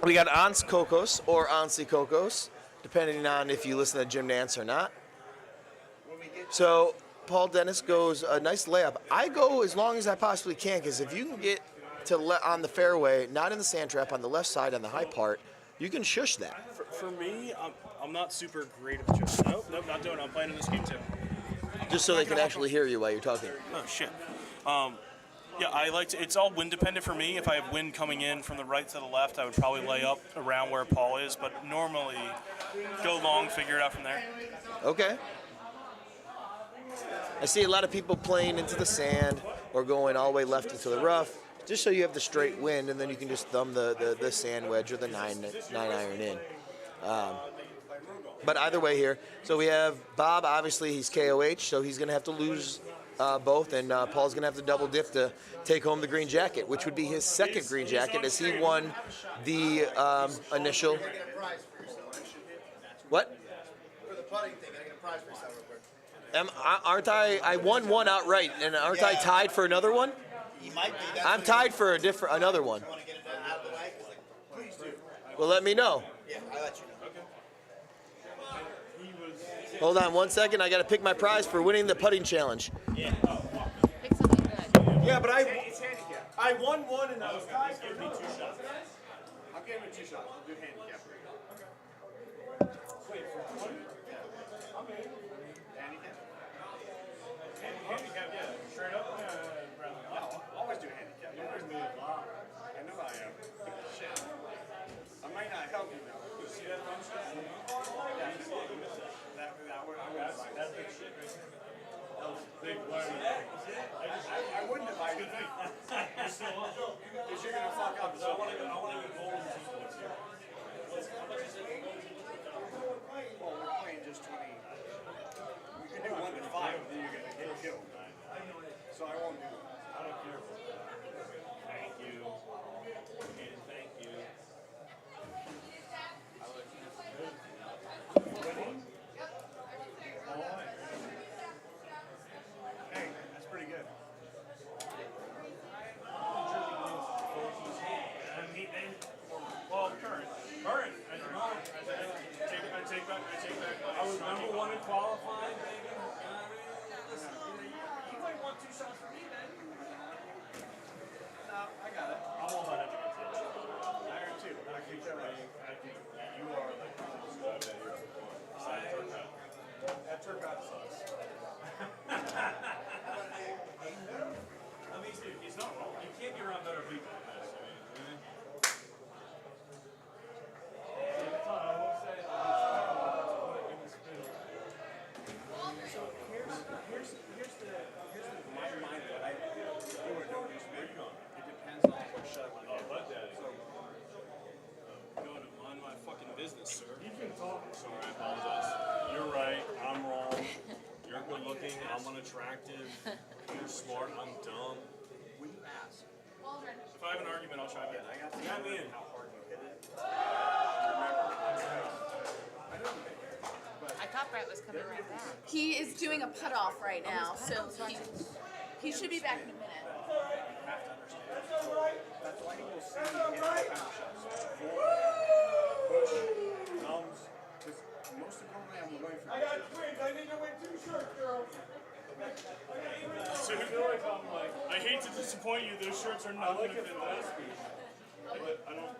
we got Ans Cocos or Ansi Cocos, depending on if you listen to Jim Nance or not. So Paul Dennis goes a nice layup. I go as long as I possibly can, because if you can get to on the fairway, not in the sand trap, on the left side on the high part, you can shush that. For me, I'm not super great at just. Nope, not doing it. I'm playing in this game too. Just so they can actually hear you while you're talking. Oh shit. Yeah, I like to. It's all wind dependent for me. If I have wind coming in from the right to the left, I would probably lay up around where Paul is. But normally, go long, figure it out from there. Okay. I see a lot of people playing into the sand or going all the way left into the rough, just so you have the straight wind, and then you can just thumb the sand wedge or the 9 iron in. But either way here, so we have Bob. Obviously, he's KOH, so he's going to have to lose both, and Paul's going to have to double dip to take home the green jacket, which would be his second green jacket, as he won the initial. What? For the putting thing, I get a prize for yourself real quick. Aren't I? I won one outright, and aren't I tied for another one? He might be. I'm tied for another one. Want to get it out of the way? Please do. Well, let me know. Yeah, I'll let you know. Hold on 1 second. I got to pick my prize for winning the putting challenge. Pick something good. Yeah, but I won one and I was tied for me 2 shots. I'll give him 2 shots. I'll do handicap. Wait, for 20? I'm in. Handicap? Handicap, yeah. Straight up? Yeah, I'll always do handicap. You're going to be a lot. I know I am. Shit. I might not help you now. See that thumb shot? That's big shit right there. That was big learning. I wouldn't if I could think. You're still up. Because you're going to fuck up. So I want to go gold and 2 points here. How much is it? Well, we're playing just 20. We can do 1 to 5, and then you're going to get killed. So I won't do it. I don't care. Thank you. And thank you. Hey, that's pretty good. Well, current. I take back. I was number 1 in qualifying, baby. You might want 2 shots for me, man. No, I got it. I won't let it get to you. I heard too. I keep that right. You are like That Turcotte sucks. I mean, dude, he's not wrong. You can't be around better people than this. So here's my mind that I do or don't use big. It depends on what shot I want to get. Go to mind my fucking business, sir. You can talk. Sorry, I apologize. You're right. I'm wrong. You're good looking. I'm unattractive. You're smart. I'm dumb. When you ask, If I have an argument, I'll chime in. I got to Got me in. how hard you hit it. I thought Brett was coming right back. He is doing a putt off right now, so he should be back in a minute. That's why you will see me hit that kind of shots. Push, thumbs. Because most importantly, I'm going for. I got twins. I need to win 2 shirts, girl. I hate to disappoint you. Those shirts are not going to fit that. But I don't.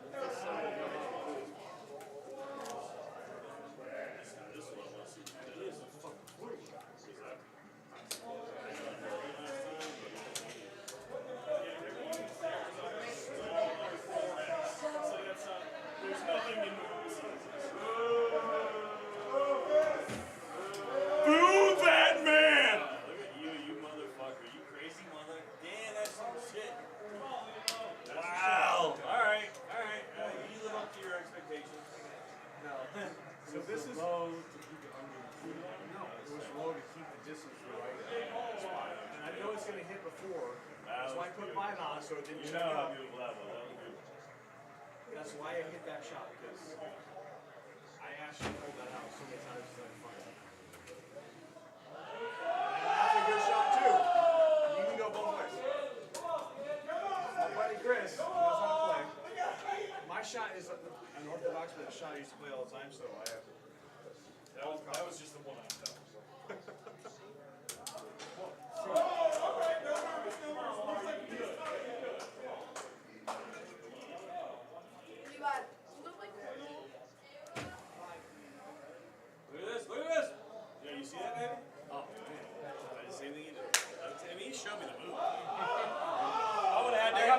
Boo that man! Look at you, you motherfucker. You crazy mother. Damn, that's some shit. Wow. Alright. You live up to your expectations. No. So this is low to keep it under the 2. No, it was low to keep the distance right. And I know it's going to hit before. That's why I put mine on so it didn't You check know how out. beautiful that was. That was good. That's why I hit that shot, because I actually pulled that out so many times as I find it. And that's a good shot too. You can go both ways. My buddy Chris knows how to play. My shot is an orthodox, but a shot I used to play all the time, so I have to. That was just the one I felt. Look at this. Yeah, you see that, baby? Oh, man. I did the same thing you did. I mean, he showed me the move. I would have had that. If I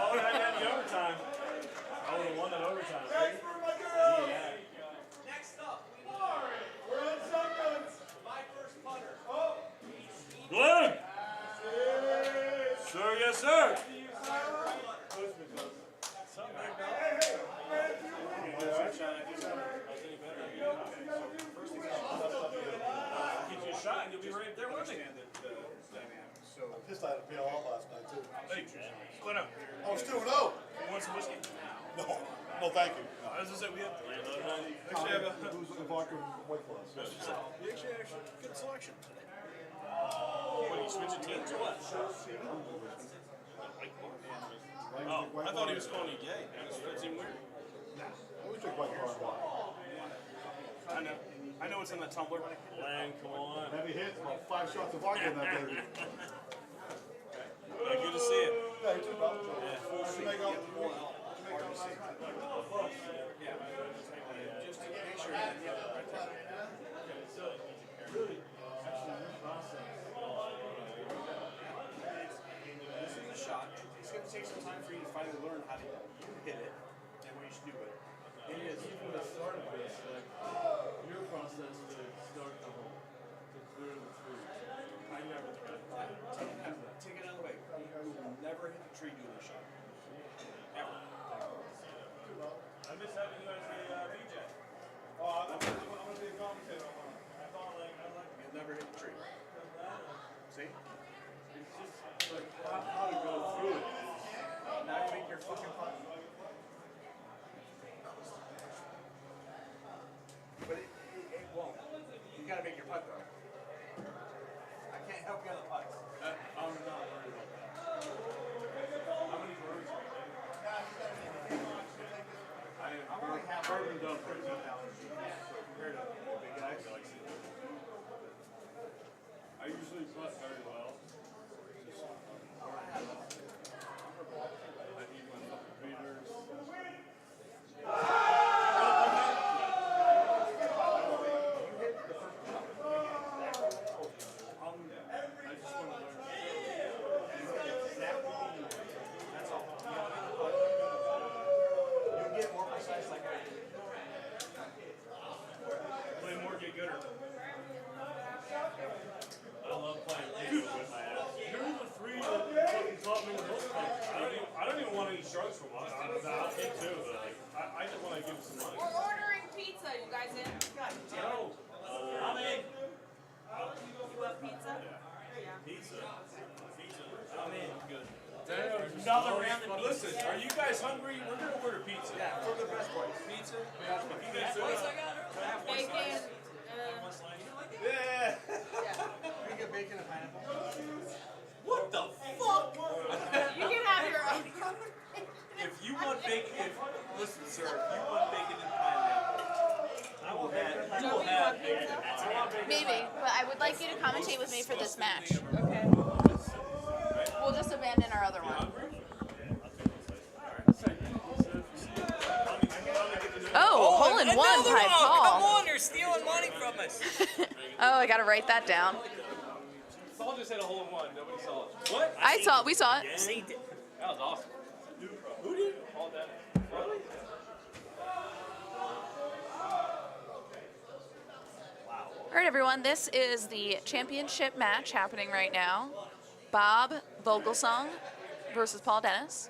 would have had that in the overtime, I would have won that overtime. Yeah. Next up, we're on shotguns. My first putter. Glenn! Sir, yes, sir. understand the dynamics. So Pissed I had to peel off last night too. hey, split up. I was 2-0. You want some whiskey? No, thank you. I was gonna say we have three. Actually, have a vodka and White Claws. We actually good selection today. What, you switching teams or what? Oh, I thought he was calling you gay. That seemed weird. I always drink White Claws wine. I know it's in the tumbler. Lang, come on. Heavy hits, about 5 shots of vodka in that baby. Good to see you. Yeah, you too, bro. Yeah. To make up Just to make sure that you have the right time. This is a shot. It's going to take some time for you to finally learn how to hit it and what you should do with it. It is, even the start of this, like, your process to start the hole, to clear the tree. I never tried. Take it out of the way. You will never hit the tree doing a shot. Ever. I miss having you as a VJ. Oh, I'm going to be a commentator. I thought, you'll never hit the tree. See? It's just like how to go through it. Now you make your fucking putt. But it won't. You gotta make your putt though. I can't help you on the putts. I'm not worried about that. How many birds are there? I'm only half Bourbon done for you. compared to the big guys. I usually putt very well. Just, I need my fucking beaters. I just want to learn. That's all. You get more precise like I do. Play more, get gooder. I love playing people with my ass. You're the three that fucking taught me the most. I don't even want any shrugs from us. I'll take two, but like, I just want to give some money. We're ordering pizza. You guys in? No. I'm in. You love pizza? Yeah. Pizza. I'm in. Good. Another round of Listen, are you guys hungry? We're gonna order pizza. Yeah, from the best place. Pizza? Pizza. Bacon. Yeah. We get bacon and pineapple. What the fuck? You can have your own. If you want bacon, listen, sir. If you want bacon and pineapple, you will have bacon. Maybe, but I would like you to commentate with me for this match. Okay. We'll just abandon our other one. Oh, hole in one by Come Paul. on, you're stealing money from us. Oh, I gotta write that down. Paul just hit a hole in one. Nobody saw it. What? I saw it. We saw it. That was awesome. Who did? Paul did. Really? All right, everyone. This is the championship match happening right now. Bob Vogelsong versus Paul Dennis.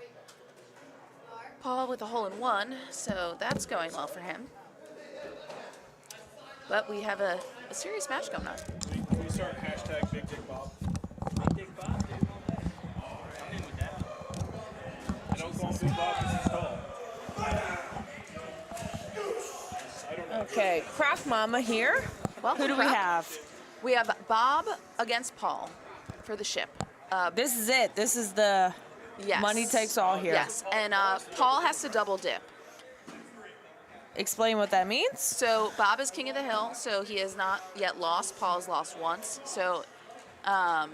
Paul with a hole in one, so that's going well for him. But we have a serious match going on. Can we start hashtag Big Dick Bob? Big Dick Bob, dude. I'm in with that. I don't call him Big Bob because he's tall. Okay, Craft Mama here. Welcome, Who do we Craft. have? We have Bob against Paul for the ship. This is it. This is the Yes. money takes all here. Yes, and Paul has to double dip. Explain what that means. So Bob is king of the hill, so he has not yet lost. Paul has lost once. So Bob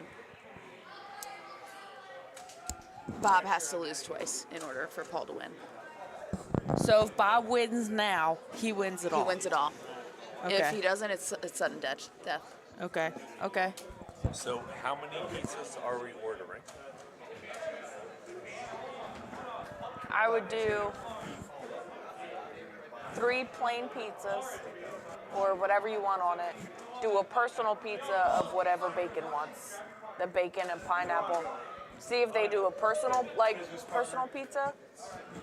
has to lose twice in order for Paul to win. So if Bob wins now, he wins it all. He wins it all. Okay. If he doesn't, it's sudden death. Okay. Okay. So how many pizzas are we ordering? I would do 3 plain pizzas or whatever you want on it. Do a personal pizza of whatever Bacon wants. The bacon and pineapple. See if they do a personal pizza.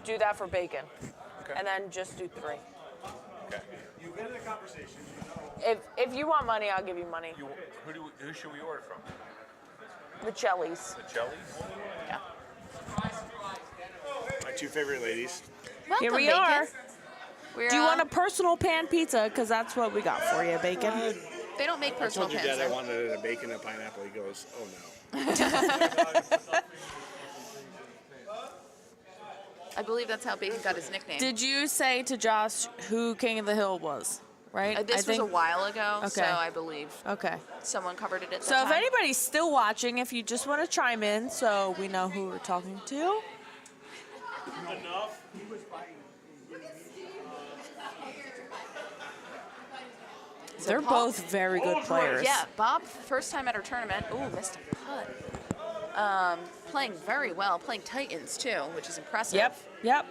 Do that for Bacon. Okay. And then just do 3. Okay. You get in a conversation, you know If you want money, I'll give you money. Who should we order from? The Chellies. The Chellies? Yeah. My two favorite ladies. Here we are. Do you want a personal pan pizza? Because that's what we got for you, Bacon. They don't make personal I told pans. your dad I there. wanted a bacon and a pineapple. He goes, oh no. I believe that's how Bacon got his nickname. Did you say to Josh who King of the Hill was? Right? This was a while ago, so Okay. I believe Okay. someone covered it at So the if time. anybody's still watching, if you just want to chime in so we know who we're talking to. Enough. They're both very good players. Yeah, Bob, first time at our tournament. Ooh, missed a putt. Playing very well, playing Titans too, which is impressive. Yep.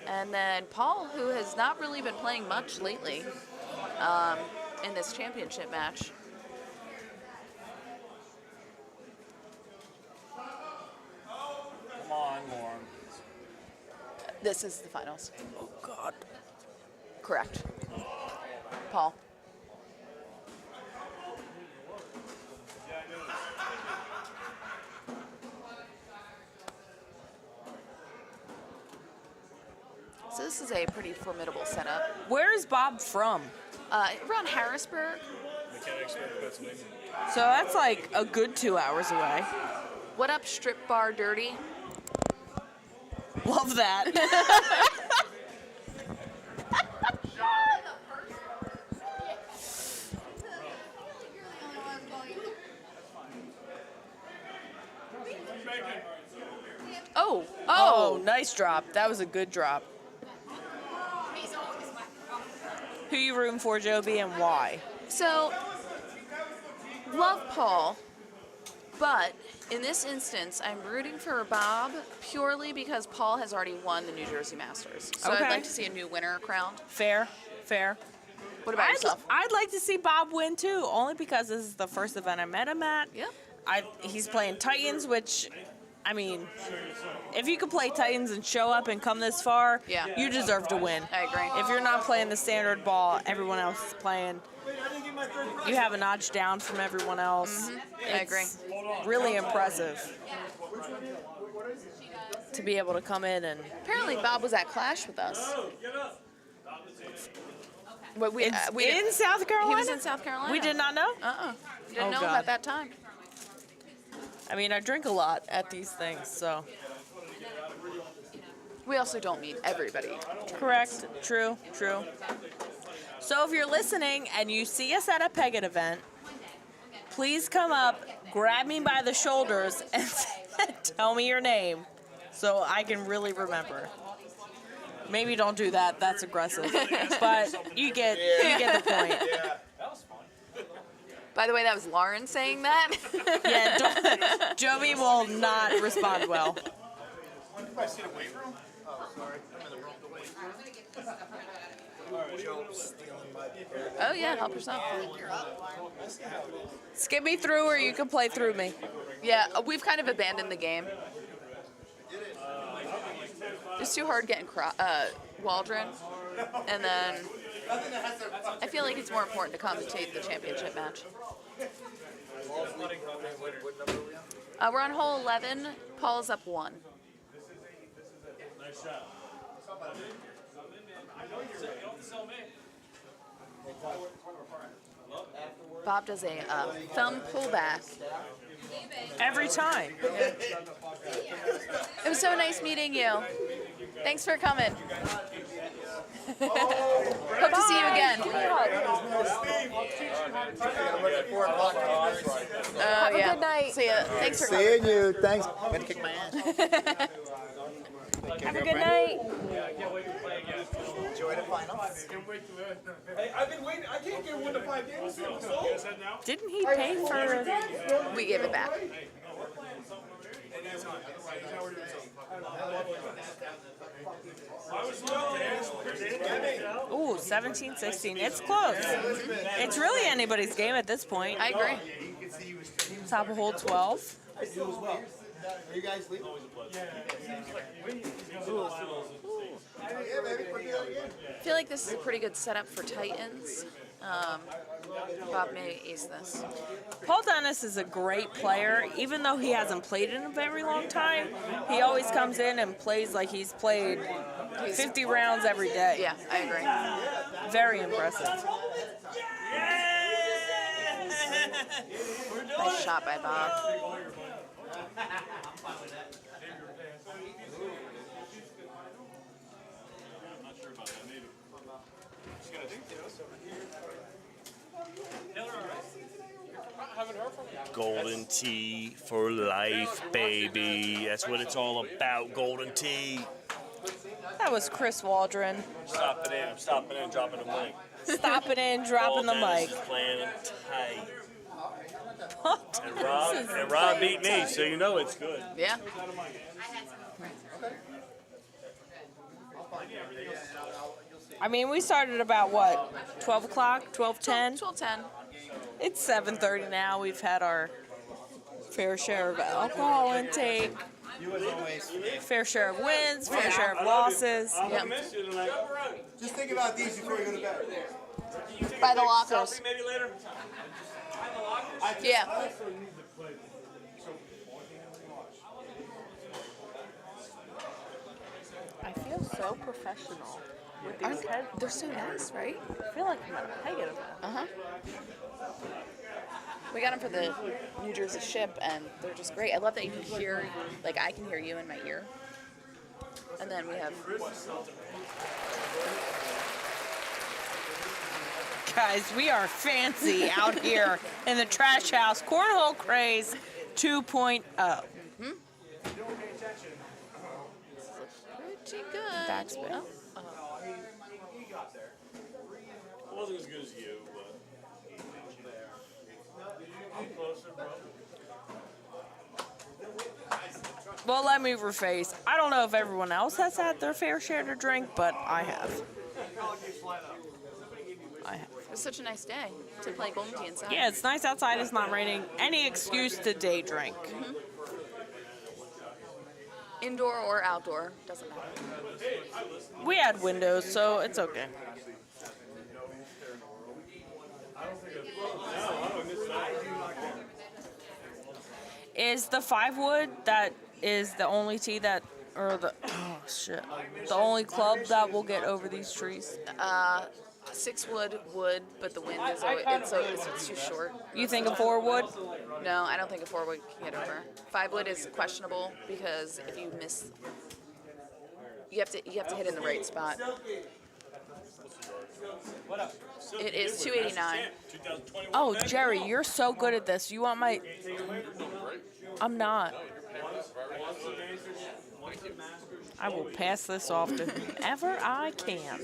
And then Paul, who has not really been playing much lately in this championship match. Come on, Lauren. This is the finals. Oh, God. Correct. Paul. So this is a pretty formidable setup. Where is Bob from? Around Harrisburg. Mechanicsburg, Pennsylvania. So that's like a good 2 hours away. What up, Strip Bar Dirty? Love that. Oh, nice drop. That was a good drop. Who you rooting for, Joby, and why? So, love Paul, but in this instance, I'm rooting for Bob purely because Paul has already won the New Jersey Masters. So Okay. I'd like to see a new winner crowned. Fair. What about yourself? I'd like to see Bob win too, only because this is the first event I met him at. Yep. He's playing Titans, which, I mean, if you could play Titans and show up and come this far, Yeah. you deserve to win. I agree. If you're not playing the standard ball, everyone else is playing. You have a notch down from everyone else. I agree. Really impressive to be able to come in and. Apparently, Bob was at Clash with us. But In South Carolina? He was in South Carolina. We did not know? Didn't Oh, know him God. at that time. I mean, I drink a lot at these things, so. We also don't meet everybody. Correct. True. So if you're listening and you see us at a Peggott event, please come up, grab me by the shoulders, and tell me your name so I can really remember. Maybe don't do that. That's aggressive. But you get the point. By the way, that was Lauren saying that. Yeah, Joby will not respond well. I see the weight room? Oh, sorry. I'm in the wrong weight room. Joe's stealing my Oh yeah, help yourself. Skip me through or you can play through me. Yeah, we've kind of abandoned the game. It's too hard getting Waldron, and then I feel like it's more important to commentate the championship match. We're on hole 11. Paul's up 1. Nice shot. Bob does a thumb pullback. Every time. It was so nice meeting you. Thanks for coming. Hope to see you again. Have a good night. See ya. Thanks for coming. Seeing you. Thanks. I'm gonna kick my ass. Have a good night. Enjoy the finals. Hey, I've been waiting. I can't get 1 to 5 games. Didn't he pay for? We gave it back. Ooh, 17-16. It's close. It's really anybody's game at this point. I agree. Top of hole 12. Are you guys leaving? Yeah, baby. I feel like this is a pretty good setup for Titans. Bob may ace this. Paul Dennis is a great player. Even though he hasn't played in a very long time, he always comes in and plays like he's played 50 rounds every day. Yeah, I agree. Very impressive. Nice shot by Bob. Golden tea for life, baby. That's what it's all about, golden tea. That was Chris Waldron. Stopping in, dropping the mic. Stopping in, dropping the mic. Dennis is playing tight. What? And Rob beat me, so you know it's good. Yeah. I mean, we started about what? 12 o'clock? 12:10? 12:10. It's 7:30 now. We've had our fair share of alcohol intake. Fair share of wins, fair share of losses. Yep. Just think about these before you go to bed. By the lockers. Maybe later. Yeah. I feel so professional with these Aren't heads. they're so nice, right? I feel like I'm at a Pegasus. Uh-huh. We got them for the New Jersey ship, and they're just great. I love that you can hear, like I can hear you in my ear. And then we have... Guys, we are fancy out here in the trash house. Cornhole Craze 2.0. Mm-hmm. Pretty good. That's big. Oh. It wasn't as good as you, but I'm closer, bro. Well, let me rephrase. I don't know if everyone else has had their fair share to drink, but I have. It was such a nice day to play Golden Tea inside. Yeah, it's nice outside. It's not raining. Any excuse to day drink. Mm-hmm. Indoor or outdoor, doesn't matter. We had windows, so it's okay. Is the 5-wood that is the only tea that, or the, oh shit, the only club that will get over these trees? 6-wood would, but the wind is it's too short. You think a 4-wood? No, I don't think a 4-wood can get over. 5-wood is questionable because if you miss, you have to hit in the right spot. It is 289. Oh, Jerry, you're so good at this. You want my? I'm not. I will pass this off to whomever I can.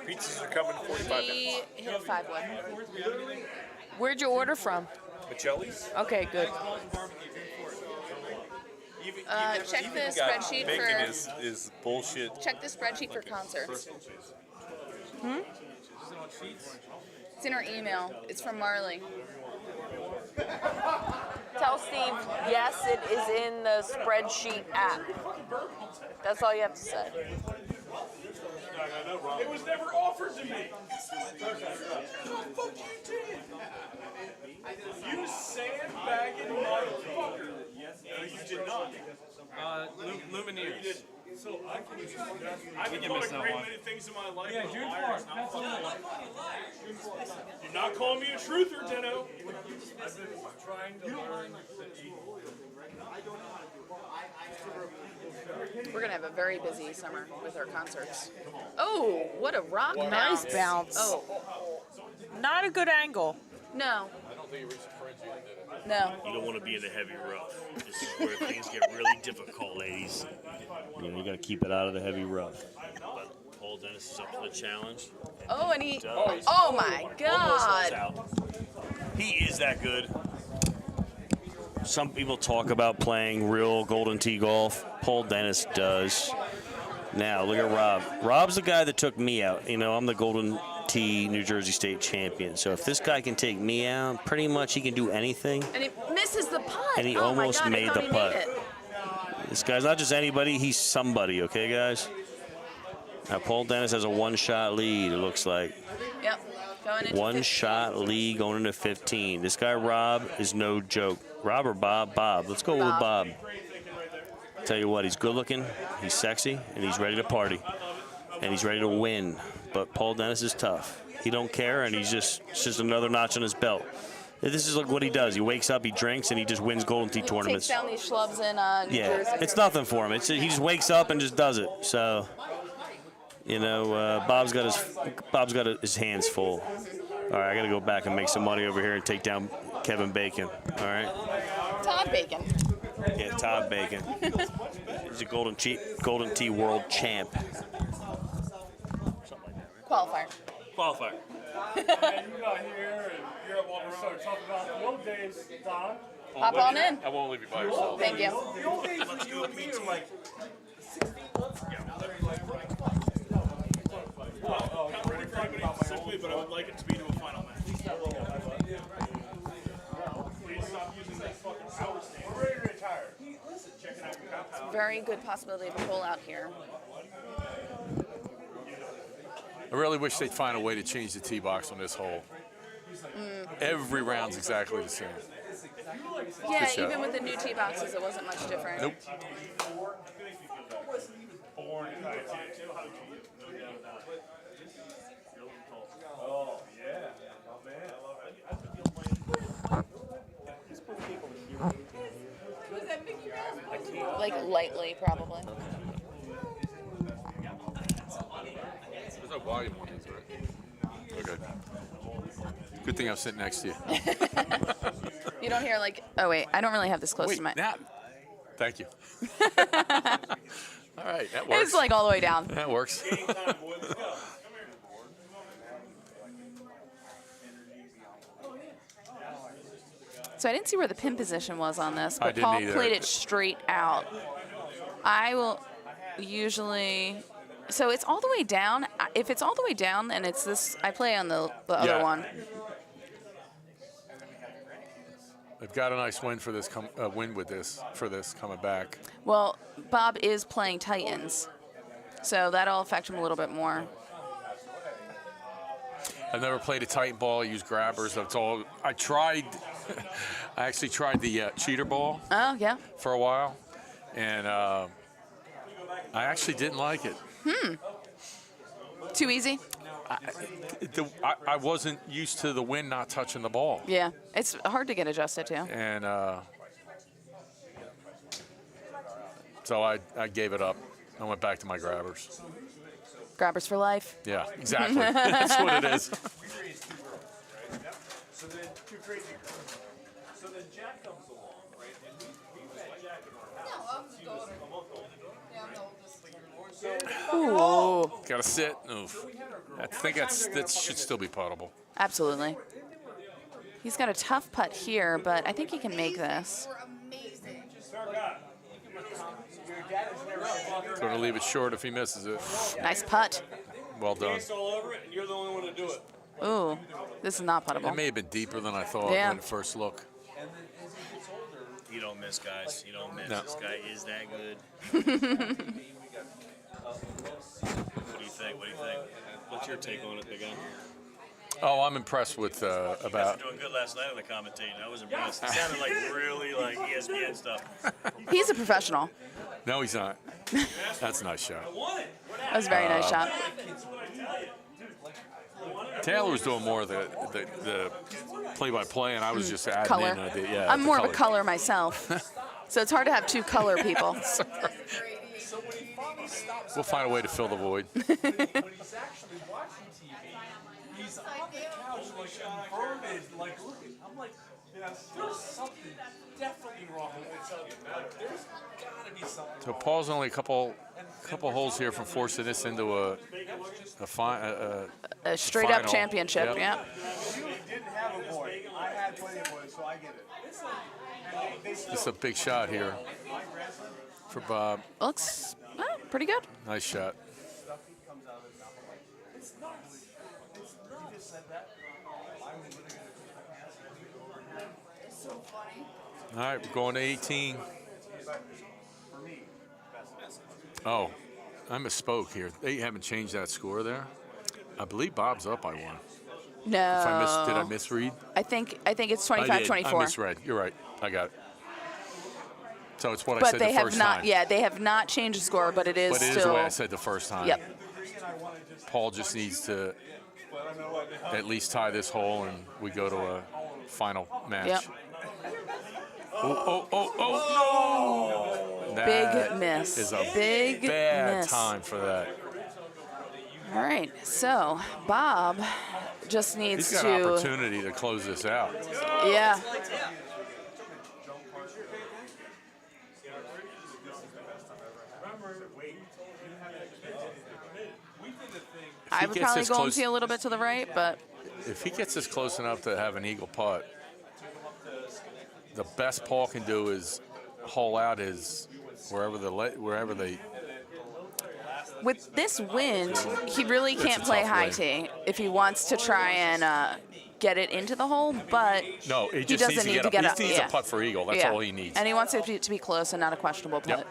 Pizzas are coming in 45 He minutes. hit a 5-wood. Where'd you order from? Michelli's? Okay, good. Check the spreadsheet Bacon for. is bullshit. Check the spreadsheet for concerts. Hmm? It's in our email. It's from Marley. Tell Steve, yes, it is in the spreadsheet app. That's all you have to say. It was never offered to me. The fuck you did? You sandbagging motherfucker. No, you did not. Lumineers. So I can call a great many things in my life. Yeah, but a June liar is 4th. not one of them. You're not calling me a truther, Deno. I've been trying to learn to eat. We're gonna have a very busy summer with our concerts. Oh, what a rock Nice bounce! bounce. Oh, Not a good angle. no, I don't think you reached the frenzy, did it? no. You don't want to be in the heavy rough. This is where things get really difficult, ladies. You know, you got to keep it out of the heavy rough. But Paul Dennis is up to the challenge. Oh, and he. Does. Oh my Almost God! out. He is that good. Some people talk about playing real golden tee golf. Paul Dennis does. Now, look at Rob. Rob's the guy that took me out. You know, I'm the golden T New Jersey State champion. So if this guy can take me out, pretty much he can do anything. And he misses the putt. And he oh almost my God, made I the thought he putt. Made it. This guy's not just anybody, he's somebody, okay, guys? Now, Paul Dennis has a one-shot lead, it looks like. Yep. Going into One-shot lead going into 15. This guy, Rob, is no joke. Rob or Bob? Bob. Let's go with Bob. Tell you what, he's good-looking, he's sexy, and he's ready to party. And he's ready to win. But Paul Dennis is tough. He don't care, and it's just another notch on his belt. This is like what he does. He wakes up, he drinks, and he just wins Golden Tee tournaments. Takes down these schlubs in New Jersey. It's nothing for him. He just wakes up and just does it. So, you know, Bob's got his hands full. All right, I got to go back and make some money over here and take down Kevin Bacon. All right. Todd Bacon. Yeah, Todd Bacon. He's a Golden Tee world champ. Qualifier. Qualifier. And you got here, and you're up on the road. Talk about the old days, Don. Hop on in. I won't leave you by yourself. Thank you. The old days when you and me were like 16 months ago. Not ready for anybody specifically, but I would like it to be to a final match. Please stop using that fucking power stand. We're ready to retire. Listen, checking out your compound. Very good possibility of a pull out here. I really wish they'd find a way to change the tee box on this hole. Every round's exactly the same. Yeah, Good shot. even with the new tee boxes, it wasn't much different. Nope. Oh, yeah. Oh, man. Like lightly, probably. There's no volume on these, right? Okay. Good thing I'm sitting next to you. You don't hear like, oh wait, I don't really have this close to my. Thank you. All right, that works. It's like all the way down. That works. So I didn't see where the pin position was on this, I but didn't Paul either. played it straight out. I will usually, so it's all the way down. If it's all the way down and it's this, I play on the other one. They've got a nice win for this. Win with this coming back. Well, Bob is playing Titans, so that'll affect him a little bit more. I've never played a Titan ball. I use grabbers. That's all. I tried. I actually tried the cheater ball. Oh yeah. For a while, and I actually didn't like it. Too easy. I wasn't used to the wind not touching the ball. Yeah, it's hard to get adjusted to. And so I gave it up. I went back to my grabbers. Grabbers for life. Yeah, exactly. That's what it is. So then, too crazy. So then Jack comes along, right? And we've had Jack in our house. He was a month old. Ooh. Got to sit. Oof. I think that should still be puttable. Absolutely. He's got a tough putt here, but I think he can make this. Going to leave it short if he misses it. Nice putt. Well done. all over it, and you're the only one to do it. Ooh, this is not puttable. It may have been deeper than I thought Yeah. when it first looked. You don't miss, guys. You don't miss. No. This guy is that good. What do you think? What do you think? What's your take on it, big guy? Oh, I'm impressed with You guys about. were doing good last night on the commentating. I was impressed. It sounded like really like ESPN stuff. He's a professional. No, he's not. That's a nice shot. That was a very nice shot. Taylor was doing more of the play-by-play, and I was just adding Color. in. I'm more of a color myself, so it's hard to have two color people. We'll find a way to fill the void. When he's actually watching TV, he's on the couch, like inverted, like looking. I'm like, there's something definitely wrong with it. There's gotta be something. So Paul's only a couple holes here from forcing this into a straight up final. championship. Yep. Yeah. You didn't have a boy. I had plenty of boys, so I get it. Just a big shot here for Bob. Looks pretty good. Nice shot. so funny. All right, we're going to 18. Oh, I misspoke here. They haven't changed that score there. I believe Bob's up by 1. No. Did I misread? I think it's I 25-24. misread. You're right. I got it. So it's what I But said they the have first not. time. Yeah, they have not changed the score, but it is But it is still. the way I said the first time. Yep. Paul just needs to at least tie this hole, and we go to a final match. Yep. Oh! Big miss. Is a Big bad miss. time for that. All right, so Bob just needs He's got to. opportunity to close this out. Yeah. I would probably go and see a little bit to the right, but If he gets this close enough to have an eagle putt, the best Paul can do is hole out his wherever they. with this wind, he really It's can't a play tough high wind. tee if he wants to try and get it into the hole. But No, he he just doesn't needs to need get to up. get He up. needs Yeah. a putt for eagle. That's Yeah. all he needs. And he wants it to be close and not a questionable putt. Yep.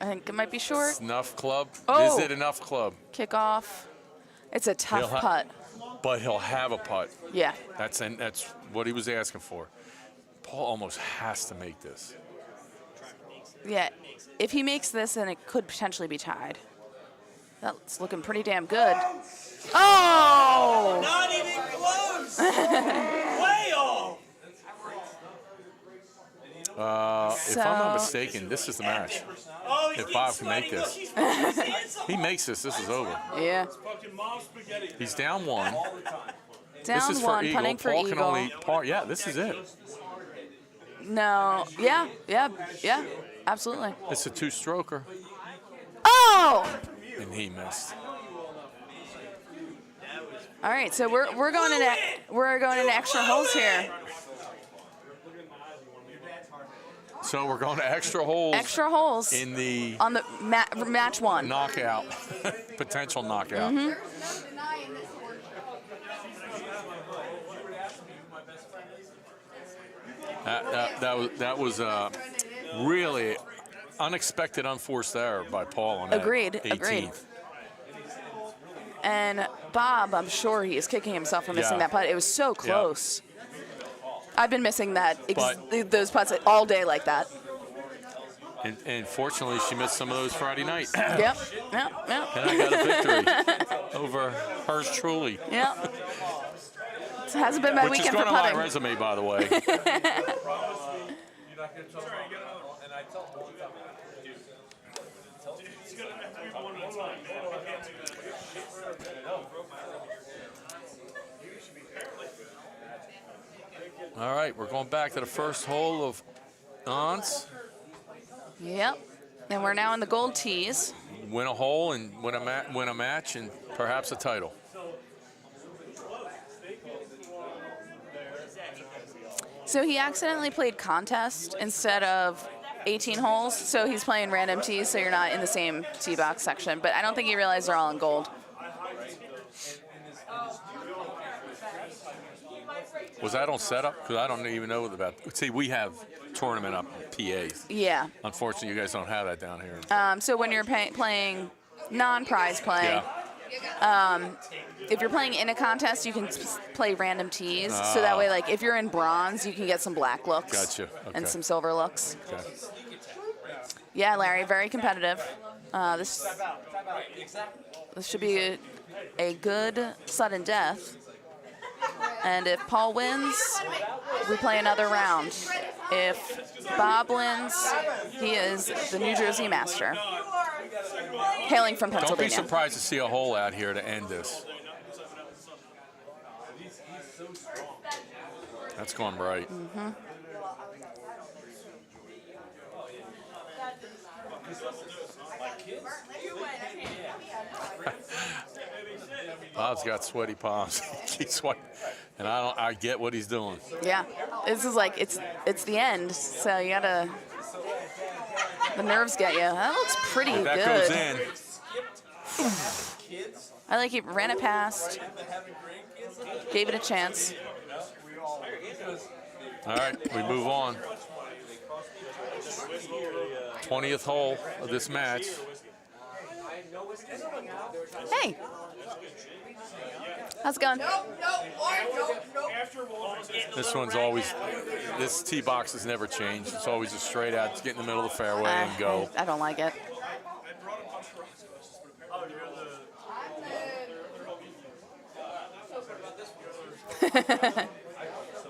I think it might be short. Enough club. Oh. Is it enough club? Kickoff. It's a tough putt. But he'll have a putt. Yeah. That's what he was asking for. Paul almost has to make this. Yeah. If he makes this, then it could potentially be tied. That's looking pretty damn good. Oh! Not even close. Way off. If I'm not mistaken, this is the match. Oh, If Bob can make this, he makes this. This is over. Yeah. He's down 1. Down this is for 1, eagle. punting for Paul eagle. can only par. Yeah, this is it. No. Yeah. Absolutely. It's a 2-stroker, Oh! and he missed. All right, so we're going into extra holes here. So we're going to extra holes. Extra holes in the on the match 1. Knockout, potential knockout. Mm-hmm. That was really unexpected, unforced error by Paul on that. Agreed. 18th. And Bob, I'm sure he is kicking himself for missing Yeah. that putt. It was so close. I've been missing But- those putts all day like that. And fortunately, she missed some of those Friday night. Yep. And I got a victory over hers truly. Yep. It hasn't been my Which is weekend going for on my putting. resume, by the way. All right, we're going back to the first hole of Ons. Yep. And we're now in the gold tees. Win a hole and win a match and perhaps a title. So he accidentally played contest instead of 18 holes, so he's playing random tees, so you're not in the same tee box section. But I don't think he realized they're all in gold. Was that on setup? Because I don't even know about. See, we have tournament up PAs. Yeah. Unfortunately, you guys don't have that down here. So when you're playing non-prize play, if you're playing in a contest, you can play random tees. So that way, like if you're in bronze, you can get some black looks. Gotcha. Okay. And some silver looks. Okay. Yeah, Larry, very competitive. This should be a good sudden death. And if Paul wins, we play another round. If Bob wins, he is the New Jersey master, hailing from Don't be Pennsylvania. surprised to see a hole out here to end this. That's going right. Mm-hmm. Bob's got sweaty palms. He's sweating. And I get what he's doing. Yeah, this is like it's the end, so you gotta. The nerves get you. That looks pretty If that good. goes in. I like he ran it past, gave it a chance. All right, we move on. 20th hole of this match. Hey, how's it going? This one's always, this tee box has never changed. It's always a straight out, get in the middle of the fairway and go. I don't like it.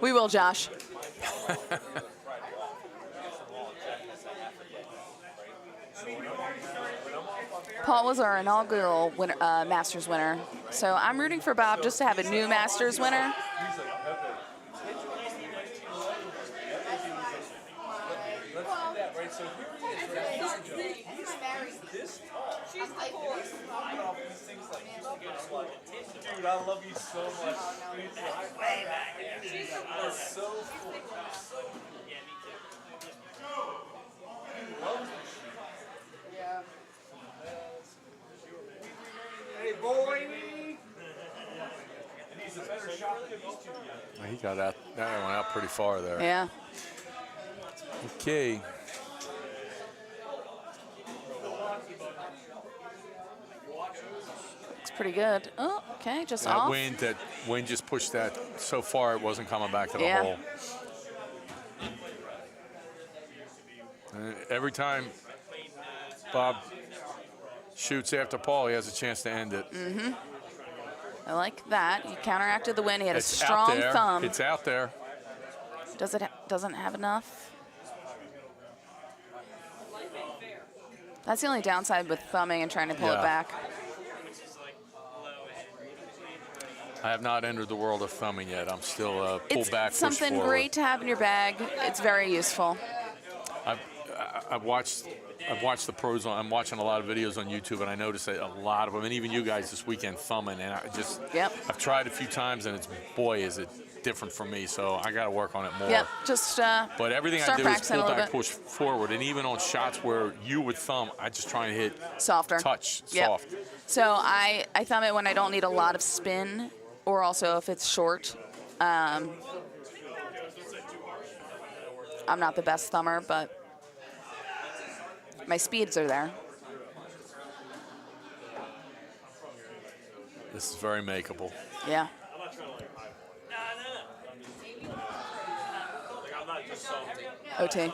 We will, Josh. Paul was our inaugural winner, Masters winner, so I'm rooting for Bob just to have a new Masters winner. Dude, I love you so much. That's so cool. Hey, boy. He's a better shot than these two guys. He got that one out pretty far there. Yeah. Okay. It's pretty good. Oh, okay, just That off. wind just pushed that so far it wasn't coming back to the Yeah. hole. Every time Bob shoots after Paul, he has a chance to end it. Mm-hmm. I like that. He counteracted the wind. He had It's a strong out there. thumb. It's out there. Doesn't have enough. That's the only downside with thumbing and trying to pull it Yeah. back. I have not entered the world of thumbing yet. I'm still pull It's back, push something forward. great to have in your bag. It's very useful. I've watched the pros. I'm watching a lot of videos on YouTube, and I noticed that a lot of them, and even you guys this weekend thumbing. And I've tried a few times, and is it different for me. So I got to work on it more. Yep, just But everything I start do is practicing pull a little back, bit. push forward, and even on shots where you would thumb, I just try and hit Softer. touch, Yep. soft. So I thumb it when I don't need a lot of spin, or also if it's short. I'm not the best thumber, but my speeds are there. This is very makeable. Yeah. OT.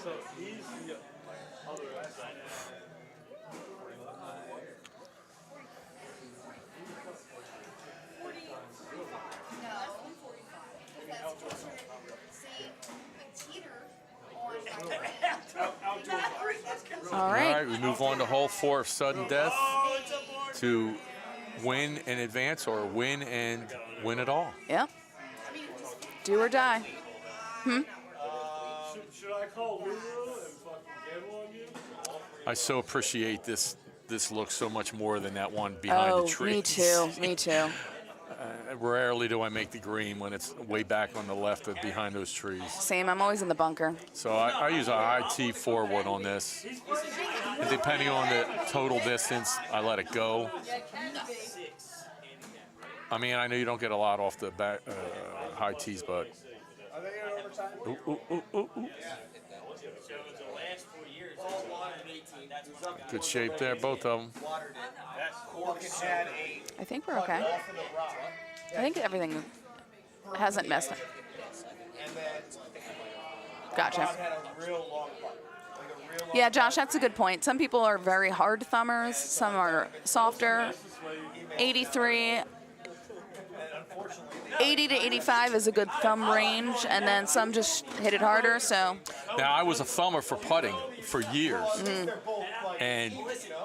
So he's the other side. All right. We move on to hole 4 of sudden death to win and advance, or win and win it all. Yep. Do or die. Should I call Lulu and fucking gamble on you? I so appreciate this look so much more than that one behind Oh, the tree. me too. Me too. Rarely do I make the green when it's way back on the left of behind those trees. Same. I'm always in the bunker. So I use a high tee forward on this. And depending on the total distance, I let it go. I mean, I know you don't get a lot off the back high tees, but. Ooh, ooh, ooh, ooh, ooh. Good shape there, both of them. I think we're okay. I think everything hasn't messed up. Gotcha. Yeah, Josh, that's a good point. Some people are very hard thumbers. Some are softer. 83, 80 to 85 is a good thumb range, and then some just hit it harder. So. Now, I was a thumber for putting for years, and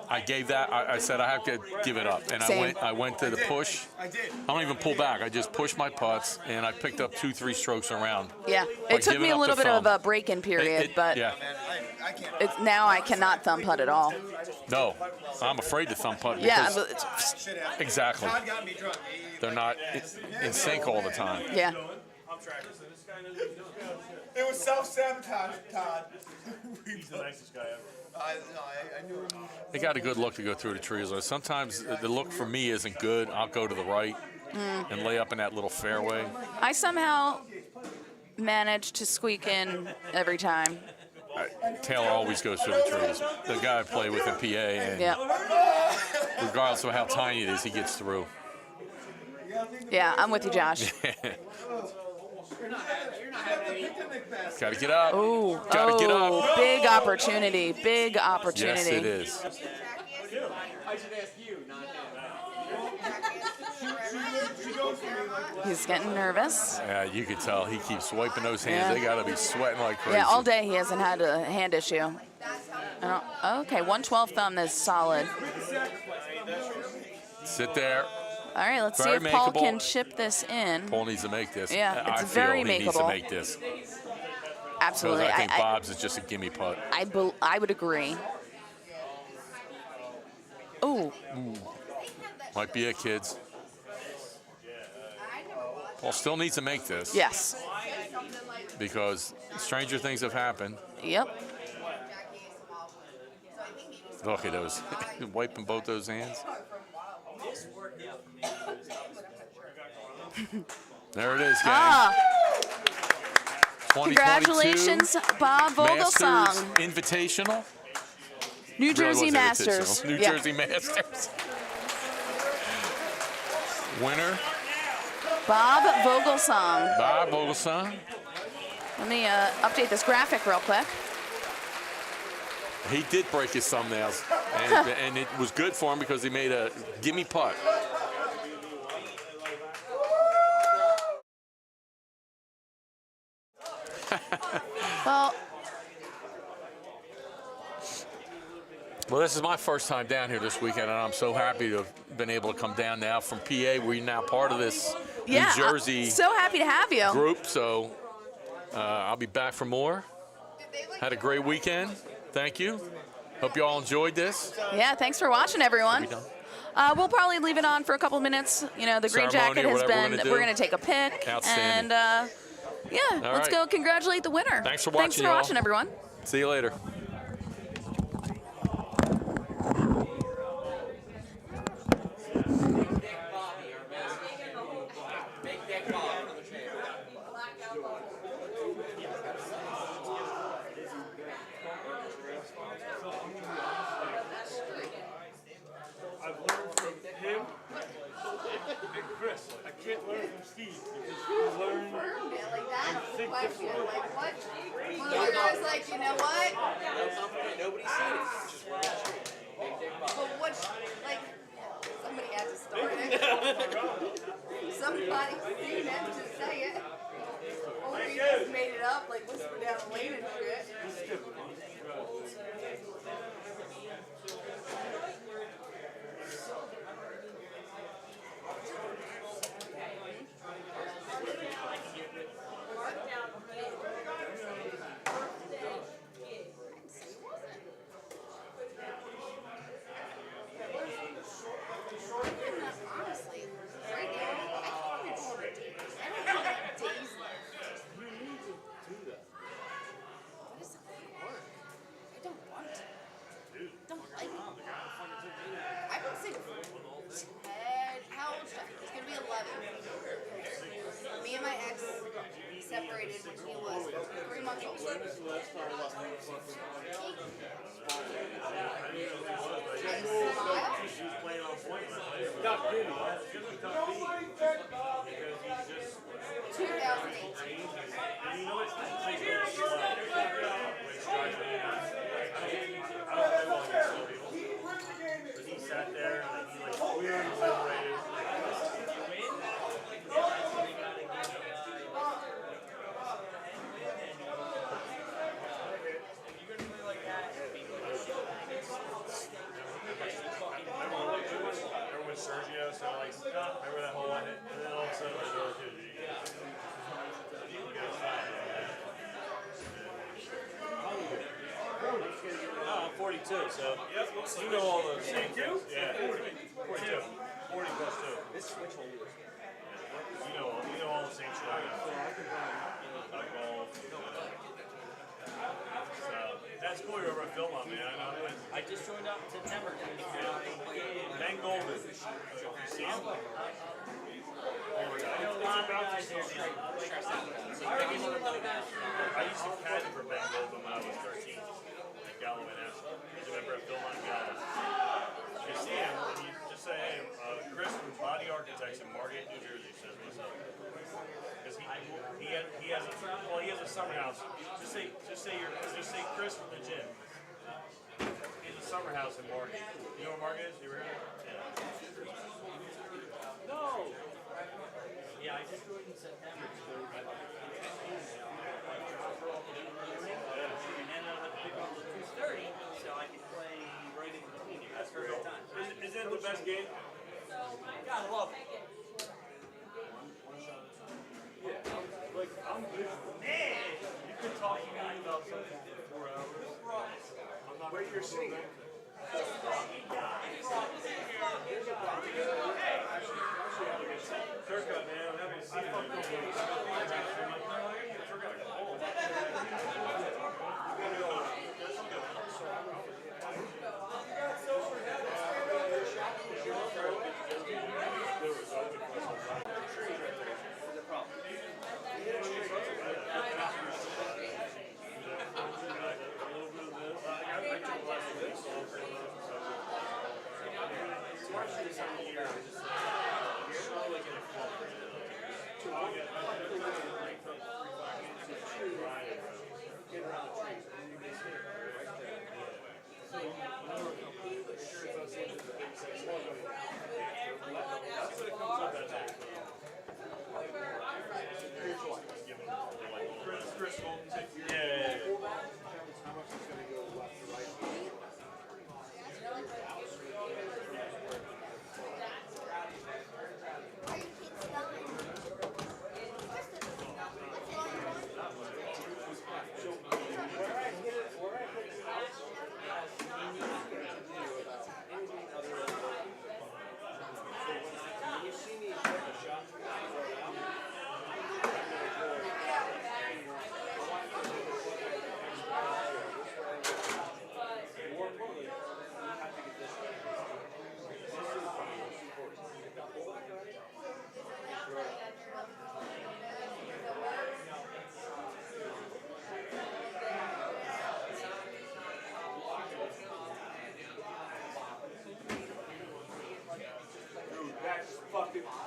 I gave that. I said I have to give it up, and Same. I went to the push. I don't even pull back. I just push my putts, and I picked up 2-3 strokes around. Yeah, by it took giving me a up little the bit of thumb. a break-in period, but Yeah. It's now I cannot thumb putt at all. No, I'm afraid to thumb putt. Yeah, because- but exactly. They're not in sync all the time. Yeah. It was self-sabotage, Todd. He's the nicest guy ever. I knew him. They got a good look to go through the trees. Sometimes the look for me isn't good. I'll go to the right and lay up in that little fairway. I somehow manage to squeak in every time. Taylor always goes through the trees. The guy I play with in PA, and Yeah. regardless of how tiny it is, he gets through. Yeah, I'm with you, Josh. Got to get up. Ooh. Got to get up. Big opportunity. Big opportunity. Yes, it is. I should ask you, not him. He's getting nervous. Yeah, you could tell he keeps swiping those hands. Yeah. They got to be sweating like crazy. Yeah, all day he hasn't had a hand issue. Okay, 112 thumb is solid. Sit there. All right, let's see Very if Paul makeable. can chip this in. Paul needs to make this. Yeah, it's I very feel he needs to makeable. make this. Absolutely. Because I think Bob's is just a gimme putt. I would agree. Ooh. Might be it, kids. Paul still needs to make this. Yes. Because stranger things have happened. Yep. Look at those. Wiping both those hands. There it is, gang. Ah. 2022 Congratulations, Bob Vogelsong. Masters Invitational. New Jersey Really was Masters. invitational. New Yeah. Jersey Masters. Winner, Bob Vogelsong. Bob Vogelsong. Let me update this graphic real quick. He did break his thumbnails, and it was good for him because he made a gimme putt. Well, this is my first time down here this weekend, and I'm so happy to have been able to come down now from PA. We're now part of this Yeah, New Jersey I'm so happy to have you. group, so I'll be back for more. Had a great weekend. Thank you. Hope you all enjoyed this. Yeah, thanks for watching, everyone. We done? We'll probably leave it on for a couple minutes. You know, the green Ceremony jacket or has whatever been, we're gonna we're do. going to take a pic. Outstanding. And yeah, All let's right. go congratulate the winner. Thanks for Thanks watching, for y'all. watching, everyone. See you later. I've learned from him and Chris. I can't learn from Steve because he learned and think differently. One of the guys like, you know what? Nobody's seen it. It's just one street. Big Dick Bob. But what, like, somebody had to start it. Somebody seen it to say it. Or you just made it up, like whisper down the lane and shit. Honestly, right now, I can't even call it days. I don't know what days left. You need to do that. That is a lot of work. I don't want to. Don't like it. I've been single for 10, how old is Jack? He's gonna be 11. Me and my ex separated when he was 3 months old. She's playing on point. Not good. Just a tough beat. Because he's just 2018. and you know it's not like which drives me nuts. I don't know how he's so able to. But he sat there and he like clearly liberated. Remember when Sergio, so like, remember that whole one? And then all of a sudden, like, oh, dude, you gotta stop. 42, so you know all those same things. Yeah. 42. 40 plus 2. You know all the same shit. So that's cool. You're over at Philmont, man. I know. I just joined up in September. Ben Golden. You see him? I know a lot of guys there. I used to caddy for Ben Golden when I was 13 at Gallo National. He's a member of Philmont Gallo. If you see him, and you just say, hey, Chris from Body Architects in Margate, New Jersey says what's up. Because he has a summer house. Just say Chris from the gym. He has a summer house in Margate. You know where Margate is? You were here? Yeah. No. Yeah, I just joined in September. And then I have to pick up the 2:30, so I can play right in between. That's perfect time. Isn't it the best game? God, I love it. Yeah, like, I'm good. Man! You could talk to me about something for 4 hours. I'm not wait, you're singing. Turcotte, man, I'm happy to see you.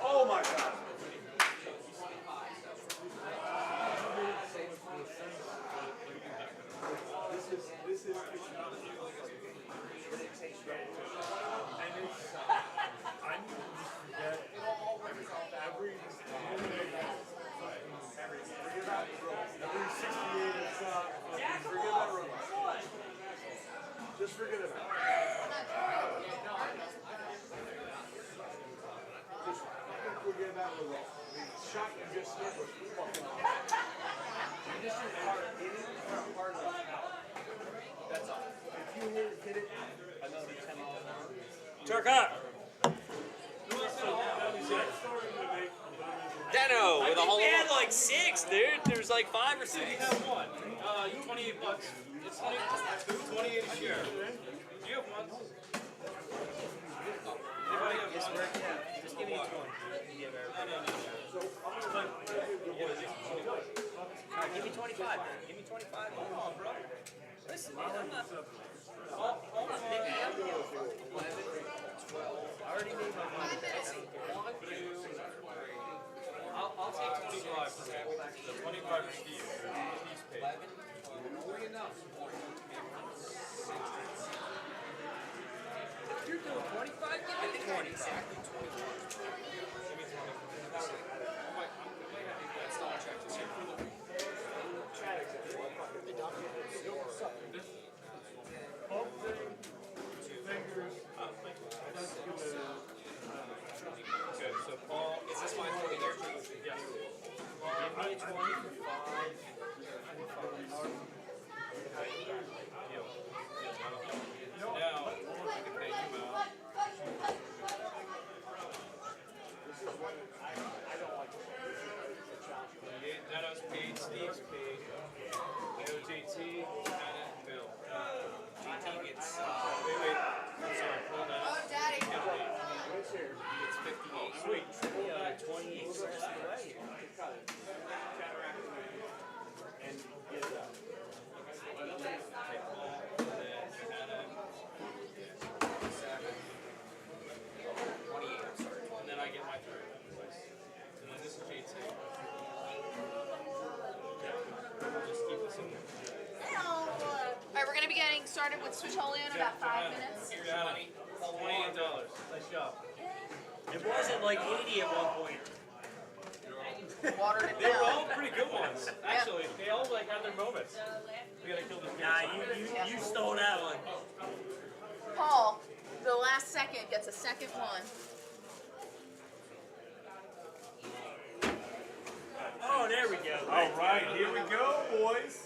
Oh my God! This is and it's I need to forget every 68 it's forget about robots. Just forget about it. Just forget about the roll. The shot you just hit was fucking awesome. You just did hard hitting or hard left out. That's all. If you hit it another 10 miles an hour. Turcotte! Deno with a hole. We had like 6, dude. There's like 5 or 6. We have one. $28. It's 28 a share. Do you have one? Anybody have one? Yeah. Just give me each one. Alright, give me 25. Give me 25. Come on, bro. Listen, man, I'm not. Hold on, pick me up. 11, 12. I already made my money. 1, 2, 3. I'll take 25 for that. 25 for Steve. Steve's paid. 11. Enough. If you're doing 25, give me 25. Okay, so Paul, is this my 40 here? Yes. Give me a 25. started with Switch Holy in about 5 minutes. Here's your money. $28. Nice job. It wasn't like 80 at one point. Watered it They were down. all pretty good ones, actually. They all like had their moments. We gotta kill this guy. Nah, you stole that one. Paul, the last second, gets a second one. Oh, there we go. All right, here we go, boys.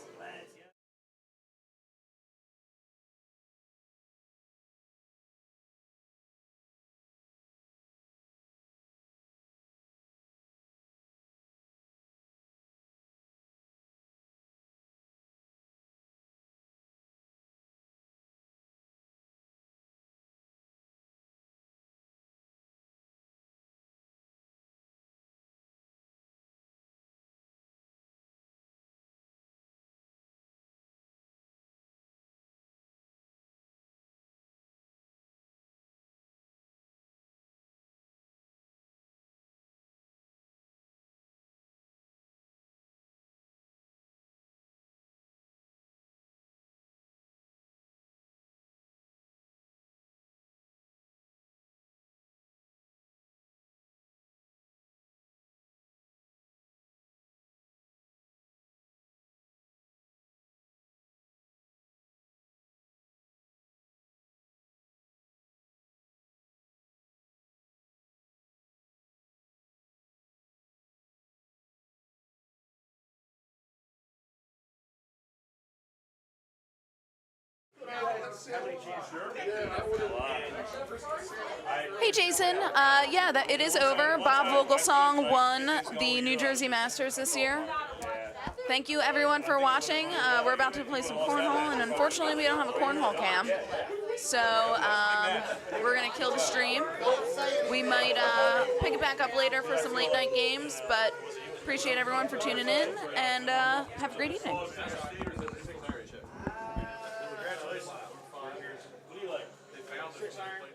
Hey Jason, yeah, it is over. Bob Vogelsong won the New Jersey Masters this year. Thank you everyone for watching. We're about to play some cornhole, and unfortunately we don't have a cornhole cam. So we're gonna kill the stream. We might pick it back up later for some late night games, but appreciate everyone for tuning in, and have a great evening. Congratulations. What do you like? They found 6 iron.